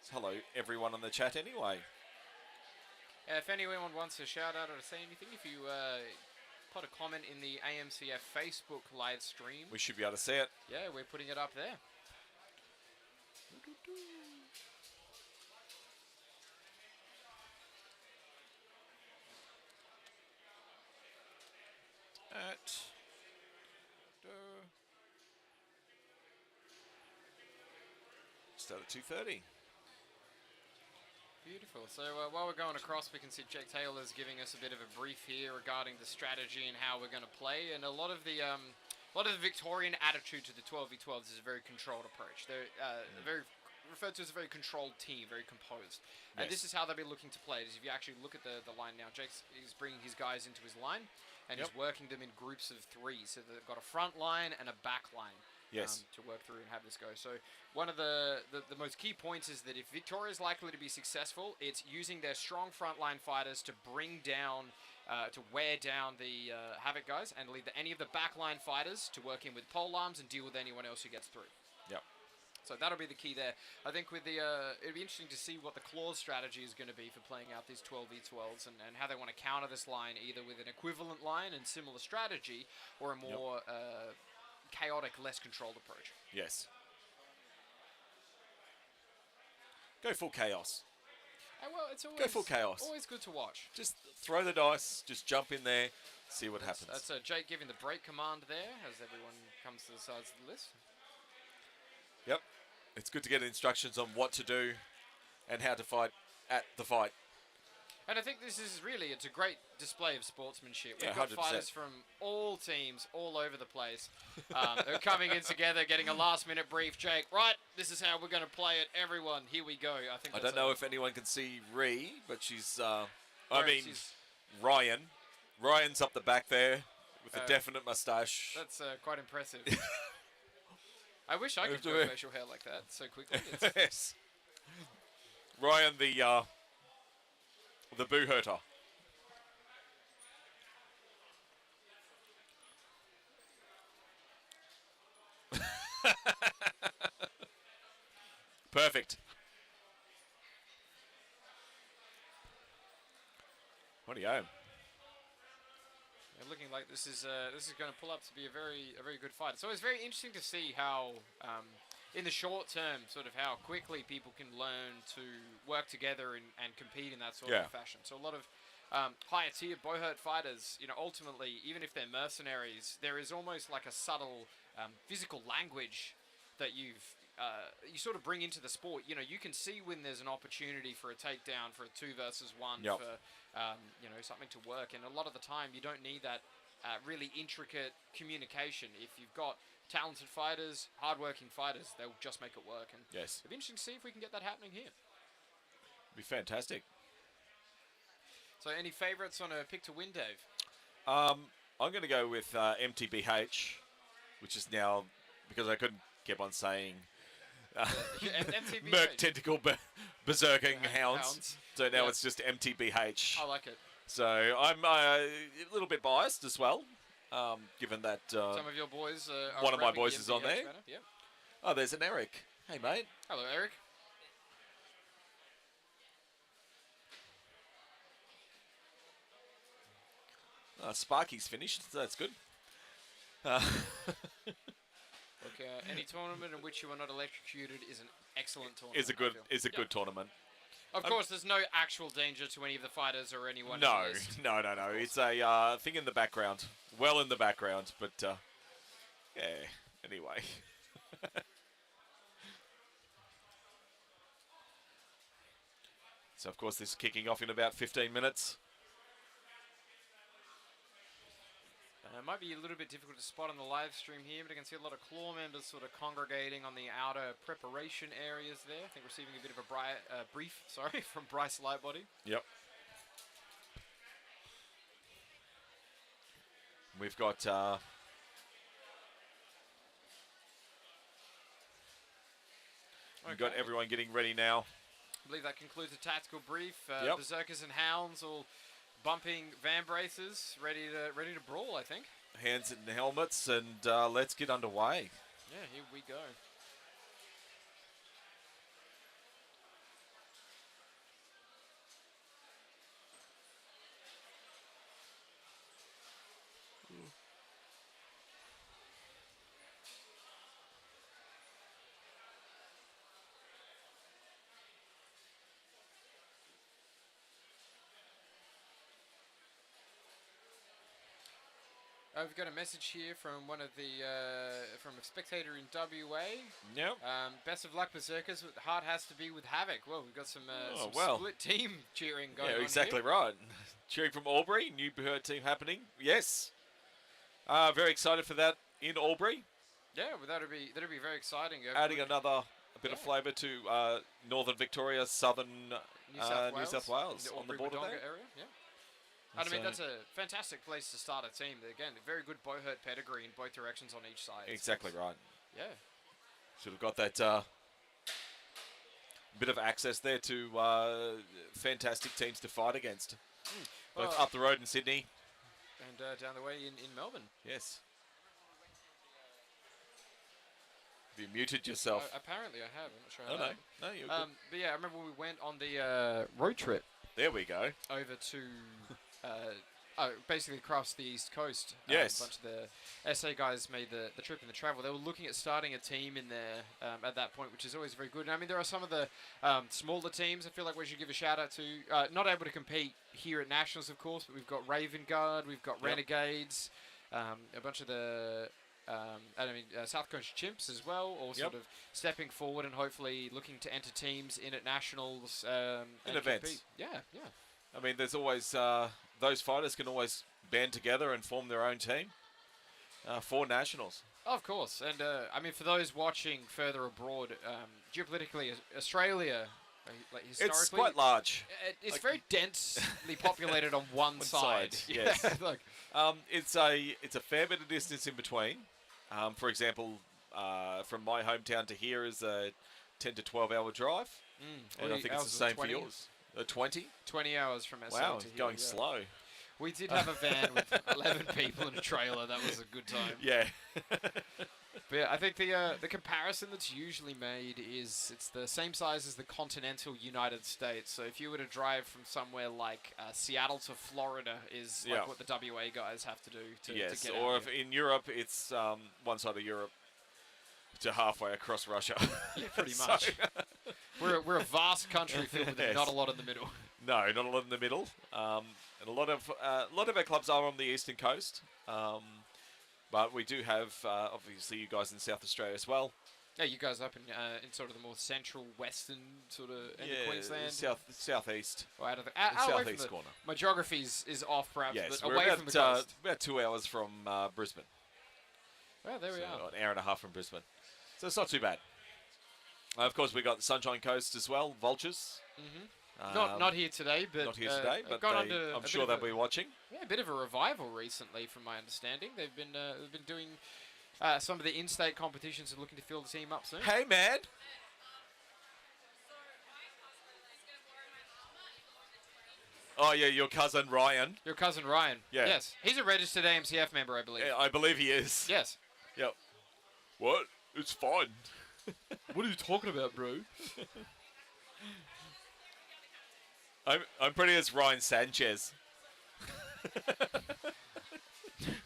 Speaker 1: So hello, everyone on the chat anyway.
Speaker 8: If anyone wants to shout out or to say anything, if you put a comment in the AMCF Facebook live stream.
Speaker 1: We should be able to see it.
Speaker 8: Yeah, we're putting it up there.
Speaker 1: Start at 2:30.
Speaker 8: Beautiful. So while we're going across, we can see Jake Taylor's giving us a bit of a brief here regarding the strategy and how we're going to play. And a lot of the Victorian attitude to the 12v12s is a very controlled approach. They're very referred to as a very controlled team, very composed. And this is how they'll be looking to play it. Is if you actually look at the line now, Jake's is bringing his guys into his line, and he's working them in groups of 3. So they've got a front line and a back line. To work through and have this go. So one of the most key points is that if Victoria is likely to be successful, it's using their strong frontline fighters to bring down, to wear down the Havoc guys, and leave any of the backline fighters to work in with pole arms and deal with anyone else who gets through.
Speaker 1: Yep.
Speaker 8: So that'll be the key there. I think with the it'll be interesting to see what the claws strategy is going to be for playing out these 12v12s and how they want to counter this line, either with an equivalent line and similar strategy, or a more chaotic, less controlled approach.
Speaker 1: Yes. Go full chaos.
Speaker 8: Well, it's always,
Speaker 1: go full chaos.
Speaker 8: Always good to watch.
Speaker 1: Just throw the dice, just jump in there, see what happens.
Speaker 8: That's Jake giving the break command there as everyone comes to the sides of the list.
Speaker 1: Yep. It's good to get instructions on what to do and how to fight at the fight.
Speaker 8: And I think this is really, it's a great display of sportsmanship.
Speaker 1: Yeah,
Speaker 8: We've got
Speaker 1: 100%.
Speaker 8: fighters from all teams, all over the place. They're coming in together, getting a last-minute brief. Jake, right, this is how we're going to play it. Everyone, here we go.
Speaker 1: I don't know if anyone can see Ree, but she's, Ryan. Ryan's up the back there with a definite moustache.
Speaker 8: That's quite impressive. I wish I could grow facial hair like that so quickly.
Speaker 1: Yes. Ryan, the Buhurter. Perfect. What do you own?
Speaker 8: Looking like this is going to pull up to be a very good fight. So it's very interesting to see how, in the short term, sort of how quickly people can learn to work together and compete in that sort of fashion. So a lot of higher tier Buhurt fighters, ultimately, even if they're mercenaries, there is almost like a subtle physical language that you sort of bring into the sport. You can see when there's an opportunity for a takedown, for a 2 versus 1, for something to work. And a lot of the time, you don't need that really intricate communication. If you've got talented fighters, hard-working fighters, they'll just make it work. And
Speaker 1: yes,
Speaker 8: it'll be interesting to see if we can get that happening here.
Speaker 1: Be fantastic.
Speaker 8: So, any favourites on a pick to win, Dave?
Speaker 1: I'm going to go with MTBH, which is now, because I couldn't keep on saying Merc Tentacle Berserking Hounds. So now it's just MTBH.
Speaker 8: I like it.
Speaker 1: So I'm a little bit biased as well, given that
Speaker 8: some of your boys are
Speaker 1: one of my boys is on there.
Speaker 8: Yep.
Speaker 1: Oh, there's an Eric. Hey, mate.
Speaker 8: Hello, Eric.
Speaker 1: Sparky's finished, so that's good.
Speaker 8: Look, any tournament in which you are not electrocuted is an excellent tournament.
Speaker 1: Is a good tournament.
Speaker 8: Of course, there's no actual danger to any of the fighters or anyone.
Speaker 1: No. It's a thing in the background, well in the background, but yeah. Anyway. So of course this is kicking off in about 15 minutes.
Speaker 8: It might be a little bit difficult to spot on the live stream here, but I can see a lot of claw members sort of congregating on the outer preparation areas there. I think receiving a bit of a brief from Bryce Lightbody.
Speaker 1: Yep. We've got we've got everyone getting ready now.
Speaker 8: I believe that concludes the tactical brief.
Speaker 1: Yep.
Speaker 8: Berserkers and Hounds all bumping van braces, ready to brawl, I think.
Speaker 1: Hands in helmets, and let's get underway.
Speaker 8: Yeah, here we go. We've got a message here from one of the from a spectator in WA.
Speaker 1: Yep.
Speaker 8: Best of luck, Berserkers. Heart has to be with Havoc. Well, we've got some split team cheering going on.
Speaker 1: Yeah, exactly
Speaker 8: here.
Speaker 1: right. Cheering from Albury, new Buhurt team happening. Yes. Very excited for that in Albury.
Speaker 8: Yeah, well, that'll be very exciting.
Speaker 1: Adding a bit of flavour to northern Victoria, southern New South Wales on the border there.
Speaker 8: Area. Yeah. And I mean, that's a fantastic place to start a team. Again, very good Buhurt pedigree in both directions on each side.
Speaker 1: Exactly right.
Speaker 8: Yeah.
Speaker 1: Should have got that bit of access there to fantastic teams to fight against. Both up the road in Sydney.
Speaker 8: And down the way in Melbourne.
Speaker 1: Yes. Have you muted yourself?
Speaker 8: Apparently I have. I'm not sure how
Speaker 1: No, you're good.
Speaker 8: But yeah, I remember when we went on the road trip.
Speaker 1: There we go.
Speaker 8: Over to... basically across the East Coast.
Speaker 1: Yes.
Speaker 8: A bunch of the SA guys made the trip and the travel. They were looking at starting a team in there at that point, which is always very good. And I mean, there are some of the smaller teams I feel like we should give a shout out to. Not able to compete here at Nationals, of course, but we've got Raven Guard, we've got Renegades, a bunch of the South Coast Chimps as well, all sort of stepping forward and hopefully looking to enter teams in at Nationals.
Speaker 1: In events.
Speaker 8: Compete. Yeah, yeah.
Speaker 1: I mean, there's always... those fighters can always band together and form their own team for Nationals.
Speaker 8: Of course, and I mean, for those watching further abroad, geopolitically, Australia, like historically,
Speaker 1: it's quite large.
Speaker 8: It's
Speaker 1: like,
Speaker 8: very densely populated on one side.
Speaker 1: Yes,
Speaker 8: like,
Speaker 1: it's a fair bit of distance in between. For example, from my hometown to here is a 10 to 12 hour drive, and I think it's the same for yours. 20?
Speaker 8: 20 hours from SA
Speaker 1: wow,
Speaker 8: to here,
Speaker 1: going slow.
Speaker 8: We did have a van with 11 people in a trailer. That was a good time.
Speaker 1: Yeah.
Speaker 8: But yeah, I think the comparison that's usually made is it's the same size as the continental United States. So if you were to drive from somewhere like Seattle to Florida is like what the WA guys have to do to get
Speaker 1: or
Speaker 8: out
Speaker 1: if in Europe it's one side of Europe to halfway across Russia.
Speaker 8: Yeah, pretty much. We're a vast country filled with not a lot in the middle.
Speaker 1: No, not a lot in the middle. And a lot of our clubs are on the eastern coast. But we do have obviously you guys in South Australia as well.
Speaker 8: Yeah, you guys up in sort of the more central western sort of end of Queensland.
Speaker 1: southeast.
Speaker 8: Or out of the
Speaker 1: southeast corner.
Speaker 8: My geography is off perhaps,
Speaker 1: yes,
Speaker 8: but
Speaker 1: we're
Speaker 8: away
Speaker 1: about,
Speaker 8: from the coast.
Speaker 1: about 2 hours from Brisbane.
Speaker 8: Well, there we are.
Speaker 1: An hour and a half from Brisbane. So it's not too bad. Of course, we got the Sunshine Coast as well, Vultures.
Speaker 8: Mm-hmm. Not here today, but
Speaker 1: not here today, but I'm sure they'll be watching.
Speaker 8: Yeah, a bit of a revival recently, from my understanding. They've been doing some of the in-state competitions and looking to fill the team up soon.
Speaker 1: Hey, man. Oh yeah, your cousin Ryan.
Speaker 8: Your cousin Ryan.
Speaker 1: Yeah.
Speaker 8: Yes, he's a registered AMCF member, I believe.
Speaker 1: Yeah, I believe he is.
Speaker 8: Yes.
Speaker 1: Yep. What? It's fun.
Speaker 8: What are you talking about, bro?
Speaker 1: I'm pretty as Ryan Sanchez.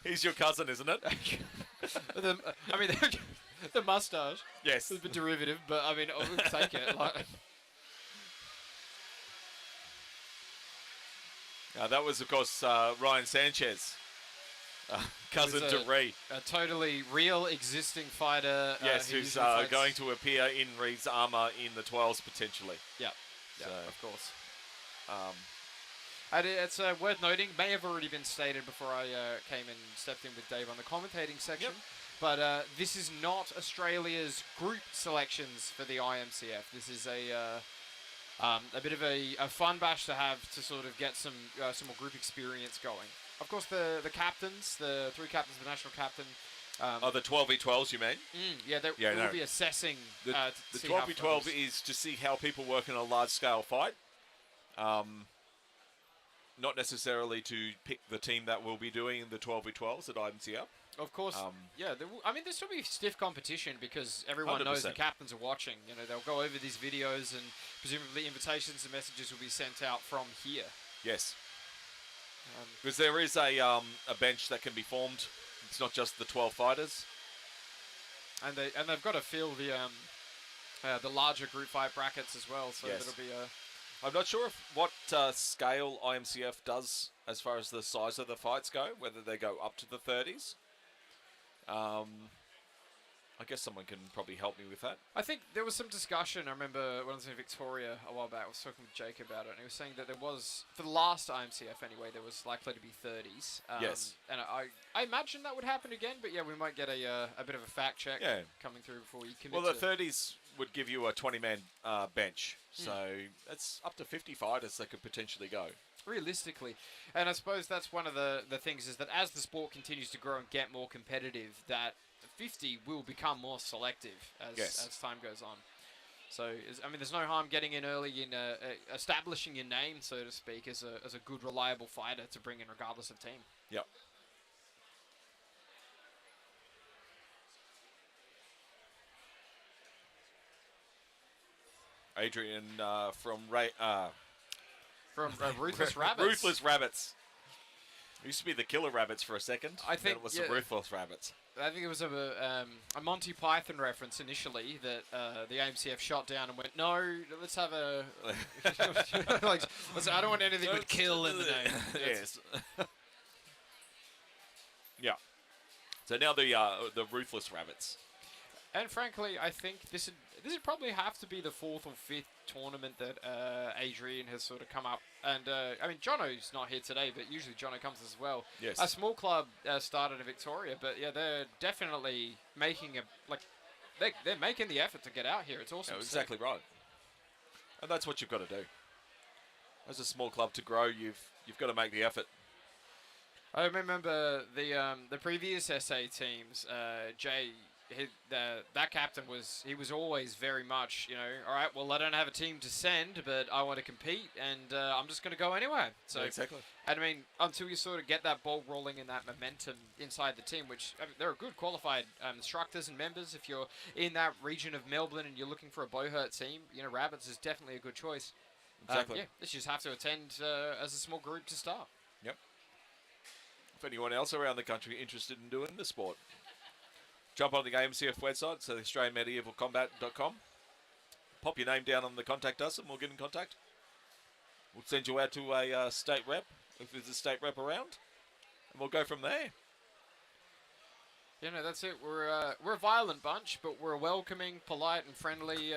Speaker 1: He's your cousin, isn't it?
Speaker 8: I mean, the mustache.
Speaker 1: Yes.
Speaker 8: It's a bit derivative, but I mean, I would take it. Like.
Speaker 1: That was, of course, Ryan Sanchez. Cousin to Reed.
Speaker 8: A totally real existing fighter.
Speaker 1: Yes, who's going to appear in Reed's armour in the 12s potentially.
Speaker 8: Yeah,
Speaker 1: so,
Speaker 8: of course. It's worth noting, may have already been stated before I came and stepped in with Dave on the commentating section, but this is not Australia's group selections for the IMCF. This is a bit of a fun bash to have to sort of get some more group experience going. Of course, the captains, the 3 captains, the national captain.
Speaker 5: The 12v12s, you mean?
Speaker 8: They will be assessing
Speaker 5: the
Speaker 8: to see how
Speaker 5: 12v12
Speaker 8: goes.
Speaker 5: is to see how people work in a large-scale fight. Not necessarily to pick the team that will be doing the 12v12s at IMCF.
Speaker 8: Of course, there's still be stiff competition because everyone knows the
Speaker 5: 100%.
Speaker 8: captains are watching. You know, they'll go over these videos and presumably invitations and messages will be sent out from here.
Speaker 5: Yes. Because there is a bench that can be formed. It's not just the 12 fighters.
Speaker 8: And they've got to fill the larger group fight brackets as well. So
Speaker 5: Yes.
Speaker 8: that'll be
Speaker 5: I'm not sure what scale IMCF does as far as the size of the fights go, whether they go up to the 30s. I guess someone can probably help me with that.
Speaker 8: I think there was some discussion. I remember when I was in Victoria a while back, I was talking with Jake about it, and he was saying that there was, for the last IMCF anyway, there was likely to be 30s.
Speaker 5: Yes.
Speaker 8: And I imagine that would happen again, but yeah, we might get a bit of a fact check coming through before you commit
Speaker 5: Well, the
Speaker 8: to
Speaker 5: 30s would give you a 20-man bench, so that's up to 50 fighters that could potentially go.
Speaker 8: realistically. And I suppose that's one of the things is that as the sport continues to grow and get more competitive, that 50 will become more selective as time goes on. So, there's no harm getting in early in establishing your name, so to speak, as a good, reliable fighter to bring in regardless of team.
Speaker 5: Yep. Adrian from
Speaker 8: Ruthless Rabbits.
Speaker 5: Ruthless Rabbits. It used to be the Killer Rabbits for a second.
Speaker 8: I think
Speaker 5: then it was the Ruthless Rabbits.
Speaker 8: I think it was a Monty Python reference initially that the AMCF shot down and went, no, let's have a... I don't want anything with kill in the name.
Speaker 5: Yes. Yeah. So now the Ruthless Rabbits.
Speaker 8: And frankly, I think this would probably have to be the 4th or 5th tournament that Adrian has sort of come up. And, Jono's not here today, but usually Jono comes as well.
Speaker 5: Yes.
Speaker 8: A small club started in Victoria, but yeah, they're definitely making they're making the effort to get out here. It's awesome.
Speaker 5: Yeah, exactly right. And that's what you've got to do. As a small club to grow, you've got to make the effort.
Speaker 8: I remember the previous SA teams, Jay... that captain was always very much, all right, well, I don't have a team to send, but I want to compete, and I'm just going to go anyway. So
Speaker 5: Yeah, exactly.
Speaker 8: And until you sort of get that ball rolling and that momentum inside the team, which there are good qualified instructors and members. If you're in that region of Melbourne and you're looking for a Buhurt team, Rabbits is definitely a good choice.
Speaker 5: Exactly.
Speaker 8: You just have to attend as a small group to start.
Speaker 5: Yep. If anyone else around the country interested in doing the sport, jump on the AMCF website, so the AustralianMedievalCombat.com. Pop your name down on the contact us and we'll get in contact. We'll send you out to a state rep, if there's a state rep around, and we'll go from there.
Speaker 8: That's it. We're a violent bunch, but we're a welcoming, polite, and friendly...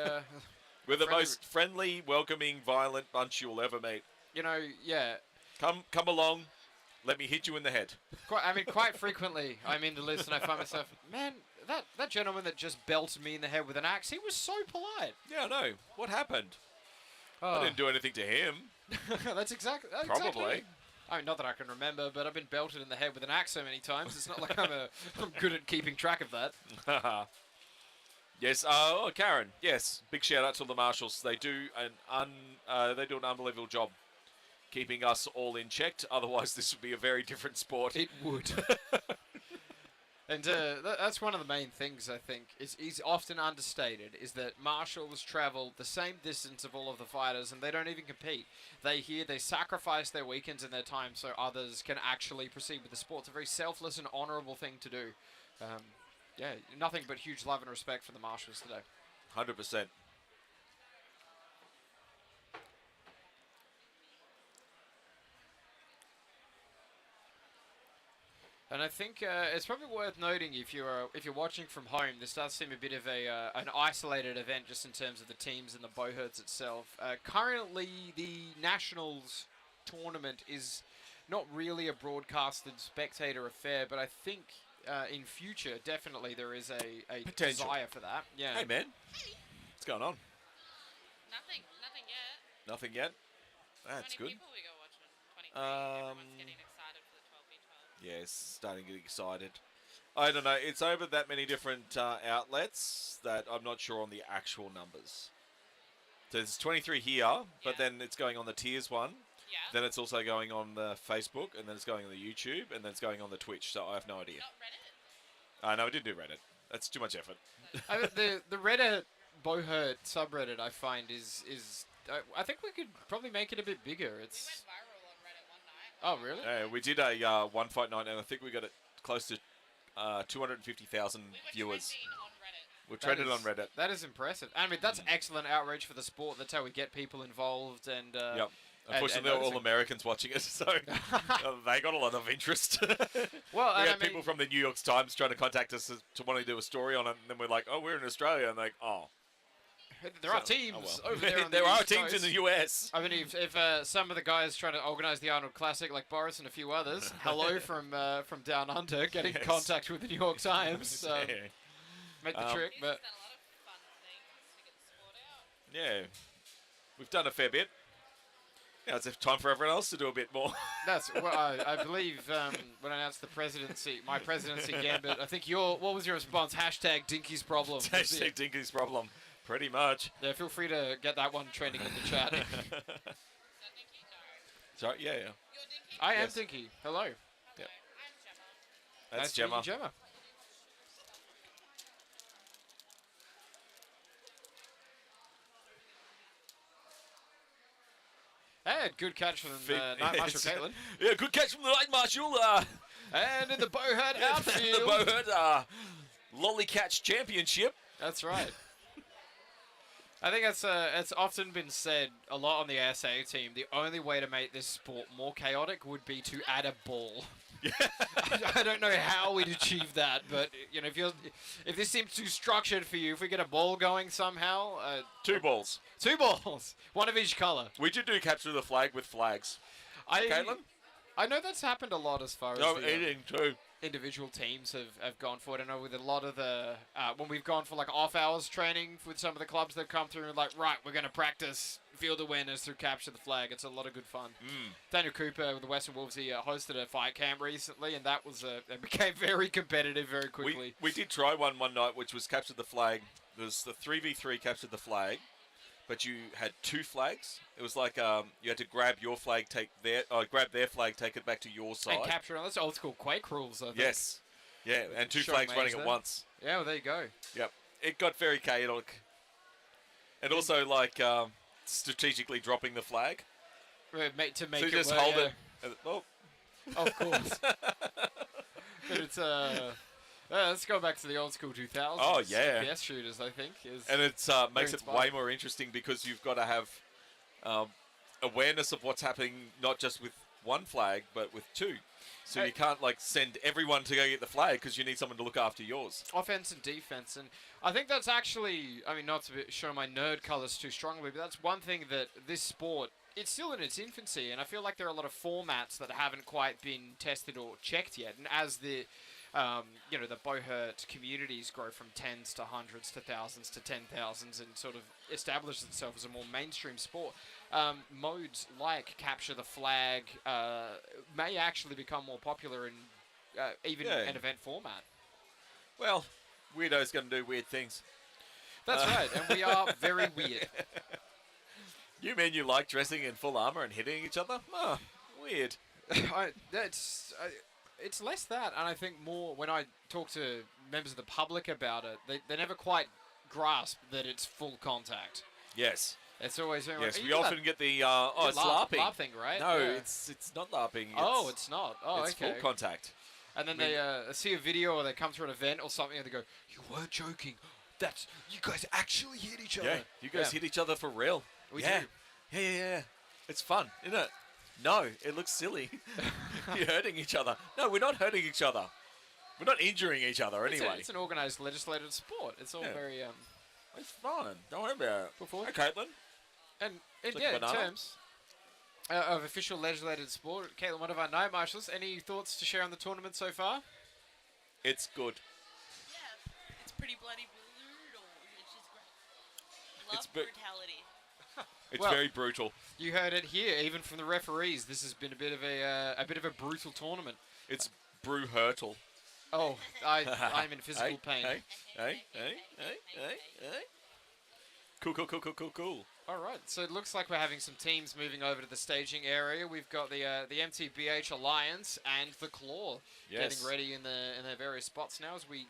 Speaker 5: We're the most friendly, welcoming, violent bunch you'll ever meet. Come along. Let me hit you in the head.
Speaker 8: Quite frequently, I'm in the list and I find myself, man, that gentleman that just belted me in the head with an axe, he was so polite.
Speaker 5: Yeah, I know. What happened? I didn't do anything to him.
Speaker 8: That's exactly.
Speaker 5: Probably.
Speaker 8: Not that I can remember, but I've been belted in the head with an axe so many times. It's not like I'm good at keeping track of that.
Speaker 5: Yes. Karen. Yes. Big shout out to the Marshals. They do an unbelievable job keeping us all in check. Otherwise, this would be a very different sport.
Speaker 8: It would. And that's one of the main things, I think, is often understated, is that marshals travel the same distance of all of the fighters, and they don't even compete. They sacrifice their weekends and their time so others can actually proceed with the sport. It's a very selfless and honourable thing to do. Nothing but huge love and respect for the marshals today.
Speaker 5: 100%.
Speaker 8: And I think it's probably worth noting if you're watching from home, this does seem a bit of an isolated event just in terms of the teams and the Buhurts itself. Currently, the Nationals tournament is not really a broadcasted spectator affair, but I think in future, definitely there is a
Speaker 5: Potential.
Speaker 8: desire for that. Yeah.
Speaker 5: Hey, man. What's going on?
Speaker 3: Nothing yet.
Speaker 5: Nothing yet?
Speaker 3: How
Speaker 5: That's
Speaker 3: many
Speaker 5: good.
Speaker 3: people we got watching? 23. Everyone's getting excited for the 12v12.
Speaker 5: Yeah, it's starting to get excited. I don't know. It's over that many different outlets that I'm not sure on the actual numbers. So there's 23 here, but
Speaker 3: Yeah.
Speaker 5: then it's going on the tiers one.
Speaker 3: Yeah.
Speaker 5: Then it's also going on the Facebook, and then it's going on the YouTube, and then it's going on the Twitch. So I have no idea.
Speaker 3: Not Reddit.
Speaker 5: No, I did do Reddit. That's too much effort.
Speaker 8: I mean, the Reddit Buhurt subreddit I find is I think we could probably make it a bit bigger.
Speaker 3: We
Speaker 8: It's
Speaker 3: went viral on Reddit one night.
Speaker 8: oh really?
Speaker 5: Yeah, we did a one fight night, and I think we got it close to 250,000
Speaker 3: We were
Speaker 5: viewers.
Speaker 3: trending on Reddit.
Speaker 5: We're
Speaker 8: That
Speaker 5: trending
Speaker 8: is-
Speaker 5: on Reddit.
Speaker 8: That is impressive. I mean, that's excellent outreach for the sport. That's how we get people involved and.
Speaker 5: Yep. Unfortunately,
Speaker 8: and
Speaker 5: they're all
Speaker 8: noticing.
Speaker 5: Americans watching it, so they got a lot of interest.
Speaker 8: Well,
Speaker 5: we
Speaker 8: and
Speaker 5: had
Speaker 8: I mean,
Speaker 5: people from the New York Times trying to contact us to want to do a story on it, and then we're like, "Oh, we're in Australia," and like, "Oh,
Speaker 8: there are
Speaker 5: so-
Speaker 8: teams
Speaker 5: oh well.
Speaker 8: over there. On
Speaker 5: there
Speaker 8: the
Speaker 5: are
Speaker 8: East
Speaker 5: teams in
Speaker 8: Coast.
Speaker 5: the US."
Speaker 8: I mean, if some of the guys trying to organise the Arnold Classic, like Boris and a few others, hello from down under, get in
Speaker 5: Yes.
Speaker 8: contact with the New York Times,
Speaker 5: Yeah.
Speaker 8: make the
Speaker 5: Um,
Speaker 8: trick.
Speaker 3: We've
Speaker 8: But
Speaker 3: done a lot of fun things to get the sport out.
Speaker 5: Yeah, we've done a fair bit. Now it's time for everyone else to do a bit more.
Speaker 8: that's well, I believe when I announced the presidency, my presidency gambit. I think what was your response? Hashtag Dinky's problem. Was
Speaker 5: Hashtag
Speaker 8: it?
Speaker 5: Dinky's problem. Pretty much.
Speaker 8: Yeah, feel free to get that one trending in the chat.
Speaker 3: Is that Dinky? No.
Speaker 5: Sorry, yeah.
Speaker 3: You're Dinky?
Speaker 8: I am
Speaker 5: Yes.
Speaker 8: Dinky. Hello.
Speaker 3: Hello.
Speaker 5: Yep.
Speaker 3: I'm Gemma.
Speaker 5: That's
Speaker 8: Nice to meet
Speaker 5: Gemma.
Speaker 8: you, Gemma. Hey, good catch from Night Marshal Caitlin.
Speaker 5: Yeah, good catch from the Night Marshal.
Speaker 8: And in the Buhurt
Speaker 5: the
Speaker 8: outfield.
Speaker 5: Buhurt Lollycatch Championship.
Speaker 8: That's right. I think it's often been said a lot on the SA team. The only way to make this sport more chaotic would be to add a ball. I don't know how we'd achieve that, but you know, if this seems too structured for you, if we get a ball going somehow,
Speaker 5: 2 balls.
Speaker 8: 2 balls, one of each color.
Speaker 5: We should do capture the flag with flags.
Speaker 8: I know that's happened a lot as far as
Speaker 5: No,
Speaker 8: the,
Speaker 5: eating too.
Speaker 8: individual teams have gone for it. I know with a lot of the when we've gone for like off hours training with some of the clubs, they've come through and like, right, we're going to practice field awareness through capture the flag. It's a lot of good fun. Daniel Cooper with the Western Wolves, he hosted a fight camp recently, and that was it became very competitive very quickly.
Speaker 5: We did try one night, which was capture the flag. It was the 3v3 capture the flag, but you had 2 flags. It was like you had to grab your flag, grab their flag, take it back to your side.
Speaker 8: And capture, that's old school Quake rules, I think.
Speaker 5: Yes. Yeah, and 2
Speaker 8: Show
Speaker 5: flags
Speaker 8: maze
Speaker 5: running
Speaker 8: there.
Speaker 5: at once.
Speaker 8: Yeah, well, there you go.
Speaker 5: Yep. It got very chaotic. And also, like, strategically dropping the flag.
Speaker 8: To make
Speaker 5: So
Speaker 8: it
Speaker 5: you just
Speaker 8: work,
Speaker 5: hold
Speaker 8: yeah.
Speaker 5: it. And, oh,
Speaker 8: Of course. But it's let's go back to the old school 2000s.
Speaker 5: Oh, yeah.
Speaker 8: FPS shooters, I think.
Speaker 5: and it's makes it
Speaker 8: inspiring.
Speaker 5: way more interesting because you've got to have awareness of what's happening, not just with one flag, but with 2. So you can't, like, send everyone to go get the flag because you need someone to look after yours.
Speaker 8: Offense and defense, and I think that's actually, I mean, not to show my nerd colors too strongly, but that's one thing that this sport, it's still in its infancy, and I feel like there are a lot of formats that haven't quite been tested or checked yet. And as the the Buhurt communities grow from 10s to 100s to thousands to 10,000s and sort of establish itself as a more mainstream sport, modes like capture the flag may actually become more popular in even
Speaker 5: Yeah.
Speaker 8: an event format.
Speaker 5: Well, weirdos going to do weird things.
Speaker 8: That's right, and we are very weird.
Speaker 5: You mean you like dressing in full armor and hitting each other? Oh, weird.
Speaker 8: It's less that, and I think more when I talk to members of the public about it, they never quite grasp that it's full contact.
Speaker 5: Yes.
Speaker 8: It's always very
Speaker 5: Yes,
Speaker 8: much,
Speaker 5: we often get the, it's LARPing.
Speaker 8: LARPing, right?
Speaker 5: No,
Speaker 8: Yeah.
Speaker 5: it's not LARPing.
Speaker 8: Oh, it's not. Oh,
Speaker 5: it's
Speaker 8: okay.
Speaker 5: full contact.
Speaker 8: And then
Speaker 5: I mean-
Speaker 8: they see a video or they come through an event or something and they go, "You weren't joking. You guys actually hit each other."
Speaker 5: Yeah, you guys hit each other for real.
Speaker 8: We
Speaker 5: yeah.
Speaker 8: do.
Speaker 5: Yeah. It's fun, isn't it? No, it looks silly. You're hurting each other. No, we're not hurting each other. We're not injuring each other anyway.
Speaker 8: It's an organised legislated sport. It's all
Speaker 5: Yeah.
Speaker 8: very
Speaker 5: It's fun. Don't worry about it.
Speaker 8: Before-
Speaker 5: Hey, Caitlin.
Speaker 8: and
Speaker 5: Like
Speaker 8: yeah,
Speaker 5: a
Speaker 8: in
Speaker 5: banana?
Speaker 8: terms. of official legislated sport. Caitlin, one of our night marshals. Any thoughts to share on the tournament so far?
Speaker 5: It's good.
Speaker 3: Yeah, it's pretty bloody brutal, which is great. Love
Speaker 5: It's bu-
Speaker 3: brutality.
Speaker 5: It's
Speaker 8: Well-
Speaker 5: very brutal.
Speaker 8: You heard it here, even from the referees. This has been a bit of a brutal tournament.
Speaker 5: It's Buhurt.
Speaker 8: Oh, I'm in physical pain.
Speaker 5: Hey. Cool.
Speaker 8: All right, so it looks like we're having some teams moving over to the staging area. We've got the MTBH Alliance and the Claw
Speaker 5: Yes.
Speaker 8: getting ready in their various spots now as we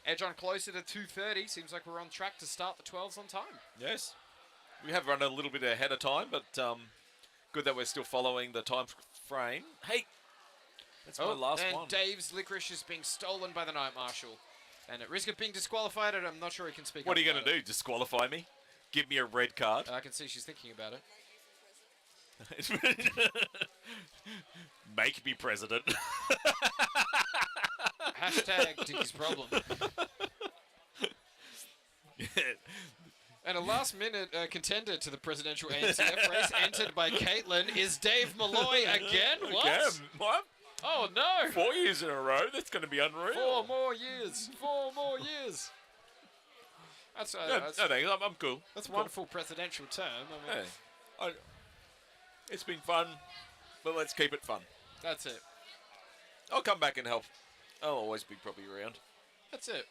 Speaker 8: edge on closer to 2:30. Seems like we're on track to start the 12s on time.
Speaker 5: Yes. We have run a little bit ahead of time, but good that we're still following the time frame. Hey, that's my last
Speaker 8: and
Speaker 5: one.
Speaker 8: Dave's licorice is being stolen by the Night Marshal. And at risk of being disqualified, I'm not sure he can speak
Speaker 5: What
Speaker 8: up
Speaker 5: are you going
Speaker 8: about
Speaker 5: to do? Disqualify me? Give me a red card?
Speaker 8: it. I can see she's thinking about it.
Speaker 5: Make me president.
Speaker 8: Hashtag Dickie's problem. And a last-minute contender to the presidential AMCF race entered by Caitlin is Dave Malloy again. What?
Speaker 5: Again? What?
Speaker 8: Oh no!
Speaker 5: 4 years in a row? That's going to be unreal.
Speaker 8: 4 more years. 4 more years. That's
Speaker 5: No, thanks. I'm cool.
Speaker 8: that's a
Speaker 5: Cool.
Speaker 8: wonderful presidential term. I mean,
Speaker 5: Hey, it's been fun, but let's keep it fun.
Speaker 8: that's it.
Speaker 5: I'll come back and help. I'll always be probably around.
Speaker 8: That's it.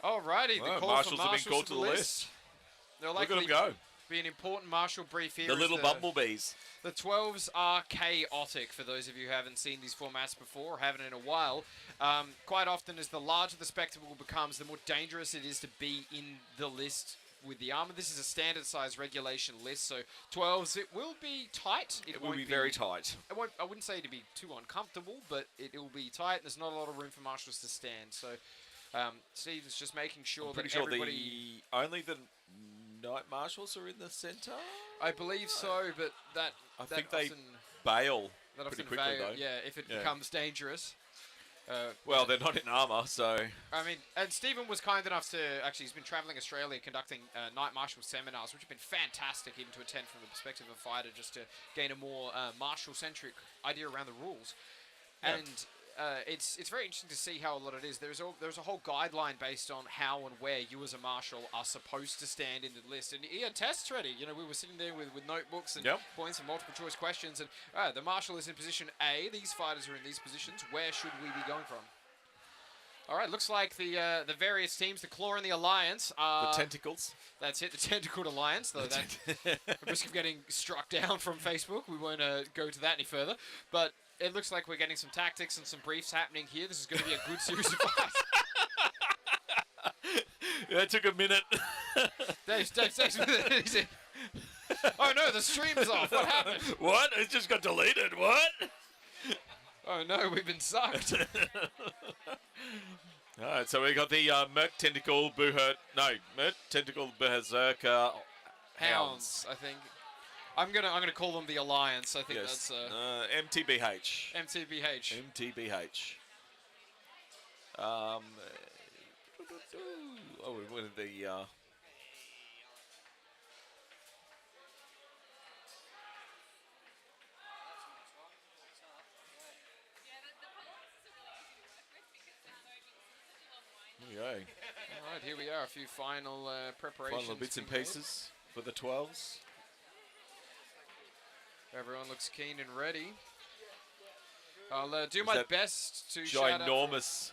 Speaker 8: Alrighty,
Speaker 5: Well,
Speaker 8: the call
Speaker 5: marshals
Speaker 8: for
Speaker 5: have been
Speaker 8: marshals
Speaker 5: called
Speaker 8: to
Speaker 5: to the list.
Speaker 8: There'll
Speaker 5: Look at
Speaker 8: likely
Speaker 5: them go.
Speaker 8: be an important marshal brief here.
Speaker 5: The
Speaker 8: as
Speaker 5: little bumblebees.
Speaker 8: The 12s are chaotic, for those of you who haven't seen these formats before, or haven't in a while. Quite often, as the larger the spectacle becomes, the more dangerous it is to be in the list with the armor. This is a standard size regulation list, so 12s, it will be tight.
Speaker 5: It will
Speaker 8: won't
Speaker 5: be very tight.
Speaker 8: I wouldn't say to be too uncomfortable, but it will be tight, and there's not a lot of room for marshals to stand. So Steve's just making sure
Speaker 5: I'm pretty
Speaker 8: that
Speaker 5: sure
Speaker 8: everybody...
Speaker 5: only the night marshals are in the centre.
Speaker 8: I believe so, but that
Speaker 5: I
Speaker 8: that
Speaker 5: think they
Speaker 8: often,
Speaker 5: bail
Speaker 8: that
Speaker 5: pretty
Speaker 8: often
Speaker 5: quickly,
Speaker 8: fail-
Speaker 5: though.
Speaker 8: Yeah, if it
Speaker 5: Yeah.
Speaker 8: becomes dangerous.
Speaker 5: Well, they're not in armour, so...
Speaker 8: I mean, and Stephen was kind enough to actually, he's been traveling Australia conducting night marshal seminars, which have been fantastic even to attend from the perspective of a fighter, just to gain a more martial-centric idea around the rules.
Speaker 5: Yeah.
Speaker 8: And it's very interesting to see how a lot it is. There's a whole guideline based on how and where you as a marshal are supposed to stand in the list. And he had tests ready. You know, we were sitting there with notebooks and
Speaker 5: Yep.
Speaker 8: points and multiple choice questions. And the marshal is in position A. These fighters are in these positions. Where should we be going from? All right, looks like the various teams, the Claw and the Alliance, are...
Speaker 5: the tentacles.
Speaker 8: That's it, the Tentacled Alliance, though that at risk of getting struck down from Facebook, we won't go to that any further. But it looks like we're getting some tactics and some briefs happening here. This is going to be a good series of fights.
Speaker 5: That took a minute.
Speaker 8: Dave's he's in. Oh no, the stream's off. What happened?
Speaker 5: What? It just got deleted. What?
Speaker 8: Oh no, we've been sucked.
Speaker 5: Alright, so we got the Merc Tentacle Buhurt. No, Merc Tentacle Berserker
Speaker 8: Hounds, I think. I'm gonna call them the Alliance. I think
Speaker 5: Yes.
Speaker 8: that's
Speaker 5: MTBH.
Speaker 8: MTBH.
Speaker 5: MTBH. Oh, what are the There we go.
Speaker 8: All right, here we are. A few final preparations.
Speaker 5: Final bits and
Speaker 8: being made.
Speaker 5: pieces for the 12s.
Speaker 8: Everyone looks keen and ready. I'll do
Speaker 5: Is
Speaker 8: my
Speaker 5: that
Speaker 8: best to shout out.
Speaker 5: Ginormous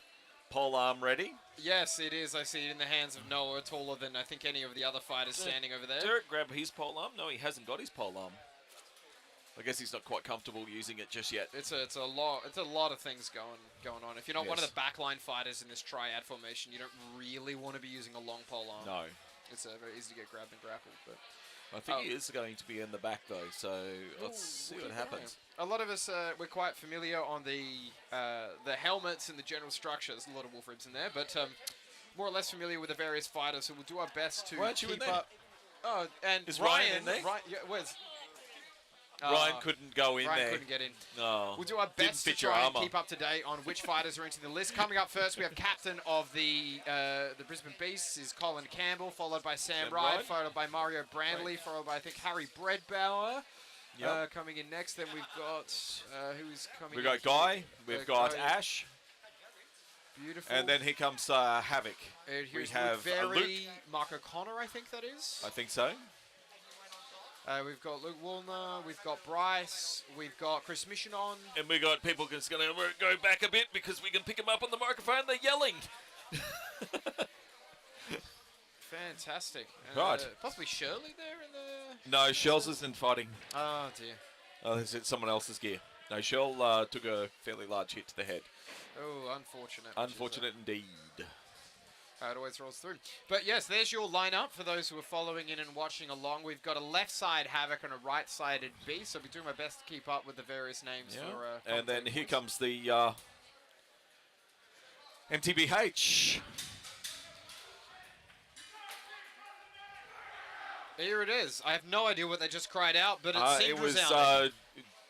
Speaker 5: pole arm ready.
Speaker 8: Yes, it is. I see it in the hands of Noah, taller than I think any of the other fighters standing over there.
Speaker 5: Derek grab his pole arm. No, he hasn't got his pole arm. I guess he's not quite comfortable using it just yet.
Speaker 8: It's a lot of things going on. If you're not one of
Speaker 5: Yes.
Speaker 8: the backline fighters in this triad formation, you don't really want to be using a long pole arm.
Speaker 5: No.
Speaker 8: It's very easy to get grabbed and grappled. But
Speaker 5: I think he is going to be in the back though, so let's see what happens.
Speaker 8: A lot of us we're quite familiar on the helmets and the general structure. There's a lot of wolf ribs in there, but more or less familiar with the various fighters. So we'll do our best to
Speaker 5: Why aren't you in
Speaker 8: keep
Speaker 5: there?
Speaker 8: up. Oh, and
Speaker 5: Is
Speaker 8: Ryan
Speaker 5: Ryan in there?
Speaker 8: yeah, where's?
Speaker 5: Ryan couldn't go in
Speaker 8: Ryan
Speaker 5: there.
Speaker 8: couldn't get in.
Speaker 5: No.
Speaker 8: We'll do our
Speaker 5: Didn't
Speaker 8: best to
Speaker 5: fit your
Speaker 8: try and
Speaker 5: armour.
Speaker 8: keep up to date on which fighters are into the list. Coming up first, we have captain of the Brisbane Beasts is Colin Campbell, followed by Sam Wright,
Speaker 5: Wright.
Speaker 8: followed by Mario Brandley, followed by I think Harry Breadbauer.
Speaker 5: Yep.
Speaker 8: Coming in next, then we've got who's coming.
Speaker 5: We've
Speaker 8: in
Speaker 5: got Guy.
Speaker 8: here?
Speaker 5: We've got
Speaker 8: Guy.
Speaker 5: Ash.
Speaker 8: Beautiful.
Speaker 5: And then here comes Havoc.
Speaker 8: And
Speaker 5: we
Speaker 8: here's
Speaker 5: have
Speaker 8: Luke
Speaker 5: Luke.
Speaker 8: Very, Mark O'Connor, I think that is.
Speaker 5: I think so.
Speaker 8: We've got Luke Woolner, we've got Bryce, we've got Chris Missionon.
Speaker 5: And we got people that's going to go back a bit because we can pick them up on the microphone. They're yelling.
Speaker 8: Fantastic.
Speaker 5: Right.
Speaker 8: Possibly Shirley there in the...
Speaker 5: No, Shells isn't fighting.
Speaker 8: Oh, dear.
Speaker 5: Oh, is it someone else's gear? No, Shell took a fairly large hit to the head.
Speaker 8: Oh, unfortunate.
Speaker 5: Unfortunate indeed.
Speaker 8: How it always rolls through. But yes, there's your lineup for those who are following in and watching along. We've got a left side Havoc and a right sided Beast, so I'll be doing my best to keep up with the various names for...
Speaker 5: and then here comes the MTBH.
Speaker 8: Here it is. I have no idea what they just cried out, but it seemed
Speaker 5: it was
Speaker 8: resounding.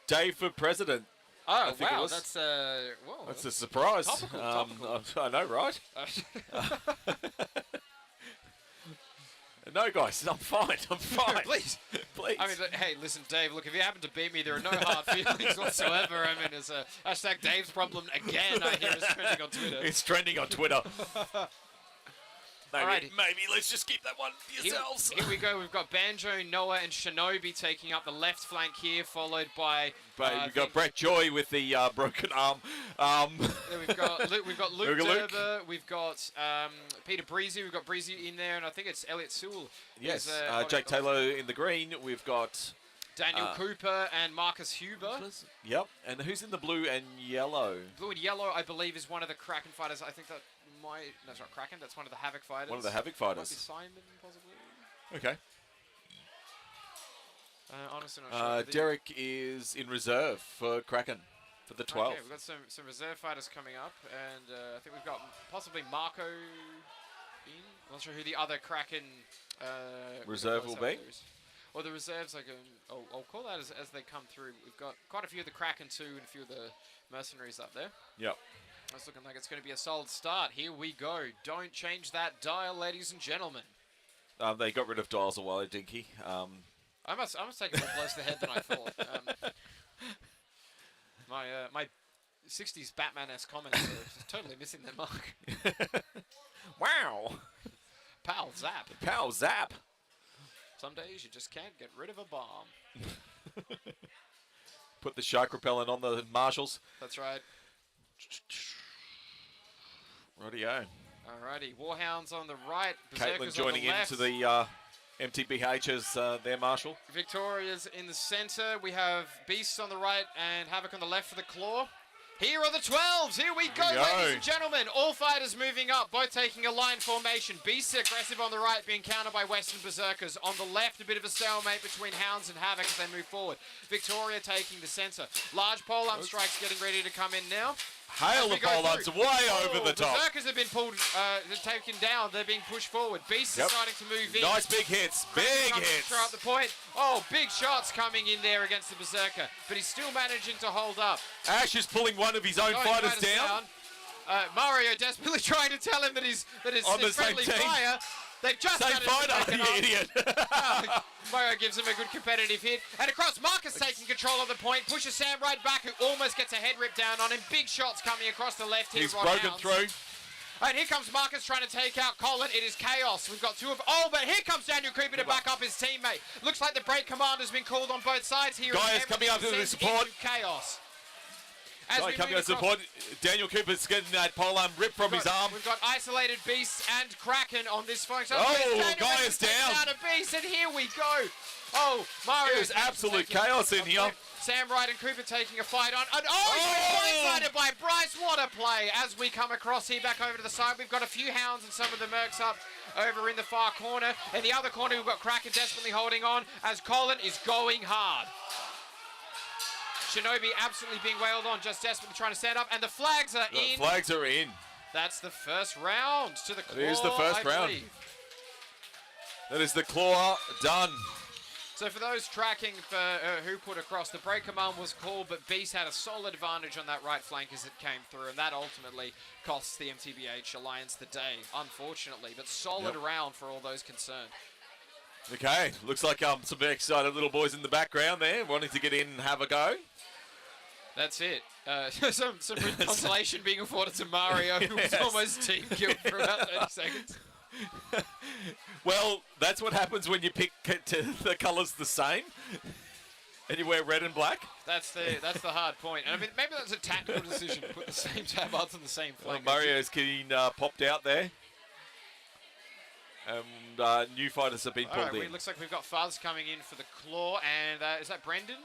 Speaker 5: Dave for president.
Speaker 8: Oh,
Speaker 5: think it
Speaker 8: wow,
Speaker 5: was.
Speaker 8: that's whoa.
Speaker 5: That's a surprise.
Speaker 8: Topical.
Speaker 5: I know, right? No, guys, I'm fine. I'm fine.
Speaker 8: Please.
Speaker 5: Please.
Speaker 8: I mean, hey, listen, Dave, look, if you happen to beat me, there are no hard feelings whatsoever. I mean, it's a hashtag Dave's problem again, I hear is trending on Twitter.
Speaker 5: It's trending on Twitter. Maybe,
Speaker 8: Alrighty.
Speaker 5: maybe let's just keep that one to yourselves.
Speaker 8: Here we go. We've got Banjo, Noah, and Shinobi taking up the left flank here, followed by...
Speaker 5: We've got Brett Joy with the broken arm.
Speaker 8: Then we've got Luke
Speaker 5: Luke.
Speaker 8: Derber, we've got Peter Breezy, we've got Breezy in there, and I think it's Elliot Sewell.
Speaker 5: Yes,
Speaker 8: is,
Speaker 5: Jake Taylor in the green. We've got...
Speaker 8: Daniel Cooper and Marcus Huber.
Speaker 5: Yep, and who's in the blue and yellow?
Speaker 8: Blue and yellow, I believe, is one of the Kraken fighters. I think that might... No, it's not Kraken. That's one of the Havoc fighters.
Speaker 5: One of the Havoc
Speaker 8: Might be
Speaker 5: fighters.
Speaker 8: Simon, possibly.
Speaker 5: Okay.
Speaker 8: Honestly, not sure.
Speaker 5: Derek is in reserve for Kraken for the 12th.
Speaker 8: Okay, we've got some reserve fighters coming up, and I think we've got possibly Marco in. I'm not sure who the other Kraken
Speaker 5: Reserve will be.
Speaker 8: Or the reserves, I'll call that as they come through. We've got quite a few of the Kraken too, and a few of the Mercenaries up there.
Speaker 5: Yep.
Speaker 8: It's looking like it's going to be a solid start. Here we go. Don't change that dial, ladies and gentlemen.
Speaker 5: They got rid of dials a while, Dinky.
Speaker 8: I must take it more close to the head than I thought. My 60s Batman-esque comments are totally missing their mark.
Speaker 5: Wow.
Speaker 8: Pow, zap.
Speaker 5: Pow, zap.
Speaker 8: Some days you just can't get rid of a bomb.
Speaker 5: Put the shark repellent on the marshals.
Speaker 8: That's right.
Speaker 5: Rightio.
Speaker 8: Alrighty, Warhounds on the right.
Speaker 5: Caitlin
Speaker 8: Berserkers
Speaker 5: joining
Speaker 8: on the left.
Speaker 5: into the MTBH as their marshal.
Speaker 8: Victoria's in the centre. We have Beasts on the right and Havoc on the left for the Claw. Here are the 12s. Here we go, ladies and gentlemen. All fighters moving up, both taking a line formation. Beasts aggressive on the right, being countered by Western Berserkers. On the left, a bit of a stalemate between Hounds and Havoc as they move forward. Victoria taking the centre. Large polearm strikes getting ready to come in now.
Speaker 5: Hail the polearms way over the top.
Speaker 8: Berserkers have been pulled, taken down. They're being pushed forward. Beasts are starting to move in.
Speaker 5: Nice big hits. Big hits.
Speaker 8: Throw up the point. Oh, big shots coming in there against the Berserker. But he's still managing to hold up.
Speaker 5: Ash is pulling one of his own fighters down.
Speaker 8: Mario desperately trying to tell him that he's
Speaker 5: On the
Speaker 8: friendly
Speaker 5: same team.
Speaker 8: fire. They've just
Speaker 5: Same
Speaker 8: managed to
Speaker 5: fighter,
Speaker 8: take it
Speaker 5: you
Speaker 8: off.
Speaker 5: idiot.
Speaker 8: Mario gives him a good competitive hit. And across, Marcus taking control of the point. Pushes Sam right back, who almost gets a head rip down on him. Big shots coming across the left here.
Speaker 5: He's broken through.
Speaker 8: And here comes Marcus trying to take out Colin. It is chaos. We've got two of... Oh, but here comes Daniel Cooper to back up his teammate. Looks like the break command has been called on both sides here.
Speaker 5: Guy is coming up to the support.
Speaker 8: Chaos.
Speaker 5: Guy coming up to support. Daniel Cooper's getting that polearm ripped from his arm.
Speaker 8: We've got isolated Beasts and Kraken on this function.
Speaker 5: Guy is down.
Speaker 8: Down a Beast, and here we go. Oh, Mario.
Speaker 5: There's absolute chaos in here.
Speaker 8: Sam Wright and Cooper taking a fight on. And he's blindsided by Bryce. What a play. As we come across here back over to the side, we've got a few Hounds and some of the Mercs up over in the far corner. In the other corner, we've got Kraken desperately holding on as Colin is going hard. Shinobi absolutely being wailed on, just desperately trying to stand up, and the flags are in.
Speaker 5: The flags are in.
Speaker 8: That's the first round to the Claw.
Speaker 5: It is the first round.
Speaker 8: believe.
Speaker 5: That is the Claw done.
Speaker 8: So for those tracking for who put across, the break command was called, but Beast had a solid advantage on that right flank as it came through, and that ultimately costs the MTBH Alliance the day, unfortunately. But solid round for all those concerned.
Speaker 5: Okay, looks like some very excited little boys in the background there, wanting to get in and have a go.
Speaker 8: That's it. Some consolation being afforded to Mario, who was almost team killed for about 30 seconds.
Speaker 5: Well, that's what happens when you pick the colours the same, and you wear red and black.
Speaker 8: That's the hard point. And I mean, maybe that's a tactical decision. Put the same tabards on the same flank.
Speaker 5: Mario's getting popped out there. And new fighters have been pulled in.
Speaker 8: It looks like we've got Fuzz coming in for the Claw, and is that Brendan?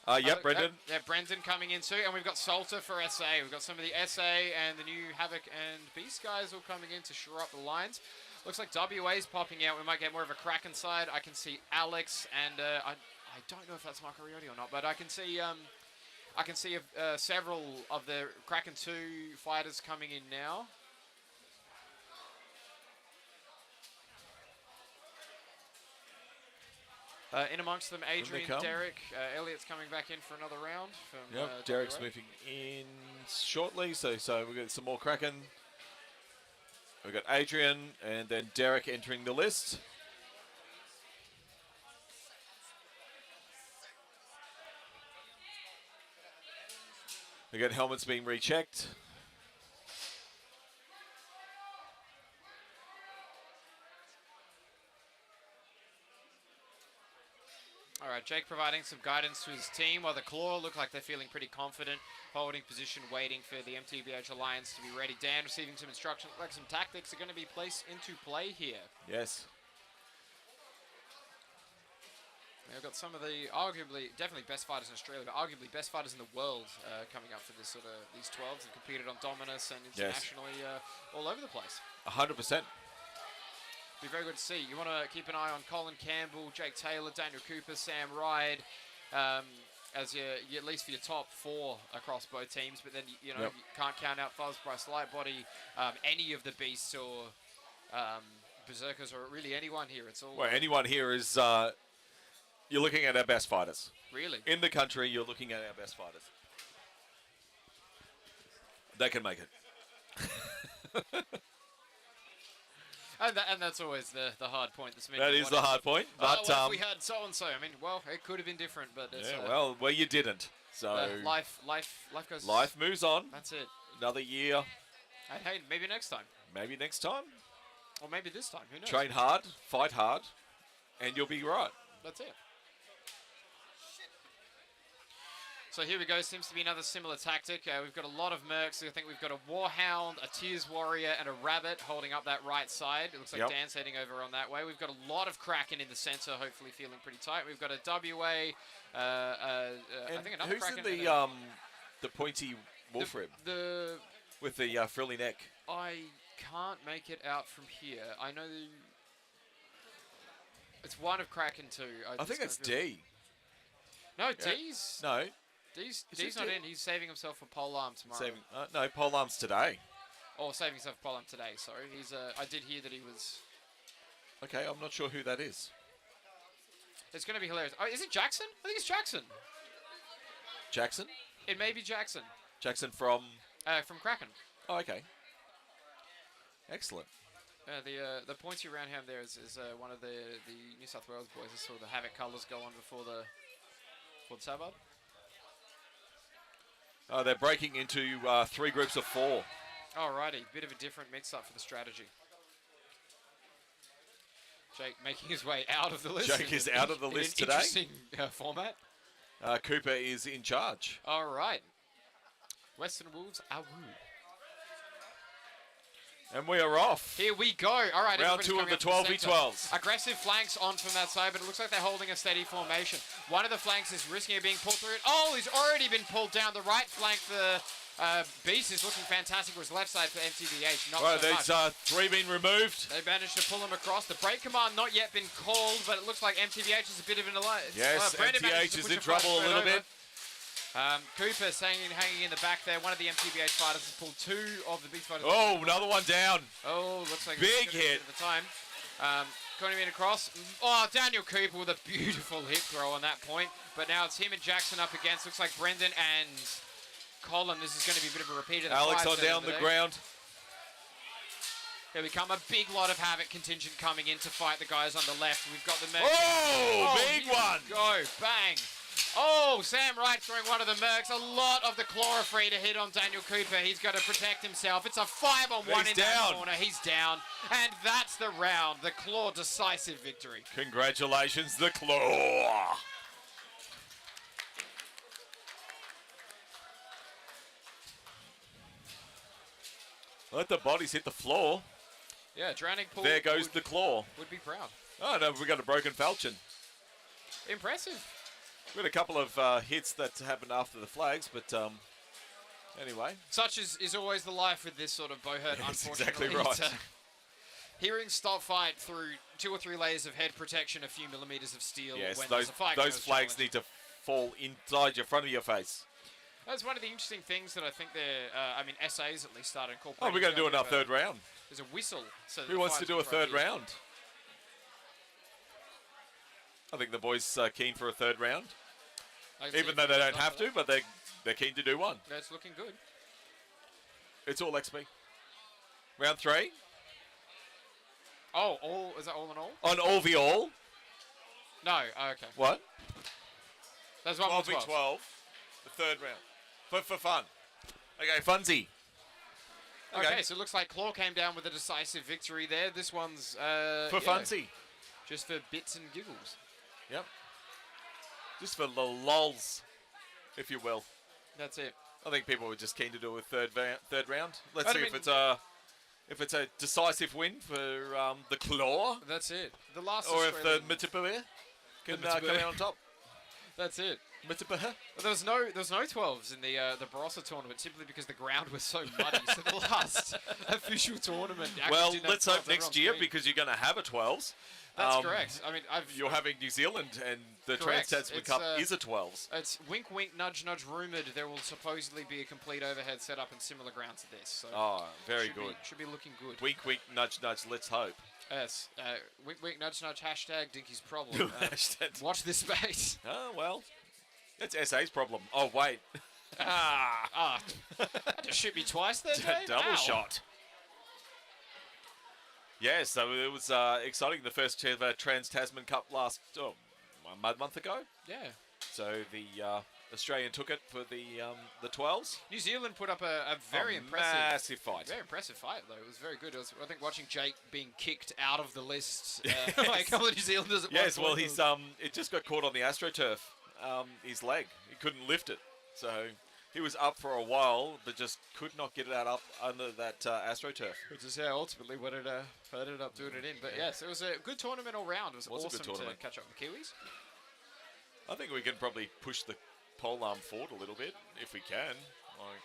Speaker 5: Yep, Brendan.
Speaker 8: Yeah, Brendan coming in too, and we've got Salter for SA. We've got some of the SA and the new Havoc and Beast guys all coming in to shore up the lines. Looks like WA's popping out. We might get more of a Kraken side. I can see Alex, and I don't know if that's Marcariotti or not, but I can see several of the Kraken 2 fighters coming in now. In amongst them, Adrian, Derek, Elliot's coming back in for another round. From,
Speaker 5: Derek's
Speaker 8: WA.
Speaker 5: moving in shortly, so we've got some more Kraken. We've got Adrian and then Derek entering the list. We've got helmets being rechecked.
Speaker 8: All right, Jake providing some guidance to his team, while the Claw look like they're feeling pretty confident, holding position, waiting for the MTBH Alliance to be ready. Dan receiving some instructions, like some tactics are going to be placed into play here.
Speaker 5: Yes.
Speaker 8: They've got some of the definitely best fighters in Australia, but arguably best fighters in the world coming up for this these 12s and competed on Dominus and internationally all over the place.
Speaker 5: 100%.
Speaker 8: Be very good to see. You want to keep an eye on Colin Campbell, Jake Taylor, Daniel Cooper, Sam Ride, as you at least for your top 4 across both teams. But then you can't count out Fuzz, Bryce Lightbody, any of the Beasts or Berserkers, or really anyone here. It's all
Speaker 5: anyone here is. You're looking at our best fighters.
Speaker 8: Really?
Speaker 5: In the country, you're looking at our best fighters. They can make it.
Speaker 8: And that's always the hard point.
Speaker 5: That is the hard point. But
Speaker 8: well, if we had so and so. I mean, well, it could have been different, but it's,
Speaker 5: you didn't. So
Speaker 8: life goes.
Speaker 5: Life moves on.
Speaker 8: That's it.
Speaker 5: Another year.
Speaker 8: And hey, maybe next time.
Speaker 5: Maybe next time.
Speaker 8: Or maybe this time. Who knows?
Speaker 5: Train hard, fight hard, and you'll be right.
Speaker 8: That's it. So here we go. Seems to be another similar tactic. We've got a lot of Mercs. I think we've got a Warhound, a Tears Warrior, and a Rabbit holding up that right side. It looks like Dan's heading over on that way. We've got a lot of Kraken in the center, hopefully feeling pretty tight. We've got a WA. I think another
Speaker 5: who's
Speaker 8: Kraken.
Speaker 5: In the pointy wolf rib? With the frilly neck.
Speaker 8: I can't make it out from here. I know it's one of Kraken 2.
Speaker 5: I think it's D.
Speaker 8: No, D's.
Speaker 5: No.
Speaker 8: D's not in. He's saving himself for polearm tomorrow.
Speaker 5: No, polearm's today.
Speaker 8: Oh, saving himself for polearm today. Sorry. I did hear that he was.
Speaker 5: Okay, I'm not sure who that is.
Speaker 8: It's going to be hilarious. Oh, is it Jackson? I think it's Jackson.
Speaker 5: Jackson?
Speaker 8: It may be Jackson.
Speaker 5: Jackson from
Speaker 8: Kraken.
Speaker 5: Oh, okay. Excellent.
Speaker 8: The pointy around him there is one of the New South Wales boys. I saw the Havoc colours go on before the tabard.
Speaker 5: They're breaking into 3 groups of 4.
Speaker 8: Alrighty, bit of a different mix-up for the strategy. Jake making his way out of the list.
Speaker 5: Jake is out of the list today.
Speaker 8: Interesting format.
Speaker 5: Cooper is in charge.
Speaker 8: Alright. Western Wolves, awoo.
Speaker 5: And we are off.
Speaker 8: Here we go. All right,
Speaker 5: round 2 of the 12v12s.
Speaker 8: Aggressive flanks on from that side, but it looks like they're holding a steady formation. One of the flanks is risking it being pulled through it. Oh, he's already been pulled down. The right flank for Beast is looking fantastic. It was left side for MTBH. Not so much.
Speaker 5: There's 3 being removed.
Speaker 8: They managed to pull him across. The break command not yet been called, but it looks like MTBH is a bit of an alliance.
Speaker 5: Yes, MTBH is in trouble a little bit.
Speaker 8: Cooper hanging in the back there. One of the MTBH fighters has pulled 2 of the Beast fighters.
Speaker 5: Oh, another one down.
Speaker 8: Oh, looks like
Speaker 5: big hit
Speaker 8: at the time. Going in across. Oh, Daniel Cooper with a beautiful hip throw on that point. But now it's him and Jackson up against. Looks like Brendan and Colin. This is going to be a bit of a repeat of the
Speaker 5: Alex
Speaker 8: fight
Speaker 5: on down the ground.
Speaker 8: Here we come. A big lot of Havoc contingent coming in to fight the guys on the left. We've got the Mercs.
Speaker 5: Oh, big
Speaker 8: here we
Speaker 5: one.
Speaker 8: Go. Bang. Oh, Sam Wright throwing one of the Mercs. A lot of the Chlorofree to hit on Daniel Cooper. He's got to protect himself. It's a 5-on-1 in that corner. He's down. And that's the round. The Claw decisive victory.
Speaker 5: Congratulations, the Claw. Let the bodies hit the floor.
Speaker 8: Yeah, Drowning Pool.
Speaker 5: There goes the Claw.
Speaker 8: Would be proud.
Speaker 5: Oh, no, we got a broken falchion.
Speaker 8: Impressive.
Speaker 5: We had a couple of hits that happened after the flags, but anyway.
Speaker 8: Such is always the life with this sort of Buhurt,
Speaker 5: That's
Speaker 8: unfortunately.
Speaker 5: exactly right.
Speaker 8: Hearing stop fight through 2 or 3 layers of head protection, a few millimeters of steel.
Speaker 5: Yes,
Speaker 8: when there's a fight
Speaker 5: those
Speaker 8: goes
Speaker 5: flags
Speaker 8: challenge.
Speaker 5: need to fall inside your front of your face.
Speaker 8: That's one of the interesting things that I think they're, SAs at least started
Speaker 5: Oh,
Speaker 8: incorporating.
Speaker 5: we're going to do our third round.
Speaker 8: There's a whistle. So that
Speaker 5: Who
Speaker 8: the
Speaker 5: wants to
Speaker 8: fighters
Speaker 5: do a
Speaker 8: can throw
Speaker 5: third
Speaker 8: these.
Speaker 5: round? I think the boys are keen for a third round.
Speaker 8: Like I
Speaker 5: Even
Speaker 8: said,
Speaker 5: though they don't
Speaker 8: stuff
Speaker 5: have
Speaker 8: like
Speaker 5: to, but they're keen to do one.
Speaker 8: that. That's looking good.
Speaker 5: It's all XP. Round 3.
Speaker 8: Oh, is that all in all?
Speaker 5: On all v all.
Speaker 8: No, okay.
Speaker 5: What?
Speaker 8: There's one
Speaker 5: 12
Speaker 8: more
Speaker 5: v 12. The third round. For fun. Okay, funsy.
Speaker 8: Okay, so it looks like Claw came down with a decisive victory there. This one's
Speaker 5: For funsy.
Speaker 8: just for bits and giggles.
Speaker 5: Yep. Just for the lols, if you will.
Speaker 8: That's it.
Speaker 5: I think people were just keen to do a third round. Let's
Speaker 8: But I
Speaker 5: see
Speaker 8: mean-
Speaker 5: if it's a decisive win for the Claw,
Speaker 8: That's it. The last
Speaker 5: or if the
Speaker 8: Australian-
Speaker 5: Mitabuhe can
Speaker 8: The
Speaker 5: come
Speaker 8: Mitabuhe.
Speaker 5: out on top.
Speaker 8: That's it.
Speaker 5: Mitabuhe.
Speaker 8: Well, there was no 12s in the Barossa tournament simply because the ground was so muddy. So the last official tournament. actually
Speaker 5: Well,
Speaker 8: didn't have
Speaker 5: let's hope
Speaker 8: 12s.
Speaker 5: next
Speaker 8: Everyone's
Speaker 5: year
Speaker 8: green.
Speaker 5: because you're going to have a 12s.
Speaker 8: That's correct. I mean,
Speaker 5: You're having New Zealand, and the
Speaker 8: Correct.
Speaker 5: Trans-Tasman
Speaker 8: It's,
Speaker 5: Cup is a 12s.
Speaker 8: It's wink, wink, nudge, nudge. Rumored there will supposedly be a complete overhead setup in similar ground to this. So
Speaker 5: Oh, very
Speaker 8: should
Speaker 5: good.
Speaker 8: Be, should be looking good.
Speaker 5: Wink, wink, nudge, nudge. Let's hope.
Speaker 8: Yes. Wink, wink, nudge, nudge. Hashtag Dinky's problem.
Speaker 5: Hashtag-
Speaker 8: Watch this space.
Speaker 5: Oh well, that's SA's problem. Oh wait,
Speaker 8: That just shoot me twice there, Dave.
Speaker 5: double
Speaker 8: Ow.
Speaker 5: shot. Yeah, so it was exciting. The first ever Trans-Tasman Cup last a month ago.
Speaker 8: Yeah.
Speaker 5: So the Australian took it for the 12s.
Speaker 8: New Zealand put up a very impressive,
Speaker 5: massive fight.
Speaker 8: very impressive fight though. It was very good. I think watching Jake being kicked out of the list by a couple of New Zealanders. At
Speaker 5: Yes,
Speaker 8: one
Speaker 5: well,
Speaker 8: point
Speaker 5: he's
Speaker 8: was-
Speaker 5: it just got caught on the AstroTurf. His leg, he couldn't lift it, so he was up for a while, but just could not get it out up under that AstroTurf.
Speaker 8: Which is how ultimately what it ended up doing it in. But yes, it was a good tournament all round. It was
Speaker 5: a good
Speaker 8: awesome to
Speaker 5: tournament.
Speaker 8: catch up with the Kiwis.
Speaker 5: I think we can probably push the pole arm forward a little bit if we can. Like,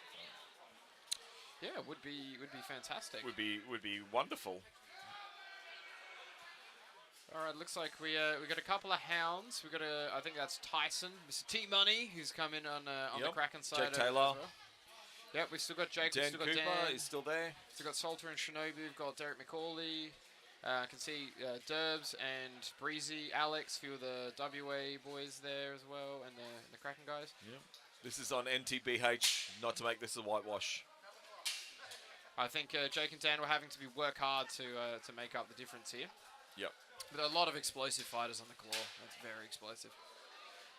Speaker 8: Yeah, would be fantastic.
Speaker 5: would be wonderful.
Speaker 8: All right, looks like we got a couple of hounds. We got I think that's Tyson, Mr. T Money, who's come in on the
Speaker 5: Yep.
Speaker 8: Kraken side.
Speaker 5: Jake
Speaker 8: as
Speaker 5: Taylor.
Speaker 8: well. Yep, we've still got Jake.
Speaker 5: Dan
Speaker 8: we've still got
Speaker 5: Cooper
Speaker 8: Dan.
Speaker 5: is still there.
Speaker 8: We've got Salter and Shinobu. We've got Derek McCauley. I can see Derbs and Breezy, Alex, few of the WA boys there as well, and the Kraken guys.
Speaker 5: This is on NTBH, not to make this a whitewash.
Speaker 8: I think Jake and Dan were having to work hard to make up the difference here.
Speaker 5: Yep.
Speaker 8: But a lot of explosive fighters on the Claw. That's very explosive.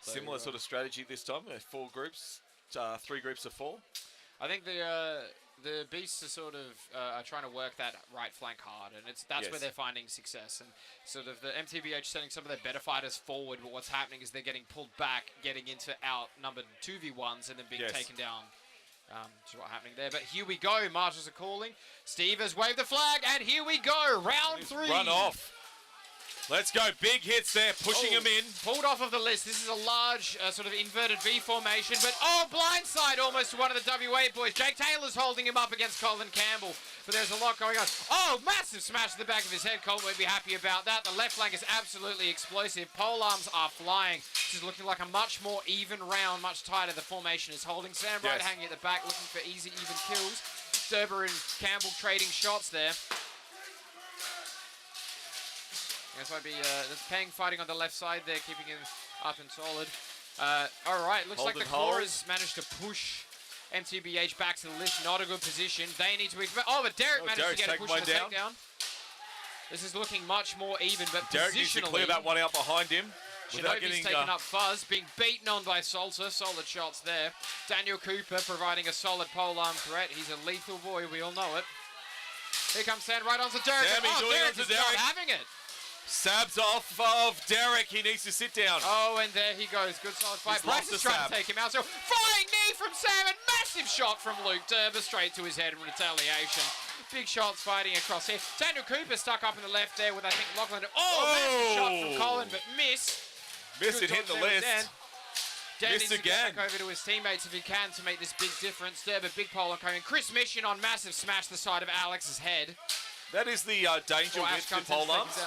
Speaker 8: So,
Speaker 5: Similar sort of strategy this time. 4 groups, 3 groups of 4.
Speaker 8: I think the Beasts are sort of are trying to work that right flank hard, and that's
Speaker 5: Yes.
Speaker 8: where they're finding success. And sort of the MTBH sending some of their better fighters forward, but what's happening is they're getting pulled back, getting into outnumbered 2v1s, and then being
Speaker 5: Yes.
Speaker 8: taken down. Which is what's happening there. But here we go. Marshals are calling. Steve has waved the flag, and here we go. Round 3.
Speaker 5: Run off. Let's go. Big hits there, pushing
Speaker 8: Oh,
Speaker 5: him in.
Speaker 8: Pulled off of the list. This is a large sort of inverted V formation, but blindside almost to one of the WA boys. Jake Taylor's holding him up against Colin Campbell, but there's a lot going on. Oh, massive smash to the back of his head. Colin won't be happy about that. The left flank is absolutely explosive. Pole arms are flying. This is looking like a much more even round, much tighter. The formation is holding. Sam Wright
Speaker 5: Yes.
Speaker 8: hanging at the back, looking for easy, even kills. Derber and Campbell trading shots there. This might be that's Peng fighting on the left side there, keeping him up and solid. All right, looks like the Clawers managed to push MTBH back to the lift. Not a good position. They need to... Oh, but Derek managed to get a push on the takedown. This is looking much more even, but
Speaker 5: Derek needs to clear that one out behind him.
Speaker 8: Shinobi's taken up Fuzz, being beaten on by Salsa. Solid shots there. Daniel Cooper providing a solid polearm threat. He's a lethal boy, we all know it. Here comes Sand right onto Derek. Derek is not having it.
Speaker 5: Sabs off of Derek. He needs to sit down.
Speaker 8: Oh, and there he goes. Good solid fight. Bryce is trying to take him out. So flying knee from Sam and massive shot from Luke Derber straight to his head in retaliation. Big shots fighting across here. Daniel Cooper stuck up in the left there with, I think, Lachlan. Massive shot from Colin, but miss.
Speaker 5: Missed it, hit the list.
Speaker 8: Dan
Speaker 5: missed
Speaker 8: needs to
Speaker 5: again.
Speaker 8: get back over to his teammates if he can to make this big difference. Derber, big pole coming. Chris Mission on massive smash the side of Alex's head.
Speaker 5: That is the danger with the polearms.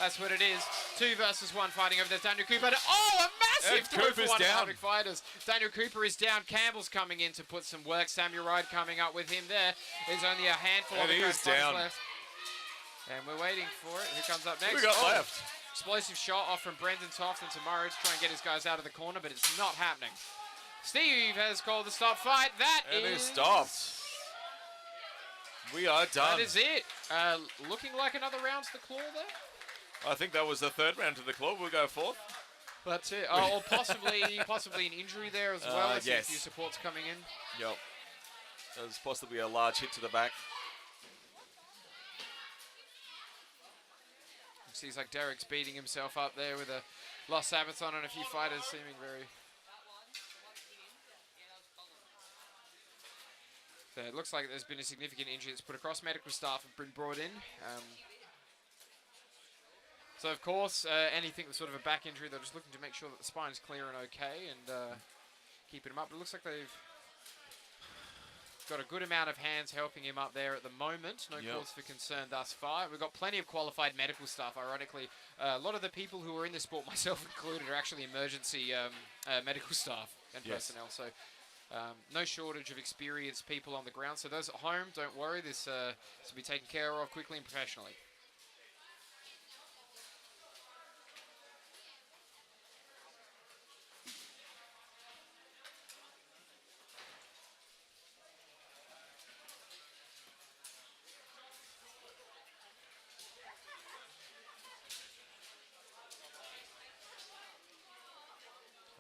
Speaker 8: That's what it is. 2 versus 1 fighting over there. Daniel Cooper. A massive throw for one of the Havoc fighters. Daniel Cooper is down. Campbell's coming in to put some work. Samuel Ride coming up with him there. There's only a handful of the down left. And we're waiting for it. Who comes up next?
Speaker 5: Who we got left?
Speaker 8: Explosive shot off from Brendan Toft and Tomorrow to try and get his guys out of the corner, but it's not happening. Steve has called the stop fight. It is stopped.
Speaker 5: We are done.
Speaker 8: That is it. Looking like another round to the claw there.
Speaker 5: I think that was the 3rd round to the claw. We'll go 4th.
Speaker 8: That's it. Or possibly an injury there as well. I see a few supports coming in.
Speaker 5: Yep. There's possibly a large hit to the back.
Speaker 8: Seems like Derek's beating himself up there with a Lost Sabaton and a few fighters seeming very... It looks like there's been a significant injury that's put across. Medical staff have been brought in. So, of course, anything that's sort of a back injury, they're just looking to make sure that the spine is clear and okay and keeping him up. But it looks like they've got a good amount of hands helping him up there at the moment. No cause for concern thus far. We've got plenty of qualified medical staff, ironically. A lot of the people who are in this sport, myself included, are actually emergency medical staff and personnel. So no shortage of experienced people on the ground. So those at home, don't worry. This will be taken care of quickly and professionally.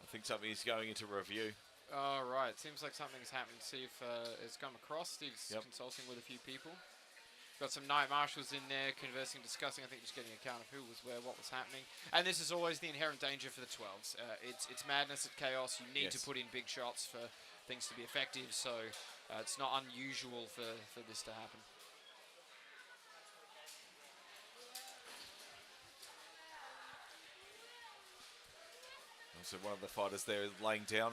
Speaker 5: I think something is going into review.
Speaker 8: Oh, right. Seems like something's happened. See if it's come across. Steve's consulting with a few people. Got some night marshals in there conversing, discussing, I think just getting a count of who was where, what was happening. And this is always the inherent danger for the 12s. It's madness, it's chaos. You need to put in big shots for things to be effective. So it's not unusual for this to happen.
Speaker 5: So one of the fighters there is laying down.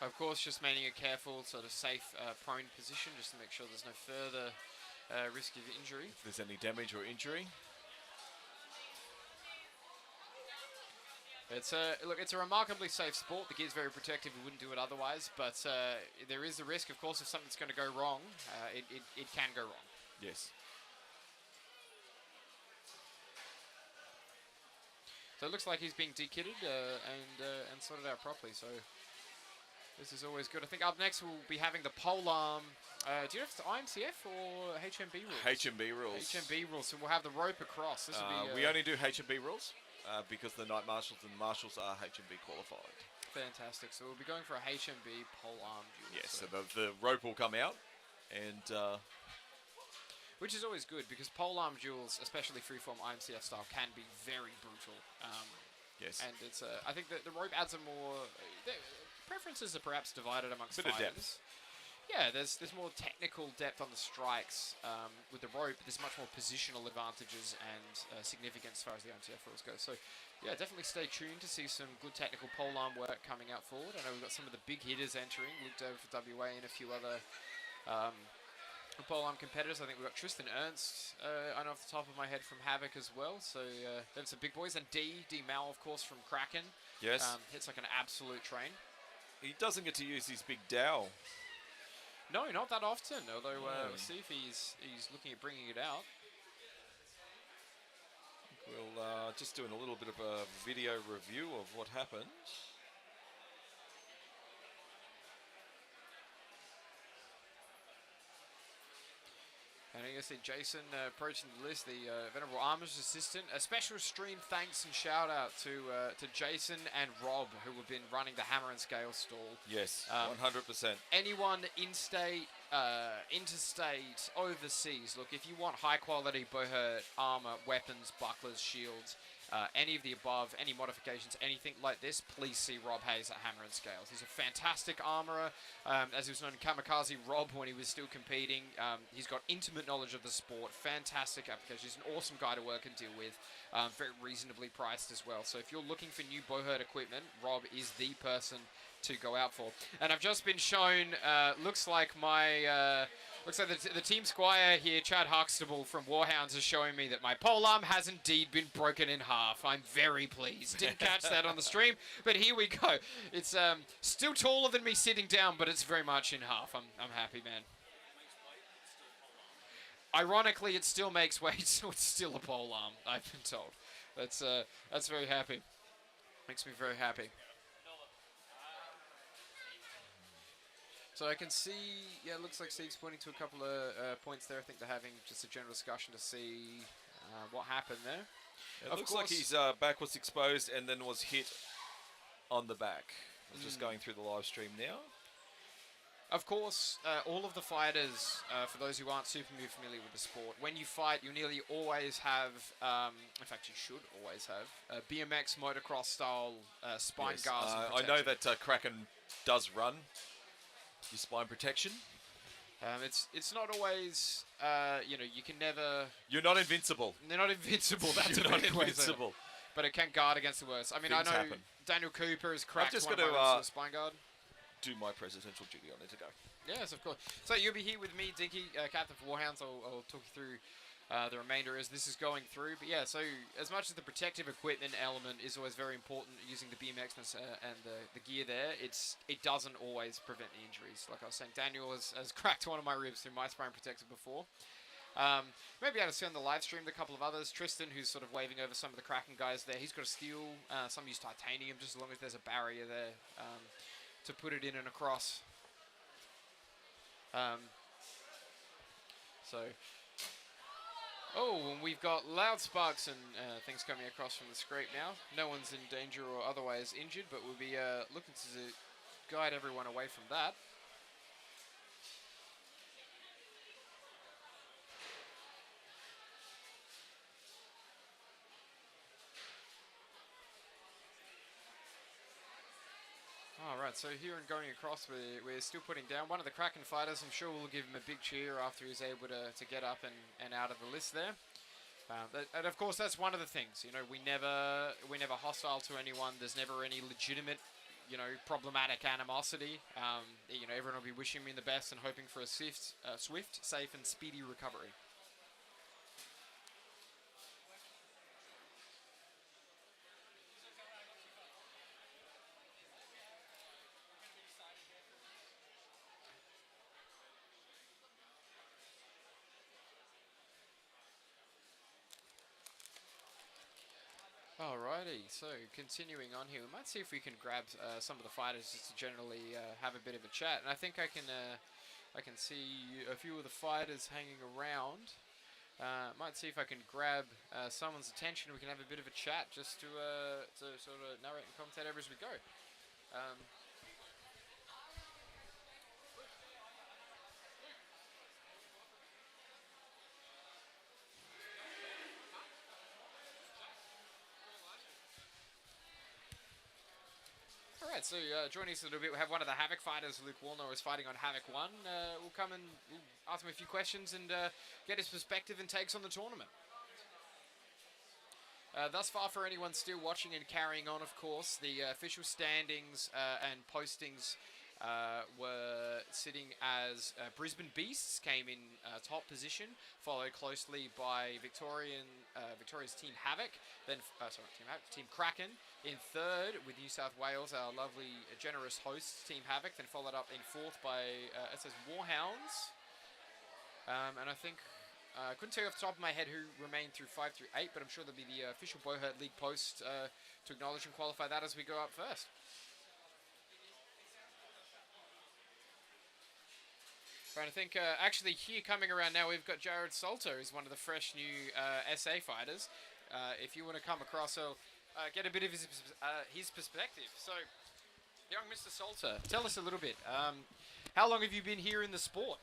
Speaker 8: Of course, just maintaining a careful, sort of safe, prone position, just to make sure there's no further risk of injury.
Speaker 5: If there's any damage or injury.
Speaker 8: It's a remarkably safe sport. The gear's very protective. We wouldn't do it otherwise, but there is a risk, of course, if something's going to go wrong, it can go wrong.
Speaker 5: Yes.
Speaker 8: So it looks like he's being de-kitted and sorted out properly. So this is always good. I think up next we'll be having the polearm. Do you know if it's IMCF or HMB rules?
Speaker 5: HMB rules.
Speaker 8: HMB rules. So we'll have the rope across. This will be,
Speaker 5: we only do HMB rules because the night marshals and the marshals are HMB qualified.
Speaker 8: Fantastic. So we'll be going for a HMB polearm duel.
Speaker 5: Yes. So the rope will come out, and
Speaker 8: which is always good because polearm duels, especially freeform IMCF style, can be very brutal.
Speaker 5: yes.
Speaker 8: And it's I think that the rope adds a more preferences are perhaps divided amongst
Speaker 5: bit
Speaker 8: fighters.
Speaker 5: of depth.
Speaker 8: Yeah, there's more technical depth on the strikes with the rope. There's much more positional advantages and significance as far as the IMCF rules go. So yeah, definitely stay tuned to see some good technical polearm work coming out forward. I know we've got some of the big hitters entering. Looked over for WA and a few other polearm competitors. I think we've got Tristan Ernst, I know off the top of my head, from Havoc as well. So then some big boys. And D Mal, of course, from Kraken.
Speaker 5: Yes.
Speaker 8: Hits like an absolute train.
Speaker 5: He doesn't get to use his big dowel.
Speaker 8: No, not that often, although we'll see if he's looking at bringing it out.
Speaker 5: just doing a little bit of a video review of what happened.
Speaker 8: And you see Jason approaching the list, the Venerable Armors Assistant. A special stream thanks and shout out to Jason and Rob, who have been running the Hammer and Scale stall.
Speaker 5: Yes, 100%.
Speaker 8: Anyone in-state, interstate, overseas, look, if you want high-quality Buhurt armor, weapons, bucklers, shields, any of the above, any modifications, anything like this, please see Rob Hayes at Hammer and Scales. He's a fantastic armorer. As he was known, Kamikaze Rob, when he was still competing. He's got intimate knowledge of the sport, fantastic application. He's an awesome guy to work and deal with, very reasonably priced as well. So if you're looking for new Buhurt equipment, Rob is the person to go out for. And I've just been shown, looks like my... looks like the team squire here, Chad Huxtable from Warhounds, is showing me that my polearm has indeed been broken in half. I'm very pleased. Didn't catch that on the stream, but here we go. It's still taller than me sitting down, but it's very much in half. I'm happy, man. Ironically, it still makes weight, so it's still a polearm, I've been told. That's very happy. Makes me very happy. So I can see, yeah, it looks like Steve's pointing to a couple of points there. I think they're having just a general discussion to see what happened there.
Speaker 5: It looks like his back was exposed and then was hit on the back. I'm just going through the live stream now.
Speaker 8: Of course, all of the fighters, for those who aren't super familiar with the sport, when you fight, you nearly always have, in fact, you should always have, BMX motocross style spine guards.
Speaker 5: I know that Kraken does run your spine protection.
Speaker 8: It's not always, you know, you can never...
Speaker 5: You're not invincible.
Speaker 8: They're not invincible, that's
Speaker 5: You're not invincible.
Speaker 8: But it can guard against the worst. I mean,
Speaker 5: Things
Speaker 8: I know
Speaker 5: happen.
Speaker 8: Daniel Cooper has cracked
Speaker 5: just
Speaker 8: one
Speaker 5: gotta,
Speaker 8: of my ribs with a spine guard.
Speaker 5: Do my presidential duty on it to go.
Speaker 8: Yes, of course. So you'll be here with me, Dinky, Captain for Warhounds. I'll talk you through the remainder as this is going through. But yeah, so as much as the protective equipment element is always very important using the BMX and the gear there, it doesn't always prevent the injuries. Like I was saying, Daniel has cracked one of my ribs through my spine protector before. Maybe able to see on the live stream a couple of others. Tristan, who's sort of waving over some of the Kraken guys there, he's got a steel. Some use titanium, just as long as there's a barrier there to put it in and across. Oh, and we've got loud sparks and things coming across from the scrape now. No one's in danger or otherwise injured, but we'll be looking to guide everyone away from that. Alright, so here and going across, we're still putting down one of the Kraken fighters. I'm sure we'll give him a big cheer after he's able to get up and out of the list there. And of course, that's one of the things. You know, we're never hostile to anyone. There's never any legitimate, you know, problematic animosity. You know, everyone will be wishing me the best and hoping for a swift, safe, and speedy recovery. Alrighty, so continuing on here, we might see if we can grab some of the fighters just to generally have a bit of a chat. And I think I can see a few of the fighters hanging around. Might see if I can grab someone's attention. We can have a bit of a chat just to sort of narrate and commentate over as we go. Alright, so joining us a little bit, we have one of the Havoc fighters, Luke Wallner, who is fighting on Havoc 1. We'll come and ask him a few questions and get his perspective and takes on the tournament. Thus far, for anyone still watching and carrying on, of course, the official standings and postings were sitting as Brisbane Beasts came in top position, followed closely by Victoria's Team Havoc, then Team Kraken in third with New South Wales, our lovely generous hosts Team Havoc, then followed up in fourth by it says Warhounds, and I think I couldn't tell you off the top of my head who remained through 5 through 8, but I'm sure there'll be the official Buhurt League post to acknowledge and qualify that as we go up first. Trying to think, actually here coming around now, we've got Jared Salter, who's one of the fresh new SA fighters. If you want to come across, so get a bit of his perspective. So, young Mr. Salter, tell us a little bit. How long have you been here in the sport?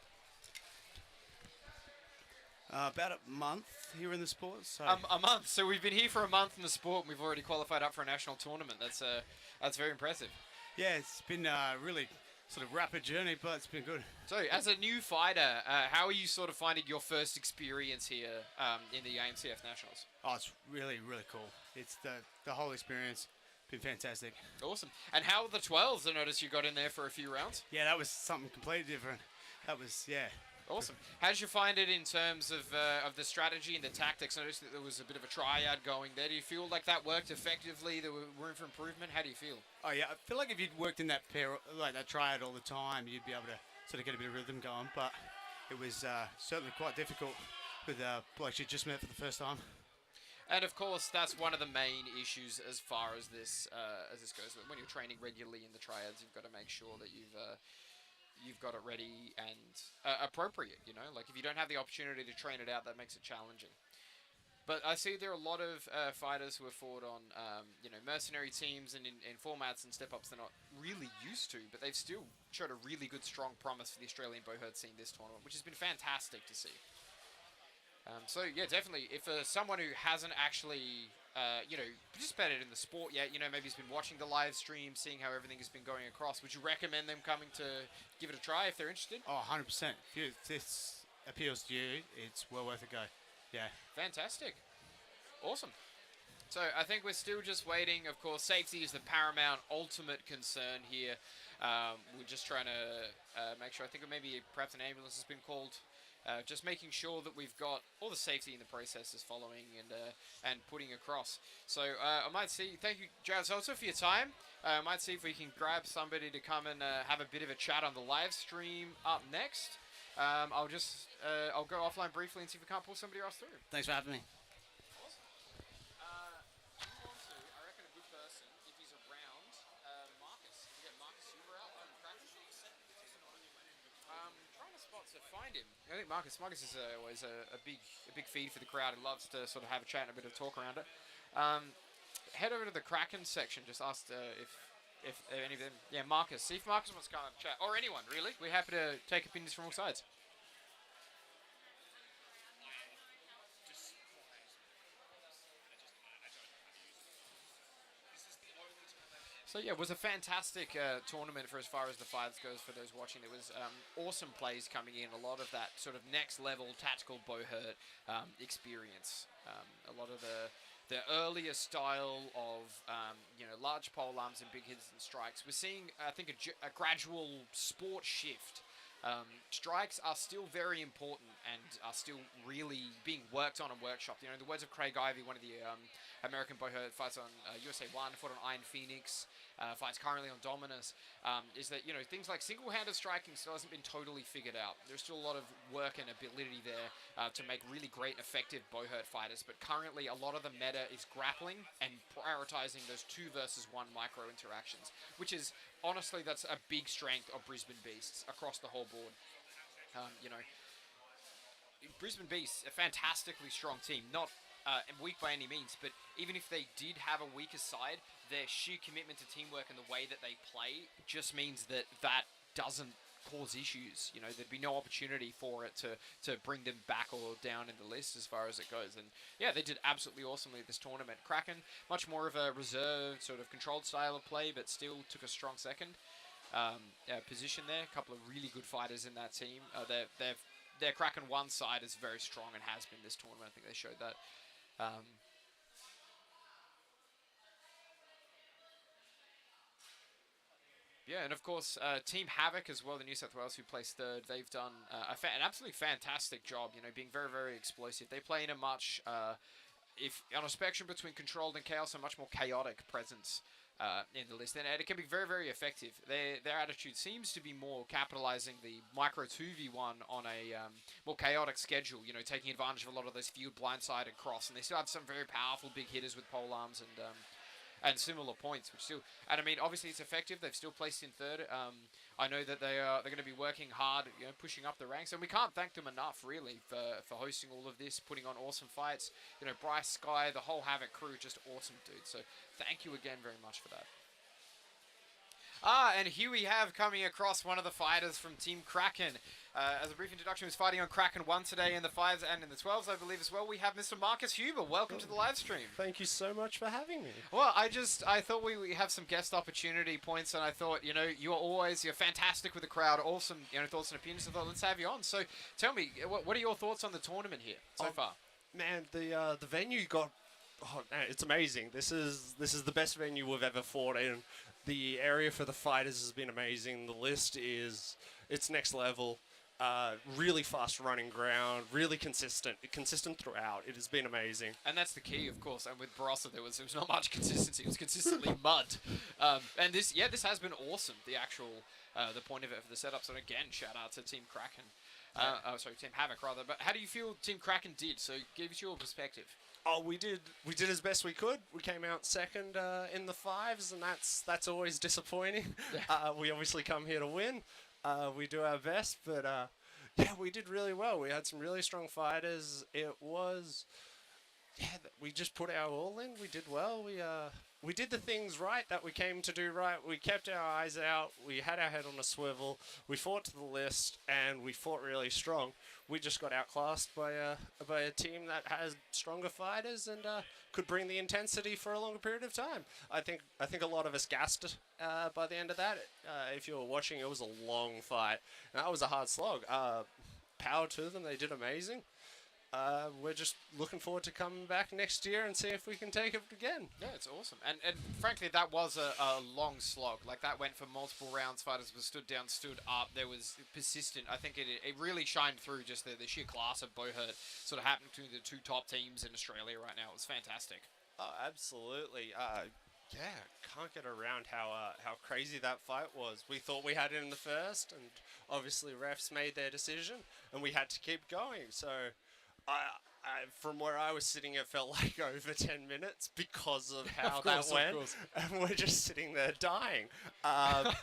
Speaker 9: About a month here in the sport. So.
Speaker 8: A month. So we've been here for a month in the sport, and we've already qualified up for a national tournament. That's very impressive.
Speaker 9: Yeah, it's been a really sort of rapid journey, but it's been good.
Speaker 8: So, as a new fighter, how are you sort of finding your first experience here in the AMCF Nationals?
Speaker 9: Oh, it's really, really cool. It's the whole experience. Been fantastic.
Speaker 8: Awesome. And how are the 12s? I noticed you got in there for a few rounds.
Speaker 9: Yeah, that was something completely different. That was, yeah.
Speaker 8: Awesome. How did you find it in terms of the strategy and the tactics? I noticed that there was a bit of a triad going there. Do you feel like that worked effectively? There were room for improvement? How do you feel?
Speaker 9: Oh, yeah. I feel like if you'd worked in that pair, like that triad all the time, you'd be able to sort of get a bit of rhythm going. But it was certainly quite difficult with blokes you just met for the first time.
Speaker 8: And of course, that's one of the main issues as far as this goes. When you're training regularly in the triads, you've got to make sure that you've got it ready and appropriate, you know? Like, if you don't have the opportunity to train it out, that makes it challenging. But I see there are a lot of fighters who have fought on, mercenary teams and in formats and step-ups they're not really used to, but they've still showed a really good, strong promise for the Australian Buhurt scene this tournament, which has been fantastic to see. So, yeah, definitely, if someone who hasn't actually, participated in the sport yet, maybe has been watching the live stream, seeing how everything has been going across, would you recommend them coming to give it a try if they're interested?
Speaker 9: Oh, 100%. If this appeals to you, it's well worth a go. Yeah.
Speaker 8: Fantastic. Awesome. So, I think we're still just waiting. Of course, safety is the paramount, ultimate concern here. We're just trying to make sure, I think maybe perhaps an ambulance has been called. Just making sure that we've got all the safety in the processes following and putting across. So I might see, thank you, Jared Salter, for your time. I might see if we can grab somebody to come and have a bit of a chat on the live stream up next. I'll go offline briefly and see if we can't pull somebody else through.
Speaker 9: Thanks for having me.
Speaker 8: Awesome. I reckon a good person, if he's around, Marcus. We get Marcus Huber out from Kraken. Trying to spot to find him. I think Marcus is always a big feed for the crowd. He loves to sort of have a chat and a bit of talk around it. Head over to the Kraken section. Just asked if any of them. Yeah, Marcus. See if Marcus wants to come and chat, or anyone really. We're happy to take opinions from all sides. So yeah, it was a fantastic tournament for as far as the fights goes for those watching. There was awesome plays coming in, a lot of that sort of next level tactical Buhurt experience. A lot of the earlier style of large pole arms and big hits and strikes. We're seeing, I think, a gradual sport shift. Strikes are still very important and are still really being worked on and workshopped. In the words of Craig Ivey, one of the American Buhurt fights on USA 1, fought on Iron Phoenix, fights currently on Dominus, is that, things like single-handed striking still hasn't been totally figured out. There's still a lot of work and ability there to make really great and effective Buhurt fighters, but currently a lot of the meta is grappling and prioritizing those 2 versus 1 micro interactions, which is, honestly, that's a big strength of Brisbane Beasts across the whole board. Brisbane Beasts, a fantastically strong team, not weak by any means, but even if they did have a weaker side, their sheer commitment to teamwork and the way that they play just means that doesn't cause issues. There'd be no opportunity for it to bring them back or down in the list as far as it goes. And yeah, they did absolutely awesomely at this tournament. Kraken, much more of a reserved, sort of controlled style of play, but still took a strong second position there. A couple of really good fighters in that team. Their Kraken 1 side is very strong and has been this tournament. I think they showed that. Yeah, and of course, Team Havoc as well, the New South Wales who placed 3rd, they've done an absolutely fantastic job, being very, very explosive. They play in a much, on a spectrum between controlled and chaos, a much more chaotic presence in the list, and it can be very, very effective. Their attitude seems to be more capitalizing the micro 2v1 on a more chaotic schedule, you know, taking advantage of a lot of those field blindside and cross, and they still have some very powerful big hitters with pole arms and similar points, which still, and I mean, obviously it's effective. They've still placed in third. I know that they're going to be working hard, you know, pushing up the ranks, and we can't thank them enough, really, for hosting all of this, putting on awesome fights. You know, Bryce, Sky, the whole Havoc crew, just awesome dudes. So thank you again very much for that. And here we have coming across one of the fighters from Team Kraken. As a brief introduction, he was fighting on Kraken 1 today in the 5s and in the 12s, I believe, as well. We have Mr. Marcus Huber. Welcome to the live stream.
Speaker 10: Thank you so much for having me.
Speaker 8: Well, I thought we have some guest opportunity points, and I thought, you know, you're fantastic with the crowd, awesome, you know, thoughts and opinions. I thought, let's have you on. So tell me, what are your thoughts on the tournament here so far?
Speaker 10: Man, the venue got, it's amazing. This is the best venue we've ever fought in. The area for the fighters has been amazing. The list it's next level. Really fast running ground, really consistent throughout. It has been amazing.
Speaker 8: And that's the key, of course. And with Barossa, there was not much consistency. It was consistently mud. And this has been awesome. The actual the point of it for the setup. So again, shout out to Team Kraken. Team Havoc rather. But how do you feel Team Kraken did? So give us your perspective.
Speaker 10: Oh, we did as best we could. We came out second in the 5s, and that's always disappointing. We obviously come here to win. We do our best, but we did really well. We had some really strong fighters. We just put our all in. We did well. We did the things right that we came to do right. We kept our eyes out. We had our head on a swivel. We fought to the list, and we fought really strong. We just got outclassed by a team that has stronger fighters and could bring the intensity for a longer period of time. I think a lot of us gassed by the end of that. If you were watching, it was a long fight. And that was a hard slog. Power to them. They did amazing. We're just looking forward to coming back next year and see if we can take it again.
Speaker 8: Yeah, it's awesome. And frankly, that was a long slog. Like, that went for multiple rounds. Fighters were stood down, stood up. There was persistent. I think it really shined through just the sheer class of Buhurt sort of happening between the two top teams in Australia right now. It was fantastic.
Speaker 10: Oh, absolutely. Can't get around how crazy that fight was. We thought we had it in the first, and obviously refs made their decision, and we had to keep going. So from where I was sitting, it felt like over 10 minutes because of how that went. And we're just sitting there dying. I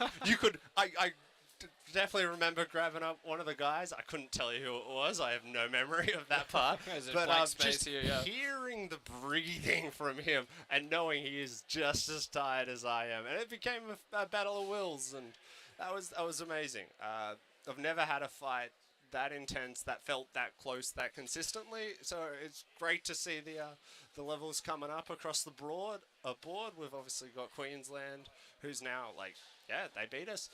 Speaker 10: definitely remember grabbing up one of the guys. I couldn't tell you who it was. I have no memory of that part. But just hearing the breathing from him and knowing he is just as tired as I am. And it became a battle of wills, and that was amazing. I've never had a fight that intense, that felt that close, that consistently. So it's great to see the levels coming up across the board. We've obviously got Queensland, who's now they beat us.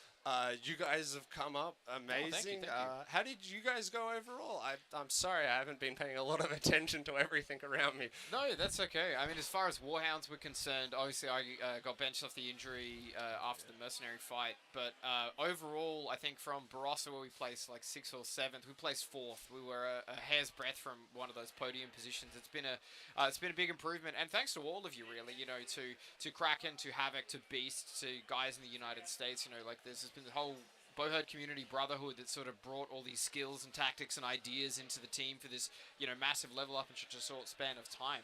Speaker 10: You guys have come up amazing.
Speaker 8: Thank you.
Speaker 10: How did you guys go overall? I'm sorry, I haven't been paying a lot of attention to everything around me.
Speaker 8: No, that's okay. I mean, as far as Warhounds were concerned, obviously I got benched off the injury after the Mercenary fight. But overall, I think from Barossa, where we placed like 6th or 7th, we placed 4th. We were a hair's breadth from one of those podium positions. It's been a big improvement, and thanks to all of you, really. You know, to Kraken, to Havoc, to Beast, to guys in the United States. You know, like there's been the whole Buhurt community brotherhood that sort of brought all these skills and tactics and ideas into the team for this, you know, massive level up in such a short span of time.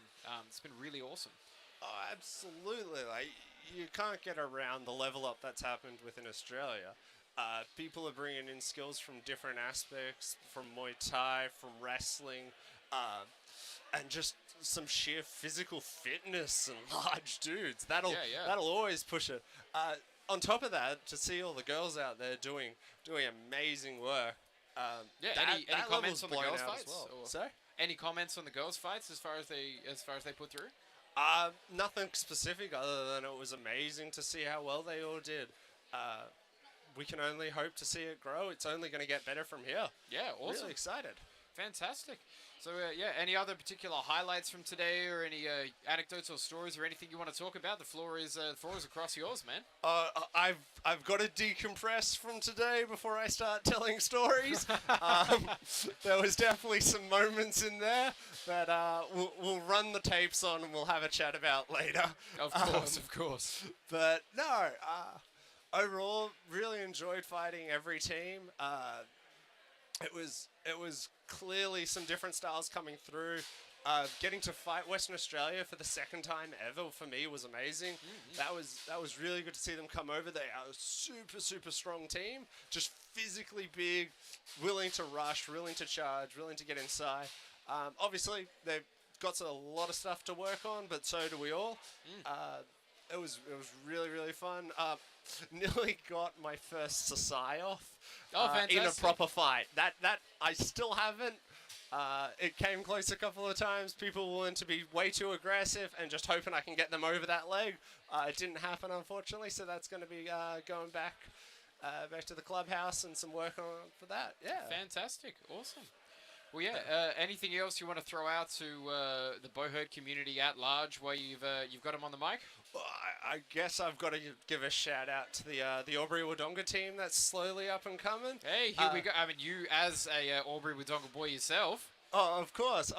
Speaker 8: It's been really awesome.
Speaker 10: Oh, absolutely. Like, you can't get around the level up that's happened within Australia. People are bringing in skills from different aspects, from Muay Thai, from wrestling, and just some sheer physical fitness and large dudes. That'll always push it. On top of that, to see all the girls out there doing amazing work.
Speaker 8: Any comments on the girls' fights?
Speaker 10: Well. Sorry?
Speaker 8: Any comments on the girls' fights as far as they put through?
Speaker 10: Nothing specific other than it was amazing to see how well they all did. We can only hope to see it grow. It's only going to get better from here.
Speaker 8: Yeah, awesome.
Speaker 10: Really excited.
Speaker 8: Fantastic. So, yeah, any other particular highlights from today, or any anecdotes or stories, or anything you want to talk about? The floor is across yours, man.
Speaker 10: I've got to decompress from today before I start telling stories. There was definitely some moments in there that we'll run the tapes on and we'll have a chat about later.
Speaker 8: Of course, of course.
Speaker 10: But no, overall, really enjoyed fighting every team. It was clearly some different styles coming through. Getting to fight Western Australia for the second time ever for me was amazing. That was really good to see them come over. They are a super strong team, just physically big, willing to rush, willing to charge, willing to get inside. Obviously, they've got a lot of stuff to work on, but so do we all. It was really fun. Nearly got my first Sasai off in a proper fight. That I still haven't. It came close a couple of times. People willing to be way too aggressive and just hoping I can get them over that leg. It didn't happen, unfortunately, so that's going to be going back to the clubhouse and some work on for that. Yeah.
Speaker 8: Fantastic. Awesome. Well, yeah. Anything else you want to throw out to the Buhurt community at large while you've got them on the mic?
Speaker 10: Well, I guess I've got to give a shout out to the Albury Wodonga team that's slowly up and coming.
Speaker 8: Hey, here we go. I mean, you as a Albury Wodonga boy yourself.
Speaker 10: Oh, of course.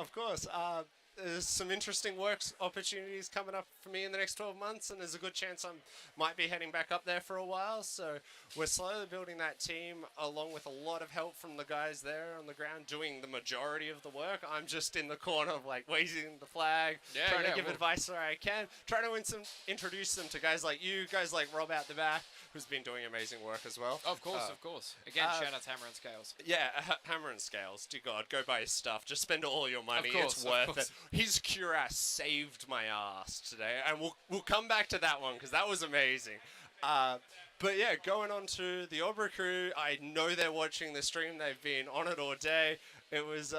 Speaker 10: There's some interesting works opportunities coming up for me in the next 12 months, and there's a good chance I might be heading back up there for a while. So we're slowly building that team, along with a lot of help from the guys there on the ground doing the majority of the work. I'm just in the corner, like waving the flag, trying to give advice where I can, trying to introduce them to guys like you, guys like Rob out the back, who's been doing amazing work as well.
Speaker 8: Of course. Again, shout out to Hammer and Scales.
Speaker 10: Yeah, Hammer and Scales. Dear God, go buy his stuff. Just spend all your money. It's worth it. His cuirass saved my ass today, and we'll come back to that one because that was amazing. But yeah, going on to the Aubrey crew, I know they're watching the stream. They've been on it all day. It was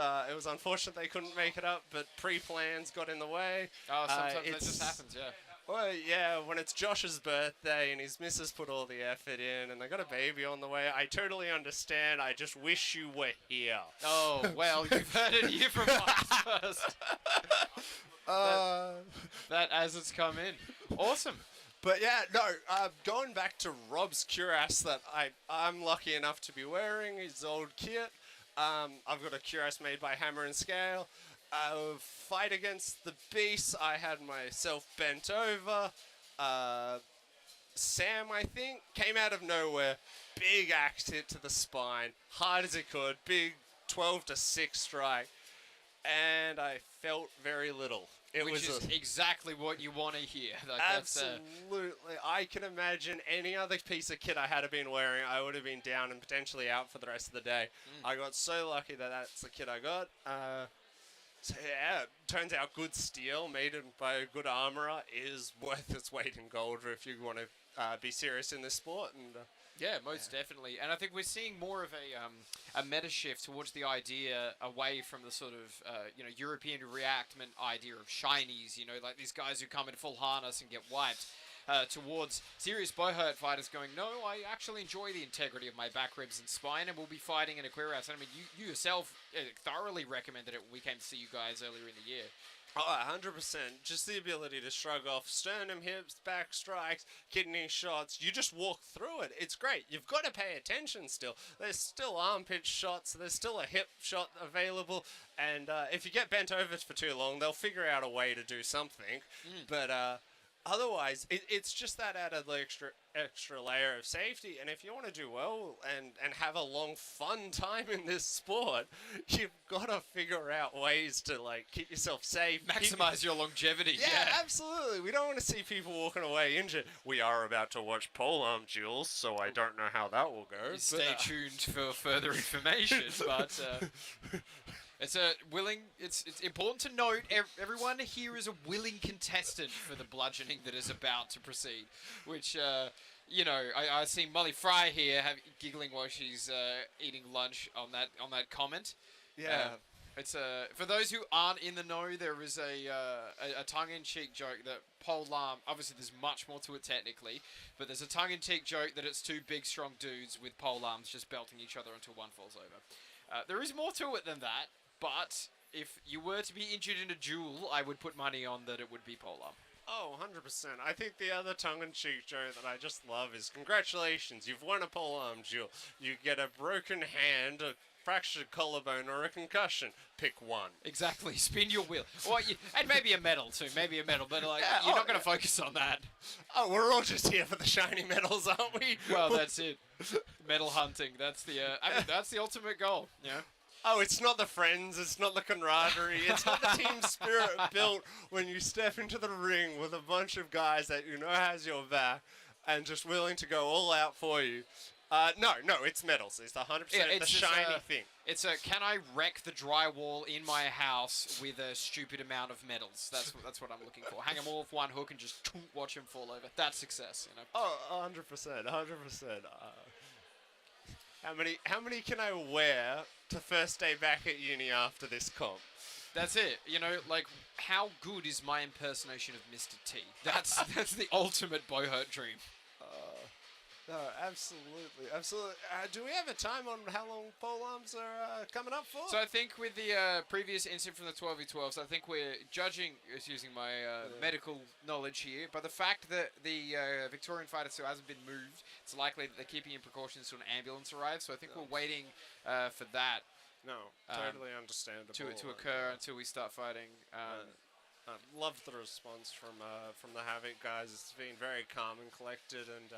Speaker 10: unfortunate they couldn't make it up, but pre-plans got in the way.
Speaker 8: Oh, sometimes that just happens, yeah.
Speaker 10: Well, yeah, when it's Josh's birthday and his missus put all the effort in and they got a baby on the way, I totally understand. I just wish you were here.
Speaker 8: Oh, well, you've heard it here from us first. That as it's come in. Awesome.
Speaker 10: But yeah, no, going back to Rob's cuirass that I'm lucky enough to be wearing, his old kit. I've got a cuirass made by Hammer and Scale. Fight against the beast, I had myself bent over. Sam, I think, came out of nowhere. Big axe hit to the spine, hard as it could. Big 12-6 strike. And I felt very little.
Speaker 8: Which is exactly what you want to hear. Like
Speaker 10: absolutely. I can imagine any other piece of kit I had been wearing, I would have been down and potentially out for the rest of the day. I got so lucky that that's the kit I got. So yeah, turns out good steel made by a good armorer is worth its weight in gold if you want to be serious in this sport. And
Speaker 8: yeah, most definitely. And I think we're seeing more of a meta shift towards the idea away from the sort of European reactment idea of shinies. You know, like these guys who come in full harness and get wiped. Towards serious Buhurt fighters going, no, I actually enjoy the integrity of my back ribs and spine, and we'll be fighting in a cuirass. And I mean, you yourself thoroughly recommended it when we came to see you guys earlier in the year.
Speaker 10: Oh, 100%. Just the ability to shrug off sternum, hips, back strikes, kidney shots. You just walk through it. It's great. You've got to pay attention still. There's still armpit shots. There's still a hip shot available. And if you get bent over for too long, they'll figure out a way to do something. But otherwise, it's just that added extra layer of safety. And if you want to do well and have a long, fun time in this sport, you've got to figure out ways to keep yourself safe,
Speaker 8: maximize your longevity.
Speaker 10: Yeah, absolutely. We don't want to see people walking away injured. We are about to watch polearm duels, so I don't know how that will go.
Speaker 8: Stay tuned for further information, but. It's important to note everyone here is a willing contestant for the bludgeoning that is about to proceed. Which, I see Molly Fry here giggling while she's eating lunch on that comment.
Speaker 10: Yeah.
Speaker 8: It's for those who aren't in the know, there is a tongue-in-cheek joke that polearm. Obviously, there's much more to it technically, but there's a tongue-in-cheek joke that it's two big, strong dudes with polearms just belting each other until one falls over. There is more to it than that. But if you were to be injured in a duel, I would put money on that it would be Polar.
Speaker 10: Oh, 100%. I think the other tongue-in-cheek joke that I just love is, congratulations, you've won a polearm duel. You get a broken hand, a fractured collarbone, or a concussion. Pick one.
Speaker 8: Exactly. Spin your wheel. And maybe a medal too. Maybe a medal, but like
Speaker 10: Yeah,
Speaker 8: you're not going to focus on that.
Speaker 10: Oh, we're all just here for the shiny medals, aren't we?
Speaker 8: Well, that's it. Medal hunting. That's the. I mean, that's the ultimate goal. Yeah.
Speaker 10: Oh, it's not the friends, it's not the camaraderie, it's not the team spirit built when you step into the ring with a bunch of guys that you know has your back and just willing to go all out for you. No, it's medals. It's 100% the shiny thing.
Speaker 8: It's can I wreck the drywall in my house with a stupid amount of medals? That's what I'm looking for. Hang them all off one hook and just watch them fall over. That's success, you know.
Speaker 10: Oh, 100%. How many can I wear to first day back at uni after this comp?
Speaker 8: That's it. You know, like, how good is my impersonation of Mr. T? That's the ultimate Buhurt dream.
Speaker 10: No, absolutely. Do we have a time on how long polearms are coming up for?
Speaker 8: So I think with the previous incident from the 12v12s, I think we're judging, using my medical knowledge here, by the fact that the Victorian fighter still hasn't been moved, it's likely that they're keeping in precautions until an ambulance arrives, so I think we're waiting for that.
Speaker 10: No, totally understandable.
Speaker 8: To occur until we start fighting.
Speaker 10: I loved the response from the Havoc guys. It's been very calm and collected, and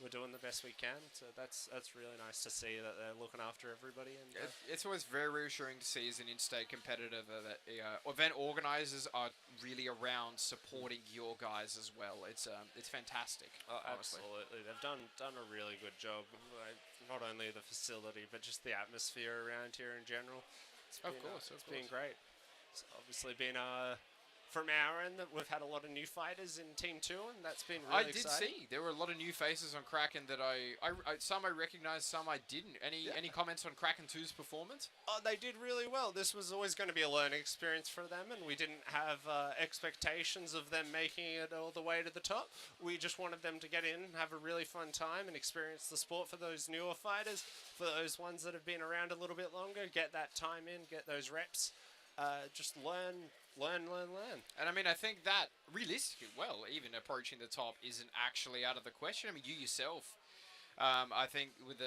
Speaker 10: we're doing the best we can. So that's really nice to see that they're looking after everybody. And
Speaker 8: it's always very reassuring to see as an in-state competitor that event organizers are really around supporting your guys as well. It's fantastic.
Speaker 10: Absolutely, they've done a really good job. Not only the facility, but just the atmosphere around here in general. It's been great. It's obviously been from our end that we've had a lot of new fighters in Team 2, and that's been really exciting.
Speaker 8: I did see. There were a lot of new faces on Kraken that some I recognized, some I didn't. Any comments on Kraken 2's performance?
Speaker 10: Oh, they did really well. This was always going to be a learning experience for them, and we didn't have expectations of them making it all the way to the top. We just wanted them to get in and have a really fun time and experience the sport for those newer fighters, for those ones that have been around a little bit longer, get that time in, get those reps. Just learn.
Speaker 8: And I mean, I think that realistically, even approaching the top isn't actually out of the question. I mean, you yourself, I think with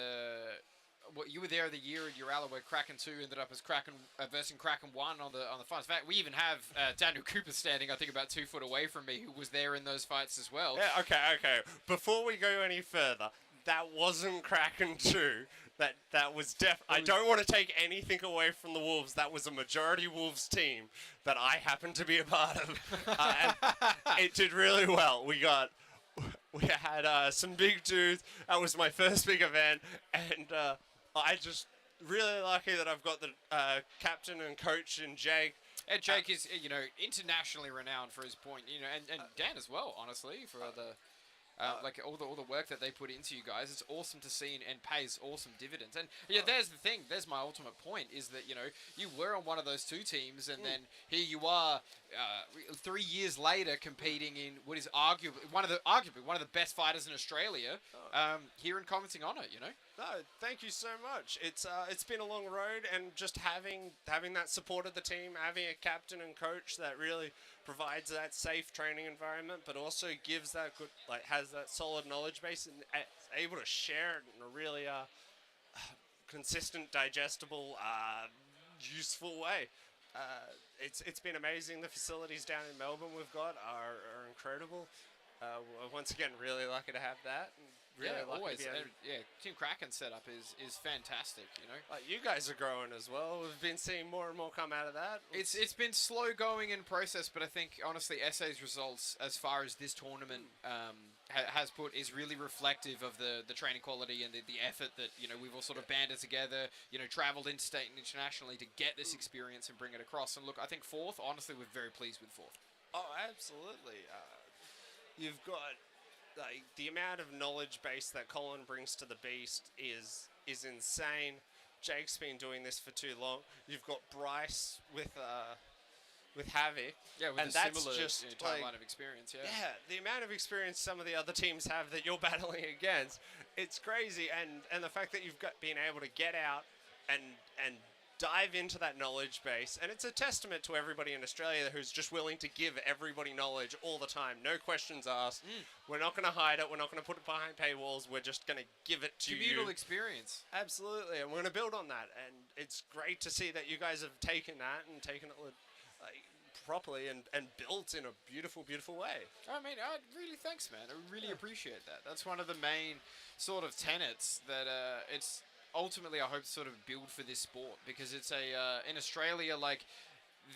Speaker 8: you were there the year in Urala where Kraken 2 ended up as Kraken versus Kraken 1 on the finals. In fact, we even have Daniel Cooper standing, I think, about 2 foot away from me, who was there in those fights as well.
Speaker 10: Yeah, okay. Before we go any further, that wasn't Kraken 2. That was I don't want to take anything away from the Wolves. That was a majority Wolves team that I happened to be a part of. And it did really well. We had some big dudes. That was my first big event, and I just really lucky that I've got the captain and coach in Jake.
Speaker 8: And Jake is, internationally renowned for his point, and Dan as well, honestly, for the. Like all the work that they put into you guys, it's awesome to see and pays awesome dividends. And there's the thing. There's my ultimate point is that you were on one of those 2 teams, and then here you are, 3 years later, competing in what is arguably one of the best fighters in Australia. Here and commenting on it,
Speaker 10: No, thank you so much. It's been a long road, and just having that support of the team, having a captain and coach that really provides that safe training environment, but also gives that good, has that solid knowledge base and able to share it in a really consistent, digestible, useful way. It's been amazing. The facilities down in Melbourne we've got are incredible. Once again, really lucky to have that. Really
Speaker 8: always. Team Kraken setup is fantastic.
Speaker 10: You guys are growing as well. We've been seeing more and more come out of that.
Speaker 8: It's been slow going in process, but I think honestly, SA's results as far as this tournament has put is really reflective of the training quality and the effort that we've all sort of banded together. Travelled interstate and internationally to get this experience and bring it across. And look, I think 4th. Honestly, we're very pleased with 4th.
Speaker 10: Oh, absolutely. You've got. The amount of knowledge base that Colin brings to the beast is insane. Jake's been doing this for too long. You've got Bryce with Havoc.
Speaker 8: Yeah, with
Speaker 10: and
Speaker 8: a
Speaker 10: that's
Speaker 8: similar
Speaker 10: just
Speaker 8: timeline of experience, yeah.
Speaker 10: Yeah, the amount of experience some of the other teams have that you're battling against, it's crazy. And the fact that you've been able to get out and dive into that knowledge base, and it's a testament to everybody in Australia who's just willing to give everybody knowledge all the time. No questions asked. We're not going to hide it. We're not going to put it behind paywalls. We're just going to give it to you.
Speaker 8: Communal experience.
Speaker 10: Absolutely, and we're going to build on that. And it's great to see that you guys have taken that and taken it properly and built in a beautiful, beautiful way.
Speaker 8: I mean, really thanks, man. I really appreciate that. That's one of the main sort of tenets that it's ultimately I hope to sort of build for this sport, because it's in Australia, like,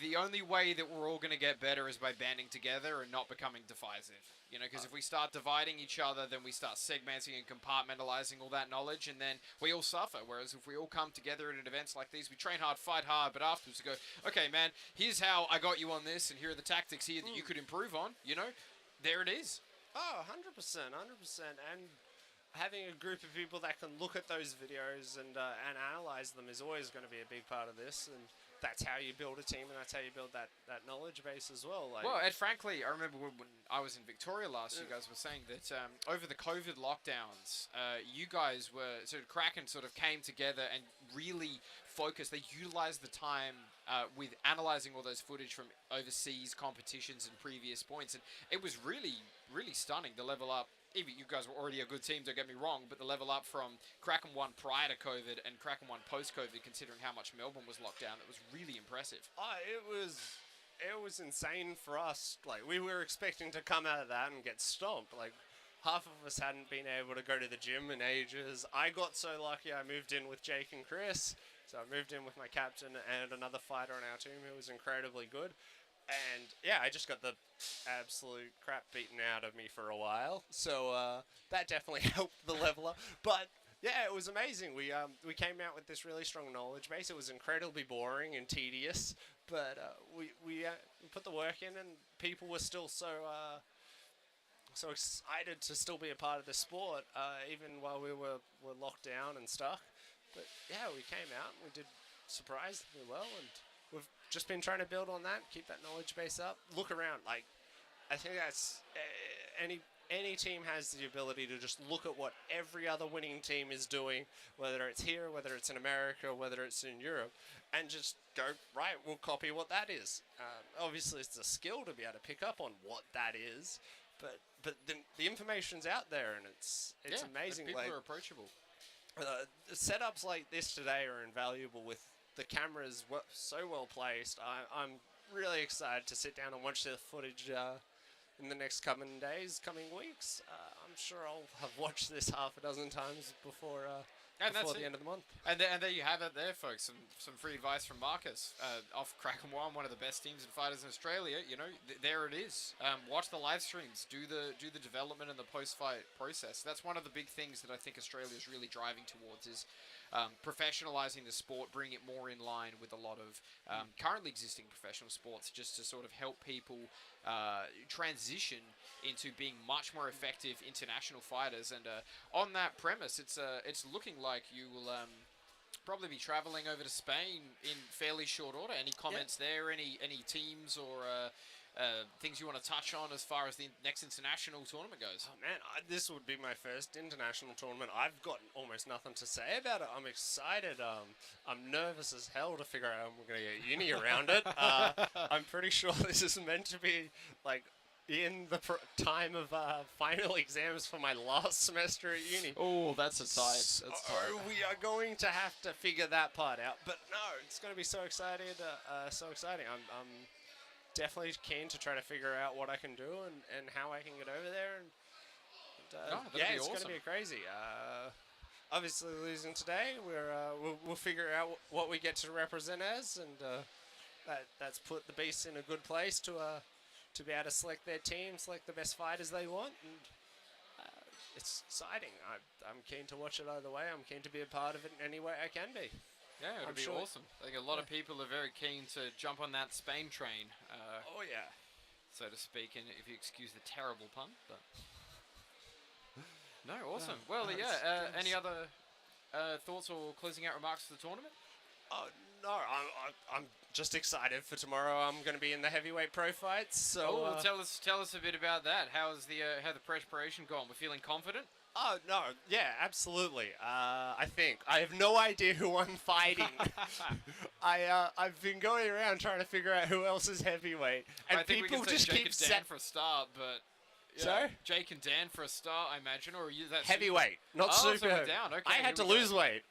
Speaker 8: the only way that we're all going to get better is by banding together and not becoming divisive. You know, because if we start dividing each other, then we start segmenting and compartmentalizing all that knowledge, and then we all suffer. Whereas if we all come together at events like these, we train hard, fight hard, but afterwards we go, okay, man, here's how I got you on this, and here are the tactics here that you could improve on. You know, there it is.
Speaker 10: Oh, 100%, 100%. And having a group of people that can look at those videos and analyze them is always going to be a big part of this. And that's how you build a team, and that's how you build that knowledge base as well. Like,
Speaker 8: well, and frankly, I remember when I was in Victoria last, you guys were saying that over the COVID lockdowns, you guys were, so Kraken sort of came together and really focused. They utilized the time with analyzing all those footage from overseas competitions and previous points, and it was really, really stunning, the level up. Even you guys were already a good team, don't get me wrong, but the level up from Kraken 1 prior to COVID and Kraken 1 post-COVID, considering how much Melbourne was locked down, it was really impressive.
Speaker 10: It was insane for us. Like, we were expecting to come out of that and get stomped. Like, half of us hadn't been able to go to the gym in ages. I got so lucky I moved in with Jake and Chris. So I moved in with my captain and another fighter on our team who was incredibly good. And yeah, I just got the absolute crap beaten out of me for a while, so that definitely helped the level up. But yeah, it was amazing. We came out with this really strong knowledge base. It was incredibly boring and tedious, but we put the work in, and people were still so excited to still be a part of the sport, even while we were locked down and stuck. But yeah, we came out and we did surprisingly well, and we've just been trying to build on that, keep that knowledge base up. Look around, like, I think that's any team has the ability to just look at what every other winning team is doing, whether it's here, whether it's in America, whether it's in Europe, and just go, right, we'll copy what that is. Obviously, it's a skill to be able to pick up on what that is, but the information's out there, and it's amazing.
Speaker 8: People
Speaker 10: like,
Speaker 8: are approachable.
Speaker 10: Setups like this today are invaluable with the cameras so well placed. I'm really excited to sit down and watch the footage in the next coming days, coming weeks. I'm sure I'll have watched this half a dozen times before the end of the month.
Speaker 8: And there you have it there, folks. Some free advice from Marcus off Kraken 1, one of the best teams and fighters in Australia. You know, there it is. Watch the live streams. Do the development and the post-fight process. That's one of the big things that I think Australia is really driving towards is professionalizing the sport, bring it more in line with a lot of currently existing professional sports, just to sort of help people transition into being much more effective international fighters. And on that premise, it's looking like you will probably be traveling over to Spain in fairly short order. Any comments there? Any teams or things you want to touch on as far as the next international tournament goes?
Speaker 10: Oh man, this would be my first international tournament. I've got almost nothing to say about it. I'm excited. I'm nervous as hell to figure out how I'm going to get uni around it. I'm pretty sure this is meant to be like in the time of final exams for my last semester at uni.
Speaker 8: Oh, that's a tight.
Speaker 10: So we are going to have to figure that part out. But no, it's going to be so exciting. I'm definitely keen to try to figure out what I can do and how I can get over there. And it's
Speaker 8: awesome.
Speaker 10: going to be crazy. Obviously, losing today, we'll figure out what we get to represent as, and that's put the Beasts in a good place to be able to select their team, select the best fighters they want, and it's exciting. I'm keen to watch it either way. I'm keen to be a part of it in any way I can be.
Speaker 8: Yeah, it'll be awesome. I think a lot of people are very keen to jump on that Spain train. So to speak, and if you excuse the terrible pun, but no, awesome. Any other thoughts or closing out remarks for the tournament?
Speaker 10: Oh no, I'm just excited for tomorrow. I'm going to be in the heavyweight pro fights. So
Speaker 8: well, tell us a bit about that. How's the how the preparation gone? We're feeling confident.
Speaker 10: Oh no, yeah, absolutely. I think I have no idea who I'm fighting. I've been going around trying to figure out who else is heavyweight, and
Speaker 8: I think
Speaker 10: people
Speaker 8: we can say
Speaker 10: just
Speaker 8: Jake
Speaker 10: keep
Speaker 8: and Dan for a start, but. Yeah.
Speaker 10: Sorry?
Speaker 8: Jake and Dan for a start, I imagine, or are you that
Speaker 10: Heavyweight, not
Speaker 8: so
Speaker 10: super.
Speaker 8: we're down. Okay,
Speaker 10: I had to
Speaker 8: here we go.
Speaker 10: lose weight.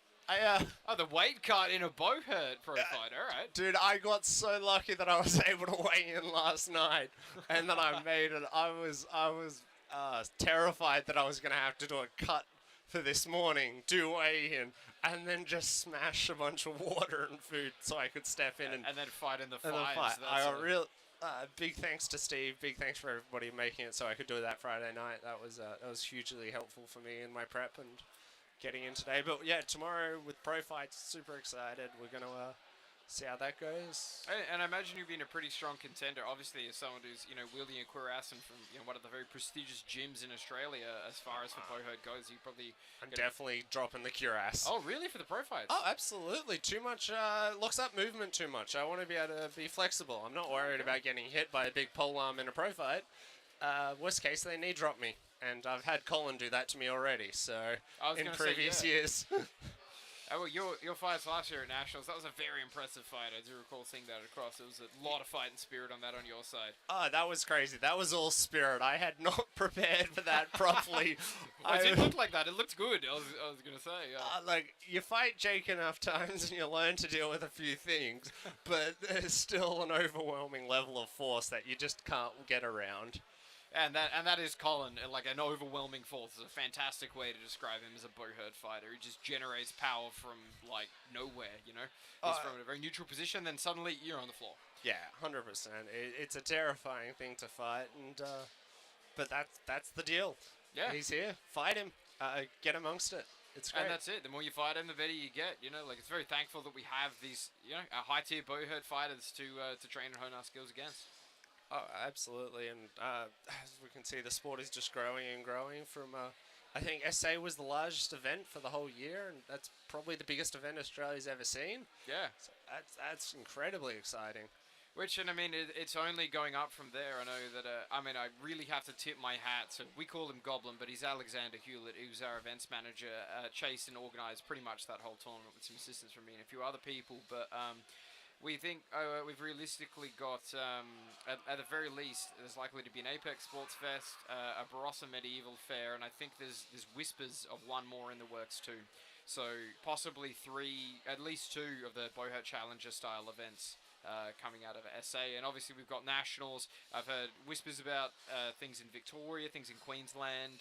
Speaker 8: Oh, the weight cut in a Buhurt pro fight. All right.
Speaker 10: Dude, I got so lucky that I was able to weigh in last night, and then I made it. I was terrified that I was going to have to do a cut for this morning, do weigh in, and then just smash a bunch of water and food so I could step in
Speaker 8: And then fight in the
Speaker 10: and then
Speaker 8: fives.
Speaker 10: fight.
Speaker 8: That's
Speaker 10: I got
Speaker 8: a-
Speaker 10: real. Big thanks to Steve. Big thanks for everybody making it so I could do that Friday night. That was hugely helpful for me in my prep and getting in today. But yeah, tomorrow with pro fights, super excited. We're gonna see how that goes.
Speaker 8: And I imagine you being a pretty strong contender. Obviously, as someone who's wielding a cuirass and from one of the very prestigious gyms in Australia, as far as for Buhurt goes, you probably.
Speaker 10: I'm definitely dropping the cuirass.
Speaker 8: Oh, really? For the pro fights?
Speaker 10: Oh, absolutely. Too much locks up movement too much. I want to be able to be flexible. I'm not worried about getting hit by a big polearm in a pro fight. Worst case, they knee drop me. And I've had Colin do that to me already, so
Speaker 8: I was
Speaker 10: in
Speaker 8: gonna say,
Speaker 10: previous
Speaker 8: yeah.
Speaker 10: years.
Speaker 8: Oh, well, your fights last year at Nationals, that was a very impressive fight. I do recall seeing that across. There was a lot of fighting spirit on that on your side.
Speaker 10: Oh, that was crazy. That was all spirit. I had not prepared for that properly.
Speaker 8: It didn't look like that. It looked good, I was going to say. Yeah.
Speaker 10: Like, you fight Jake enough times and you learn to deal with a few things, but there's still an overwhelming level of force that you just can't get around.
Speaker 8: And that is Colin, like an overwhelming force. Is a fantastic way to describe him as a Buhurt fighter. He just generates power from, like, nowhere, He's from a very neutral position, then suddenly you're on the floor.
Speaker 10: Yeah, 100%. It's a terrifying thing to fight, and but that's the deal.
Speaker 8: Yeah.
Speaker 10: He's here. Fight him. Get amongst it. It's great.
Speaker 8: And that's it. The more you fight him, the better you get. Like, it's very thankful that we have these, our high-tier Buhurt fighters to train and hone our skills against.
Speaker 10: Oh, absolutely, and as we can see, the sport is just growing and growing. From I think SA was the largest event for the whole year, and that's probably the biggest event Australia's ever seen.
Speaker 8: Yeah.
Speaker 10: So that's incredibly exciting.
Speaker 8: Which, and I mean, it's only going up from there. I know that, I really have to tip my hat. So we call him Goblin, but he's Alexander Hewlett, who's our events manager, chased and organised pretty much that whole tournament with some assistance from me and a few other people. But we think we've realistically got, at the very least, there's likely to be an Apex Sports Fest, a Barossa Medieval Fair, and I think there's whispers of one more in the works too. So possibly at least two of the Buhurt Challenger style events coming out of SA, and obviously we've got Nationals. I've heard whispers about things in Victoria, things in Queensland.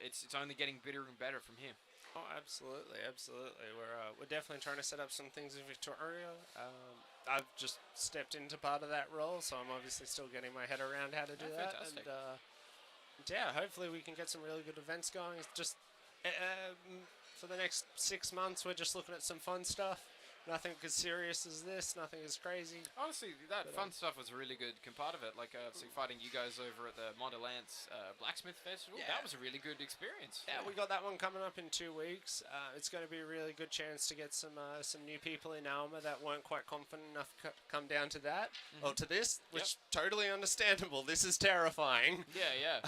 Speaker 8: It's only getting better and better from here.
Speaker 10: Oh, absolutely. We're definitely trying to set up some things in Victoria. I've just stepped into part of that role, so I'm obviously still getting my head around how to do that.
Speaker 8: Fantastic.
Speaker 10: And yeah, hopefully we can get some really good events going. It's just for the next 6 months, we're just looking at some fun stuff. Nothing as serious as this, nothing as crazy.
Speaker 8: Honestly, that fun stuff was a really good part of it. Like, so fighting you guys over at the Mondelance Blacksmith Festival, that was a really good experience.
Speaker 10: Yeah, we got that one coming up in 2 weeks. It's going to be a really good chance to get some new people in Alma that weren't quite confident enough to come down to that, or to this, which totally understandable. This is terrifying.
Speaker 8: Yeah.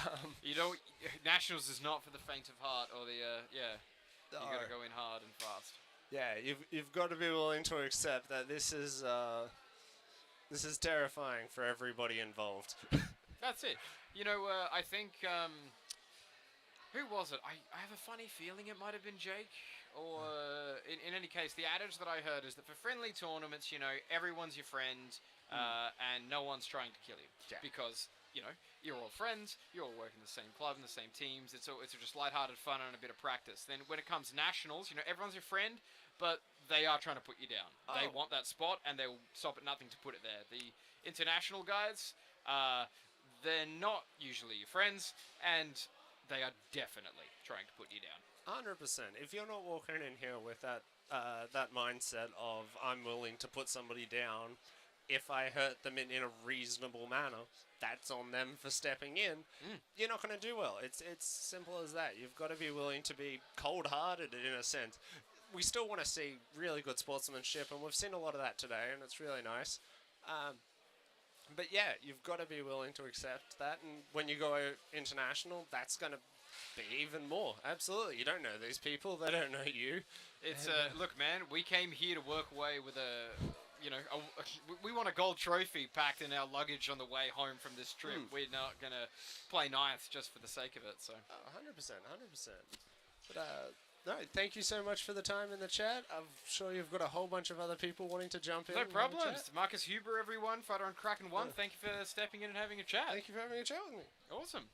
Speaker 8: Nationals is not for the faint of heart, or the, you got to go in hard and fast.
Speaker 10: Yeah, you've got to be willing to accept that this is terrifying for everybody involved.
Speaker 8: That's it. I think who was it? I have a funny feeling it might have been Jake. Or in any case, the adage that I heard is that for friendly tournaments, everyone's your friend, and no one's trying to kill you because you're all friends, you're all working the same club and the same teams. It's just lighthearted fun and a bit of practice. Then when it comes to Nationals, everyone's your friend, but they are trying to put you down. They want that spot, and they'll stop at nothing to put it there. The international guys, they're not usually your friends, and they are definitely trying to put you down.
Speaker 10: 100%. If you're not walking in here with that mindset of I'm willing to put somebody down, if I hurt them in a reasonable manner, that's on them for stepping in. You're not going to do well. It's simple as that. You've got to be willing to be cold-hearted in a sense. We still want to see really good sportsmanship, and we've seen a lot of that today, and it's really nice. But yeah, you've got to be willing to accept that, and when you go international, that's going to be even more. Absolutely, you don't know these people; they don't know you.
Speaker 8: It's look, man. We came here to work away with we want a gold trophy packed in our luggage on the way home from this trip. We're not gonna play ninth just for the sake of it. So.
Speaker 10: 100%. But no, thank you so much for the time in the chat. I'm sure you've got a whole bunch of other people wanting to jump in.
Speaker 8: No problems. Marcus Huber, everyone. Fighter on Kraken 1. Thank you for stepping in and having a chat.
Speaker 10: Thank you for having a chat with me.
Speaker 8: Awesome.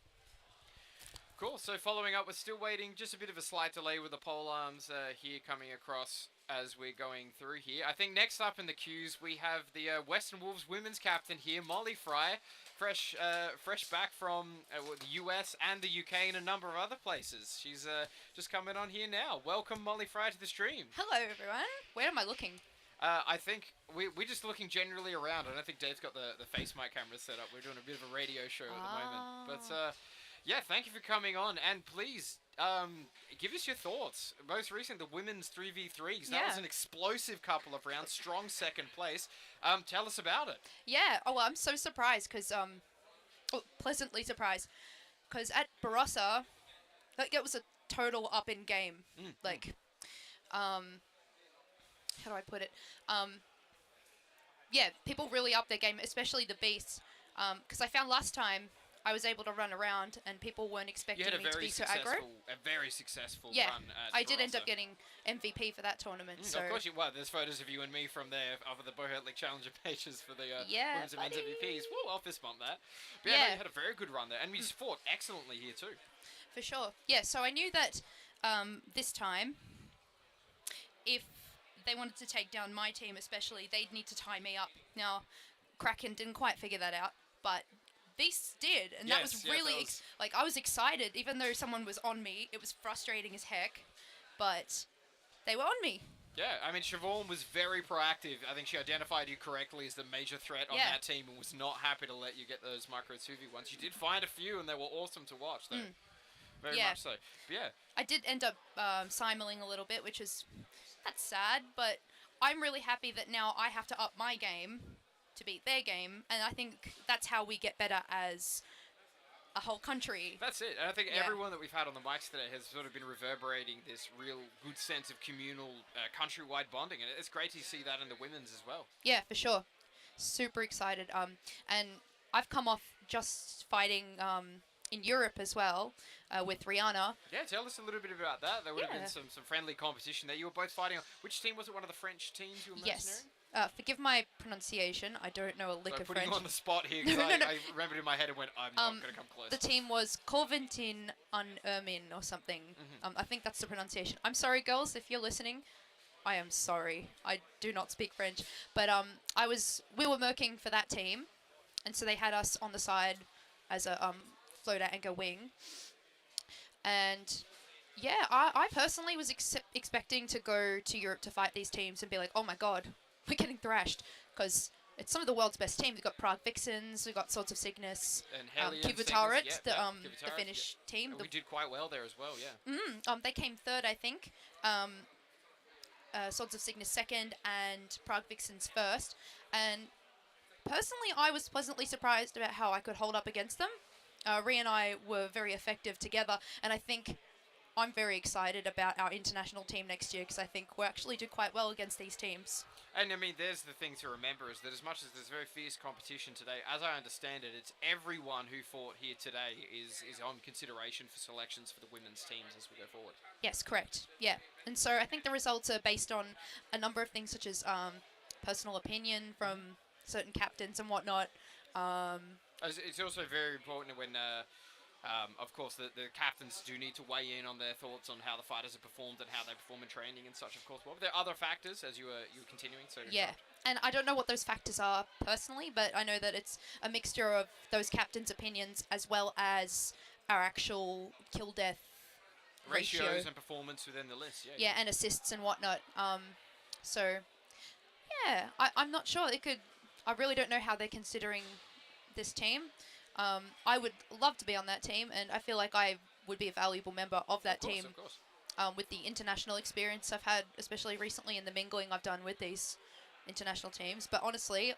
Speaker 8: Cool. So following up, we're still waiting. Just a bit of a slight delay with the pole arms here coming across as we're going through here. I think next up in the queues, we have the Western Wolves women's captain here, Molly Fry. Fresh back from the US and the UK and a number of other places. She's just coming on here now. Welcome, Molly Fry, to the stream.
Speaker 11: Hello, everyone. Where am I looking?
Speaker 8: I think we're just looking generally around. I don't think Dave's got the face mic camera set up. We're doing a bit of a radio show at the moment. But yeah, thank you for coming on. And please give us your thoughts. Most recent, the women's 3v3s. That was an explosive couple of rounds. Strong second place. Tell us about it.
Speaker 11: Yeah. Oh, well, I'm so surprised because pleasantly surprised because at Barossa, like it was a total up in game. Like, how do I put it? Yeah, people really upped their game, especially the beasts. Because I found last time I was able to run around and people weren't expecting me to be so aggro.
Speaker 8: A very successful
Speaker 11: yeah,
Speaker 8: run at
Speaker 11: I did end
Speaker 8: Barossa.
Speaker 11: up getting MVP for that tournament. So
Speaker 8: of course you were. There's photos of you and me from there over the Buhurt League Challenger pages for the women's and men's MVPs. Whoa, I'll fist bump that. But yeah, no, you had a very good run there. And we fought excellently here too.
Speaker 11: For sure. Yeah, so I knew that this time, if they wanted to take down my team especially, they'd need to tie me up. Now, Kraken didn't quite figure that out, but Beasts did, and that was really, like, I was excited, even though someone was on me. It was frustrating as heck, but they were on me.
Speaker 8: Yeah, I mean, Siobhan was very proactive. I think she identified you correctly as the major threat on that team and was not happy to let you get those micro 2v1s. You did find a few, and they were awesome to watch, though. Very much so. But yeah.
Speaker 11: I did end up simuling a little bit, which is, that's sad, but I'm really happy that now I have to up my game to beat their game, and I think that's how we get better as a whole country.
Speaker 8: That's it. And I think everyone that we've had on the mics today has sort of been reverberating this real good sense of communal, countrywide bonding, and it's great to see that in the women's as well.
Speaker 11: Yeah, for sure. Super excited. And I've come off just fighting in Europe as well with Rihanna.
Speaker 8: Yeah, tell us a little bit about that. There would have been some friendly competition there. You were both fighting on... Which team was it? One of the French teams you were mercenary?
Speaker 11: Yes. Forgive my pronunciation. I don't know a lick of French.
Speaker 8: I'm putting you on the spot here because I remembered in my head and went, I'm not going to come close.
Speaker 11: The team was Corventin en Ermin or something. I think that's the pronunciation. I'm sorry, girls, if you're listening. I am sorry. I do not speak French. But we were merking for that team, and so they had us on the side as a floater anchor wing. And yeah, I personally was expecting to go to Europe to fight these teams and be like, oh my god, we're getting thrashed, because it's some of the world's best teams. We've got Prague Vixens, we've got Swords of Cygnus, Kivutaret, the Finnish team.
Speaker 8: We did quite well there as well, yeah.
Speaker 11: They came third, I think. Swords of Cygnus second, and Prague Vixens first. And personally, I was pleasantly surprised about how I could hold up against them. Rhea and I were very effective together, and I think I'm very excited about our international team next year, because I think we'll actually do quite well against these teams.
Speaker 8: And I mean, there's the thing to remember is that as much as there's very fierce competition today, as I understand it, it's everyone who fought here today is on consideration for selections for the women's teams as we go forward.
Speaker 11: Yes, correct. Yeah. And so I think the results are based on a number of things, such as personal opinion from certain captains and whatnot.
Speaker 8: It's also very important when... of course, the captains do need to weigh in on their thoughts on how the fighters have performed and how they perform in training and such, of course. Well, there are other factors as you were continuing. So
Speaker 11: yeah, and I don't know what those factors are personally, but I know that it's a mixture of those captains' opinions as well as our actual kill-death
Speaker 8: ratios and performance within the list. Yeah,
Speaker 11: yeah, and assists and whatnot. So, yeah, I'm not sure. I really don't know how they're considering this team. I would love to be on that team, and I feel like I would be a valuable member of that team.
Speaker 8: Of course.
Speaker 11: With the international experience I've had, especially recently in the mingling I've done with these international teams. But honestly,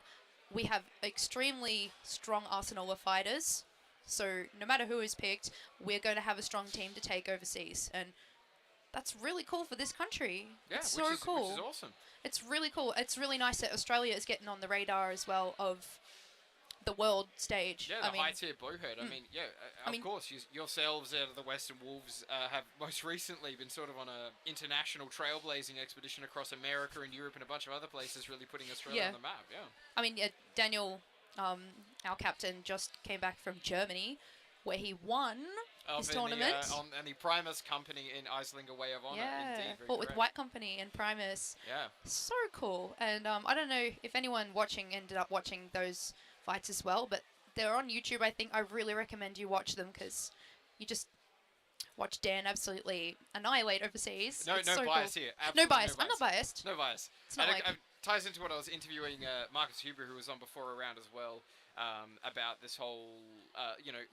Speaker 11: we have extremely strong arsenal of fighters. So no matter who is picked, we're going to have a strong team to take overseas, and that's really cool for this country.
Speaker 8: Yeah,
Speaker 11: it's
Speaker 8: which
Speaker 11: so
Speaker 8: is,
Speaker 11: cool.
Speaker 8: Which is awesome.
Speaker 11: It's really cool. It's really nice that Australia is getting on the radar as well of the world stage.
Speaker 8: Yeah, the high-tier Buhurt. I mean, yeah, of course, yourselves out of the Western Wolves have most recently been sort of on a international trailblazing expedition across America and Europe and a bunch of other places, really putting Australia on the map, yeah.
Speaker 11: I mean, Daniel, our captain, just came back from Germany, where he won his tournament.
Speaker 8: And the Primus company in Islinger Way of Honor, indeed.
Speaker 11: Fought with White Company and Primus.
Speaker 8: Yeah.
Speaker 11: So cool. And I don't know if anyone watching ended up watching those fights as well, but they're on YouTube. I think I really recommend you watch them because you just watch Dan absolutely annihilate overseas.
Speaker 8: No,
Speaker 11: it's
Speaker 8: no
Speaker 11: so
Speaker 8: bias
Speaker 11: cool.
Speaker 8: here.
Speaker 11: No bias. I'm not biased.
Speaker 8: No bias.
Speaker 11: It's not like...
Speaker 8: It ties into what I was interviewing Marcus Huber, who was on before around as well, about this whole,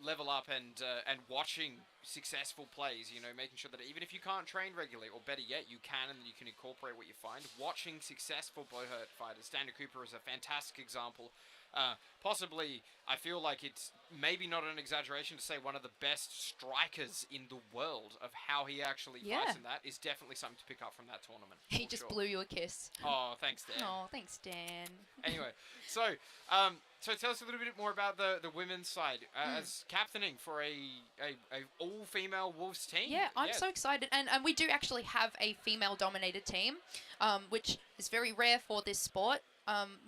Speaker 8: level up and watching successful plays, making sure that even if you can't train regularly, or better yet, you can and then you can incorporate what you find. Watching successful Buhurt fighters. Daniel Cooper is a fantastic example. Possibly, I feel like it's maybe not an exaggeration to say one of the best strikers in the world of how he actually fights in that is definitely something to pick up from that tournament.
Speaker 11: He just blew you a kiss.
Speaker 8: Oh, thanks, Dan.
Speaker 11: Oh, thanks, Dan.
Speaker 8: Anyway, so tell us a little bit more about the women's side as captaining for a all-female Wolves team.
Speaker 11: Yeah, I'm so excited. And we do actually have a female-dominated team, which is very rare for this sport.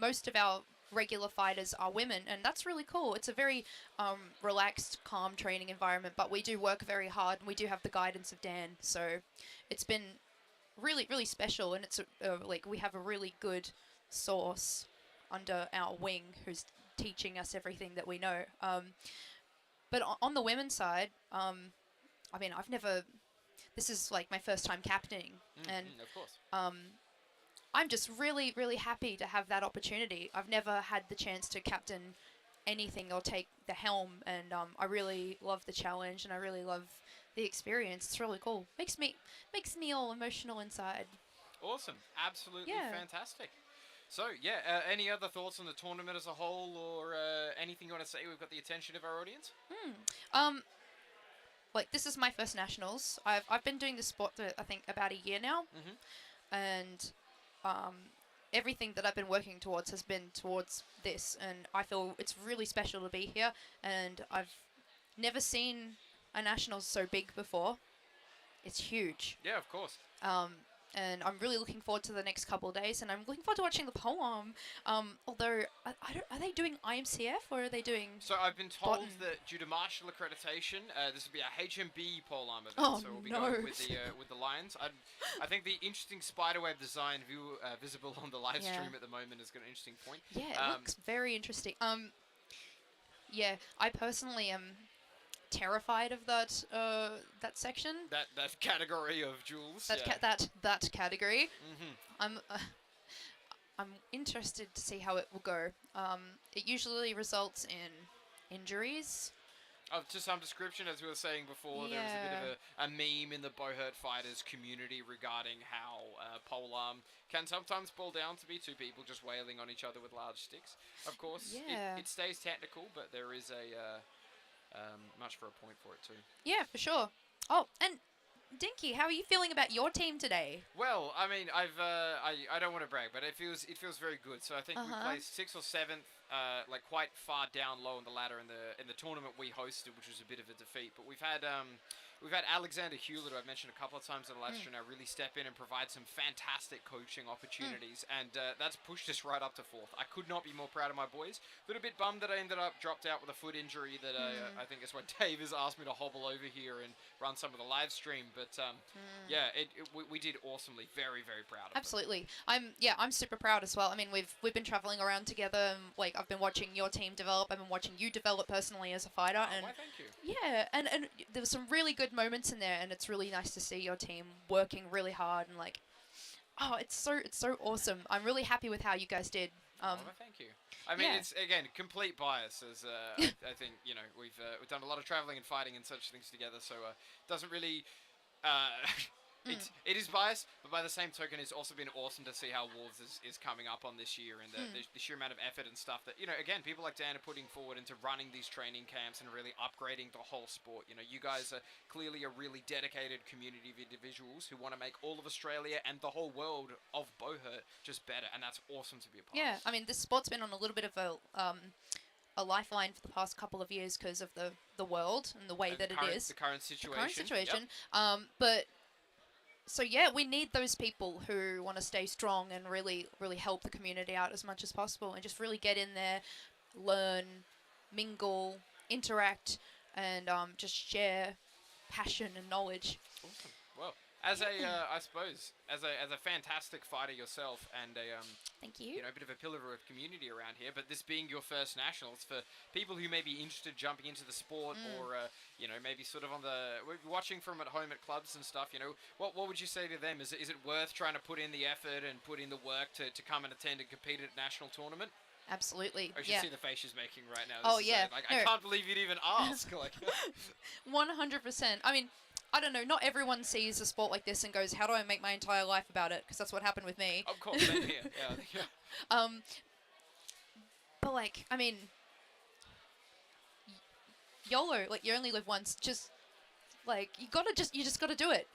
Speaker 11: Most of our regular fighters are women, and that's really cool. It's a very relaxed, calm training environment, but we do work very hard, and we do have the guidance of Dan, so it's been really, really special, and it's we have a really good source under our wing who's teaching us everything that we know. But on the women's side, I mean, this is like my first time captaining, and
Speaker 8: of course.
Speaker 11: I'm just really, really happy to have that opportunity. I've never had the chance to captain anything or take the helm, and I really love the challenge, and I really love the experience. It's really cool. Makes me all emotional inside.
Speaker 8: Awesome. Absolutely fantastic. So, any other thoughts on the tournament as a whole, or anything you want to say? We've got the attention of our audience.
Speaker 11: This is my first nationals. I've been doing this sport for, I think, about a year now, and everything that I've been working towards has been towards this, and I feel it's really special to be here, and I've never seen a nationals so big before. It's huge.
Speaker 8: Yeah, of course.
Speaker 11: And I'm really looking forward to the next couple of days, and I'm looking forward to watching the poem. Although, are they doing IMCF, or are they doing...
Speaker 8: So I've been told that due to martial accreditation, this will be a HMB polearm event, so we'll be going with the Lions. I think the interesting spiderweb design visible on the live stream at the moment is got an interesting point.
Speaker 11: Yeah, it looks very interesting. Yeah, I personally am terrified of that section.
Speaker 8: That category of duels.
Speaker 11: That category. I'm interested to see how it will go. It usually results in injuries.
Speaker 8: To some description, as we were saying before, there was a bit of a meme in the Buhurt fighters community regarding how polearm can sometimes boil down to be two people just wailing on each other with large sticks. Of course, it stays technical, but there is much for a point for it too.
Speaker 11: Yeah, for sure. Oh, and Dinky, how are you feeling about your team today?
Speaker 8: Well, I mean, I don't want to brag, but it feels very good. So I think we placed 6th or 7th, quite far down low on the ladder in the tournament we hosted, which was a bit of a defeat. But we've had Alexander Hewlett, who I've mentioned a couple of times in the live stream now, really step in and provide some fantastic coaching opportunities, and that's pushed us right up to 4th. I could not be more proud of my boys. A little bit bummed that I ended up dropped out with a foot injury that I think is why Dave has asked me to hobble over here and run some of the live stream. But we did awesomely. Very, very proud of
Speaker 11: Absolutely. I'm super proud as well. I mean, we've been traveling around together, and, I've been watching your team develop. I've been watching you develop personally as a fighter.
Speaker 8: Oh, why, thank you.
Speaker 11: Yeah, and there was some really good moments in there, and it's really nice to see your team working really hard and it's so awesome. I'm really happy with how you guys did.
Speaker 8: Thank you. I mean, it's again complete bias, as I think we've done a lot of traveling and fighting and such things together, so it doesn't really It is biased, but by the same token, it's also been awesome to see how Wolves is coming up on this year and the sheer amount of effort and stuff that, again, people like Dan are putting forward into running these training camps and really upgrading the whole sport. You guys are clearly a really dedicated community of individuals who want to make all of Australia and the whole world of Buhurt just better, and that's awesome to be a part of.
Speaker 11: Yeah, I mean, this sport's been on a little bit of a lifeline for the past couple of years because of the world and the way that it is.
Speaker 8: The current situation.
Speaker 11: The current situation.
Speaker 8: Yep.
Speaker 11: But so yeah, we need those people who want to stay strong and really, really help the community out as much as possible and just really get in there, learn, mingle, interact, and just share passion and knowledge.
Speaker 8: Awesome. Well, as I suppose, as a fantastic fighter yourself and a
Speaker 11: thank you.
Speaker 8: A bit of a pillar of community around here, but this being your first nationals, for people who may be interested jumping into the sport or maybe sort of watching from at home at clubs and stuff, what would you say to them? Is it worth trying to put in the effort and put in the work to come and attend and compete at a national tournament?
Speaker 11: Absolutely.
Speaker 8: I should see the face she's making right now.
Speaker 11: Oh yeah.
Speaker 8: I can't believe you'd even ask.
Speaker 11: 100%. I mean, I don't know, not everyone sees a sport like this and goes, how do I make my entire life about it? Because that's what happened with me.
Speaker 8: Of course, same here. Yeah.
Speaker 11: But I mean, YOLO, you only live once. Just, you just gotta do it.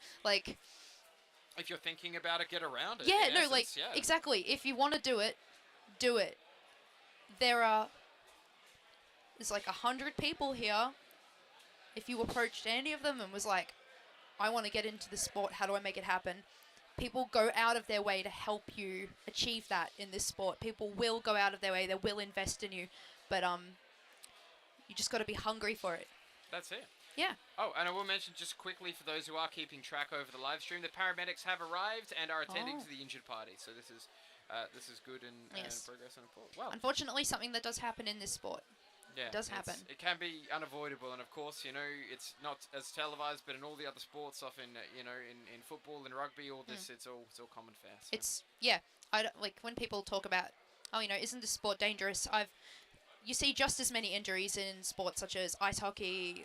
Speaker 8: If you're thinking about it, get around it.
Speaker 11: Yeah,
Speaker 8: no, essence,
Speaker 11: exactly. If you want to do it, do it. There's 100 people here. If you approached any of them and was like, I want to get into the sport, how do I make it happen? People go out of their way to help you achieve that in this sport. People will go out of their way, they will invest in you, but you just got to be hungry for it.
Speaker 8: That's it.
Speaker 11: Yeah.
Speaker 8: Oh, and I will mention just quickly for those who are keeping track over the live stream, the paramedics have arrived and are attending to the injured party. So this is good and progress and important. Well,
Speaker 11: unfortunately, something that does happen in this sport.
Speaker 8: Yeah,
Speaker 11: it does happen.
Speaker 8: It can be unavoidable, and of course, it's not as televised, but in all the other sports, often, in football and rugby, all this, it's all common fare. So.
Speaker 11: It's I don't, when people talk about, isn't this sport dangerous? You see just as many injuries in sports such as ice hockey,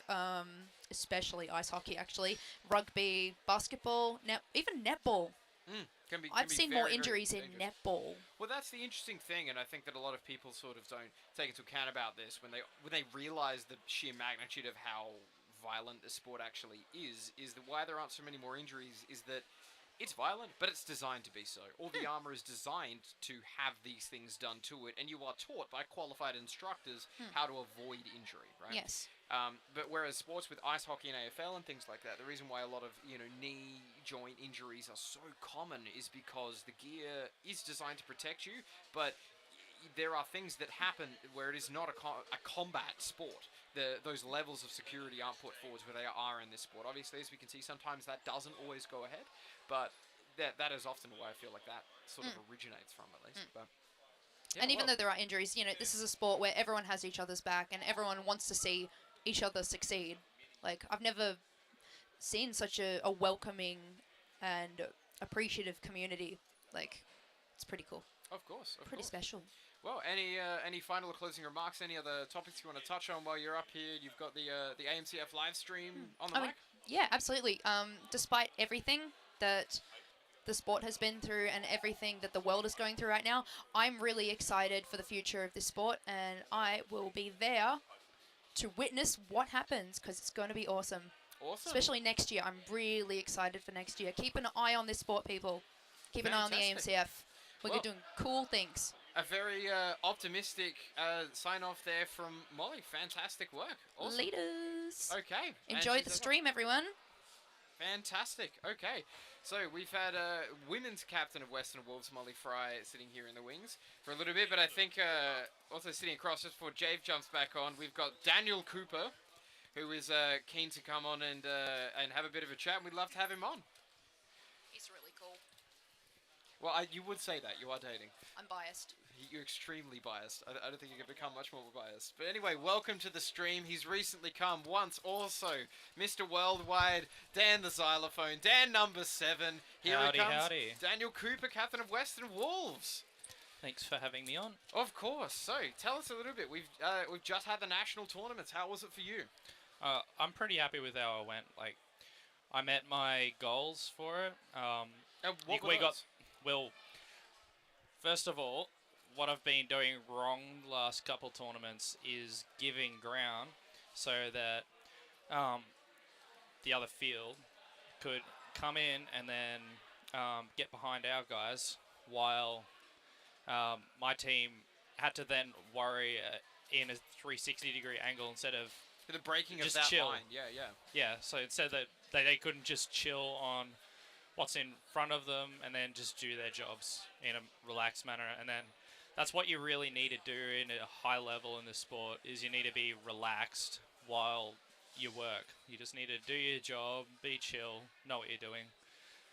Speaker 11: especially ice hockey, actually, rugby, basketball, even netball. I've seen more injuries in netball.
Speaker 8: Well, that's the interesting thing, and I think that a lot of people sort of don't take into account about this when they realise the sheer magnitude of how violent the sport actually is that why there aren't so many more injuries is that it's violent, but it's designed to be so. All the armour is designed to have these things done to it, and you are taught by qualified instructors how to avoid injury, right?
Speaker 11: Yes.
Speaker 8: But whereas sports with ice hockey and AFL and things like that, the reason why a lot of knee joint injuries are so common is because the gear is designed to protect you, but there are things that happen where it is not a combat sport. Those levels of security aren't put forward where they are in this sport. Obviously, as we can see, sometimes that doesn't always go ahead, but that is often where I feel like that sort of originates from, at least. But
Speaker 11: and even though there are injuries, this is a sport where everyone has each other's back and everyone wants to see each other succeed. I've never seen such a welcoming and appreciative community. It's pretty cool.
Speaker 8: Of course.
Speaker 11: Pretty special.
Speaker 8: Well, any final or closing remarks? Any other topics you want to touch on while you're up here? You've got the AMCF live stream on the mic.
Speaker 11: Yeah, absolutely. Despite everything that the sport has been through and everything that the world is going through right now, I'm really excited for the future of this sport, and I will be there to witness what happens because it's going to be awesome.
Speaker 8: Awesome.
Speaker 11: Especially next year. I'm really excited for next year. Keep an eye on this sport, people. Keep an eye on the AMCF. We're doing cool things.
Speaker 8: A very optimistic sign-off there from Molly. Fantastic work. Awesome.
Speaker 11: Leaders.
Speaker 8: Okay.
Speaker 11: Enjoy the stream, everyone.
Speaker 8: Fantastic. Okay. So we've had women's captain of Western Wolves, Molly Fry, sitting here in the wings for a little bit. But I think also sitting across just before Jave jumps back on, we've got Daniel Cooper, who is keen to come on and have a bit of a chat. We'd love to have him on.
Speaker 11: He's really cool.
Speaker 8: Well, you would say that. You are dating.
Speaker 11: I'm biased.
Speaker 8: You're extremely biased. I don't think you can become much more biased. But anyway, welcome to the stream. He's recently come once also. Mr. Worldwide, Dan the Xylophone, Dan number 7. Here
Speaker 12: howdy,
Speaker 8: he comes.
Speaker 12: howdy.
Speaker 8: Daniel Cooper, captain of Western Wolves.
Speaker 12: Thanks for having me on.
Speaker 8: Of course. So, tell us a little bit. We've just had the national tournaments. How was it for you?
Speaker 12: I'm pretty happy with how it went. I met my goals for it.
Speaker 8: What were
Speaker 12: we got
Speaker 8: those?
Speaker 12: well. First of all, what I've been doing wrong the last couple tournaments is giving ground so that the other field could come in and then get behind our guys while my team had to then worry in a 360-degree angle instead of
Speaker 8: The breaking of
Speaker 12: just
Speaker 8: that
Speaker 12: chill.
Speaker 8: line. Yeah, yeah.
Speaker 12: Yeah, so it said that they couldn't just chill on what's in front of them and then just do their jobs in a relaxed manner. And then that's what you really need to do in a high level in this sport is you need to be relaxed while you work. You just need to do your job, be chill, know what you're doing.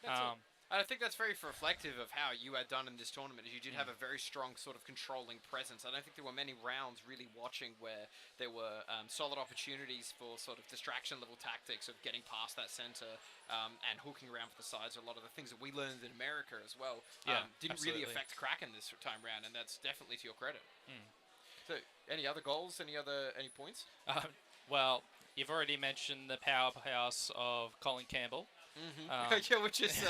Speaker 8: That's it. And I think that's very reflective of how you had done in this tournament. Is you did have a very strong sort of controlling presence. I don't think there were many rounds really watching where there were solid opportunities for sort of distraction level tactics of getting past that center and hooking around for the sides. A lot of the things that we learned in America as well didn't really affect Kraken this time round, and that's definitely to your credit. So, any other goals? Any points?
Speaker 12: Well, you've already mentioned the powerhouse of Colin Campbell.
Speaker 8: Yeah, which is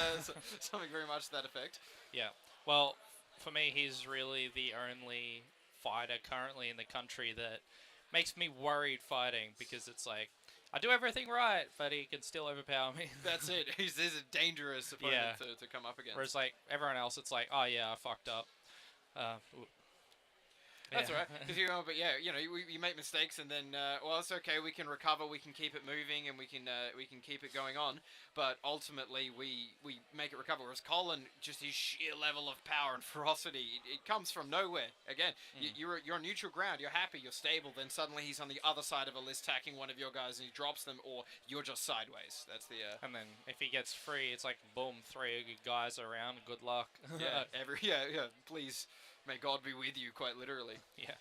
Speaker 8: something very much to that effect.
Speaker 12: Yeah. Well, for me, he's really the only fighter currently in the country that makes me worried fighting because it's like, I do everything right, but he can still overpower me.
Speaker 8: That's it. He's a dangerous opponent to come up against.
Speaker 12: Whereas, like, everyone else, it's like, oh, yeah, I fucked up.
Speaker 8: That's all right. Because you make mistakes, and then well, it's okay. We can recover. We can keep it moving, and we can keep it going on. But ultimately, we make it recover. Whereas Colin, just his sheer level of power and ferocity, it comes from nowhere. Again, you're on neutral ground. You're happy. You're stable. Then suddenly he's on the other side of a list, tacking one of your guys, and he drops them, or you're just sideways. That's the.
Speaker 12: And then if he gets free, it's like boom, 3 good guys around. Good luck.
Speaker 8: Yeah. Please. May God be with you, quite literally.
Speaker 12: Yeah.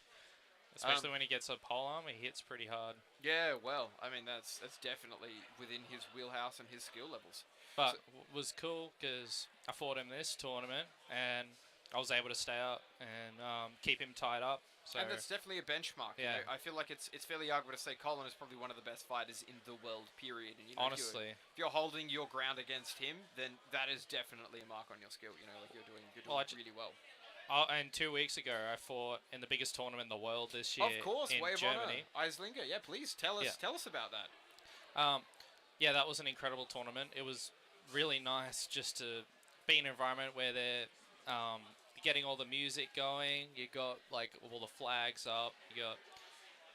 Speaker 12: Especially when he gets a polearm, he hits pretty hard.
Speaker 8: Yeah, well, I mean, that's definitely within his wheelhouse and his skill levels.
Speaker 12: But it was cool because I fought him this tournament, and I was able to stay up and keep him tied up. So
Speaker 8: and that's definitely a benchmark.
Speaker 12: Yeah.
Speaker 8: I feel like it's fairly arguable to say Colin is probably one of the best fighters in the world, period. And
Speaker 12: honestly,
Speaker 8: if you're holding your ground against him, then that is definitely a mark on your skill. Like you're doing really well.
Speaker 12: And 2 weeks ago, I fought in the biggest tournament in the world this year.
Speaker 8: Of course,
Speaker 12: in
Speaker 8: Wave
Speaker 12: Germany.
Speaker 8: Eislinger. Yeah, please tell us about that.
Speaker 12: Yeah, that was an incredible tournament. It was really nice just to be in an environment where they're getting all the music going. You got like all the flags up. You got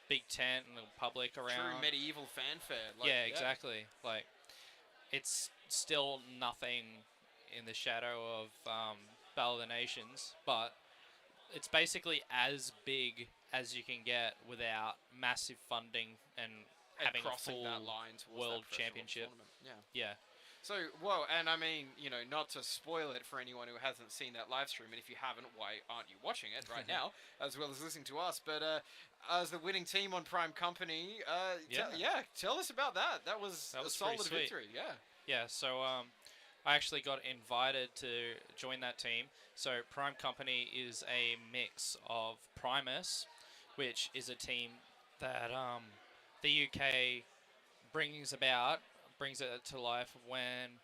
Speaker 12: big tent and the public around.
Speaker 8: True medieval fanfare.
Speaker 12: Yeah, exactly. Like it's still nothing in the shadow of Battle of the Nations, but it's basically as big as you can get without massive funding and having a full
Speaker 8: that line
Speaker 12: world championship. Yeah.
Speaker 8: So, well, and I mean, not to spoil it for anyone who hasn't seen that live stream, and if you haven't, why aren't you watching it right now, as well as listening to us? But as the winning team on Prime Company, tell us about that. That was a solid victory.
Speaker 12: Yeah. So I actually got invited to join that team. So Prime Company is a mix of Primus, which is a team that the UK brings it to life when,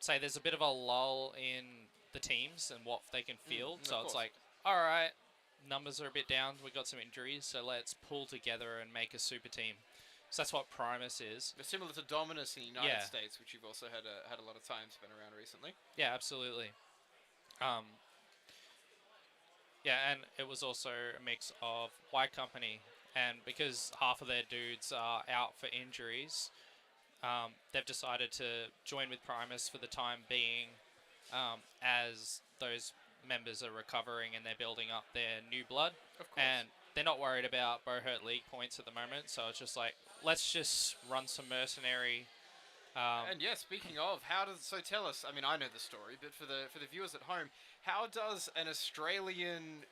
Speaker 12: say, there's a bit of a lull in the teams and what they can field. So it's like, all right, numbers are a bit down. We got some injuries, so let's pull together and make a super team. So that's what Primus is.
Speaker 8: They're similar to Dominus in the United States, which you've also had a lot of time spent around recently.
Speaker 12: Yeah, absolutely. And it was also a mix of Y Company, and because half of their dudes are out for injuries, they've decided to join with Primus for the time being, as those members are recovering and they're building up their new blood.
Speaker 8: Of course.
Speaker 12: And they're not worried about Buhurt League points at the moment, so it's just like, let's just run some mercenary.
Speaker 8: And yeah, speaking of, tell us, I mean, I know the story, but for the viewers at home, how does an Australian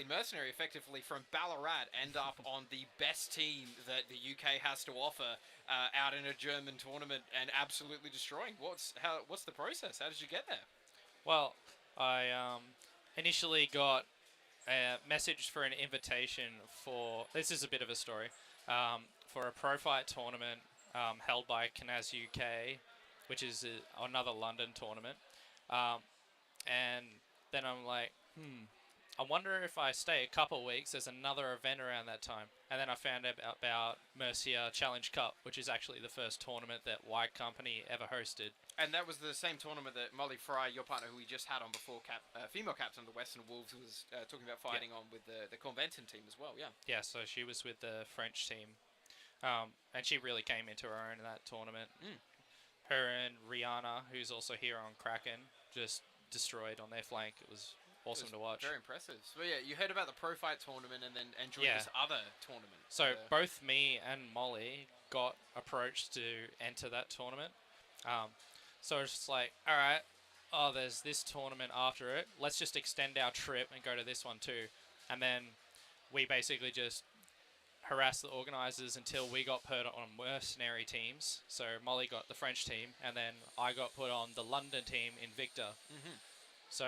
Speaker 8: mercenary effectively from Ballarat end up on the best team that the UK has to offer out in a German tournament and absolutely destroying? What's the process? How did you get there?
Speaker 12: Well, I initially got a message for an invitation for, this is a bit of a story, for a pro fight tournament held by Knaz UK, which is another London tournament. And then I'm like, I wonder if I stay a couple weeks, there's another event around that time. And then I found out about Mercia Challenge Cup, which is actually the first tournament that White Company ever hosted.
Speaker 8: And that was the same tournament that Molly Fry, your partner, who we just had on before, female captain of the Western Wolves, was talking about fighting on with the Convention team as well, yeah.
Speaker 12: Yeah, so she was with the French team. And she really came into her own in that tournament. Her and Rihanna, who's also here on Kraken, just destroyed on their flank. It was awesome to watch.
Speaker 8: Very impressive. So yeah, you heard about the Pro Fight tournament and then joined this other tournament.
Speaker 12: So both me and Molly got approached to enter that tournament. So it's just like, all right, there's this tournament after it. Let's just extend our trip and go to this one too. And then we basically just harassed the organisers until we got put on mercenary teams. So Molly got the French team, and then I got put on the London team in Victor. So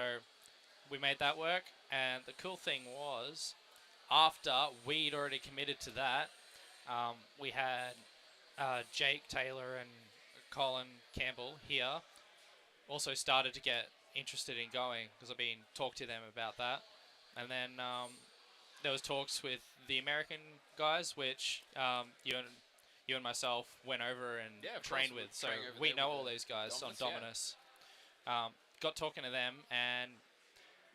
Speaker 12: we made that work, and the cool thing was, after we'd already committed to that, we had Jake Taylor and Colin Campbell here also started to get interested in going, because I've been talking to them about that. And then there was talks with the American guys, which you and myself went over and trained with. So we know all these guys on Dominus. Got talking to them, and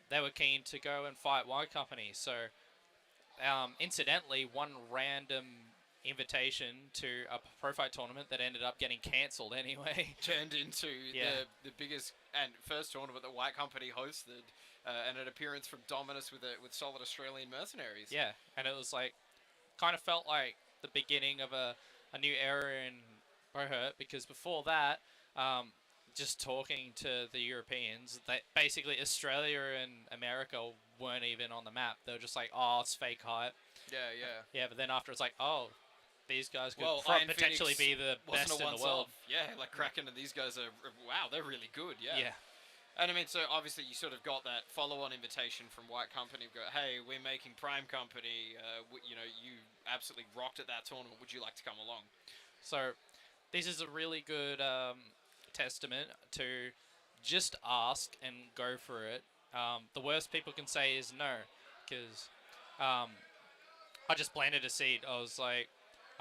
Speaker 12: they were keen to go and fight White Company. So incidentally, one random invitation to a pro fight tournament that ended up getting cancelled anyway
Speaker 8: turned into the biggest and first tournament that White Company hosted, and an appearance from Dominus with solid Australian mercenaries.
Speaker 12: Yeah, and it was like, kind of felt like the beginning of a new era in Buhurt, because before that, just talking to the Europeans, they basically Australia and America weren't even on the map. They were just like, oh, it's fake hype. Yeah, but then after it's like, oh, these guys could potentially be the best in the world.
Speaker 8: Yeah, like Kraken and these guys are, wow, they're really good, yeah. And I mean, so obviously you sort of got that follow-on invitation from White Company. Go, hey, we're making Prime Company. You absolutely rocked at that tournament. Would you like to come along?
Speaker 12: So this is a really good testament to just ask and go for it. The worst people can say is no, because I just planted a seed.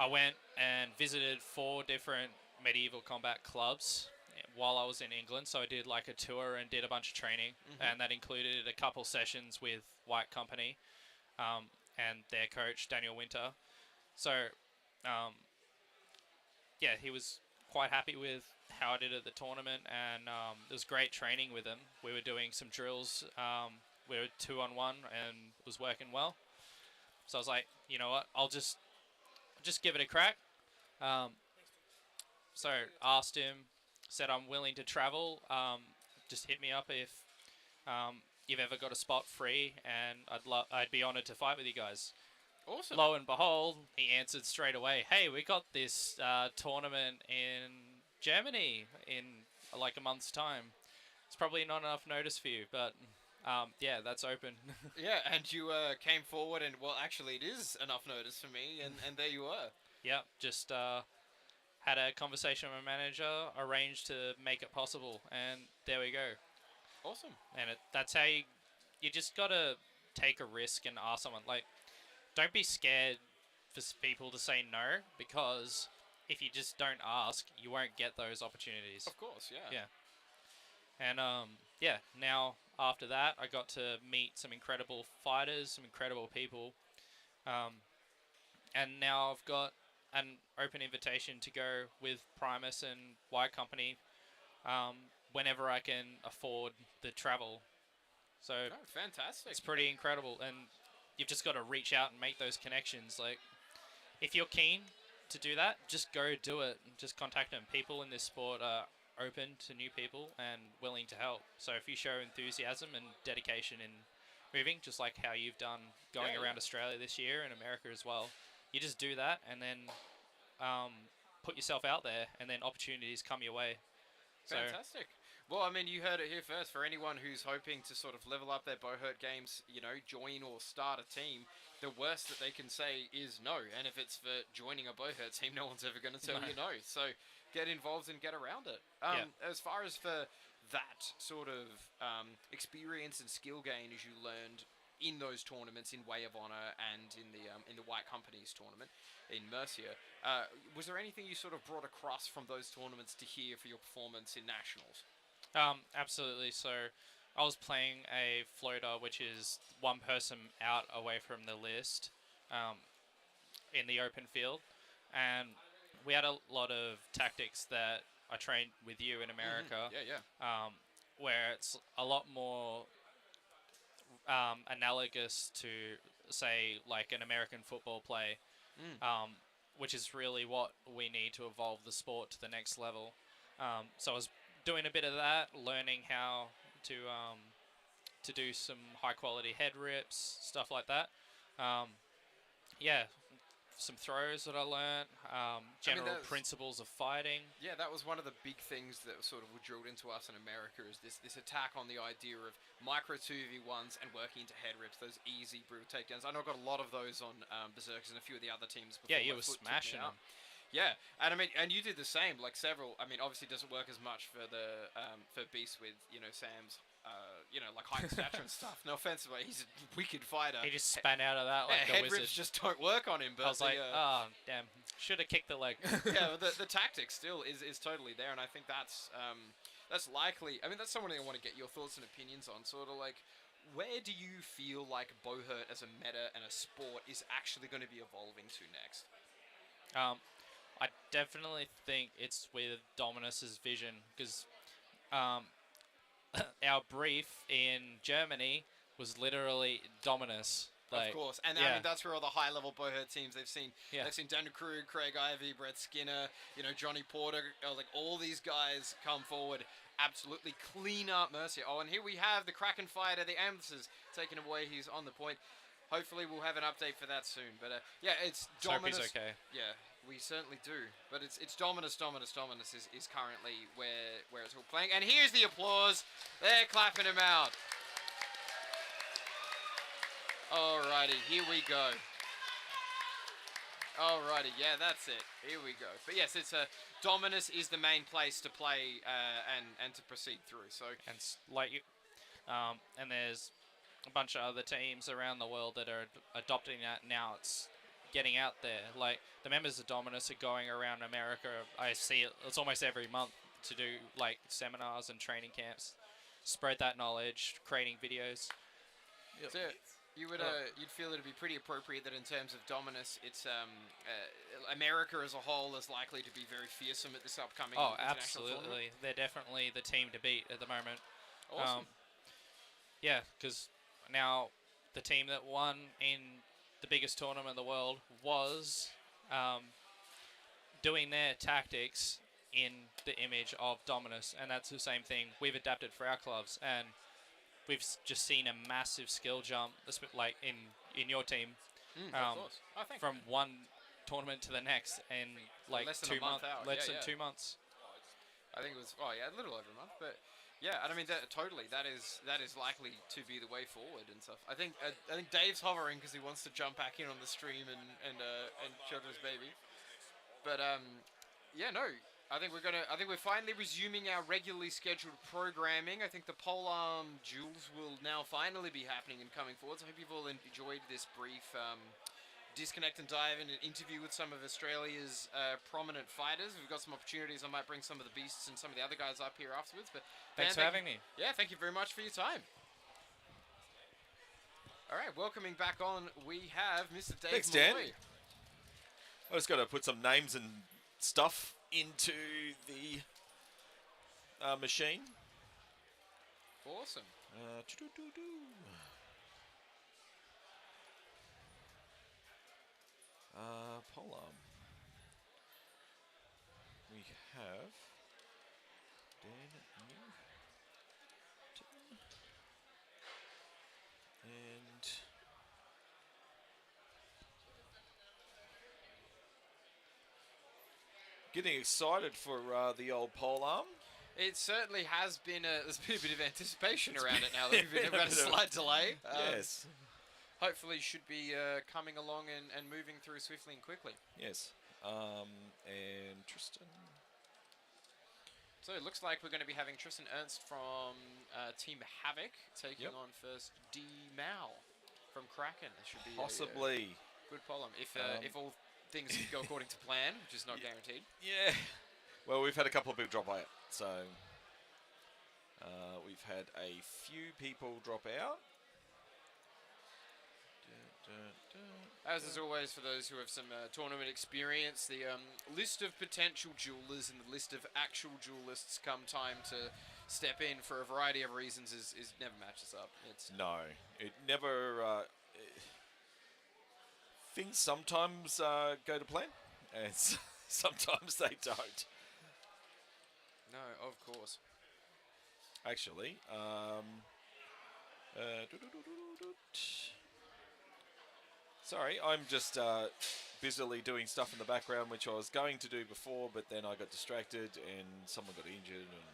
Speaker 12: I went and visited 4 different medieval combat clubs while I was in England. So I did like a tour and did a bunch of training, and that included a couple sessions with White Company and their coach, Daniel Winter. So, he was quite happy with how I did at the tournament, and it was great training with him. We were doing some drills. We were 2-on-1 and it was working well. So I was like, you know what, I'll just give it a crack. So asked him, said I'm willing to travel. Just hit me up if you've ever got a spot free, and I'd be honoured to fight with you guys.
Speaker 8: Awesome.
Speaker 12: Lo and behold, he answered straight away, hey, we got this tournament in Germany in like a month's time. It's probably not enough notice for you, but that's open.
Speaker 8: Yeah, and you came forward, and well, actually, it is enough notice for me, and there you were.
Speaker 12: Yeah, just had a conversation with my manager, arranged to make it possible, and there we go.
Speaker 8: Awesome.
Speaker 12: And that's how you just gotta take a risk and ask someone. Like, don't be scared for people to say no, because if you just don't ask, you won't get those opportunities.
Speaker 8: Of course, yeah.
Speaker 12: Yeah. And now after that, I got to meet some incredible fighters, some incredible people, and now I've got an open invitation to go with Primus and White Company whenever I can afford the travel. So
Speaker 8: fantastic.
Speaker 12: It's pretty incredible, and you've just got to reach out and make those connections. Like, if you're keen to do that, just go do it. Just contact them. People in this sport are open to new people and willing to help. So if you show enthusiasm and dedication in moving, just like how you've done going around Australia this year and America as well, you just do that, and then put yourself out there, and then opportunities come your way.
Speaker 8: Fantastic. Well, I mean, you heard it here first. For anyone who's hoping to sort of level up their Buhurt games, join or start a team, the worst that they can say is no. And if it's for joining a Buhurt team, no one's ever going to tell you no. So get involved and get around it. As far as for that sort of experience and skill gain as you learned in those tournaments in Way of Honor and in the White Companies tournament in Mercia, was there anything you sort of brought across from those tournaments to here for your performance in Nationals?
Speaker 12: Absolutely. So I was playing a floater, which is one person out away from the list in the open field. And we had a lot of tactics that I trained with you in America. Where it's a lot more analogous to, say, like an American football play, which is really what we need to evolve the sport to the next level. So I was doing a bit of that, learning how to do some high quality head rips, stuff like that. Some throws that I learned, general principles of fighting.
Speaker 8: Yeah, that was one of the big things that sort of were drilled into us in America, is this attack on the idea of micro 2v1s and working into head rips, those easy brutal takedowns. I know I got a lot of those on Berserkers and a few of the other teams before.
Speaker 12: Yeah, you were smashing them.
Speaker 8: Yeah, and I mean, and you did the same. Like several. I mean, obviously, it doesn't work as much for the for Beast with Sam's like height and stature and stuff. No offense, but he's a wicked fighter.
Speaker 12: He just span out of that like a
Speaker 8: head
Speaker 12: wizard.
Speaker 8: rips just don't work on him. But
Speaker 12: I was like, oh damn, should have kicked the leg.
Speaker 8: Yeah, but the tactic still is totally there, and I think that's likely. I mean, that's something I want to get your thoughts and opinions on. Sort of like, where do you feel like Buhurt as a meta and a sport is actually going to be evolving to next?
Speaker 12: I definitely think it's with Dominus's vision, because our brief in Germany was literally Dominus.
Speaker 8: Of course, and I mean that's where all the high-level Buhurt teams they've seen Daniel Krug, Craig Ivey, Brett Skinner, Johnny Porter, like all these guys come forward, absolutely clean up Mercia. Oh, and here we have the Kraken fighter, the Amethyst, taken away. He's on the point. Hopefully we'll have an update for that soon. But it's Dominus.
Speaker 12: Hope he's okay.
Speaker 8: Yeah, we certainly do. But it's Dominus. Dominus is currently where it's all playing. And here's the applause. They're clapping him out. Alrighty, here we go. Alrighty, yeah, that's it. Here we go. But yes, it's Dominus is the main place to play and to proceed through. So
Speaker 12: and there's a bunch of other teams around the world that are adopting that now. It's getting out there. Like the members of Dominus are going around America. I see it. It's almost every month to do like seminars and training camps, spread that knowledge, creating videos.
Speaker 8: Yep. So you'd feel it'd be pretty appropriate that in terms of Dominus, it's America as a whole is likely to be very fearsome at this upcoming.
Speaker 12: Oh,
Speaker 8: international
Speaker 12: absolutely!
Speaker 8: tournament.
Speaker 12: They're definitely the team to beat at the moment.
Speaker 8: Awesome.
Speaker 12: Yeah, because now the team that won in the biggest tournament in the world was doing their tactics in the image of Dominus, and that's the same thing we've adapted for our clubs, and we've just seen a massive skill jump, like in your team,
Speaker 8: of course.
Speaker 12: from one tournament to the next in like
Speaker 8: less than
Speaker 12: 2 months. Less than 2 months.
Speaker 8: I think it was a little over a month, but yeah, and I mean that is likely to be the way forward and stuff. I think Dave's hovering because he wants to jump back in on the stream and show his baby, but I think we're finally resuming our regularly scheduled programming. I think the polearm duels will now finally be happening and coming forward. So I hope you've all enjoyed this brief disconnect and dive in an interview with some of Australia's prominent fighters. We've got some opportunities. I might bring some of the beasts and some of the other guys up here afterwards. But
Speaker 12: thanks for having me.
Speaker 8: Yeah, thank you very much for your time. All right, welcoming back on, we have Mr. Dave
Speaker 5: Thanks, Dan.
Speaker 8: Malloy.
Speaker 5: I just got to put some names and stuff into the machine.
Speaker 8: Awesome.
Speaker 5: Polearm. We have Dan Newton and getting excited for the old polearm.
Speaker 8: It certainly has been there's been a bit of anticipation around it now that we've had a slight delay.
Speaker 5: Yes.
Speaker 8: Hopefully should be coming along and moving through swiftly and quickly.
Speaker 5: Yes. And Tristan.
Speaker 8: So it looks like we're going to be having Tristan Ernst from Team Havoc taking on first D Mal from Kraken. It should be
Speaker 5: possibly
Speaker 8: a good problem if all things go according to plan, which is not guaranteed.
Speaker 5: Yeah. Well, we've had a couple of people drop out, so we've had a few people drop out.
Speaker 8: As is always, for those who have some tournament experience, the list of potential duelers and the list of actual duelists come time to step in for a variety of reasons is never matches up.
Speaker 5: No, it never. Things sometimes go to plan, and sometimes they don't.
Speaker 8: No, of course.
Speaker 5: Actually, sorry, I'm just busily doing stuff in the background, which I was going to do before, but then I got distracted and someone got injured and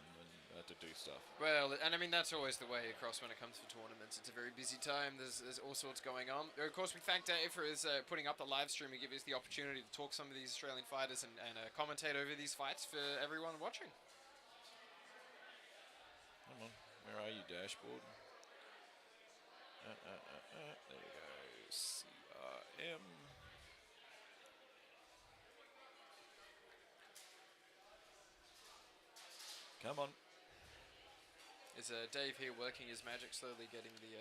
Speaker 5: I had to do stuff.
Speaker 8: Well, and I mean, that's always the way across when it comes to tournaments. It's a very busy time. There's all sorts going on. Of course, we thank Dave for his putting up the live stream and give us the opportunity to talk some of these Australian fighters and commentate over these fights for everyone watching.
Speaker 5: Come on, where are you, dashboard? There you go. CRM. Come on.
Speaker 8: Is Dave here working his magic, slowly getting the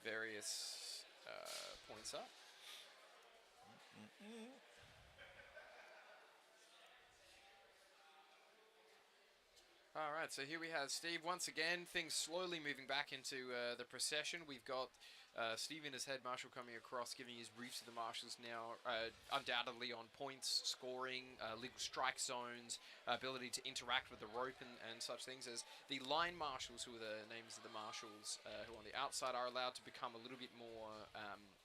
Speaker 8: various points up? Alright, so here we have Steve once again, things slowly moving back into the procession. We've got Stephen as head marshal coming across, giving his briefs to the marshals now, undoubtedly on points, scoring, legal strike zones, ability to interact with the rope and such things, as the line marshals, who are the names of the marshals who on the outside are allowed to become a little bit more,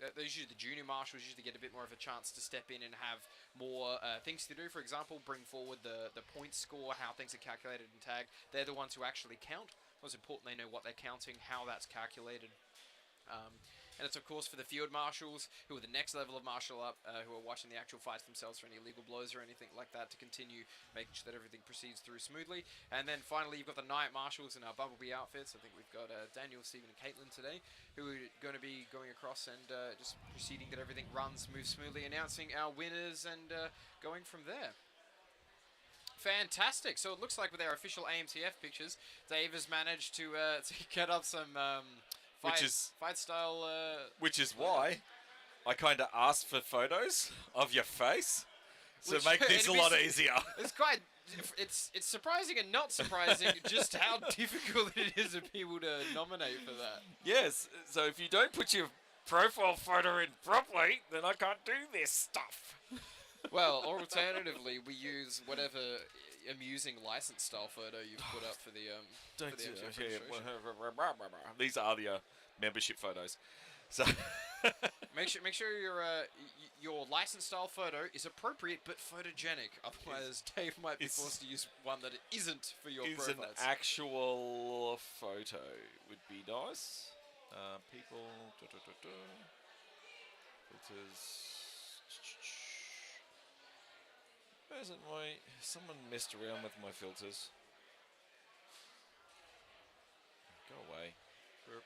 Speaker 8: they're usually the junior marshals usually get a bit more of a chance to step in and have more things to do. For example, bring forward the point score, how things are calculated and tagged. They're the ones who actually count. Most important, they know what they're counting, how that's calculated. And it's, of course, for the field marshals, who are the next level of marshal up, who are watching the actual fights themselves for any illegal blows or anything like that, to continue making sure that everything proceeds through smoothly. And then finally, you've got the night marshals in our Bumblebee outfits. I think we've got Daniel, Stephen, and Caitlin today, who are going to be going across and just proceeding that everything moves smoothly, announcing our winners and going from there. Fantastic. So it looks like with our official AMCF pictures, Dave has managed to get up some fight style.
Speaker 5: Which is why I kind of asked for photos of your face to make this a lot easier.
Speaker 8: It's quite. It's surprising and not surprising just how difficult it is for people to nominate for that.
Speaker 5: Yes. So if you don't put your profile photo in properly, then I can't do this stuff.
Speaker 8: Well, or alternatively, we use whatever amusing license style photo you've put up for the
Speaker 5: These are the membership photos. So
Speaker 8: make sure your license style photo is appropriate but photogenic. Otherwise, Dave might be forced to use one that isn't for your profile.
Speaker 5: An actual photo would be nice. People filters. Where isn't someone messed around with my filters? Go away. Burp.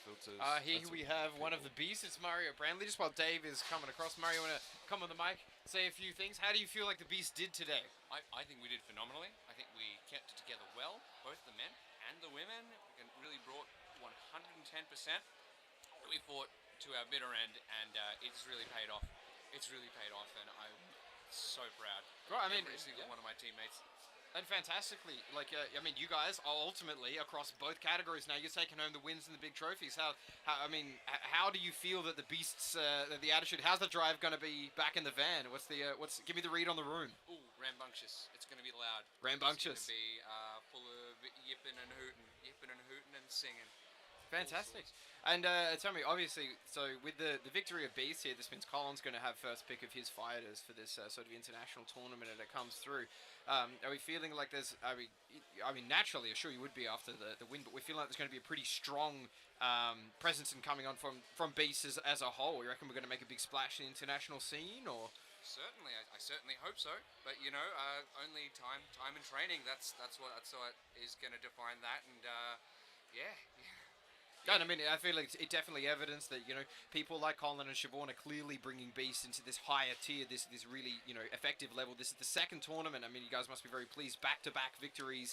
Speaker 5: Filters.
Speaker 8: Here we have one of the beasts. It's Mario Brandley. Just while Dave is coming across, Mario, want to come on the mic, say a few things. How do you feel like the beast did today?
Speaker 13: I think we did phenomenally. I think we kept it together well, both the men and the women. We really brought 110%. We fought to our bitter end, and it's really paid off. It's really paid off, and I'm so proud.
Speaker 8: Well, I mean,
Speaker 13: every single one of my teammates.
Speaker 8: And fantastically, like I mean, you guys are ultimately across both categories now. You're taking home the wins and the big trophies. How do you feel that the beasts, the attitude? How's the drive going to be back in the van? Give me the read on the room.
Speaker 13: Ooh, rambunctious. It's going to be loud.
Speaker 8: Rambunctious.
Speaker 13: It's going to be full of yipping and hooting and singing.
Speaker 8: Fantastic. And tell me, obviously, so with the victory of Beast here, this means Colin's going to have first pick of his fighters for this sort of international tournament as it comes through. Are we feeling like there's, I mean, naturally, I'm sure you would be after the win, but we feel like there's going to be a pretty strong presence in coming on from Beast as a whole. You reckon we're going to make a big splash in the international scene, or?
Speaker 13: Certainly, I certainly hope so. But you know, only time and training. That's what is going to define that. And yeah.
Speaker 8: Yeah, I mean, I feel like it's definitely evidence that, you know, people like Colin and Siobhan are clearly bringing Beast into this higher tier, this really, you know, effective level. This is the second tournament. I mean, you guys must be very pleased. Back-to-back victories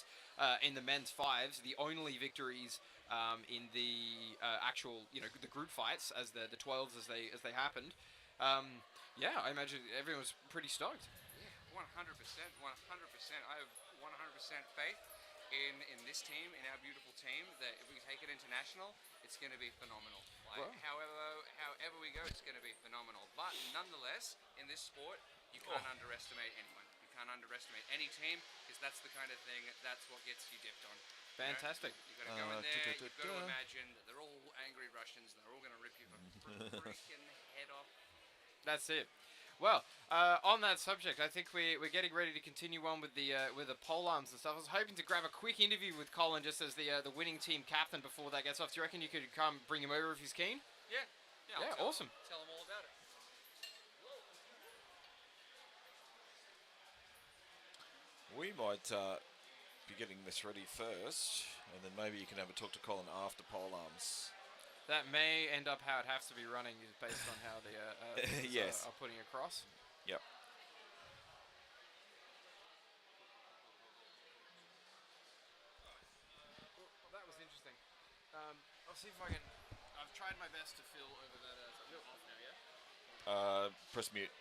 Speaker 8: in the men's fives, the only victories in the actual, you know, the group fights as the 12s as they happened. Yeah, I imagine everyone's pretty stoked.
Speaker 13: Yeah, 100%, 100%. I have 100% faith in this team, in our beautiful team, that if we take it international, it's going to be phenomenal. Like, however we go, it's going to be phenomenal. But nonetheless, in this sport, you can't underestimate anyone. You can't underestimate any team, because that's the kind of thing, that's what gets you dipped on.
Speaker 8: Fantastic.
Speaker 13: You've got to go in there, you've got to imagine that they're all angry Russians, and they're all going to rip your freaking head off.
Speaker 8: That's it. Well, on that subject, I think we're getting ready to continue on with the polearms and stuff. I was hoping to grab a quick interview with Colin just as the winning team captain before that gets off. Do you reckon you could come bring him over if he's keen?
Speaker 13: Yeah.
Speaker 8: Yeah, awesome.
Speaker 13: Tell him all about it.
Speaker 5: We might be getting this ready first, and then maybe you can have a talk to Colin after polearms.
Speaker 8: That may end up how it has to be running, based on how the
Speaker 5: yes.
Speaker 8: are putting across.
Speaker 5: Yep.
Speaker 8: Well, that was interesting. I'll see if I can. I've tried my best to fill over that. Off now, yeah.
Speaker 5: Press mute.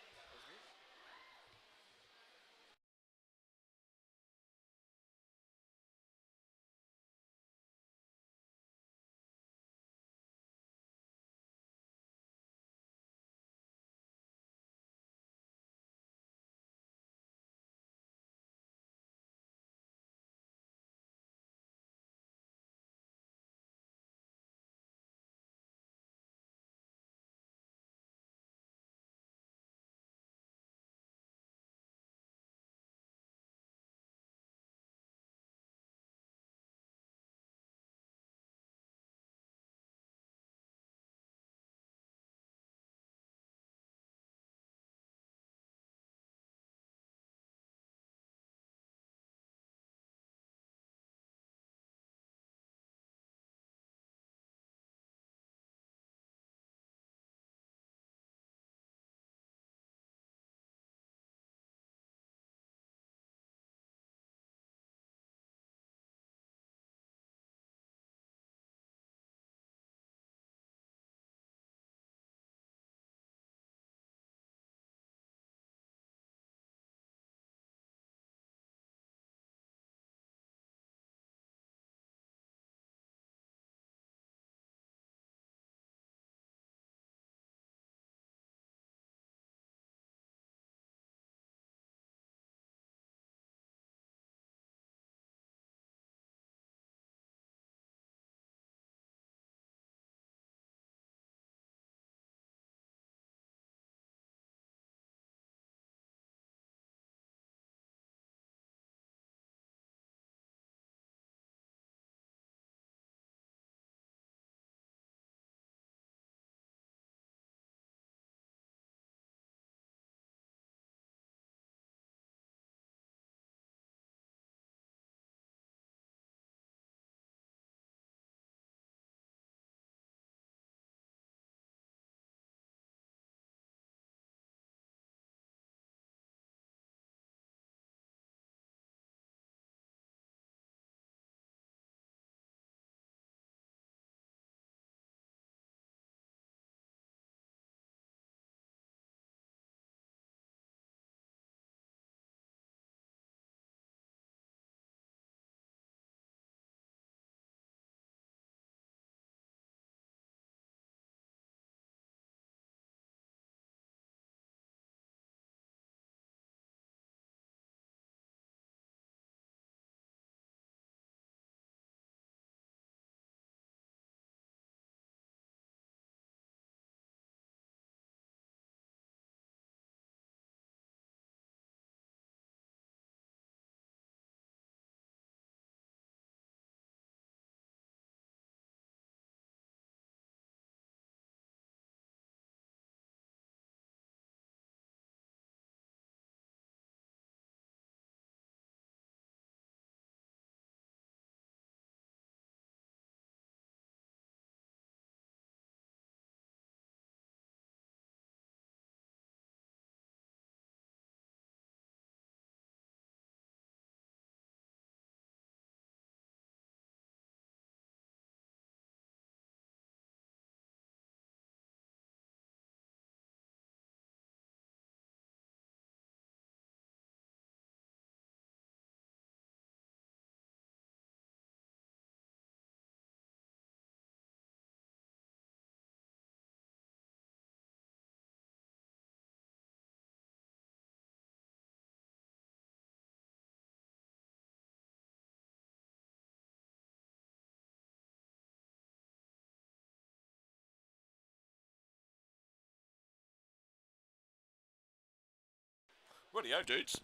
Speaker 5: Rightio, dudes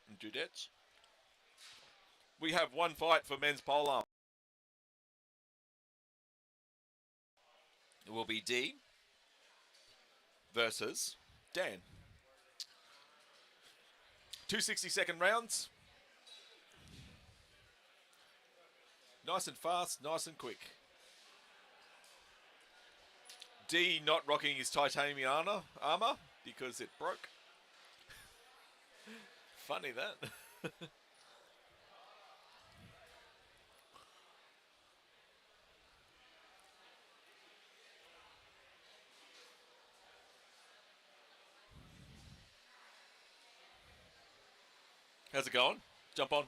Speaker 5: and dudettes. We have one fight for men's polearm. It will be D versus Dan. 2 60-second rounds. Nice and fast, nice and quick. D not rocking his titanium armor because it broke. Funny that. How's it going? Jump on.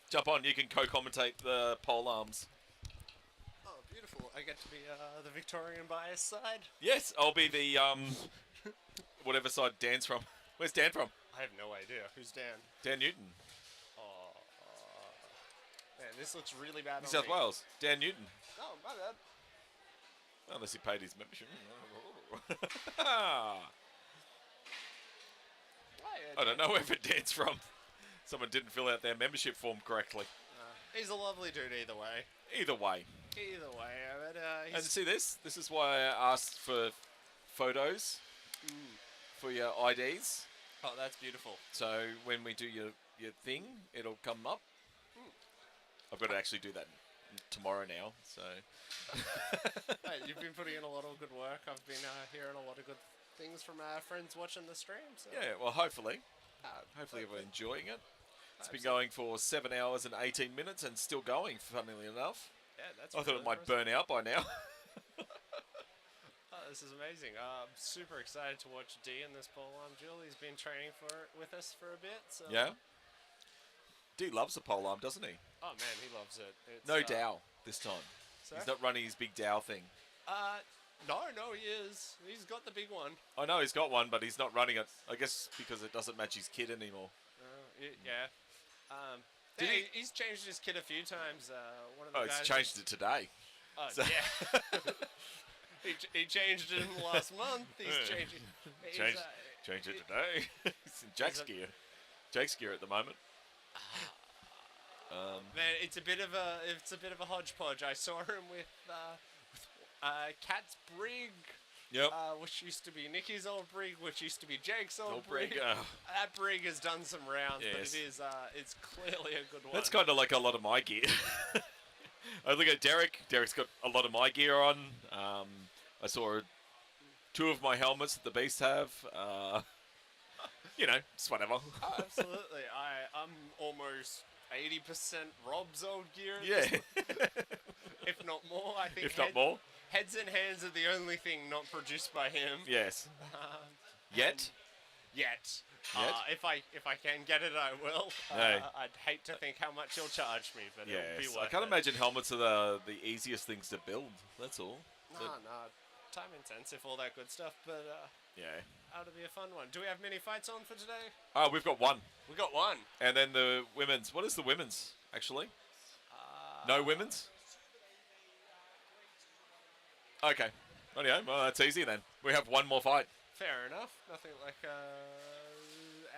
Speaker 5: Jump on. You can co-commentate the pole arms.
Speaker 10: Oh, beautiful. I get to be the Victorian bias side.
Speaker 5: Yes, I'll be the whatever side Dan's from. Where's Dan from?
Speaker 10: I have no idea. Who's Dan?
Speaker 5: Dan Newton.
Speaker 10: Oh, man, this looks really bad
Speaker 5: New
Speaker 10: on
Speaker 5: South
Speaker 10: me.
Speaker 5: Wales. Dan Newton.
Speaker 10: Oh, my bad.
Speaker 5: Unless he paid his membership. I don't know where Dan's from. Someone didn't fill out their membership form correctly.
Speaker 10: He's a lovely dude either way.
Speaker 5: Either way.
Speaker 10: Either way, but
Speaker 5: And see this? This is why I asked for photos for your IDs.
Speaker 10: Oh, that's beautiful.
Speaker 5: So when we do your thing, it'll come up. I've got to actually do that tomorrow now. So
Speaker 10: Hey, you've been putting in a lot of good work. I've been hearing a lot of good things from our friends watching the stream. So.
Speaker 5: yeah, well, hopefully you're enjoying it. It's been going for 7 hours and 18 minutes and still going, funnily enough.
Speaker 10: Yeah, that's
Speaker 5: I thought it might burn out by now.
Speaker 10: Oh, this is amazing. I'm super excited to watch D in this polearm duel. He's been training with us for a bit. So.
Speaker 5: Yeah. D loves the polearm, doesn't he?
Speaker 10: Oh man, he loves it. It's,
Speaker 5: No Dow this time.
Speaker 10: Sorry?
Speaker 5: He's not running his big Dow thing.
Speaker 10: No, he is. He's got the big one.
Speaker 5: I know he's got one, but he's not running it. I guess because it doesn't match his kit anymore.
Speaker 10: Yeah.
Speaker 5: Did
Speaker 10: he's changed his kit a few times. One of the
Speaker 5: he's
Speaker 10: guys
Speaker 5: changed it today.
Speaker 10: So. Yeah. he changed it in the last month. He's changing.
Speaker 5: Changed it today. He's in Jack's gear. Jake's gear at the moment.
Speaker 10: Man, it's a bit of a hodgepodge. I saw him with Cat's brig.
Speaker 5: Yep.
Speaker 10: Which used to be Nicky's old brig, which used to be Jake's old
Speaker 5: brig.
Speaker 10: brig. That brig has done some rounds,
Speaker 5: Yes.
Speaker 10: but it's clearly a good one.
Speaker 5: That's kind of like a lot of my gear. I look at Derek. Derek's got a lot of my gear on. I saw 2 of my helmets that the Beast have. It's whatever.
Speaker 10: Oh, absolutely. I'm almost 80% Rob's old gear.
Speaker 5: Yeah.
Speaker 10: If not more, I think.
Speaker 5: If not more.
Speaker 10: Heads and Hands are the only thing not produced by him.
Speaker 5: Yes. Yet.
Speaker 10: Yet.
Speaker 5: Yet?
Speaker 10: If I can get it, I will.
Speaker 5: No.
Speaker 10: I'd hate to think how much he'll charge me, but it'll be
Speaker 5: Yes.
Speaker 10: worth
Speaker 5: I can't
Speaker 10: it.
Speaker 5: imagine helmets are the easiest things to build. That's all.
Speaker 10: Nah. Time intensive, all that good stuff, but
Speaker 5: Yeah.
Speaker 10: that'll be a fun one. Do we have many fights on for today?
Speaker 5: Oh, we've got one.
Speaker 10: We got one.
Speaker 5: And then the women's. What is the women's, actually? No women's? Okay. Rightio. Well, that's easy then. We have one more fight.
Speaker 10: Fair enough. Nothing like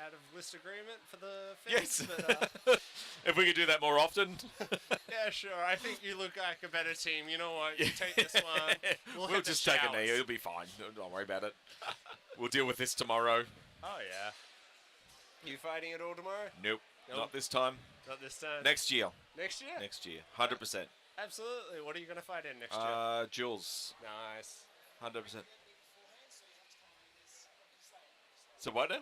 Speaker 10: out of list agreement for the fans.
Speaker 5: Yes.
Speaker 10: But,
Speaker 5: if we could do that more often.
Speaker 10: yeah, sure. I think you look like a better team. You know what? You take this one. We'll
Speaker 5: We'll
Speaker 10: hit the
Speaker 5: just take a knee.
Speaker 10: showers.
Speaker 5: It'll be fine. Don't worry about it. We'll deal with this tomorrow.
Speaker 10: Oh, yeah. You fighting it all tomorrow?
Speaker 5: Nope.
Speaker 10: Nope.
Speaker 5: Not this time.
Speaker 10: Not this time.
Speaker 5: Next year.
Speaker 10: Next year?
Speaker 5: Next year. 100%.
Speaker 10: Absolutely. What are you going to fight in next year?
Speaker 5: Duels.
Speaker 10: Nice.
Speaker 5: 100%. So what now?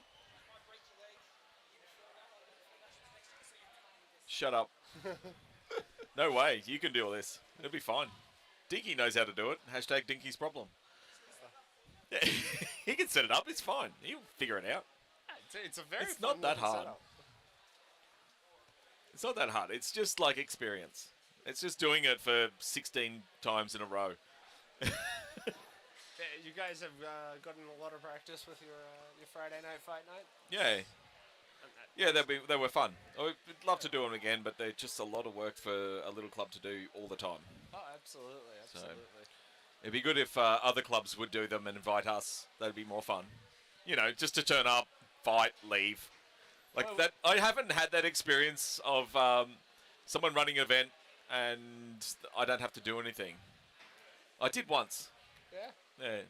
Speaker 5: Shut up. No way. You can do all this. It'll be fine. Dinky knows how to do it. Hashtag Dinky's problem. Yeah, he can set it up. It's fine. He'll figure it out.
Speaker 10: It's a very
Speaker 5: It's
Speaker 10: fun
Speaker 5: not that
Speaker 10: little
Speaker 5: hard.
Speaker 10: setup.
Speaker 5: It's not that hard. It's just like experience. It's just doing it for 16 times in a row.
Speaker 10: Yeah, you guys have gotten a lot of practice with your Friday night fight night?
Speaker 5: Yeah. Yeah, they were fun. I'd love to do them again, but they're just a lot of work for a little club to do all the time.
Speaker 10: Oh, absolutely, absolutely.
Speaker 5: It'd be good if other clubs would do them and invite us. That'd be more fun. Just to turn up
Speaker 1: fight, leave. Like that. I haven't had that experience of someone running an event and I don't have to do anything. I did once.
Speaker 10: Yeah.
Speaker 1: Yeah.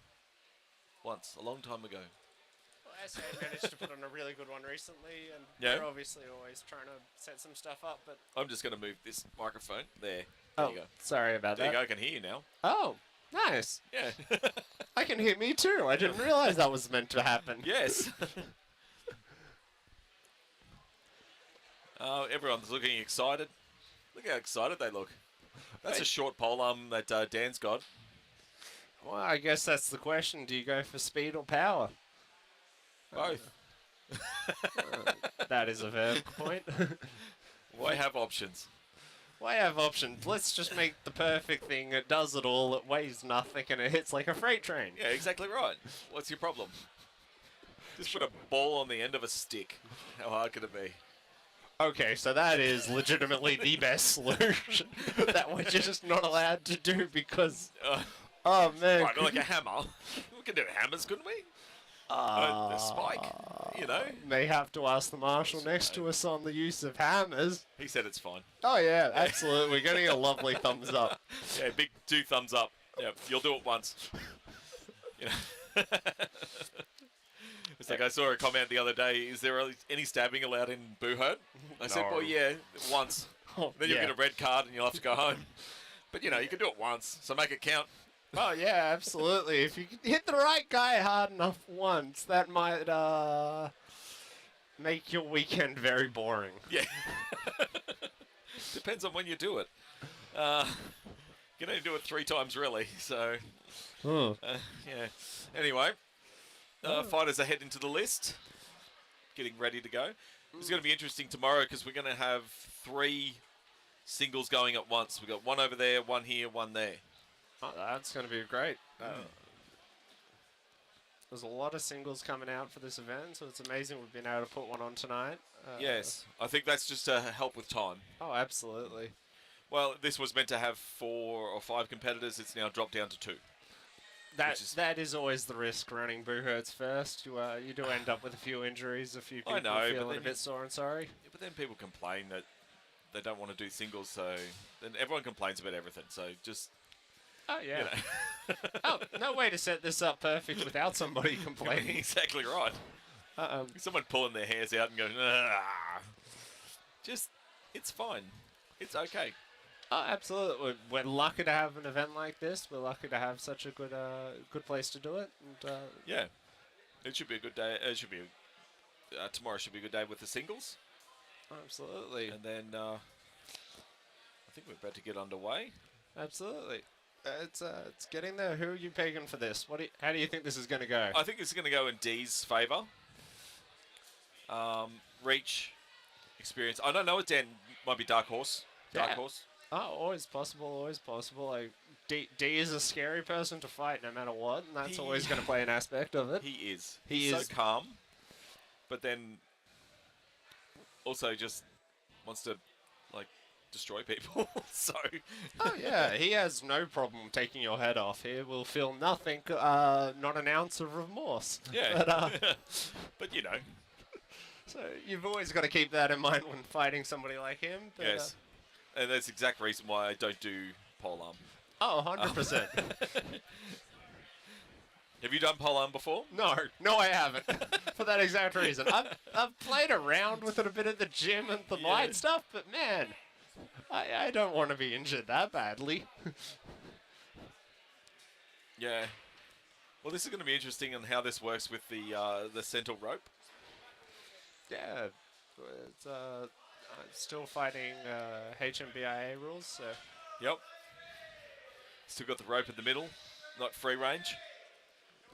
Speaker 1: Once, a long time ago.
Speaker 10: Well, SA managed to put on a really good one recently, and
Speaker 1: Yeah.
Speaker 10: they're obviously always trying to set some stuff up. But
Speaker 1: I'm just going to move this microphone. There
Speaker 10: oh,
Speaker 1: you go.
Speaker 10: sorry about
Speaker 1: There
Speaker 10: that.
Speaker 1: you go. I can hear you now.
Speaker 10: Oh, nice.
Speaker 1: Yeah.
Speaker 10: I can hear me too. I didn't realize that was meant to happen.
Speaker 1: Yes. Everyone's looking excited. Look how excited they look. That's a short polearm that Dan's got.
Speaker 10: Well, I guess that's the question. Do you go for speed or power?
Speaker 1: Both.
Speaker 10: That is a fair point.
Speaker 1: Why have options?
Speaker 10: Why have options? Let's just make the perfect thing. It does it all. It weighs nothing and it hits like a freight train.
Speaker 1: Yeah, exactly right. What's your problem? Just put a ball on the end of a stick. How hard could it be?
Speaker 10: Okay, so that is legitimately the best solution that we're just not allowed to do because... oh, man.
Speaker 1: Right, like a hammer. We could do hammers, couldn't we? A spike, you know.
Speaker 10: May have to ask the marshal next to us on the use of hammers.
Speaker 1: He said it's fine.
Speaker 10: Oh, yeah, absolutely. We're getting a lovely thumbs up.
Speaker 1: Yeah, big 2 thumbs up. Yeah, you'll do it once. You know. It's like I saw a comment the other day, is there any stabbing allowed in Buhurt? I said, well, yeah, once. Then you'll get a red card and you'll have to go home. But, you know, you can do it once, so make it count.
Speaker 10: Oh, yeah, absolutely. If you hit the right guy hard enough once, that might make your weekend very boring.
Speaker 1: Yeah. Depends on when you do it. You can only do it 3 times, really, so... yeah. Anyway... fighters are heading into the list, getting ready to go. It's going to be interesting tomorrow because we're going to have 3 singles going at once. We've got 1 over there, 1 here, 1 there.
Speaker 10: Oh, that's going to be great. There's a lot of singles coming out for this event, so it's amazing we've been able to put one on tonight.
Speaker 1: Yes, I think that's just to help with time.
Speaker 10: Oh, absolutely.
Speaker 1: Well, this was meant to have 4 or 5 competitors. It's now dropped down to 2.
Speaker 10: That is always the risk running Buhurts first. You do end up with a few injuries, a few people feeling a bit sore and sorry.
Speaker 1: Yeah, but then people complain that they don't want to do singles, so then everyone complains about everything. So just
Speaker 10: oh yeah.
Speaker 1: You know.
Speaker 10: Oh, no way to set this up perfect without somebody complaining.
Speaker 1: Exactly right. Someone pulling their hairs out and going, ah. Just it's fine. It's okay.
Speaker 10: Oh, absolutely. We're lucky to have an event like this. We're lucky to have such a good place to do it. And,
Speaker 1: yeah, it should be a good day. It should be tomorrow should be a good day with the singles.
Speaker 10: Absolutely.
Speaker 1: And then I think we're about to get underway.
Speaker 10: Absolutely. It's getting there. Who are you pegging for this? How do you think this is going to go?
Speaker 1: I think it's going to go in D's favour. Reach, experience. I don't know. Dan might be dark horse. Dark horse.
Speaker 10: Oh, always possible, always possible. Like D is a scary person to fight no matter what, and that's always going to play an aspect of it.
Speaker 1: He is. He's so calm, but then also just wants to like destroy people. So.
Speaker 10: Oh yeah, he has no problem taking your head off. He will feel nothing, not an ounce of remorse.
Speaker 1: Yeah. But you know.
Speaker 10: So you've always got to keep that in mind when fighting somebody like him. But,
Speaker 1: yes. And that's the exact reason why I don't do polearm.
Speaker 10: Oh, 100%.
Speaker 1: Have you done polearm before?
Speaker 10: No, I haven't. For that exact reason. I've played around with it a bit at the gym and the light stuff, but man, I don't want to be injured that badly.
Speaker 1: Yeah. Well, this is going to be interesting on how this works with the central rope.
Speaker 10: Yeah, it's still fighting HMBIA rules, so...
Speaker 1: Yep. Still got the rope in the middle, not free range.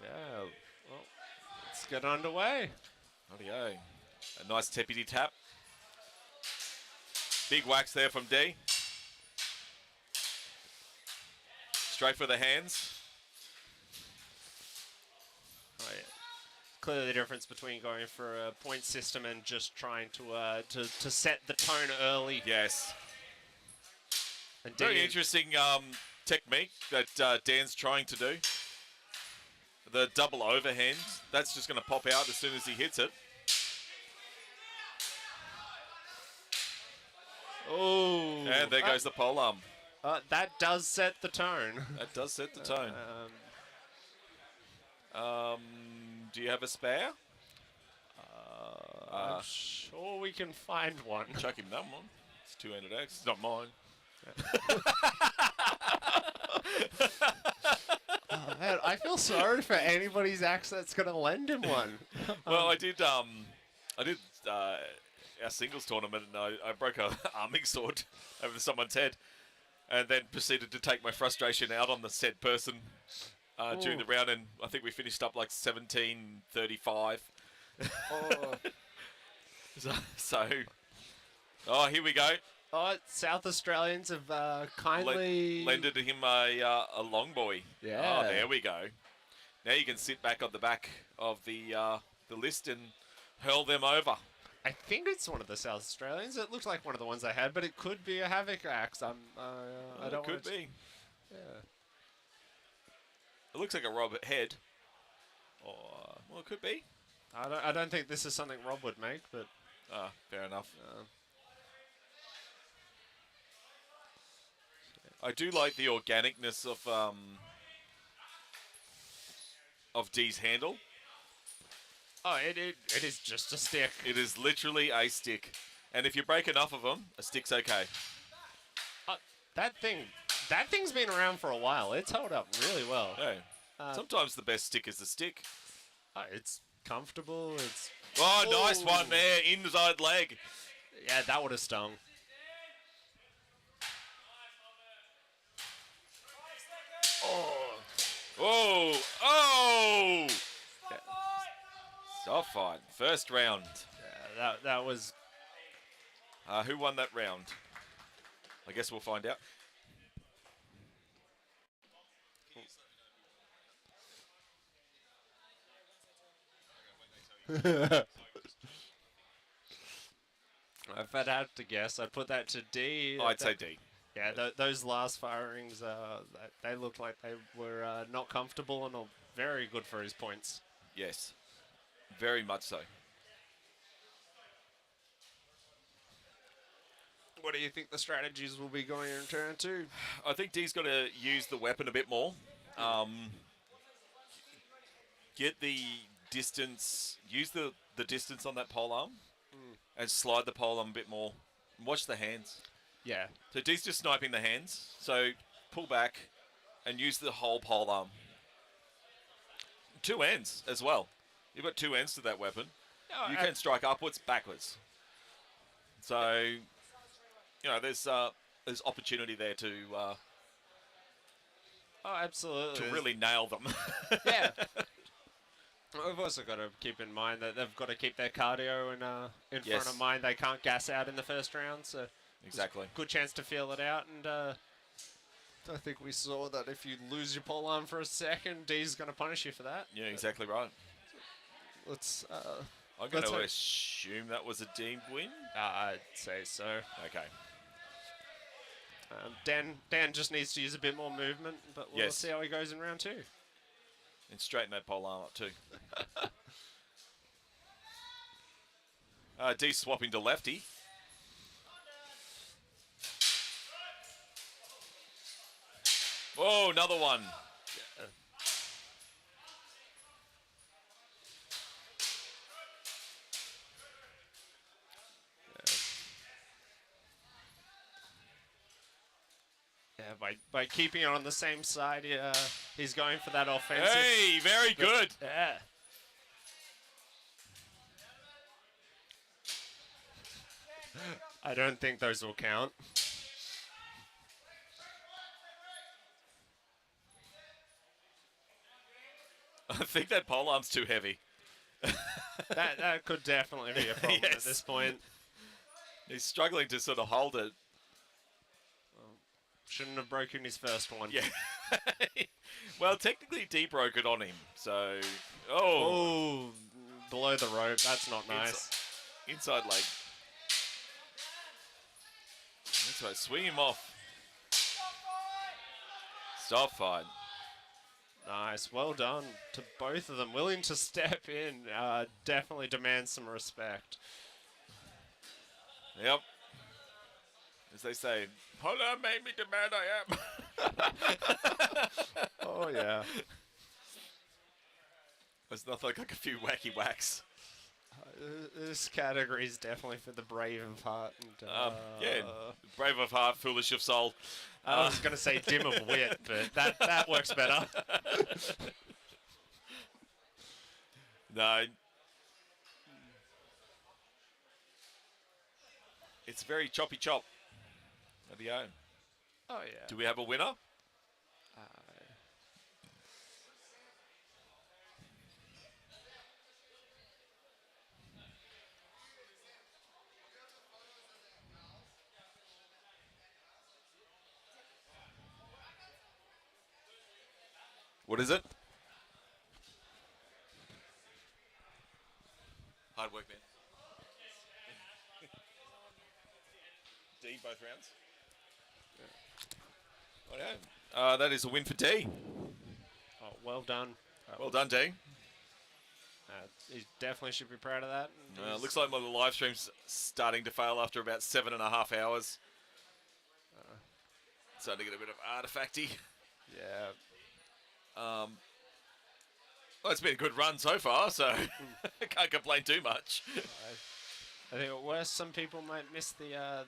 Speaker 10: Yeah, well, let's get underway.
Speaker 1: Rightio. A nice tippity tap. Big wax there from D. Straight for the hands.
Speaker 10: Oh, yeah. Clearly the difference between going for a point system and just trying to set the tone early.
Speaker 1: Yes.
Speaker 10: And
Speaker 1: very interesting technique that Dan's trying to do. The double overhand. That's just going to pop out as soon as he hits it.
Speaker 10: Oh.
Speaker 5: And there goes the polearm.
Speaker 10: That does set the tone.
Speaker 5: That does set the tone. Do you have a spare?
Speaker 10: I'm sure we can find one.
Speaker 5: Chuck him that one. It's 200 X. It's not mine.
Speaker 10: Oh, man, I feel sorry for anybody's axe that's going to lend him one.
Speaker 5: Well, I did our singles tournament, and I broke a arming sword over someone's head, and then proceeded to take my frustration out on the said person during the round, and I think we finished up like 17-35. So, here we go.
Speaker 10: Oh, South Australians have kindly
Speaker 5: lended him a long boy.
Speaker 10: Yeah.
Speaker 5: Oh, there we go. Now you can sit back on the back of the list and hurl them over.
Speaker 10: I think it's one of the South Australians. It looks like one of the ones I had, but it could be a Havoc axe. I don't.
Speaker 5: It could be.
Speaker 10: Yeah.
Speaker 5: It looks like a Rob head. Or well, it could be.
Speaker 10: I don't think this is something Rob would make, but
Speaker 5: fair enough. I do like the organicness of D's handle.
Speaker 10: Oh, it is just a stick.
Speaker 5: It is literally a stick, and if you break enough of them, a stick's okay.
Speaker 10: That thing's been around for a while. It's held up really well.
Speaker 5: Hey, sometimes the best stick is the stick.
Speaker 10: It's comfortable. It's
Speaker 5: nice one there, inside leg.
Speaker 10: Yeah, that would have stung.
Speaker 5: Oh! Stop fight. First round.
Speaker 10: Yeah, that was.
Speaker 5: Who won that round? I guess we'll find out.
Speaker 10: If I'd have to guess, I'd put that to D.
Speaker 5: I'd say D.
Speaker 10: Yeah, those last firings, they looked like they were not comfortable and very good for his points.
Speaker 5: Yes, very much so.
Speaker 10: What do you think the strategies will be going in turn two?
Speaker 5: I think D's got to use the weapon a bit more. Get the distance, use the distance on that polearm, and slide the polearm a bit more. Watch the hands.
Speaker 10: Yeah.
Speaker 5: So D's just sniping the hands. So pull back and use the whole polearm. Two ends as well. You've got two ends to that weapon. You can strike upwards, backwards. So, there's opportunity there to
Speaker 10: absolutely.
Speaker 5: to really nail them.
Speaker 10: Yeah. We've also got to keep in mind that they've got to keep their cardio in front of mind. They can't gas out in the first round, so
Speaker 5: exactly.
Speaker 10: Good chance to feel it out. And I think we saw that if you lose your polearm for a second, D's going to punish you for that.
Speaker 5: Yeah, exactly right.
Speaker 10: Let's.
Speaker 5: I'm going to assume that was a D win.
Speaker 10: I'd say so.
Speaker 5: Okay.
Speaker 10: Dan just needs to use a bit more movement, but we'll see how he goes in round two.
Speaker 5: And straighten that polearm up too. D swapping to lefty. Whoa, another one.
Speaker 10: By keeping it on the same side, he's going for that offensive.
Speaker 5: Hey, very good.
Speaker 10: Yeah. I don't think those will count.
Speaker 5: I think that polearm's too heavy.
Speaker 10: that could definitely be a problem at this point.
Speaker 5: He's struggling to sort of hold it.
Speaker 10: Shouldn't have broken his first one.
Speaker 5: Yeah. Well, technically D broke it on him, so...
Speaker 10: below the rope. That's not nice.
Speaker 5: Inside leg. That's right. Swing him off. Stop fight.
Speaker 10: Nice. Well done to both of them. Willing to step in. Definitely demands some respect.
Speaker 5: Yep.
Speaker 1: As they say, Hola made me the man I am.
Speaker 10: Oh, yeah.
Speaker 1: There's nothing like a few wacky whacks.
Speaker 10: This category is definitely for the brave of heart. And,
Speaker 1: Yeah, brave of heart, foolish of soul.
Speaker 10: I was going to say dim of wit, but that works better.
Speaker 1: No. It's very choppy chop. At the end.
Speaker 10: Oh, yeah.
Speaker 1: Do we have a winner? What is it? Hard work, man. D, both rounds? Yeah. That is a win for D.
Speaker 10: Oh, well done.
Speaker 1: Well done, D.
Speaker 10: He definitely should be proud of that.
Speaker 1: Looks like my live stream's starting to fail after about 7.5 hours. Starting to get a bit of artifacty.
Speaker 10: Yeah.
Speaker 1: Well, it's been a good run so far, so can't complain too much.
Speaker 10: I think at worst, some people might miss the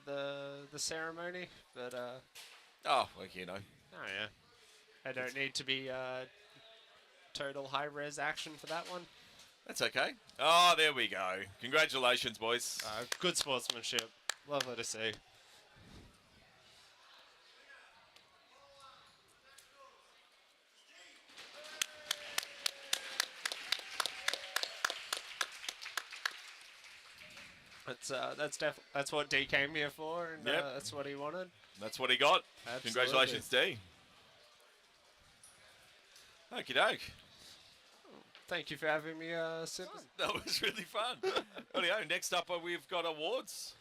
Speaker 10: ceremony, but
Speaker 1: oh, well, you know.
Speaker 10: Oh yeah, I don't need to be total high res action for that one.
Speaker 1: That's okay. Oh, there we go. Congratulations, boys.
Speaker 10: Good sportsmanship. Lovely to see. That's what D came here for, and that's what he wanted.
Speaker 1: That's what he got.
Speaker 10: Absolutely.
Speaker 1: Congratulations, D. Okie doke.
Speaker 10: Thank you for having me, Sip.
Speaker 1: That was really fun. Rightio, next up we've got awards.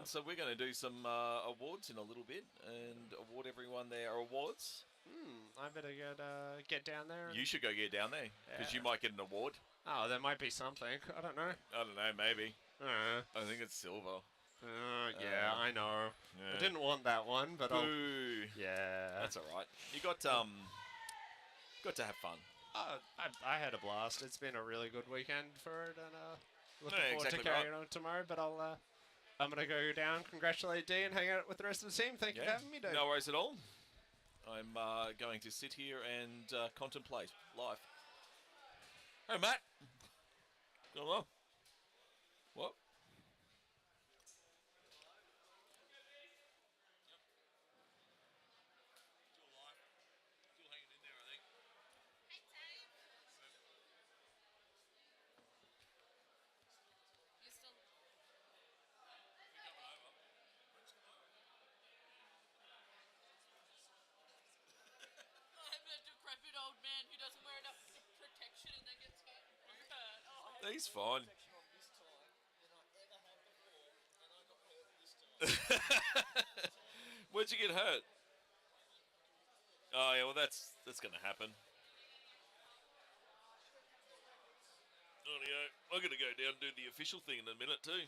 Speaker 1: So we're going to do some awards in a little bit and award everyone their awards.
Speaker 10: I better get down there.
Speaker 1: You should go get down there because you might get an award.
Speaker 10: Oh, there might be something. I don't know.
Speaker 1: I don't know, maybe. I think it's silver.
Speaker 10: Yeah, I know.
Speaker 1: Yeah.
Speaker 10: I didn't want that one, but
Speaker 1: Boo.
Speaker 10: Yeah.
Speaker 1: That's all right. You got to have fun.
Speaker 10: I had a blast. It's been a really good weekend for it, and looking forward
Speaker 1: exactly
Speaker 10: to carrying on tomorrow. But I'm gonna go down, congratulate D, and hang out with the rest of the team. Thank you for having me, Dave.
Speaker 1: No worries at all. I'm going to sit here and contemplate life. Hey, Matt. Going on? What?
Speaker 3: Old man who doesn't wear enough protection and then gets hurt. Oh.
Speaker 1: He's fine. Where'd you get hurt? Oh yeah, well that's gonna happen. Rightio. I'm gonna go down and do the official thing in a minute too.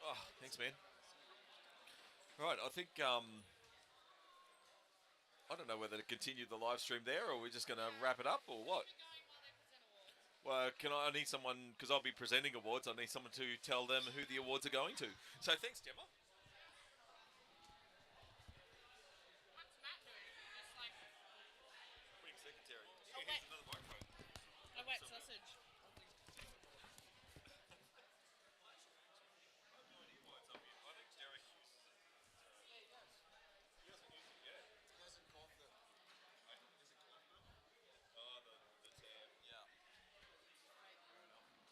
Speaker 1: Oh, thanks, man. Right, I think I don't know whether to continue the live stream there or we're just going to wrap it up or what. Well, I need someone, because I'll be presenting awards, I need someone to tell them who the awards are going to. So thanks, Gemma.
Speaker 3: What's Matt doing? Just like...
Speaker 1: Being secretary.
Speaker 3: Oh,
Speaker 1: Here's another microphone.
Speaker 3: Oh, wait, sausage.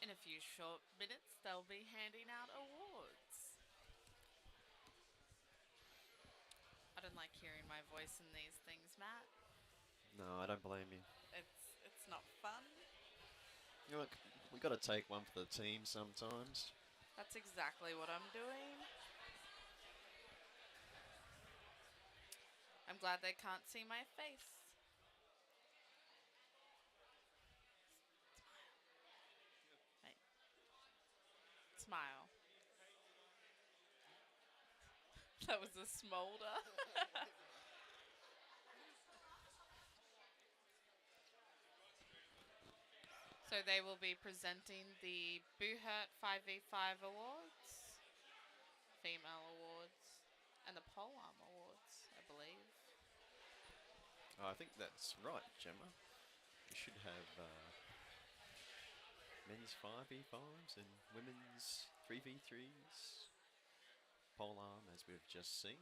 Speaker 3: In a few short minutes, they'll be handing out awards. I don't like hearing my voice in these things, Matt.
Speaker 14: No, I don't blame you.
Speaker 3: It's not fun.
Speaker 14: You know, look, we got to take one for the team sometimes.
Speaker 3: That's exactly what I'm doing. I'm glad they can't see my face.
Speaker 15: smile. That was a smolder. So they will be presenting the Buhurt 5v5 awards, female awards, and the polearm awards, I believe.
Speaker 14: Oh, I think that's right, Gemma. We should have men's 5v5s and women's 3v3s. Polearm, as we've just seen.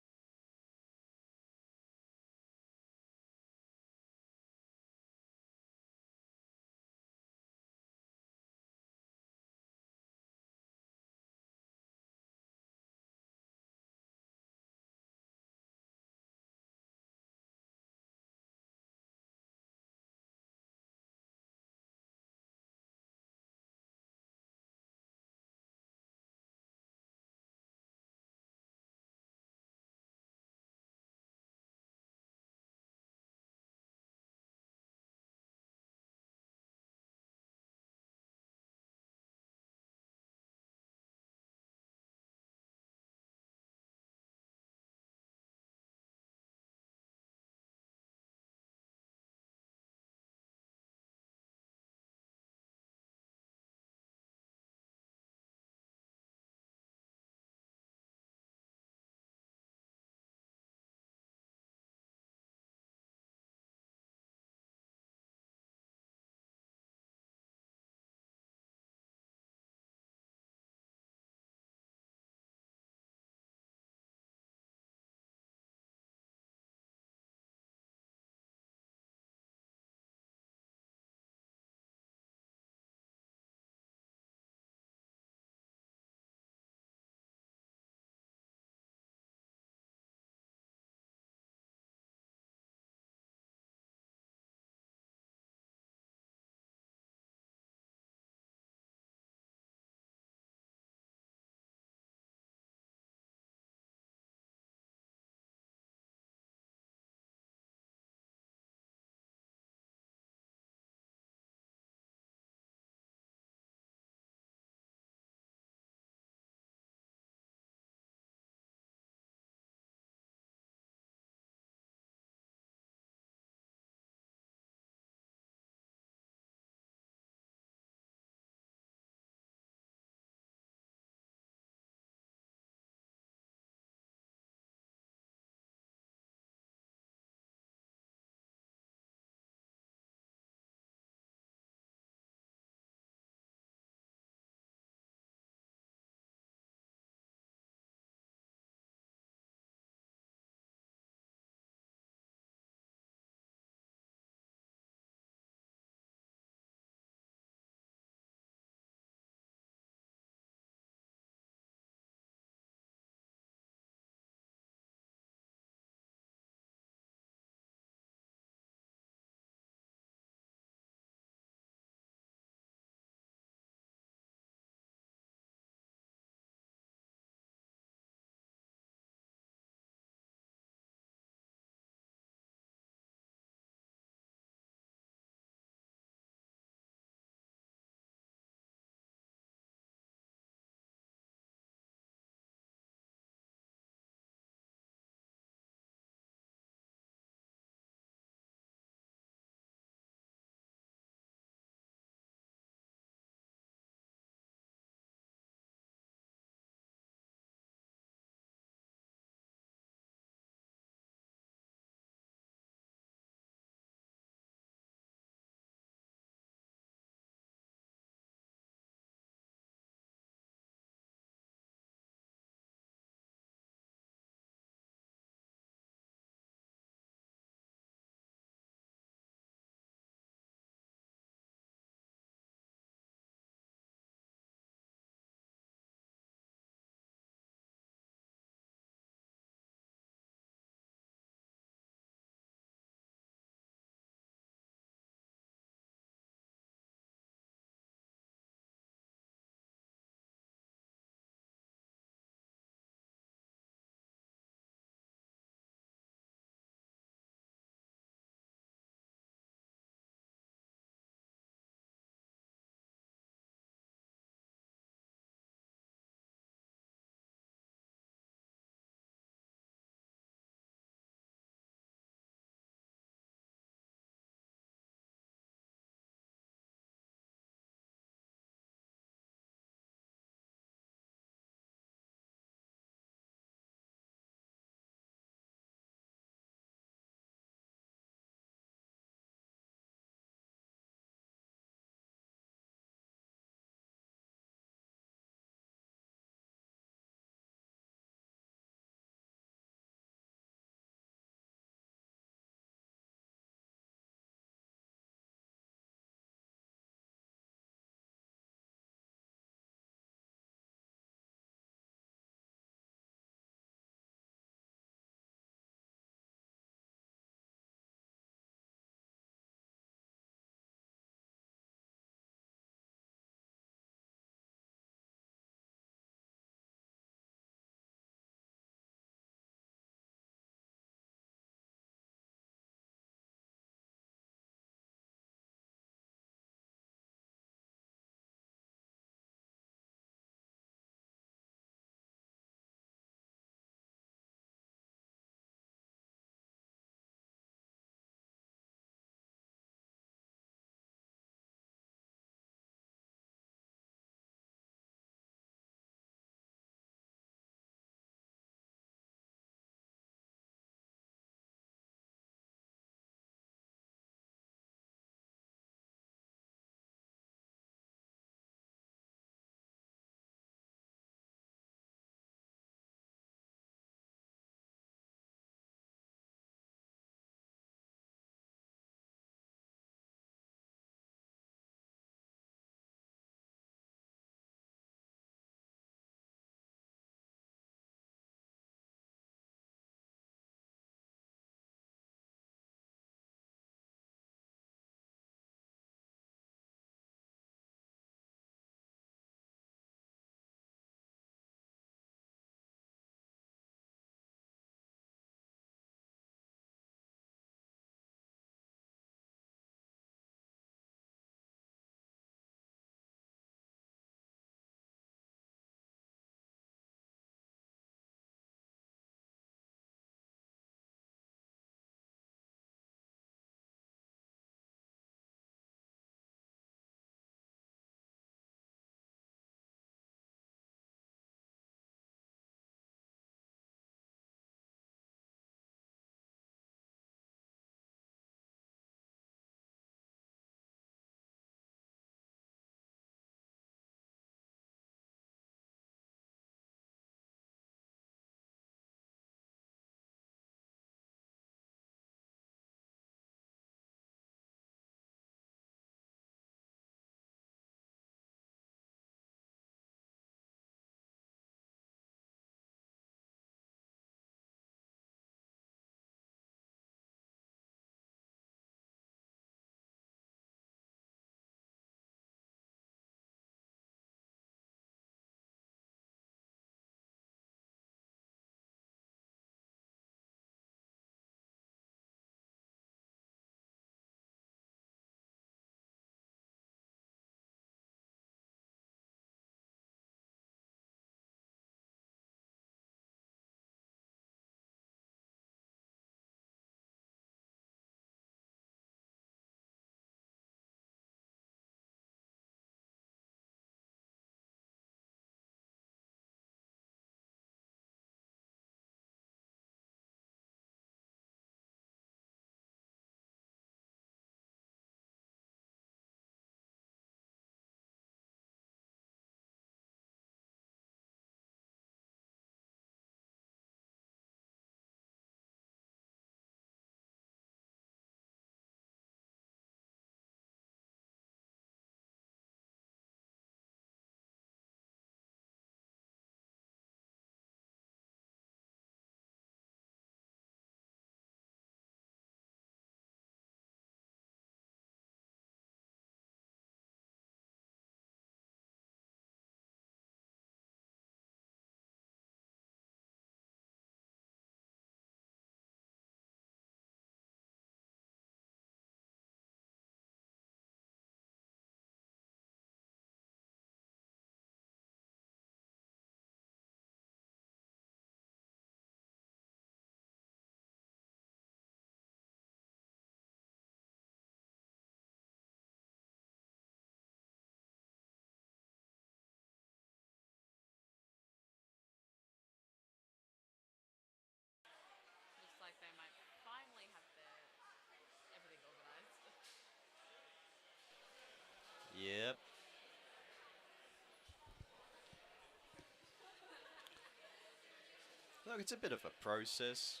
Speaker 14: it's a bit of a process.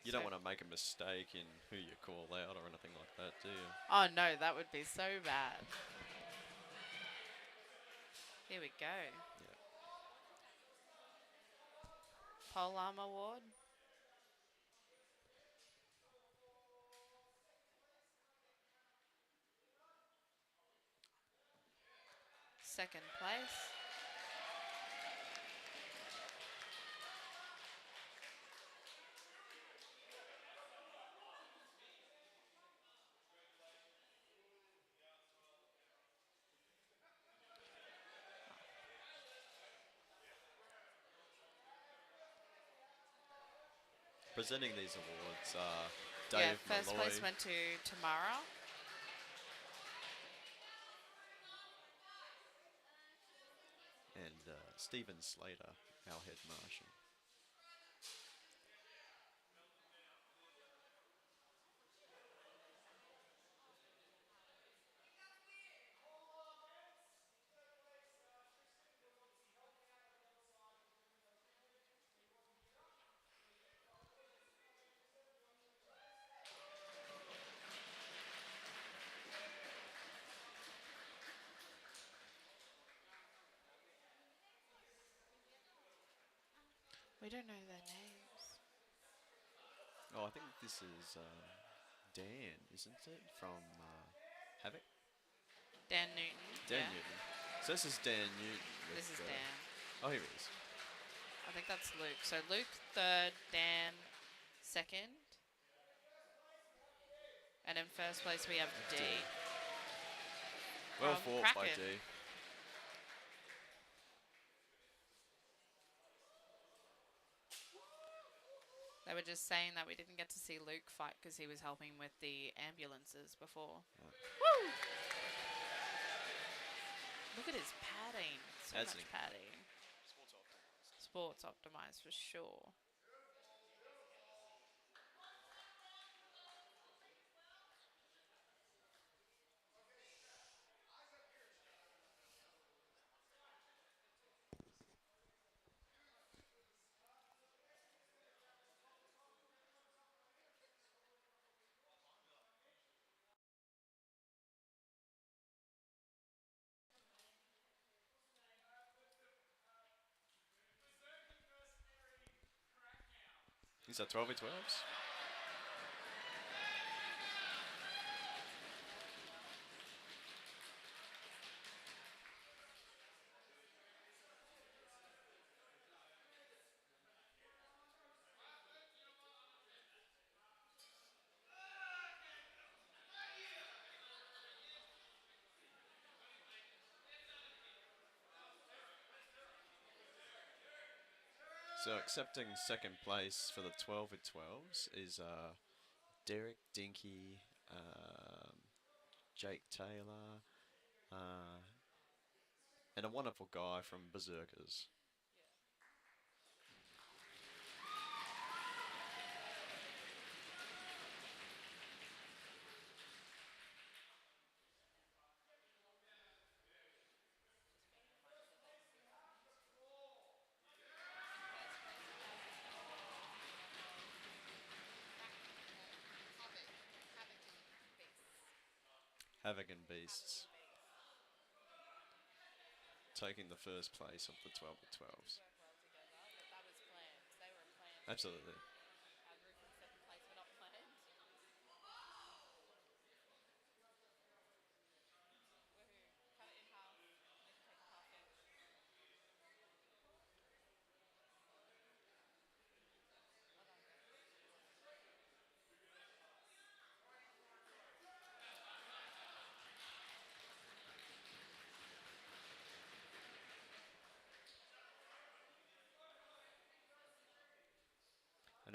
Speaker 14: You don't want to make a mistake in who you call out or anything like that, do you?
Speaker 15: Oh no, that would be so bad. Here we go.
Speaker 14: Yeah.
Speaker 15: Polearm award. Second place.
Speaker 14: Presenting these awards are
Speaker 15: Yeah,
Speaker 14: Dave
Speaker 15: first
Speaker 14: Malloy
Speaker 15: place went to Tamara.
Speaker 14: and Stephen Slater, our head marshal.
Speaker 15: We don't know their names.
Speaker 14: Oh, I think this is Dan, isn't it? From Havoc?
Speaker 15: Dan Newton.
Speaker 14: Dan
Speaker 15: yeah.
Speaker 14: Newton. So this is Dan Newton.
Speaker 15: This is Dan.
Speaker 14: Oh, here he is.
Speaker 15: I think that's Luke. So Luke third, Dan second. And in first place we have D.
Speaker 14: Well
Speaker 15: from
Speaker 14: fought by
Speaker 15: Kraken.
Speaker 14: D.
Speaker 15: They were just saying that we didn't get to see Luke fight because he was helping with the ambulances before. Woo! Look at his padding. So
Speaker 14: That's
Speaker 15: much padding. Sports optimized for sure.
Speaker 14: These are 12v12s. So accepting second place for the 12v12s is Derek Dinky, Jake Taylor, and a wonderful guy from Berserkers. Havoc and Beasts. Taking the first place of the 12v12s. Absolutely.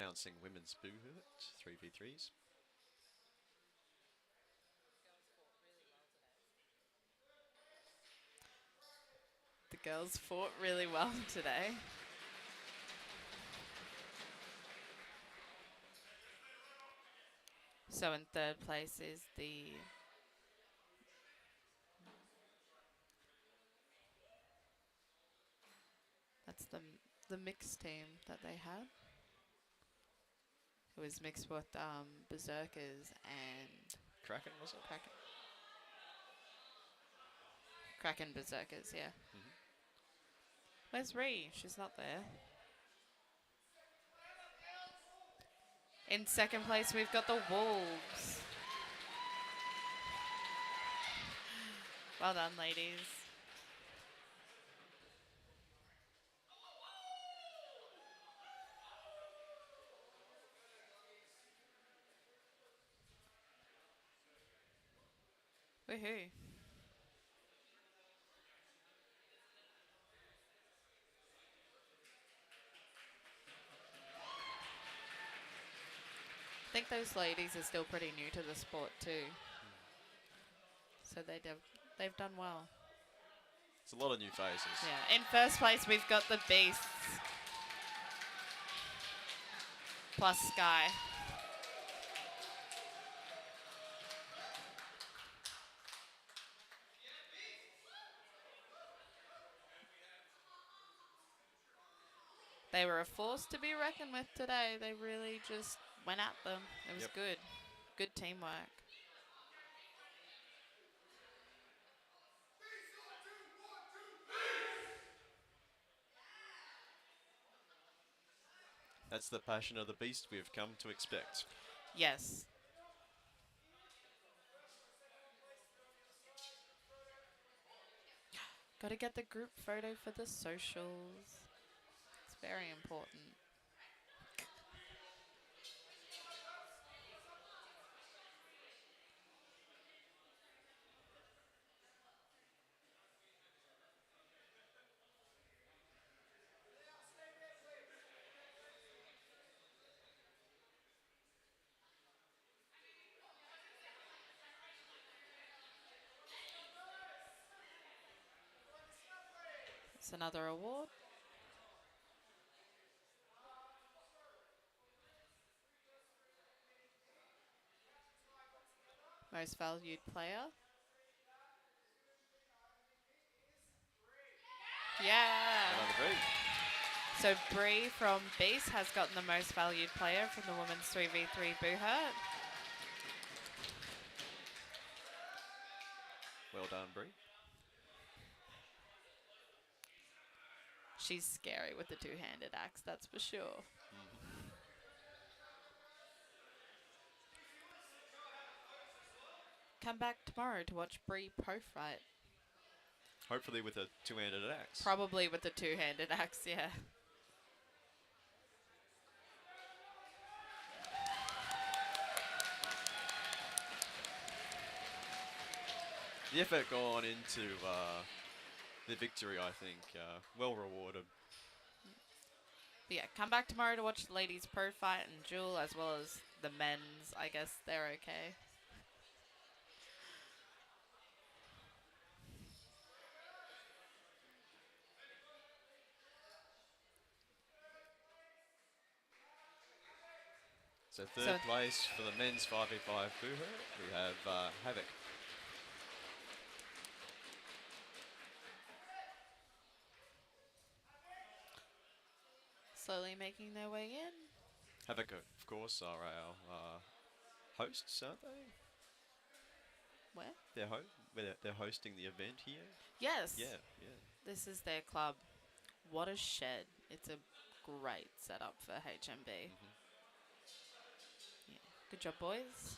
Speaker 14: Announcing women's Buhurt 3v3s.
Speaker 15: The girls fought really well today. So in third place is the the mixed team that they had. It was mixed with Berserkers and
Speaker 14: Kraken, was it?
Speaker 15: Kraken Berserkers, yeah. Where's Ree? She's not there. In second place, we've got the Wolves. Well done, ladies. Woohoo. I think those ladies are still pretty new to the sport too. So they've done well.
Speaker 14: It's a lot of new faces.
Speaker 15: Yeah. In first place, we've got the Beasts. Plus Sky. They were a force to be reckoned with today. They really just went at them. It was good. Good teamwork.
Speaker 14: That's the passion of the beast we've come to expect.
Speaker 15: Yes. Got to get the group photo for the socials. It's very important. It's another award. Most valued player. Yeah.
Speaker 14: Well done, Bree.
Speaker 15: So Bree from Beast has gotten the most valued player from the women's 3v3 Buhurt.
Speaker 14: Well done, Bree.
Speaker 15: She's scary with the two-handed axe, that's for sure. Come back tomorrow to watch Bree pro fight.
Speaker 14: Hopefully with a two-handed axe.
Speaker 15: Probably with the two-handed axe, yeah.
Speaker 14: The effort gone into the victory, I think, well rewarded.
Speaker 15: But yeah, come back tomorrow to watch the ladies pro fight and duel, as well as the men's. I guess they're okay.
Speaker 14: So third place for the men's 5v5 Buhurt, we have Havoc.
Speaker 15: Slowly making their way in.
Speaker 14: Havoc, of course, are our hosts, aren't they?
Speaker 15: Where?
Speaker 14: They're hosting the event here.
Speaker 15: Yes.
Speaker 14: Yeah.
Speaker 15: This is their club. What a shed. It's a great setup for HMB. Yeah. Good job, boys.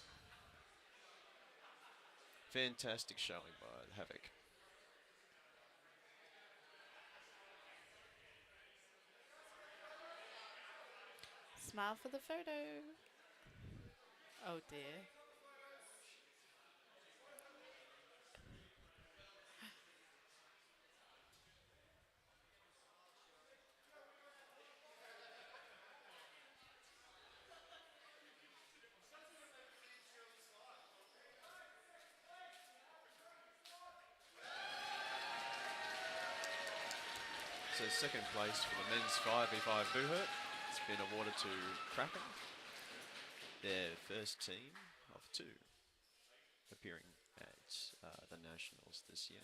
Speaker 14: Fantastic showing by Havoc.
Speaker 15: Smile for the photo. Oh dear.
Speaker 14: So second place for the men's 5v5 Buhurt. It's been awarded to Kraken. Their first team of two appearing at the Nationals this year.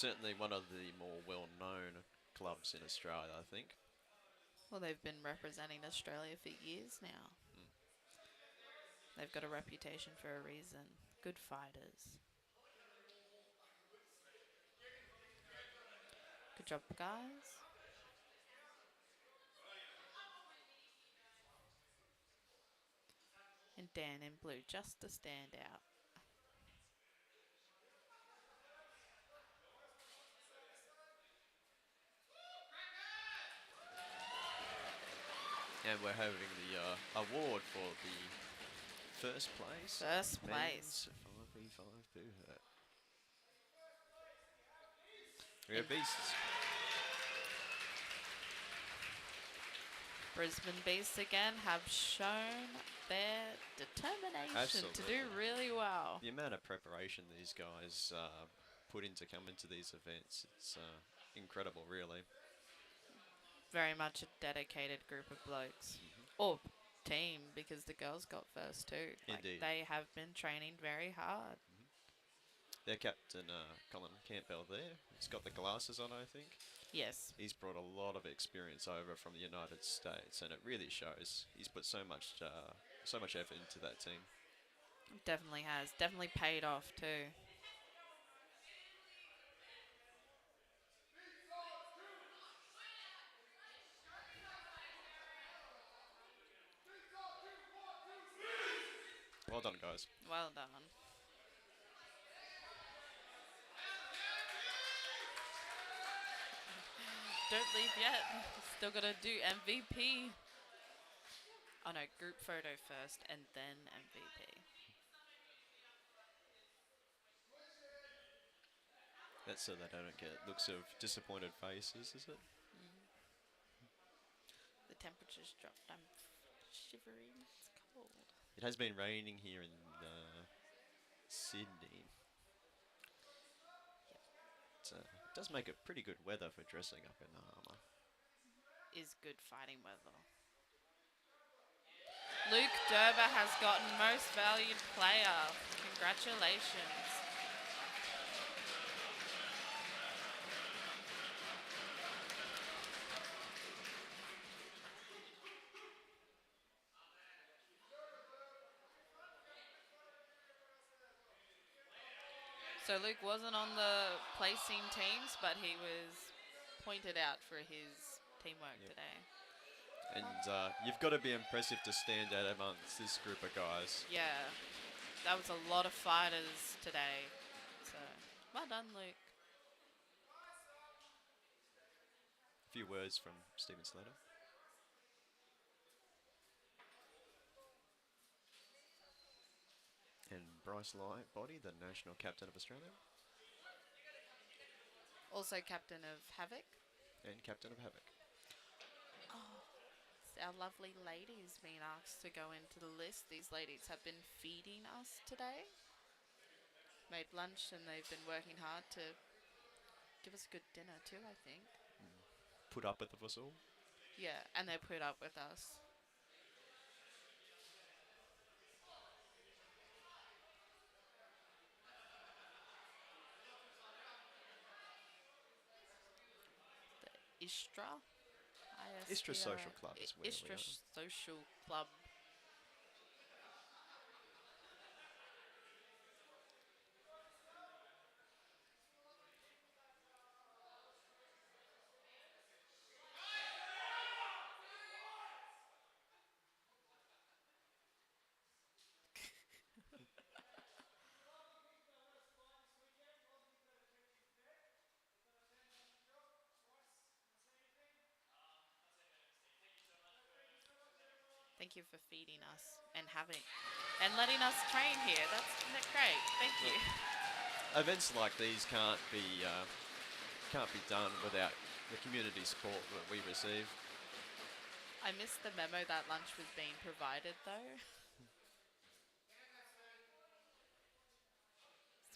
Speaker 14: Certainly one of the more well-known clubs in Australia, I think.
Speaker 15: Well, they've been representing Australia for years now. They've got a reputation for a reason. Good fighters. Good job, guys. And Dan in blue, just to stand out.
Speaker 14: And we're having the award for the first place.
Speaker 15: First place.
Speaker 14: 5v5 Buhurt. We're beasts.
Speaker 15: Brisbane Beasts again have shown their determination to do really well.
Speaker 14: The amount of preparation these guys put in to come into these events, it's incredible, really.
Speaker 15: Very much a dedicated group of blokes. Or team, because the girls got first too.
Speaker 14: Indeed.
Speaker 15: They have been training very hard.
Speaker 14: Their captain, Colin Campbell there, he's got the glasses on, I think.
Speaker 15: Yes.
Speaker 14: He's brought a lot of experience over from the United States, and it really shows. He's put so much effort into that team.
Speaker 15: Definitely has. Definitely paid off too.
Speaker 14: Well done, guys.
Speaker 15: Well done. Don't leave yet. Still gotta do MVP. Oh no, group photo first and then MVP.
Speaker 14: That's so they don't get looks of disappointed faces, is it?
Speaker 15: The temperature's dropped. I'm shivering. It's cold.
Speaker 14: It has been raining here in Sydney. It does make it pretty good weather for dressing up in armour.
Speaker 15: Is good fighting weather. Luke Derber has gotten most valued player. Congratulations. So Luke wasn't on the placing teams, but he was pointed out for his teamwork today.
Speaker 14: And you've got to be impressive to stand out amongst this group of guys.
Speaker 15: Yeah, that was a lot of fighters today. So, well done, Luke.
Speaker 14: A few words from Stephen Slater. And Bryce Lightbody, the national captain of Australia.
Speaker 15: Also captain of Havoc.
Speaker 14: And captain of Havoc.
Speaker 15: Oh, our lovely ladies being asked to go into the list. These ladies have been feeding us today. Made lunch and they've been working hard to give us a good dinner too, I think.
Speaker 14: Put up with us all.
Speaker 15: Yeah, and they put up with us. Istra?
Speaker 14: Istra Social Club is where
Speaker 15: Istra
Speaker 14: we are.
Speaker 15: Social Club. Thank you for feeding us and letting us train here. That's great. Thank you.
Speaker 14: Events like these can't be done without the community support that we receive.
Speaker 15: I missed the memo that lunch was being provided though.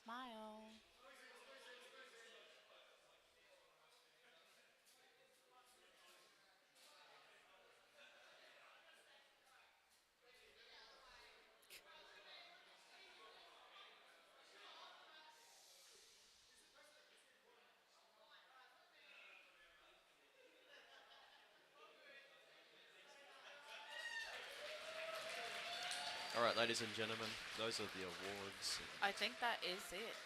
Speaker 15: Smile.
Speaker 14: right, ladies and gentlemen, those are the awards.
Speaker 15: I think that is it.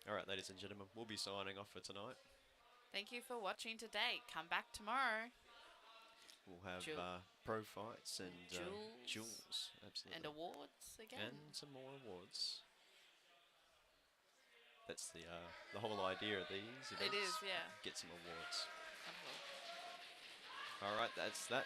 Speaker 14: All right, ladies and gentlemen, we'll be signing off for tonight.
Speaker 15: Thank you for watching today. Come back tomorrow.
Speaker 14: We'll have pro fights and duels, absolutely.
Speaker 15: And awards again.
Speaker 14: And some more awards. That's the whole idea of these events.
Speaker 15: It is, yeah.
Speaker 14: Get some awards. All right, that's that.